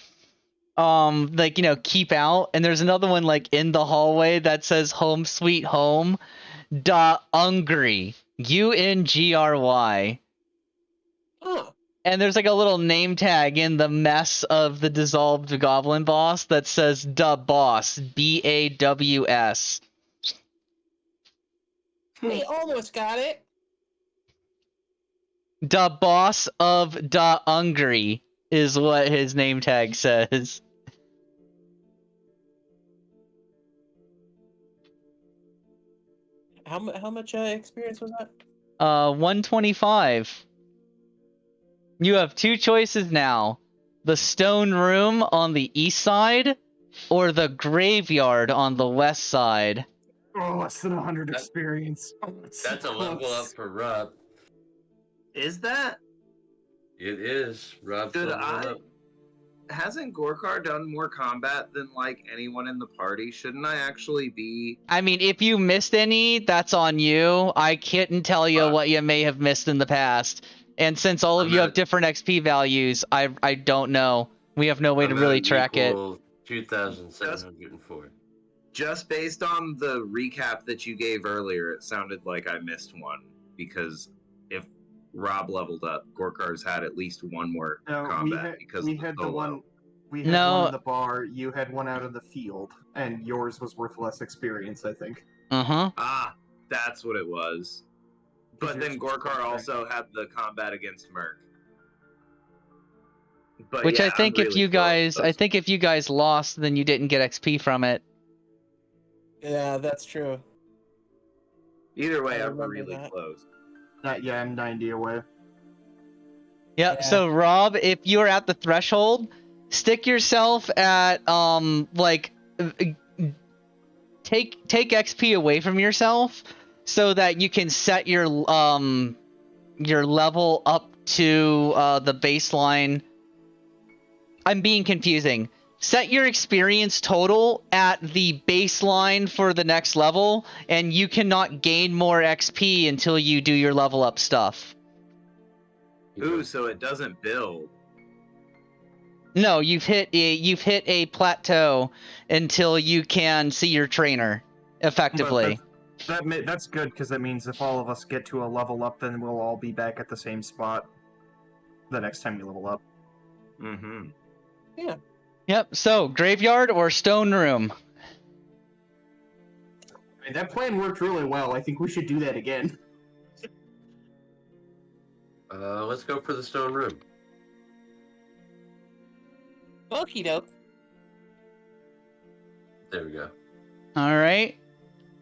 like, you know, keep out, and there's another one like in the hallway that says "Home Sweet Home." Hungry, UNGRY. Oh, And there's like a little name tag in the mess of the dissolved goblin boss that says "Da Boss," BAWS. we almost got it. Da boss of Da Hungry is what his name tag says. How much experience was that? 125. You have 2 choices now. The stone room on the east side, or the graveyard on the west side. Oh, less than 100 experience. Oh, That's a level up for Rob. Is that? It is. Rob's leveling up. Hasn't Gorkar done more combat than like anyone in the party? Shouldn't I actually be? I mean, if you missed any, that's on you. I couldn't tell you what you may have missed in the past. And since all of I'm you at- have different XP values, I don't know. We have no way to I'm really at track it. equal 2,704. Just based on the recap that you gave earlier, it sounded like I missed one because if Rob leveled up, Gorkar's had at least one more No, combat because we of the had the solo. one. We had No. one in the bar. You had one out in the field, and yours was worth less experience, I think. Uh-huh. Ah, that's what it was. But Yours then was Gorkar okay. also had the combat against Merc. But Which yeah, I think I'm if really you guys, close. if you guys lost, then you didn't get XP from it. Yeah, that's true. Either way, I I'm remember really that. close. Yeah, I'm 90 away. Yep. Yeah. So Rob, if you're at the threshold, stick yourself at like take XP away from yourself so that you can set your level up to the baseline. I'm being confusing. Set your experience total at the baseline for the next level, and you cannot gain more XP until you do your level up stuff. Ooh, so it doesn't build. No, you've hit a plateau until you can see your trainer effectively. That's good, because that means if all of us get to a level up, then we'll all be back at the same spot the next time we level up. Mm-hmm. Yeah. Yep. So graveyard or stone room? I mean, that plan worked really well. I think we should do that again. Let's go for the stone room. Okie doke. There we go. All right.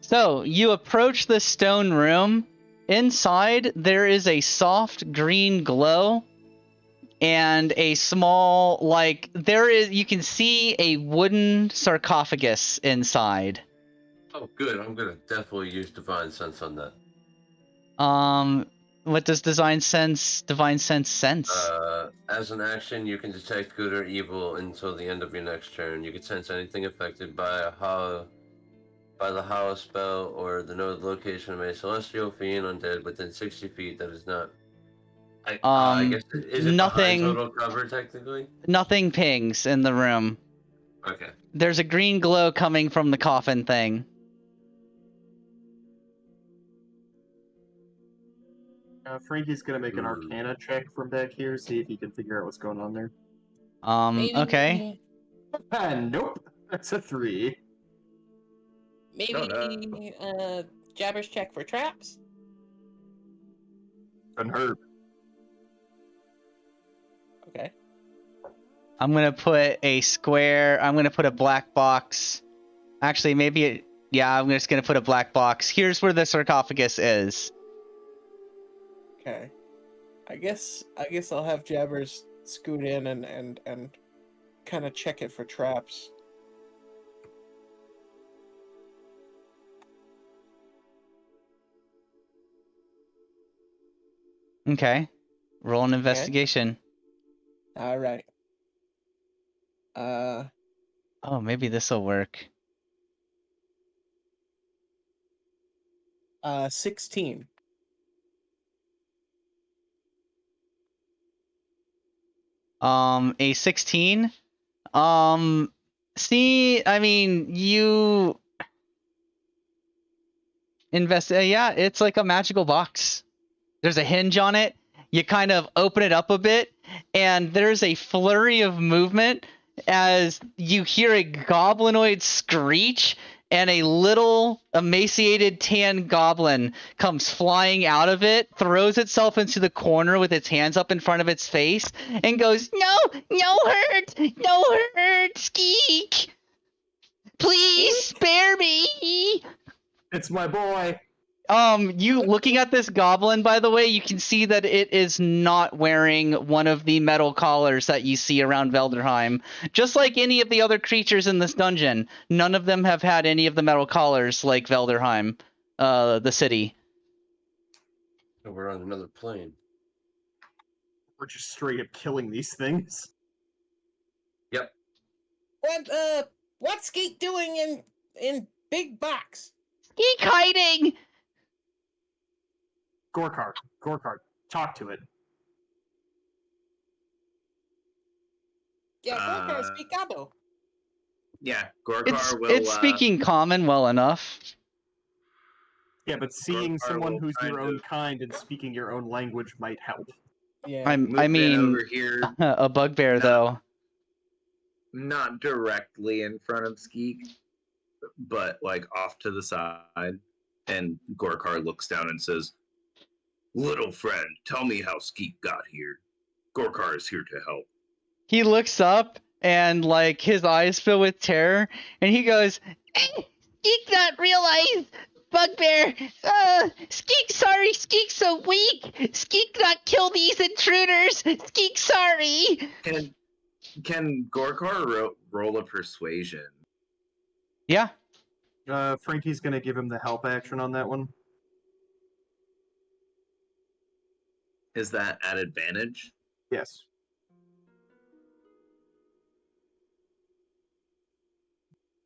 So you approach the stone room. Inside there is a soft green glow and a small, like, you can see a wooden sarcophagus inside. Oh, good. I'm gonna definitely use divine sense on that. What does divine sense sense? As an action, you can detect good or evil until the end of your next turn. You can sense anything affected by the Hollow spell or the node location of a celestial fiend undead within 60 feet that is not. I guess is it nothing. behind total cover technically? Nothing pings in the room. Okay. There's a green glow coming from the coffin thing. Frankie's gonna make an Arcana check from back here, see if he can figure out what's going on there. Maybe, Okay. Nope. That's a 3. Maybe Jabber's check for traps. Couldn't hurt. Okay. I'm gonna put a square. I'm gonna put a black box. Actually, I'm just gonna put a black box. Here's where the sarcophagus is. Okay. I guess I'll have Jabbers scoot in and kind of check it for traps. Okay. Roll an investigation. All right. Oh, maybe this will work. 16. A 16. See, I mean, you invest. Yeah, it's like a magical box. There's a hinge on it. You kind of open it up a bit, and there's a flurry of movement as you hear a goblinoid screech, and a little emaciated tan goblin comes flying out of it, throws itself into the corner with its hands up in front of its face, and goes, "No, no hurt, Skeek! Please spare me!" It's my boy! You looking at this goblin, by the way, you can see that it is not wearing one of the metal collars that you see around Veldheim. Just like any of the other creatures in this dungeon, none of them have had any of the metal collars like Veldheim, the city. So we're on another plane. We're just straight up killing these things. Yep. What's Skeet doing in Big Box? Skeek hiding! Gorkar, talk to it. Yeah, Gorkar, speak Gabo. Yeah, Gorkar will. It's speaking common well enough. Yeah, but seeing Gorkar someone will who's your kind own of- kind and speaking your own language might help. Yeah. I move mean, in over here, a bugbear No. though. not directly in front of Skeek, but like off to the side. And Gorkar looks down and says, "Little friend, tell me how Skeek got here. Gorkar is here to help." He looks up and like his eyes fill with terror, and he goes, "Skeek not realize, bugbear. Skeek sorry. Skeek so weak. Skeek not kill these intruders. Skeek sorry." And Can Gorkar roll a persuasion? Yeah. Frankie's gonna give him the help action on that one. Is that at advantage? Yes.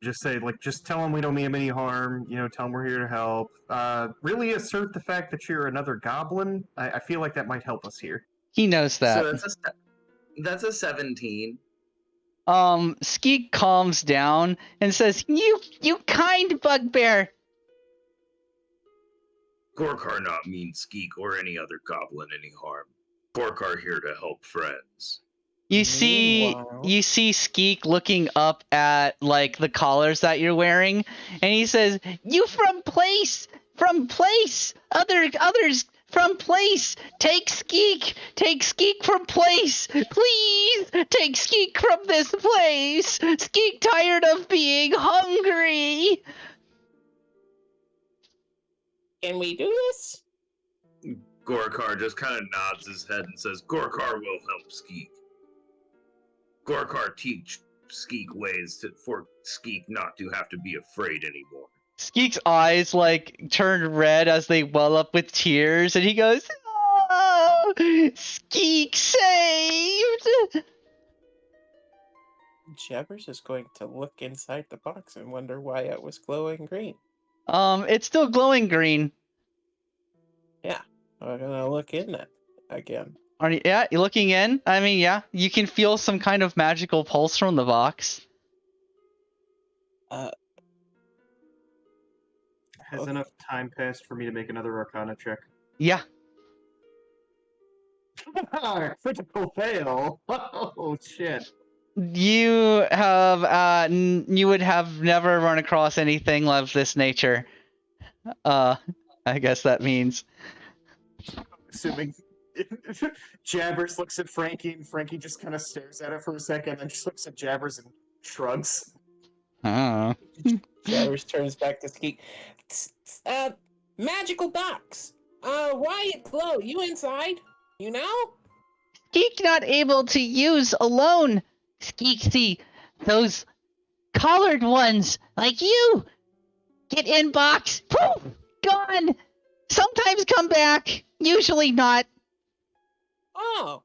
Just say, like, just tell him we don't mean him any harm. You know, tell him we're here to help. Really assert the fact that you're another goblin. I feel like that might help us here. He knows that. So that's a 17. Skeek calms down and says, You kind bugbear. Gorkar not mean Skeek or any other goblin any harm. Gorkar here to help friends. You see Skeek looking up at like the collars that you're wearing, and he says, "You from place, others from place. Take Skeek from place, please. Take Skeek from this place. Skeek tired of being hungry." Can we do this? Gorkar just kind of nods his head and says, Gorkar will help Skeek. Gorkar teach Skeek ways for Skeek not to have to be afraid anymore. Skeek's eyes like turn red as they well up with tears, and he goes, "Oh, Skeek saved!" Jabbers is going to look inside the box and wonder why it was glowing green. It's still glowing green. Yeah, I'm gonna look in it again. Yeah, you're looking in? I mean, yeah, you can feel some kind of magical pulse from the box. Has enough time passed for me to make another Arcana check? Yeah. Critical fail! Oh, shit. You would have never run across anything of this nature. I guess that means. Assuming Jabbers looks at Frankie, and Frankie just kind of stares at it for a second, and just looks at Jabbers and shrugs. Oh. Jabbers turns back to Skeek. Magical box. Why it glow? You inside? You know? Skeek not able to use alone. Skeek see those collared ones like you. Get in box. Poof! Gone. Sometimes come back. Usually not. Oh.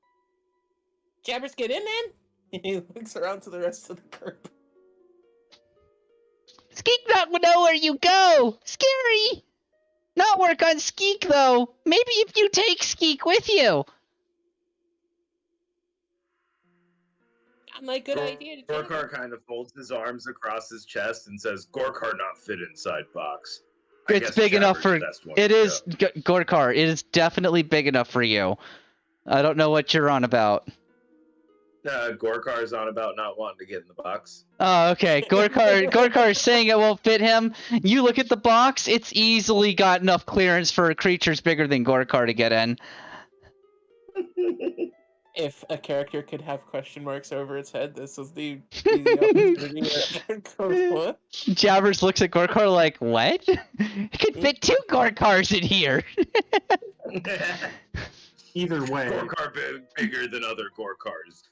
Jabbers get in then? He looks around to the rest of the group. Skeek not know where you go. Scary. Not work on Skeek though. Maybe if you take Skeek with you. Not my good idea to take Gorkar kind of folds his arms across his chest and says, Gorkar not fit inside box. It's big enough for it is Gorkar. It is definitely big enough for you. I don't know what you're on about. Gorkar's on about not wanting to get in the box. Oh, okay. Gorkar is saying it won't fit him. You look at the box; it's easily got enough clearance for creatures bigger than Gorkar to get in. If a character could have question marks over its head, this is the opportunity. What? Jabbers looks at Gorkar like, "What? It could fit 2 Gorkars in here." Either way. Gorkar bigger than other Gorkars.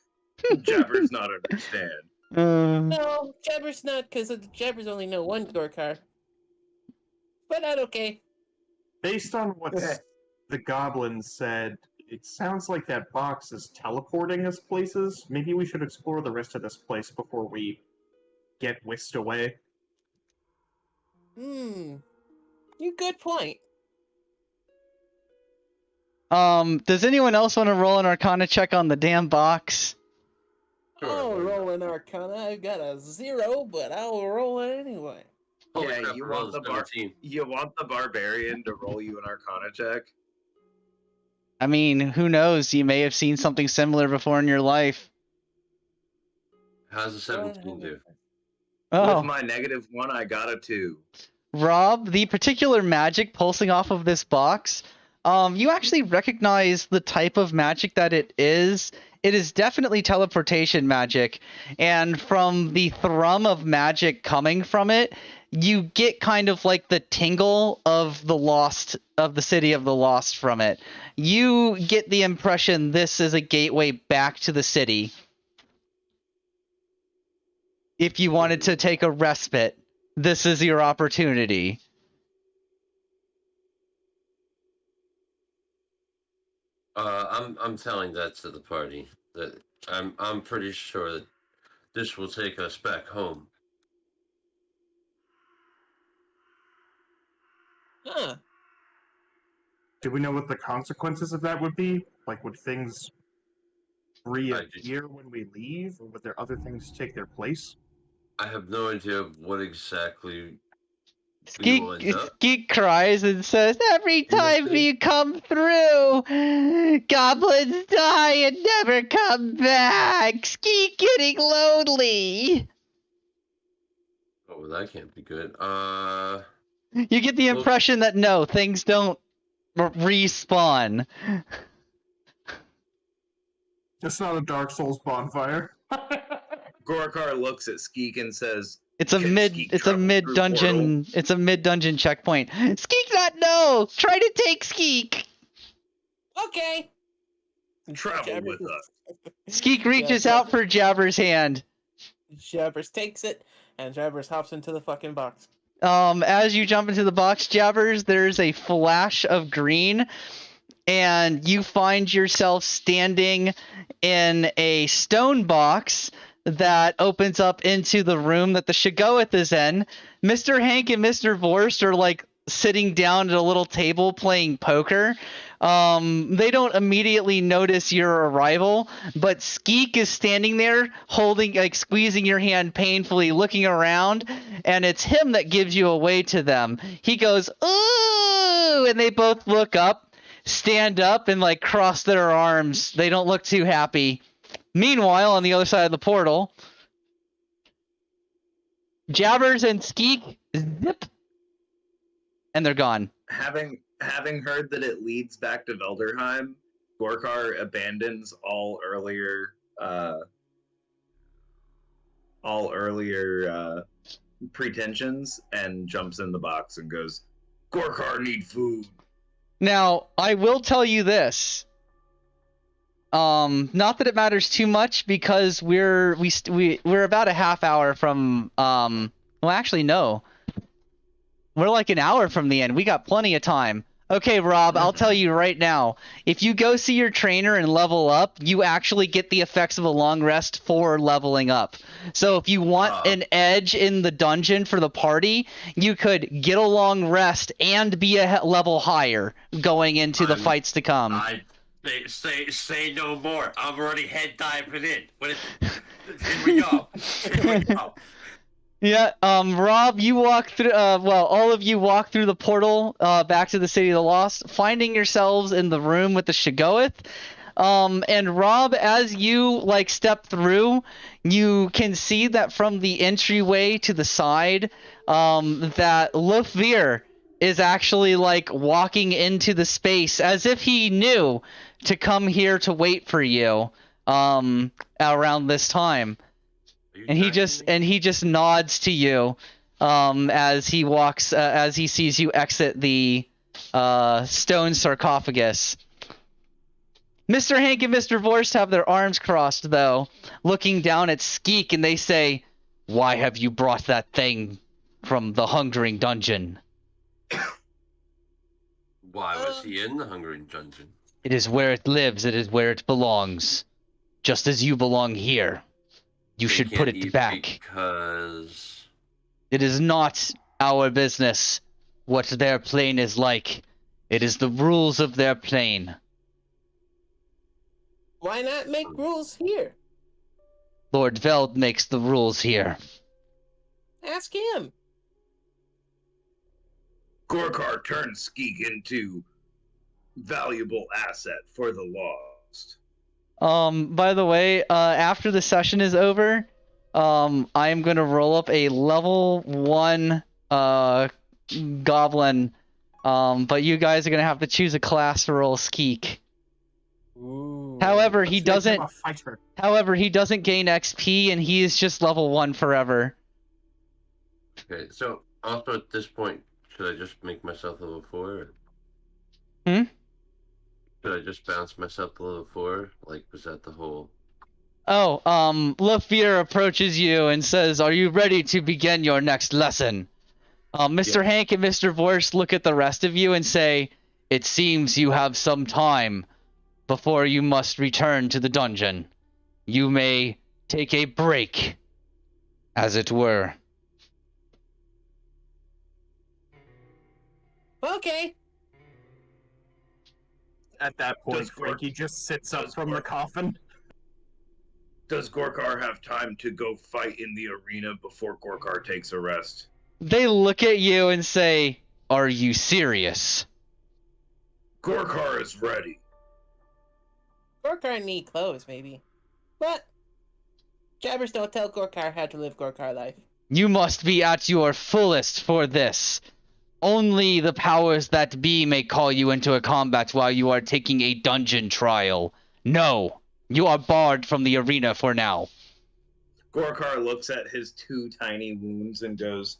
Jabbers not understand. No, Jabbers not, because Jabbers only know one Gorkar. But not okay. Based on what the goblins said, it sounds like that box is teleporting us places. Maybe we should explore the rest of this place before we get whisked away. You good point. Does anyone else want to roll an Arcana check on the damn box? I'll roll an Arcana. I've got a 0, but I'll roll it anyway. Yeah, you want the barbarian to roll you an Arcana check? I mean, who knows? You may have seen something similar before in your life. How's a 17 do? Oh. With my -1, I got a 2. Rob, the particular magic pulsing off of this box, you actually recognize the type of magic that it is. It is definitely teleportation magic, and from the thrum of magic coming from it, you get kind of like the tingle of the city of the lost from it. You get the impression this is a gateway back to the city. if you wanted to take a respite, this is your opportunity. I'm telling that to the party. That I'm pretty sure that this will take us back home. Huh. Do we know what the consequences of that would be? Like, would things reappear when we leave, or would there other things take their place? I have no idea what exactly we will end up. Skeek cries and says, "Every time you come through, goblins die and never come back. Skeek getting lonely." Oh, well, that can't be good. You get the impression that no, things don't respawn. It's not a Dark Souls bonfire. Gorkar looks at Skeek and says, It's a "Can Skeek travel through mid-dungeon. It's a mid-dungeon checkpoint. Skeek not no. Try to take Skeek. Okay. Travel with us." Skeek reaches out for Jabber's hand. Jabbers takes it, and Jabbers hops into the fucking box. As you jump into the box, Jabbers, there's a flash of green, and you find yourself standing in a stone box that opens up into the room that the Shagoeth is in. Mr. Hank and Mr. Vorst are like sitting down at a little table playing poker. They don't immediately notice your arrival, but Skeek is standing there holding, like, squeezing your hand painfully, looking around, and it's him that gives you away to them. He goes, "Ooh!" and they both look up, stand up, and like cross their arms. They don't look too happy. Meanwhile, on the other side of the portal, Jabbers and Skeek zip, and they're gone. Having heard that it leads back to Velderheim, Gorkar abandons all earlier pretensions and jumps in the box and goes, "Gorkar need food." Now, I will tell you this. Not that it matters too much, because we're about a half hour from well, actually no. We're like an hour from the end. We got plenty of time. Okay, Rob, I'll tell you right now. If you go see your trainer and level up, you actually get the effects of a long rest for leveling up. So if you want an edge in the dungeon for the party, you could get a long rest and be a level higher going into the fights to come. Say no more. I'm already head diving in. Here we go. Here we go. Yeah, Rob, you walk through, all of you walk through the portal, back to the City of the Lost, finding yourselves in the room with the Shagoeth. And Rob, as you, like, step through, you can see that from the entryway to the side, that Lufvir is actually, like, walking into the space as if he knew to come here to wait for you, around this time. And he just nods to you, as he walks, as he sees you exit the stone sarcophagus. Mr. Hank and Mr. Vorst have their arms crossed, though, looking down at Skeek, and they say, "Why have you brought that thing from the Hungering Dungeon?" Why was he in the Hungering Dungeon? "It is where it lives. It is where it belongs. Just as you belong here. You should put it back." Because "It is not our business what their plane is like. It is the rules of their plane." Why not make rules here? "Lord Veld makes the rules here." Ask him. Gorkar turns Skeek into valuable asset for the Lost. By the way, after the session is over, I am going to roll up a level 1 goblin, but you guys are going to have to choose a class to roll Skeek. Ooh. However, he doesn't gain XP, and he is just level 1 forever. okay, so also at this point, should I just make myself level 4? Hmm? Should I just bounce myself to level 4? Like, was that the whole? Lafir approaches you and says, "Are you ready to begin your next lesson?" Mr. Yes. Hank and Mr. Vorst look at the rest of you and say, "It seems you have some time before you must return to the dungeon. You may take a break, as it were." Okay. At that point, Does Gork- Frankie just sits up does from the Gork- coffin. Does Gorkar have time to go fight in the arena before Gorkar takes a rest? They look at you and say, "Are you serious?" Gorkar is ready. Gorkar need clothes, maybe. But Jabbers don't tell Gorkar how to live Gorkar life. You must be at your fullest for this. Only the powers that be may call you into a combat while you are taking a dungeon trial. No, you are barred from the arena for now. Gorkar looks at his 2 tiny wounds and goes,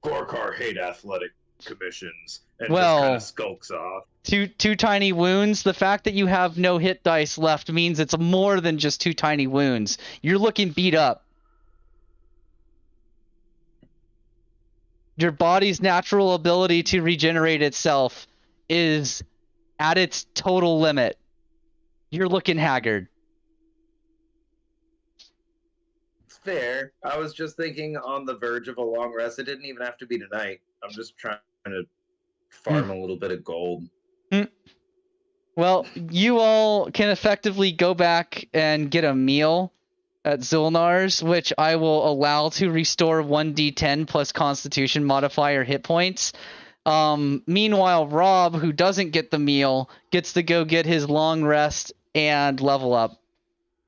Gorkar hate athletic commissions, and just Well- kind of skulks off. Two tiny wounds. The fact that you have no hit dice left means it's more than just 2 tiny wounds. You're looking beat up. Your body's natural ability to regenerate itself is at its total limit. You're looking haggard. It's fair. I was just thinking on the verge of a long rest. It didn't even have to be tonight. I'm just trying to farm a little bit of gold. Well, you all can effectively go back and get a meal at Zulnar's, which I will allow to restore 1d10 plus Constitution modifier hit points. Meanwhile, Rob, who doesn't get the meal, gets to go get his long rest and level up.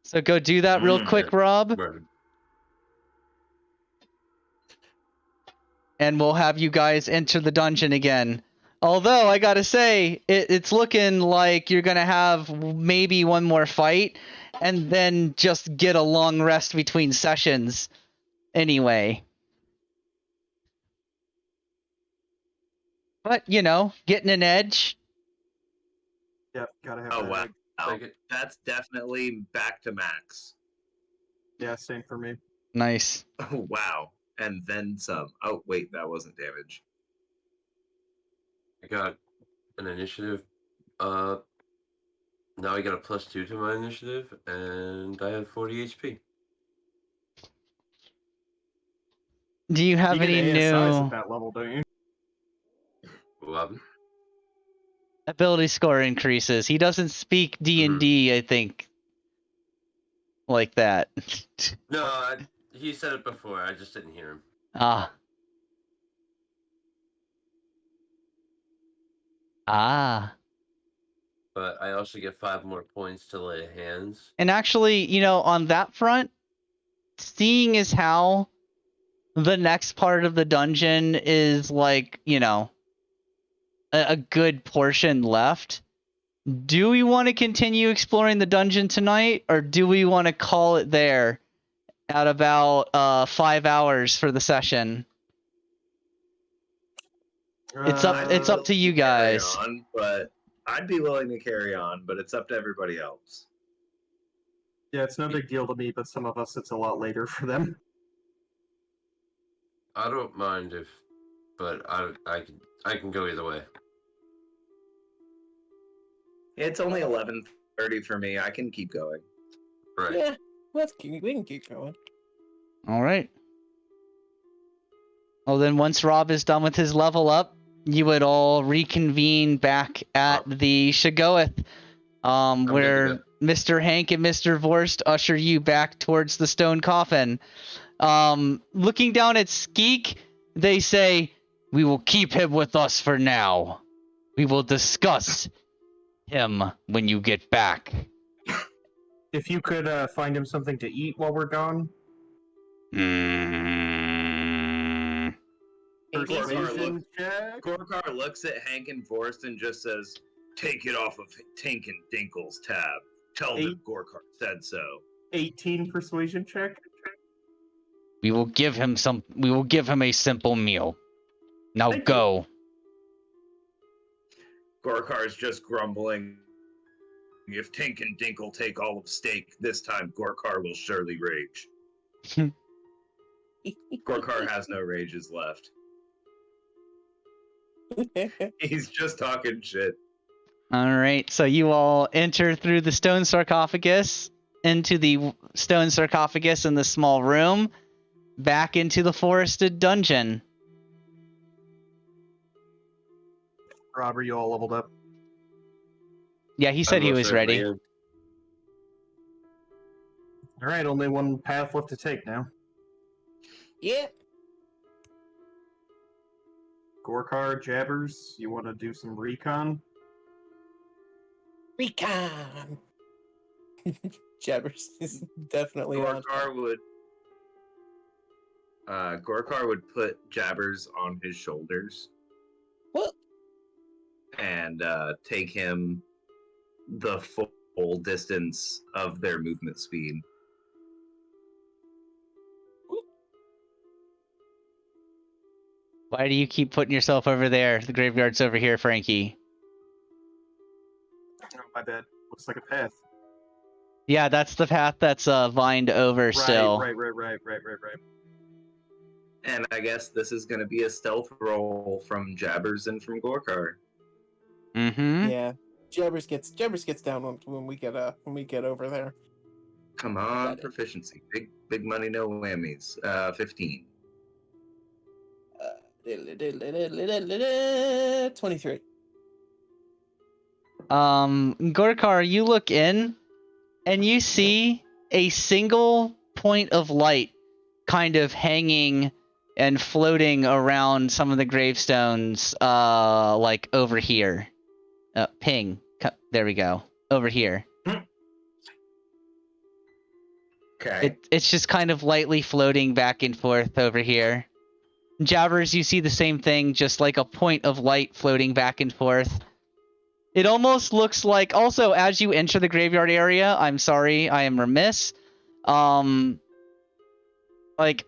So go do that real quick, Rob, Word. and we'll have you guys enter the dungeon again. Although, I gotta say, it's looking like you're gonna have maybe one more fight, and then just get a long rest between sessions anyway. But, you know, getting an edge. Yep, gotta have Oh that wow. egg. Take it. That's definitely back to max. Yeah, same for me. Nice. Oh wow. And then some. Oh wait, that wasn't damage. I got an initiative. Now I got a +2 to my initiative, and I have 40 HP. Do you have You get any ASIs new at that level, don't you? 11. ability score increases? He doesn't speak D&D, I think, like that. No, he said it before. I just didn't hear him. Ah. Ah. But I also get 5 more points to lay hands. And actually, you know, on that front, seeing as how the next part of the dungeon is like, you know, a good portion left, do we want to continue exploring the dungeon tonight, or do we want to call it there at about 5 hours for the session? It's up to you guys. Carry on, but I'd be willing to carry on, but it's up to everybody else. Yeah, it's no big deal to me, but some of us it's a lot later for them. I don't mind but I can go either way. It's only 11:30 for me. I can keep going. Right. Yeah, we can keep going. All right. Well, then once Rob is done with his level up, you would all reconvene back at the Shagoeth, where Mr. Hank and Mr. Vorst usher you back towards the stone coffin. Looking down at Skeek, they say, "We will keep him with us for now. We will discuss him when you get back." If you could find him something to eat while we're gone. Persuasion check. Gorkar looks at Hank and Vorst and just says, Take it off of Tink and Dinkle's tab. Tell them Gorkar said so. 18 persuasion check. We will give him a simple meal. Now Thank you. go. Gorkar's just grumbling. If Tink and Dinkle take all of stake, this time Gorkar will surely rage. Gorkar has no rages left. He's just talking shit. All right, so you all enter through the stone sarcophagus into the stone sarcophagus in the small room, back into the forested dungeon. Rob, are you all leveled up? Yeah, he said I he most was certainly ready. am. All right, only one path left to take now. Yeah. Gorkar, Jabbers, you want to do some recon? Recon. Jabbers is definitely on. Gorkar would put Jabbers on his shoulders What? and take him the full distance of their movement speed. Why do you keep putting yourself over there? The graveyard's over here, Frankie. Oh, my bad. Looks like a path. Yeah, that's the path that's vined over still. Right. And I guess this is going to be a stealth roll from Jabbers and from Gorkar. Mm-hmm. Yeah. Jabbers gets down when we get over there. Come on, proficiency. Big money, no whammies. 15. 23. Gorkar, you look in, and you see a single point of light kind of hanging and floating around some of the gravestones, like over here. Ping. There we go. Over here. Okay. It's just kind of lightly floating back and forth over here. Jabbers, you see the same thing, just like a point of light floating back and forth. It almost looks like, also, as you enter the graveyard area, I'm sorry, I am remiss, like,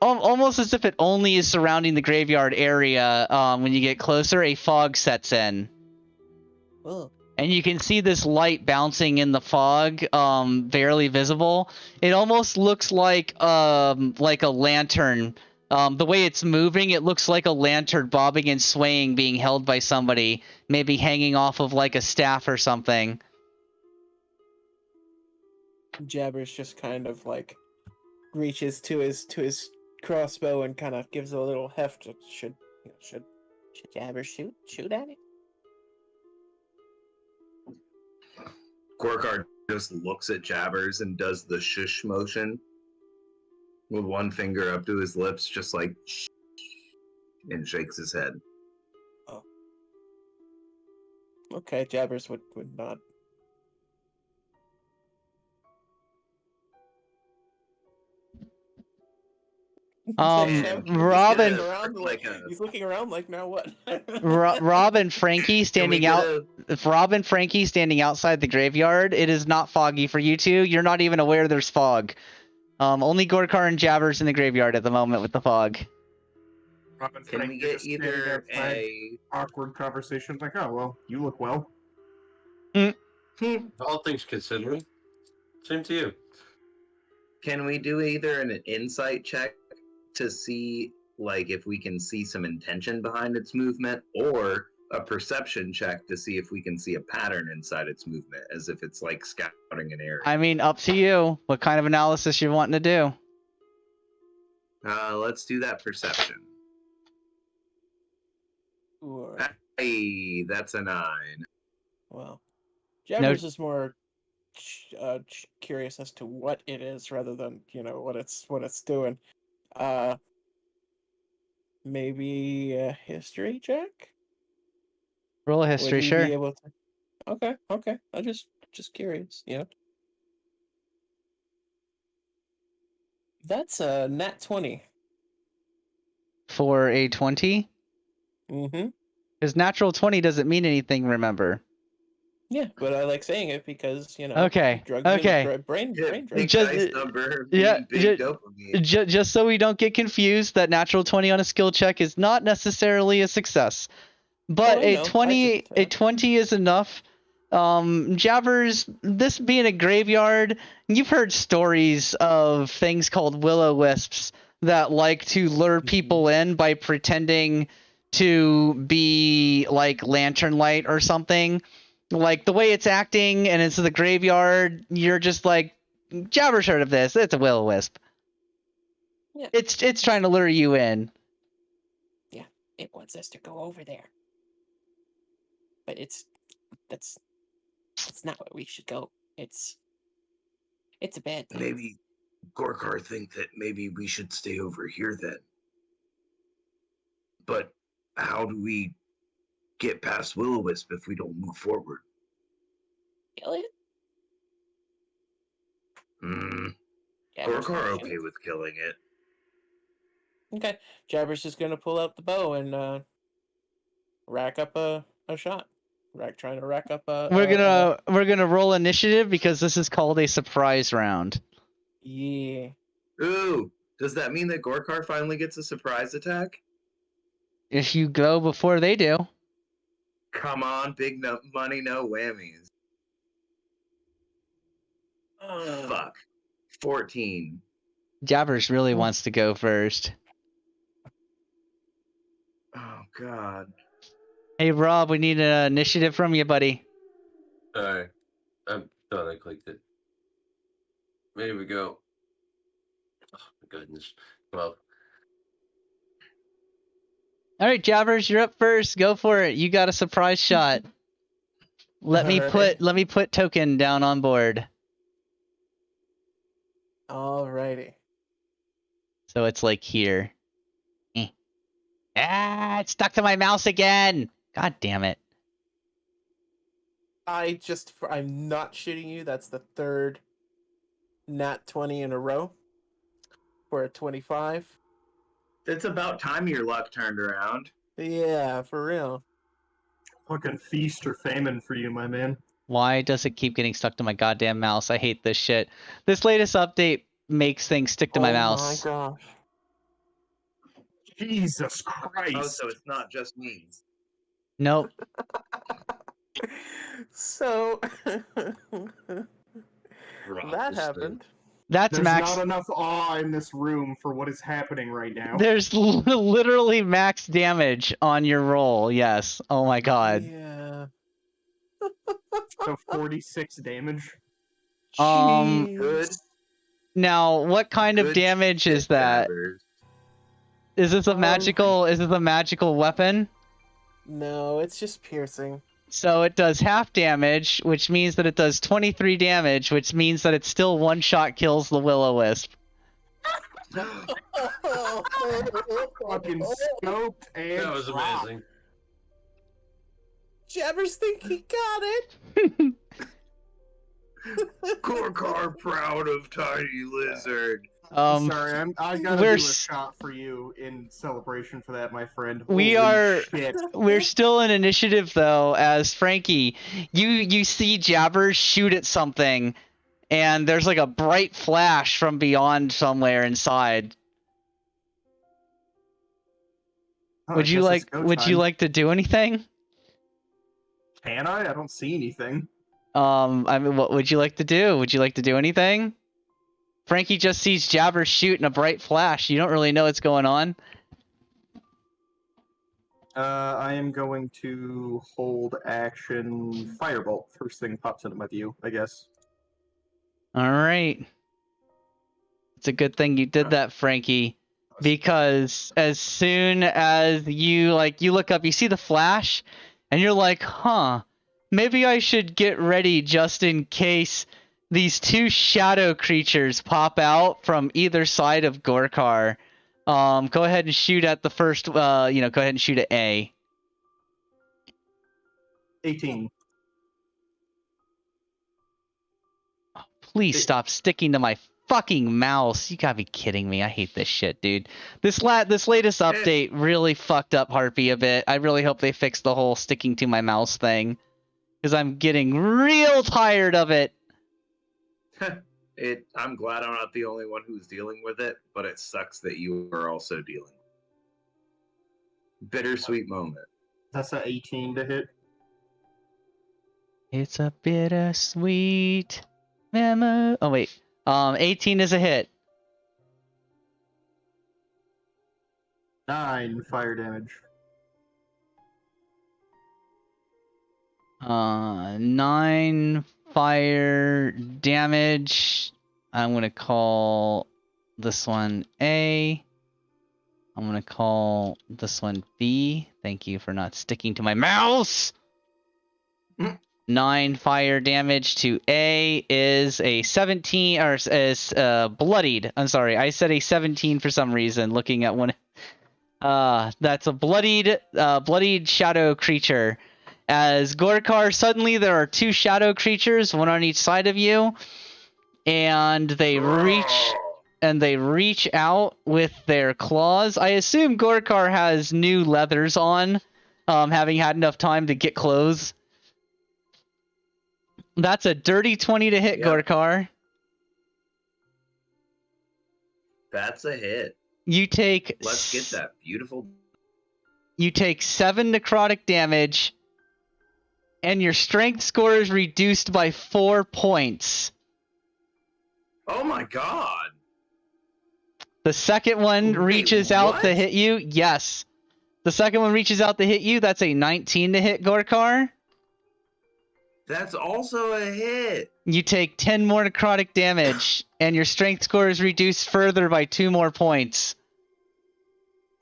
almost as if it only is surrounding the graveyard area, when you get closer, a fog sets in. Oh. And you can see this light bouncing in the fog, barely visible. It almost looks like a lantern. The way it's moving, it looks like a lantern bobbing and swaying, being held by somebody, maybe hanging off of like a staff or something. Jabbers just kind of like reaches to his crossbow and kind of gives a little heft. Should Jabbers shoot at it? Gorkar just looks at Jabbers and does the shush motion with one finger up to his lips, just like shh, and shakes his head. Oh. Okay, Jabbers would not. Robin, he's looking around like, now what? Rob and Frankie standing out. Rob and Frankie standing outside the graveyard. It is not foggy for you two. You're not even aware there's fog. Only Gorkar and Jabbers in the graveyard at the moment with the fog. Can we get either a awkward conversation like, oh well, you look well. All things considering. Same to you. Can we do either an insight check to see, like, if we can see some intention behind its movement, or a perception check to see if we can see a pattern inside its movement, as if it's like scouting an area? I mean, up to you. What kind of analysis you're wanting to do? Let's do that perception. Or, Hey, that's a 9. well, Jabbers is more curious as to what it is rather than what it's doing. Maybe a history check. Roll a history, Would he sure. be able to... Okay. I'm just curious. That's a nat 20. For a 20? Mm-hmm. Because natural 20 doesn't mean anything, remember. Yeah, but I like saying it because, Okay, drugs okay. brain Big Just- dice number, yeah, big dopamine. Just so we don't get confused, that natural 20 on a skill check is not necessarily a success. But Oh, I know. a 20 is enough Jabbers, this being a graveyard, you've heard stories of things called will-o-wisps that like to lure people in by pretending to be like lantern light or something. Like the way it's acting and it's the graveyard, you're just like, Jabbers heard of this. It's a will-o-wisp. Yeah. It's trying to lure you in. Yeah, it wants us to go over there. But that's not where we should go. It's a bad thing. Maybe Gorkar think that maybe we should stay over here then. But how do we get past Will-O-Wisp if we don't move forward? Kill it? Jabbers Gorkar gonna okay shoot. with killing it. Okay. Jabbers just gonna pull out the bow and rack up a shot. Trying to rack up a. We're gonna roll initiative because this is called a surprise round. Yeah. Ooh, does that mean that Gorkar finally gets a surprise attack? If you go before they do. Come on, big money, no whammies. Fuck. 14. Jabbers really wants to go first. Oh, God. Hey, Rob, we need an initiative from you, buddy. Alright. I'm done. I clicked it. Here we go. Oh, my goodness. Well, All right, Jabbers, you're up first. Go for it. You got a surprise shot. Let me put token down on board. Alrighty. So it's like here. It's stuck to my mouse again. God damn it. I'm not shitting you. That's the third nat 20 in a row for a 25. It's about time your luck turned around. Yeah, for real. Fucking feast or famine for you, my man. Why does it keep getting stuck to my goddamn mouse? I hate this shit. This latest update makes things stick to my mouse. Oh my gosh. Jesus Christ. Oh, so it's not just me. Nope. So Rob that this happened. That's There's max. not enough awe in this room for what is happening right now. There's literally max damage on your roll. Yes. Oh my god. Yeah. So 46 damage. Good. Now, what kind of Good damage shit, is that? Jabbers. Is this a magical? Is this a magical weapon? No, it's just piercing. So it does half damage, which means that it does 23 damage, which means that it still one-shot kills the Will-O-Wisp. Fucking scoped and that was dropped. amazing. Jabbers think he got it. Gorkar proud of Tiny Lizard. Sorry, I gotta we're do a shot for you in celebration for that, my friend. We Holy are- shit. We're still in initiative though, as Frankie, you see Jabbers shoot at something, and there's like a bright flash from beyond somewhere inside. Oh, Would I you guess like? it's go Would you time. like to do anything? Can I? I don't see anything. I mean, what would you like to do? Would you like to do anything? Frankie just sees Jabbers shoot in a bright flash. You don't really know what's going on. I am going to hold action Firebolt. First thing pops into my view, I guess. All right. It's a good thing you did that, Frankie, because as soon as you look up, you see the flash, and you're like, huh, maybe I should get ready just in case these two shadow creatures pop out from either side of Gorkar. Go ahead and shoot at the first, go ahead and shoot at A. 18. Please stop sticking to my fucking mouse. You gotta be kidding me. I hate this shit, dude. This latest update really fucked up Harpy a bit. I really hope they fix the whole sticking to my mouse thing, because I'm getting real tired of it. I'm glad I'm not the only one who's dealing with it, but it sucks that you are also dealing. Bittersweet moment. That's a 18 to hit. It's a bittersweet memo. Oh wait, 18 is a hit. 9 fire damage. 9 fire damage. I'm gonna call this one A. I'm gonna call this one B. Thank you for not sticking to my mouse. 9 fire damage to A is a 17, or is bloodied. I'm sorry, I said a 17 for some reason. Looking at one, that's a bloodied shadow creature. As Gorkar, suddenly there are 2 shadow creatures, one on each side of you, and they reach out with their claws. I assume Gorkar has new leathers on, having had enough time to get clothes. That's a dirty 20 to hit, Yep. Gorkar. That's a hit. You take Let's get that beautiful. You take 7 necrotic damage, and your strength score is reduced by 4 points. Oh my god! The second one Wait, reaches out to what? hit you. Yes. The second one reaches out to hit you. That's a 19 to hit, Gorkar. That's also a hit. You take 10 more necrotic damage, and your strength score is reduced further by 2 more points.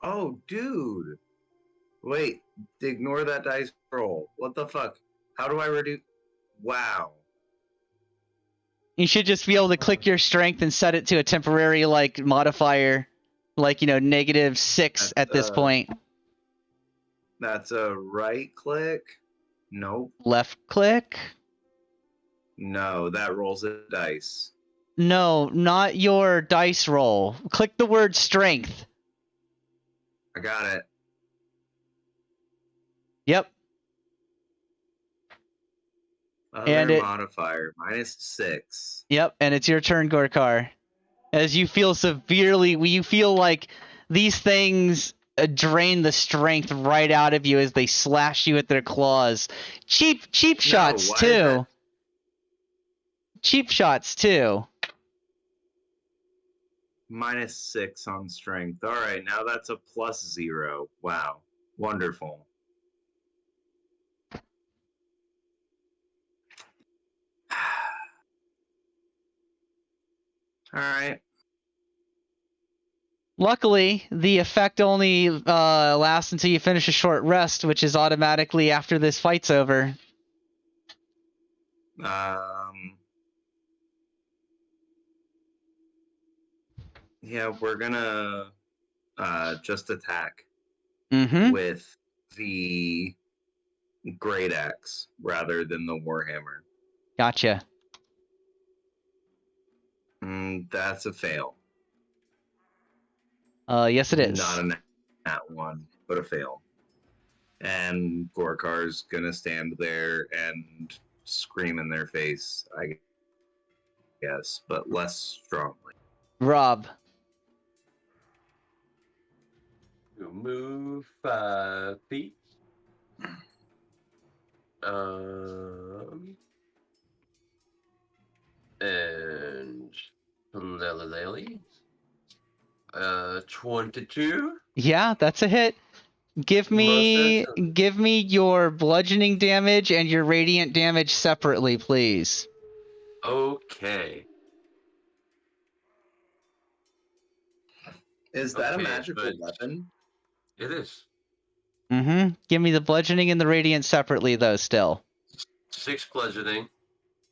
Oh, dude. Wait, ignore that dice roll. What the fuck? How do I reduce? Wow. You should just be able to click your strength and set it to a temporary, like, modifier. Like, -6 at this point. That's a right click? Nope. Left click? No, that rolls a dice. No, not your dice roll. Click the word strength. I got it. Yep. Other modifier, -6. Yep, and it's your turn, Gorkar. As you feel you feel like these things drain the strength right out of you as they slash you with their claws. Cheap shots why is too. that- Cheap shots too. -6 on strength. Alright, now that's a +0. Wow. Wonderful. Alright. Luckily, the effect only lasts until you finish a short rest, which is automatically after this fight's over. Yeah, we're gonna just attack Mm-hmm. with the Great Axe rather than the Warhammer. Gotcha. That's a fail. Yes, it is. Not a nat one, but a fail. And Gorkar's gonna stand there and scream in their face, I guess, but less strongly. Rob. You'll move 5 feet. And Lily. 22. Yeah, that's a hit. Give me your bludgeoning damage and your radiant damage separately, please. Okay. Is that a Okay, magical but- weapon? It is. Mm-hmm. Give me the bludgeoning and the radiant separately, though, still. 6 bludgeoning,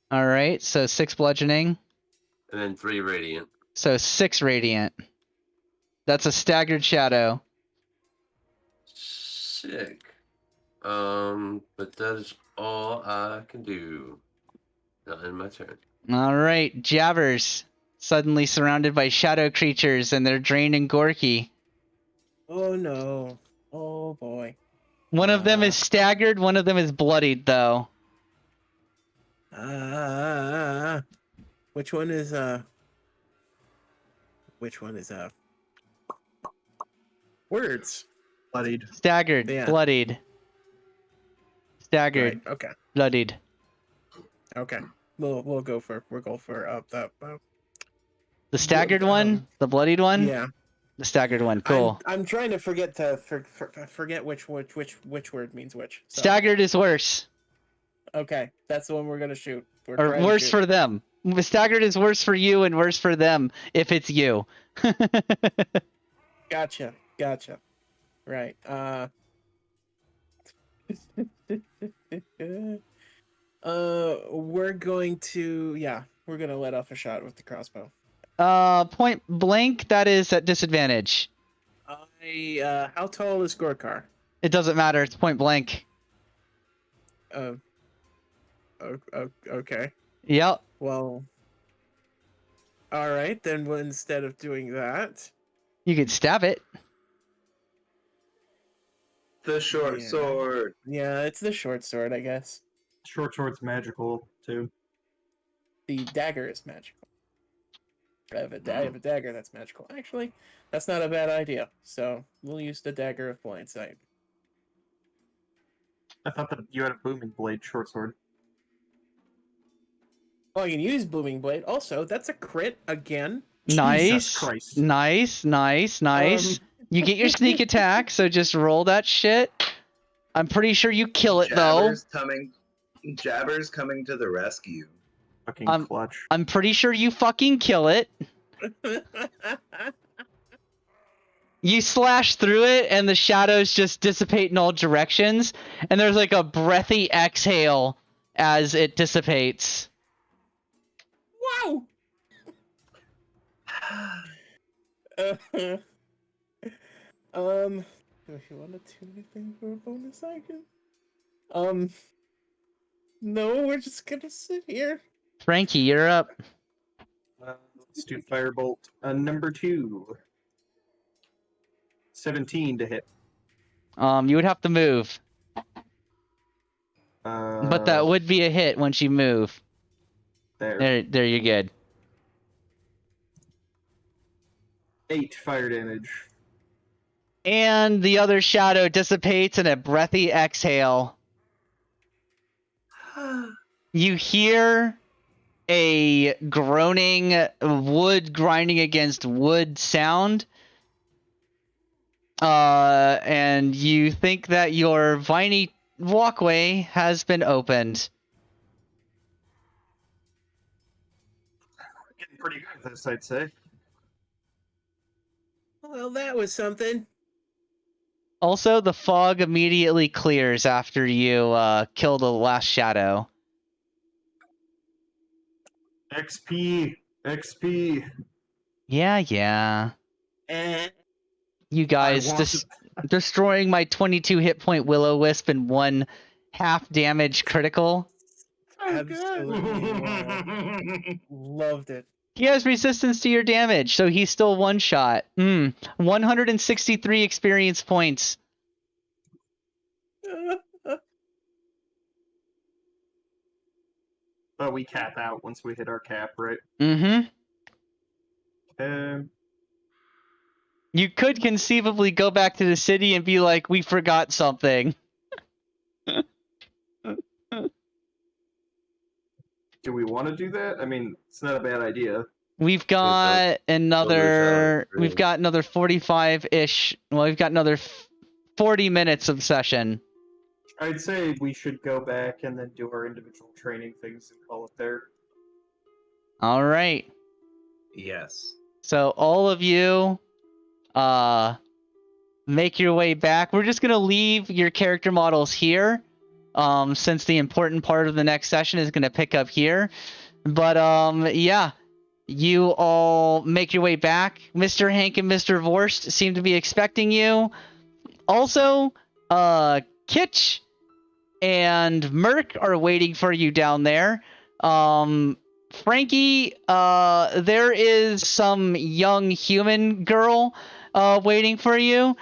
All right, so 6 bludgeoning. and then 3 radiant. So 6 radiant. That's a staggered shadow. Sick. But that is all I can do. Not in my turn. All right, Jabbers. Suddenly surrounded by shadow creatures, and they're draining Gorky. Oh no. Oh boy. One of them is staggered, one of them is bloodied, though. Which one is words? Bloodied. Staggered, Yeah. bloodied. Staggered, Right, okay. bloodied. Okay. We'll go for that. The staggered one, the bloodied one, Yeah. the staggered one. Cool. I'm trying to forget to forget which word means which. So. Staggered is worse, Okay, that's the one we're gonna shoot. We're or trying to worse shoot. for them. Staggered is worse for you and worse for them if it's you. Gotcha. Right. We're going to we're gonna let off a shot with the crossbow. Point blank. That is at disadvantage. How tall is Gorkar? It doesn't matter. It's point blank. Okay. Yep. Well. All right, then. Instead of doing that, You can stab it. The short Yeah. sword. yeah, it's the short sword, I guess. Short sword's magical too. The dagger is magical. I have a dagger that's magical. Actually, that's not a bad idea. So we'll use the dagger of blind sight. I thought that you had a booming blade short sword. Oh, you can use booming blade. Also, that's a crit again. Jesus Nice. Christ. Nice. You get your sneak attack, so just roll that shit. I'm pretty sure you kill it though. Jabber's coming to the rescue. Fucking clutch. I'm pretty sure you fucking kill it. You slash through it, and the shadows just dissipate in all directions, and there's like a breathy exhale as it dissipates. Wow. Do you want to do anything for a bonus action? No, we're just gonna sit here. Frankie, you're up. Let's do Firebolt. Number 2. 17 to hit. You would have to move, but that would be a hit once you move. There. There, you're good. 8 fire damage. And the other shadow dissipates in a breathy exhale. You hear a groaning, wood grinding against wood sound. And you think that your viney walkway has been opened. Getting pretty good at this, I'd say. Well, that was something. Also, the fog immediately clears after you kill the last shadow. XP. Yeah. You guys destroying my 22 hit point Will-O-Wisp in 1 half damage critical. Absolutely. Loved it. He has resistance to your damage, so he's still one shot. 163 experience points. But we cap out once we hit our cap, right? Mm-hmm. Um, You could conceivably go back to the city and be like, we forgot something. do we want to do that? I mean, it's not a bad idea. We've got another 45-ish. Well, we've got another 40 minutes of session. I'd say we should go back and then do our individual training things and call it there. All right. Yes. So all of you make your way back. We're just going to leave your character models here since the important part of the next session is going to pick up here. But yeah, you all make your way back. Mr. Hank and Mr. Vorst seem to be expecting you. Also, Kitsch and Merc are waiting for you down there. Frankie, there is some young human girl waiting for you.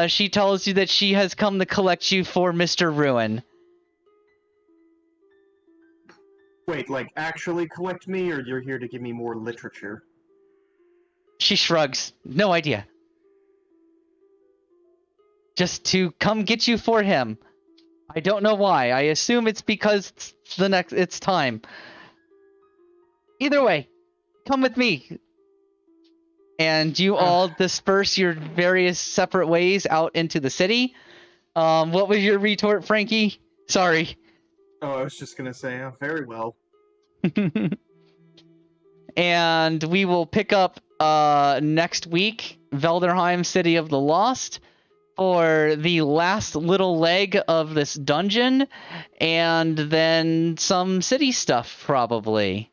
She tells you that she has come to collect you for Mr. Ruin. Wait, like actually collect me, or you're here to give me more literature? She shrugs. No idea. Just to come get you for him. I don't know why. I assume it's because it's time. Either way, come with me. And you all disperse your various separate ways out into the city. What was your retort, Frankie? Sorry. Oh, I was just gonna say, very well. And we will pick up next week, Veldheim City of the Lost, for the last little leg of this dungeon, and then some city stuff, probably.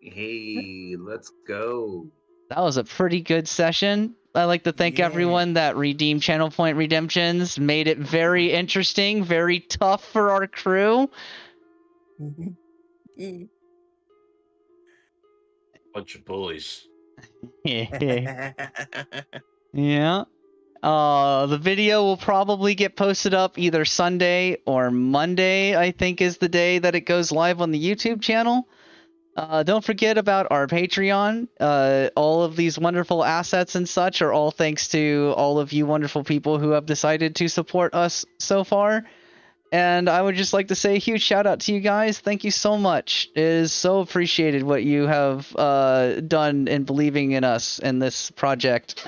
Hey, let's go. That was a pretty good session. I'd like to thank everyone that redeemed Channel Point redemptions. Made it very interesting, very tough for our crew. Bunch of bullies. Yeah. The video will probably get posted up either Sunday or Monday, I think is the day that it goes live on the YouTube channel. Don't forget about our Patreon. All of these wonderful assets and such are all thanks to all of you wonderful people who have decided to support us so far. And I would just like to say a huge shout out to you guys. Thank you so much. It is so appreciated what you have done in believing in us in this project.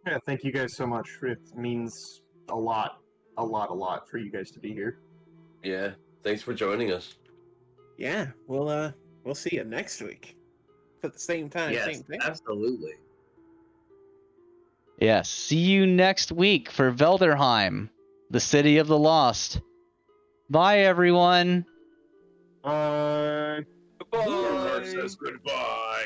Yeah, thank you guys so much. It means a lot for you guys to be here. Yeah. Thanks for joining us. Yeah, we'll see you next week. At the same time, Yes, same thing. absolutely. Yes, see you next week for Veldheim, the City of the Lost. Bye, everyone. Gorkar says goodbye.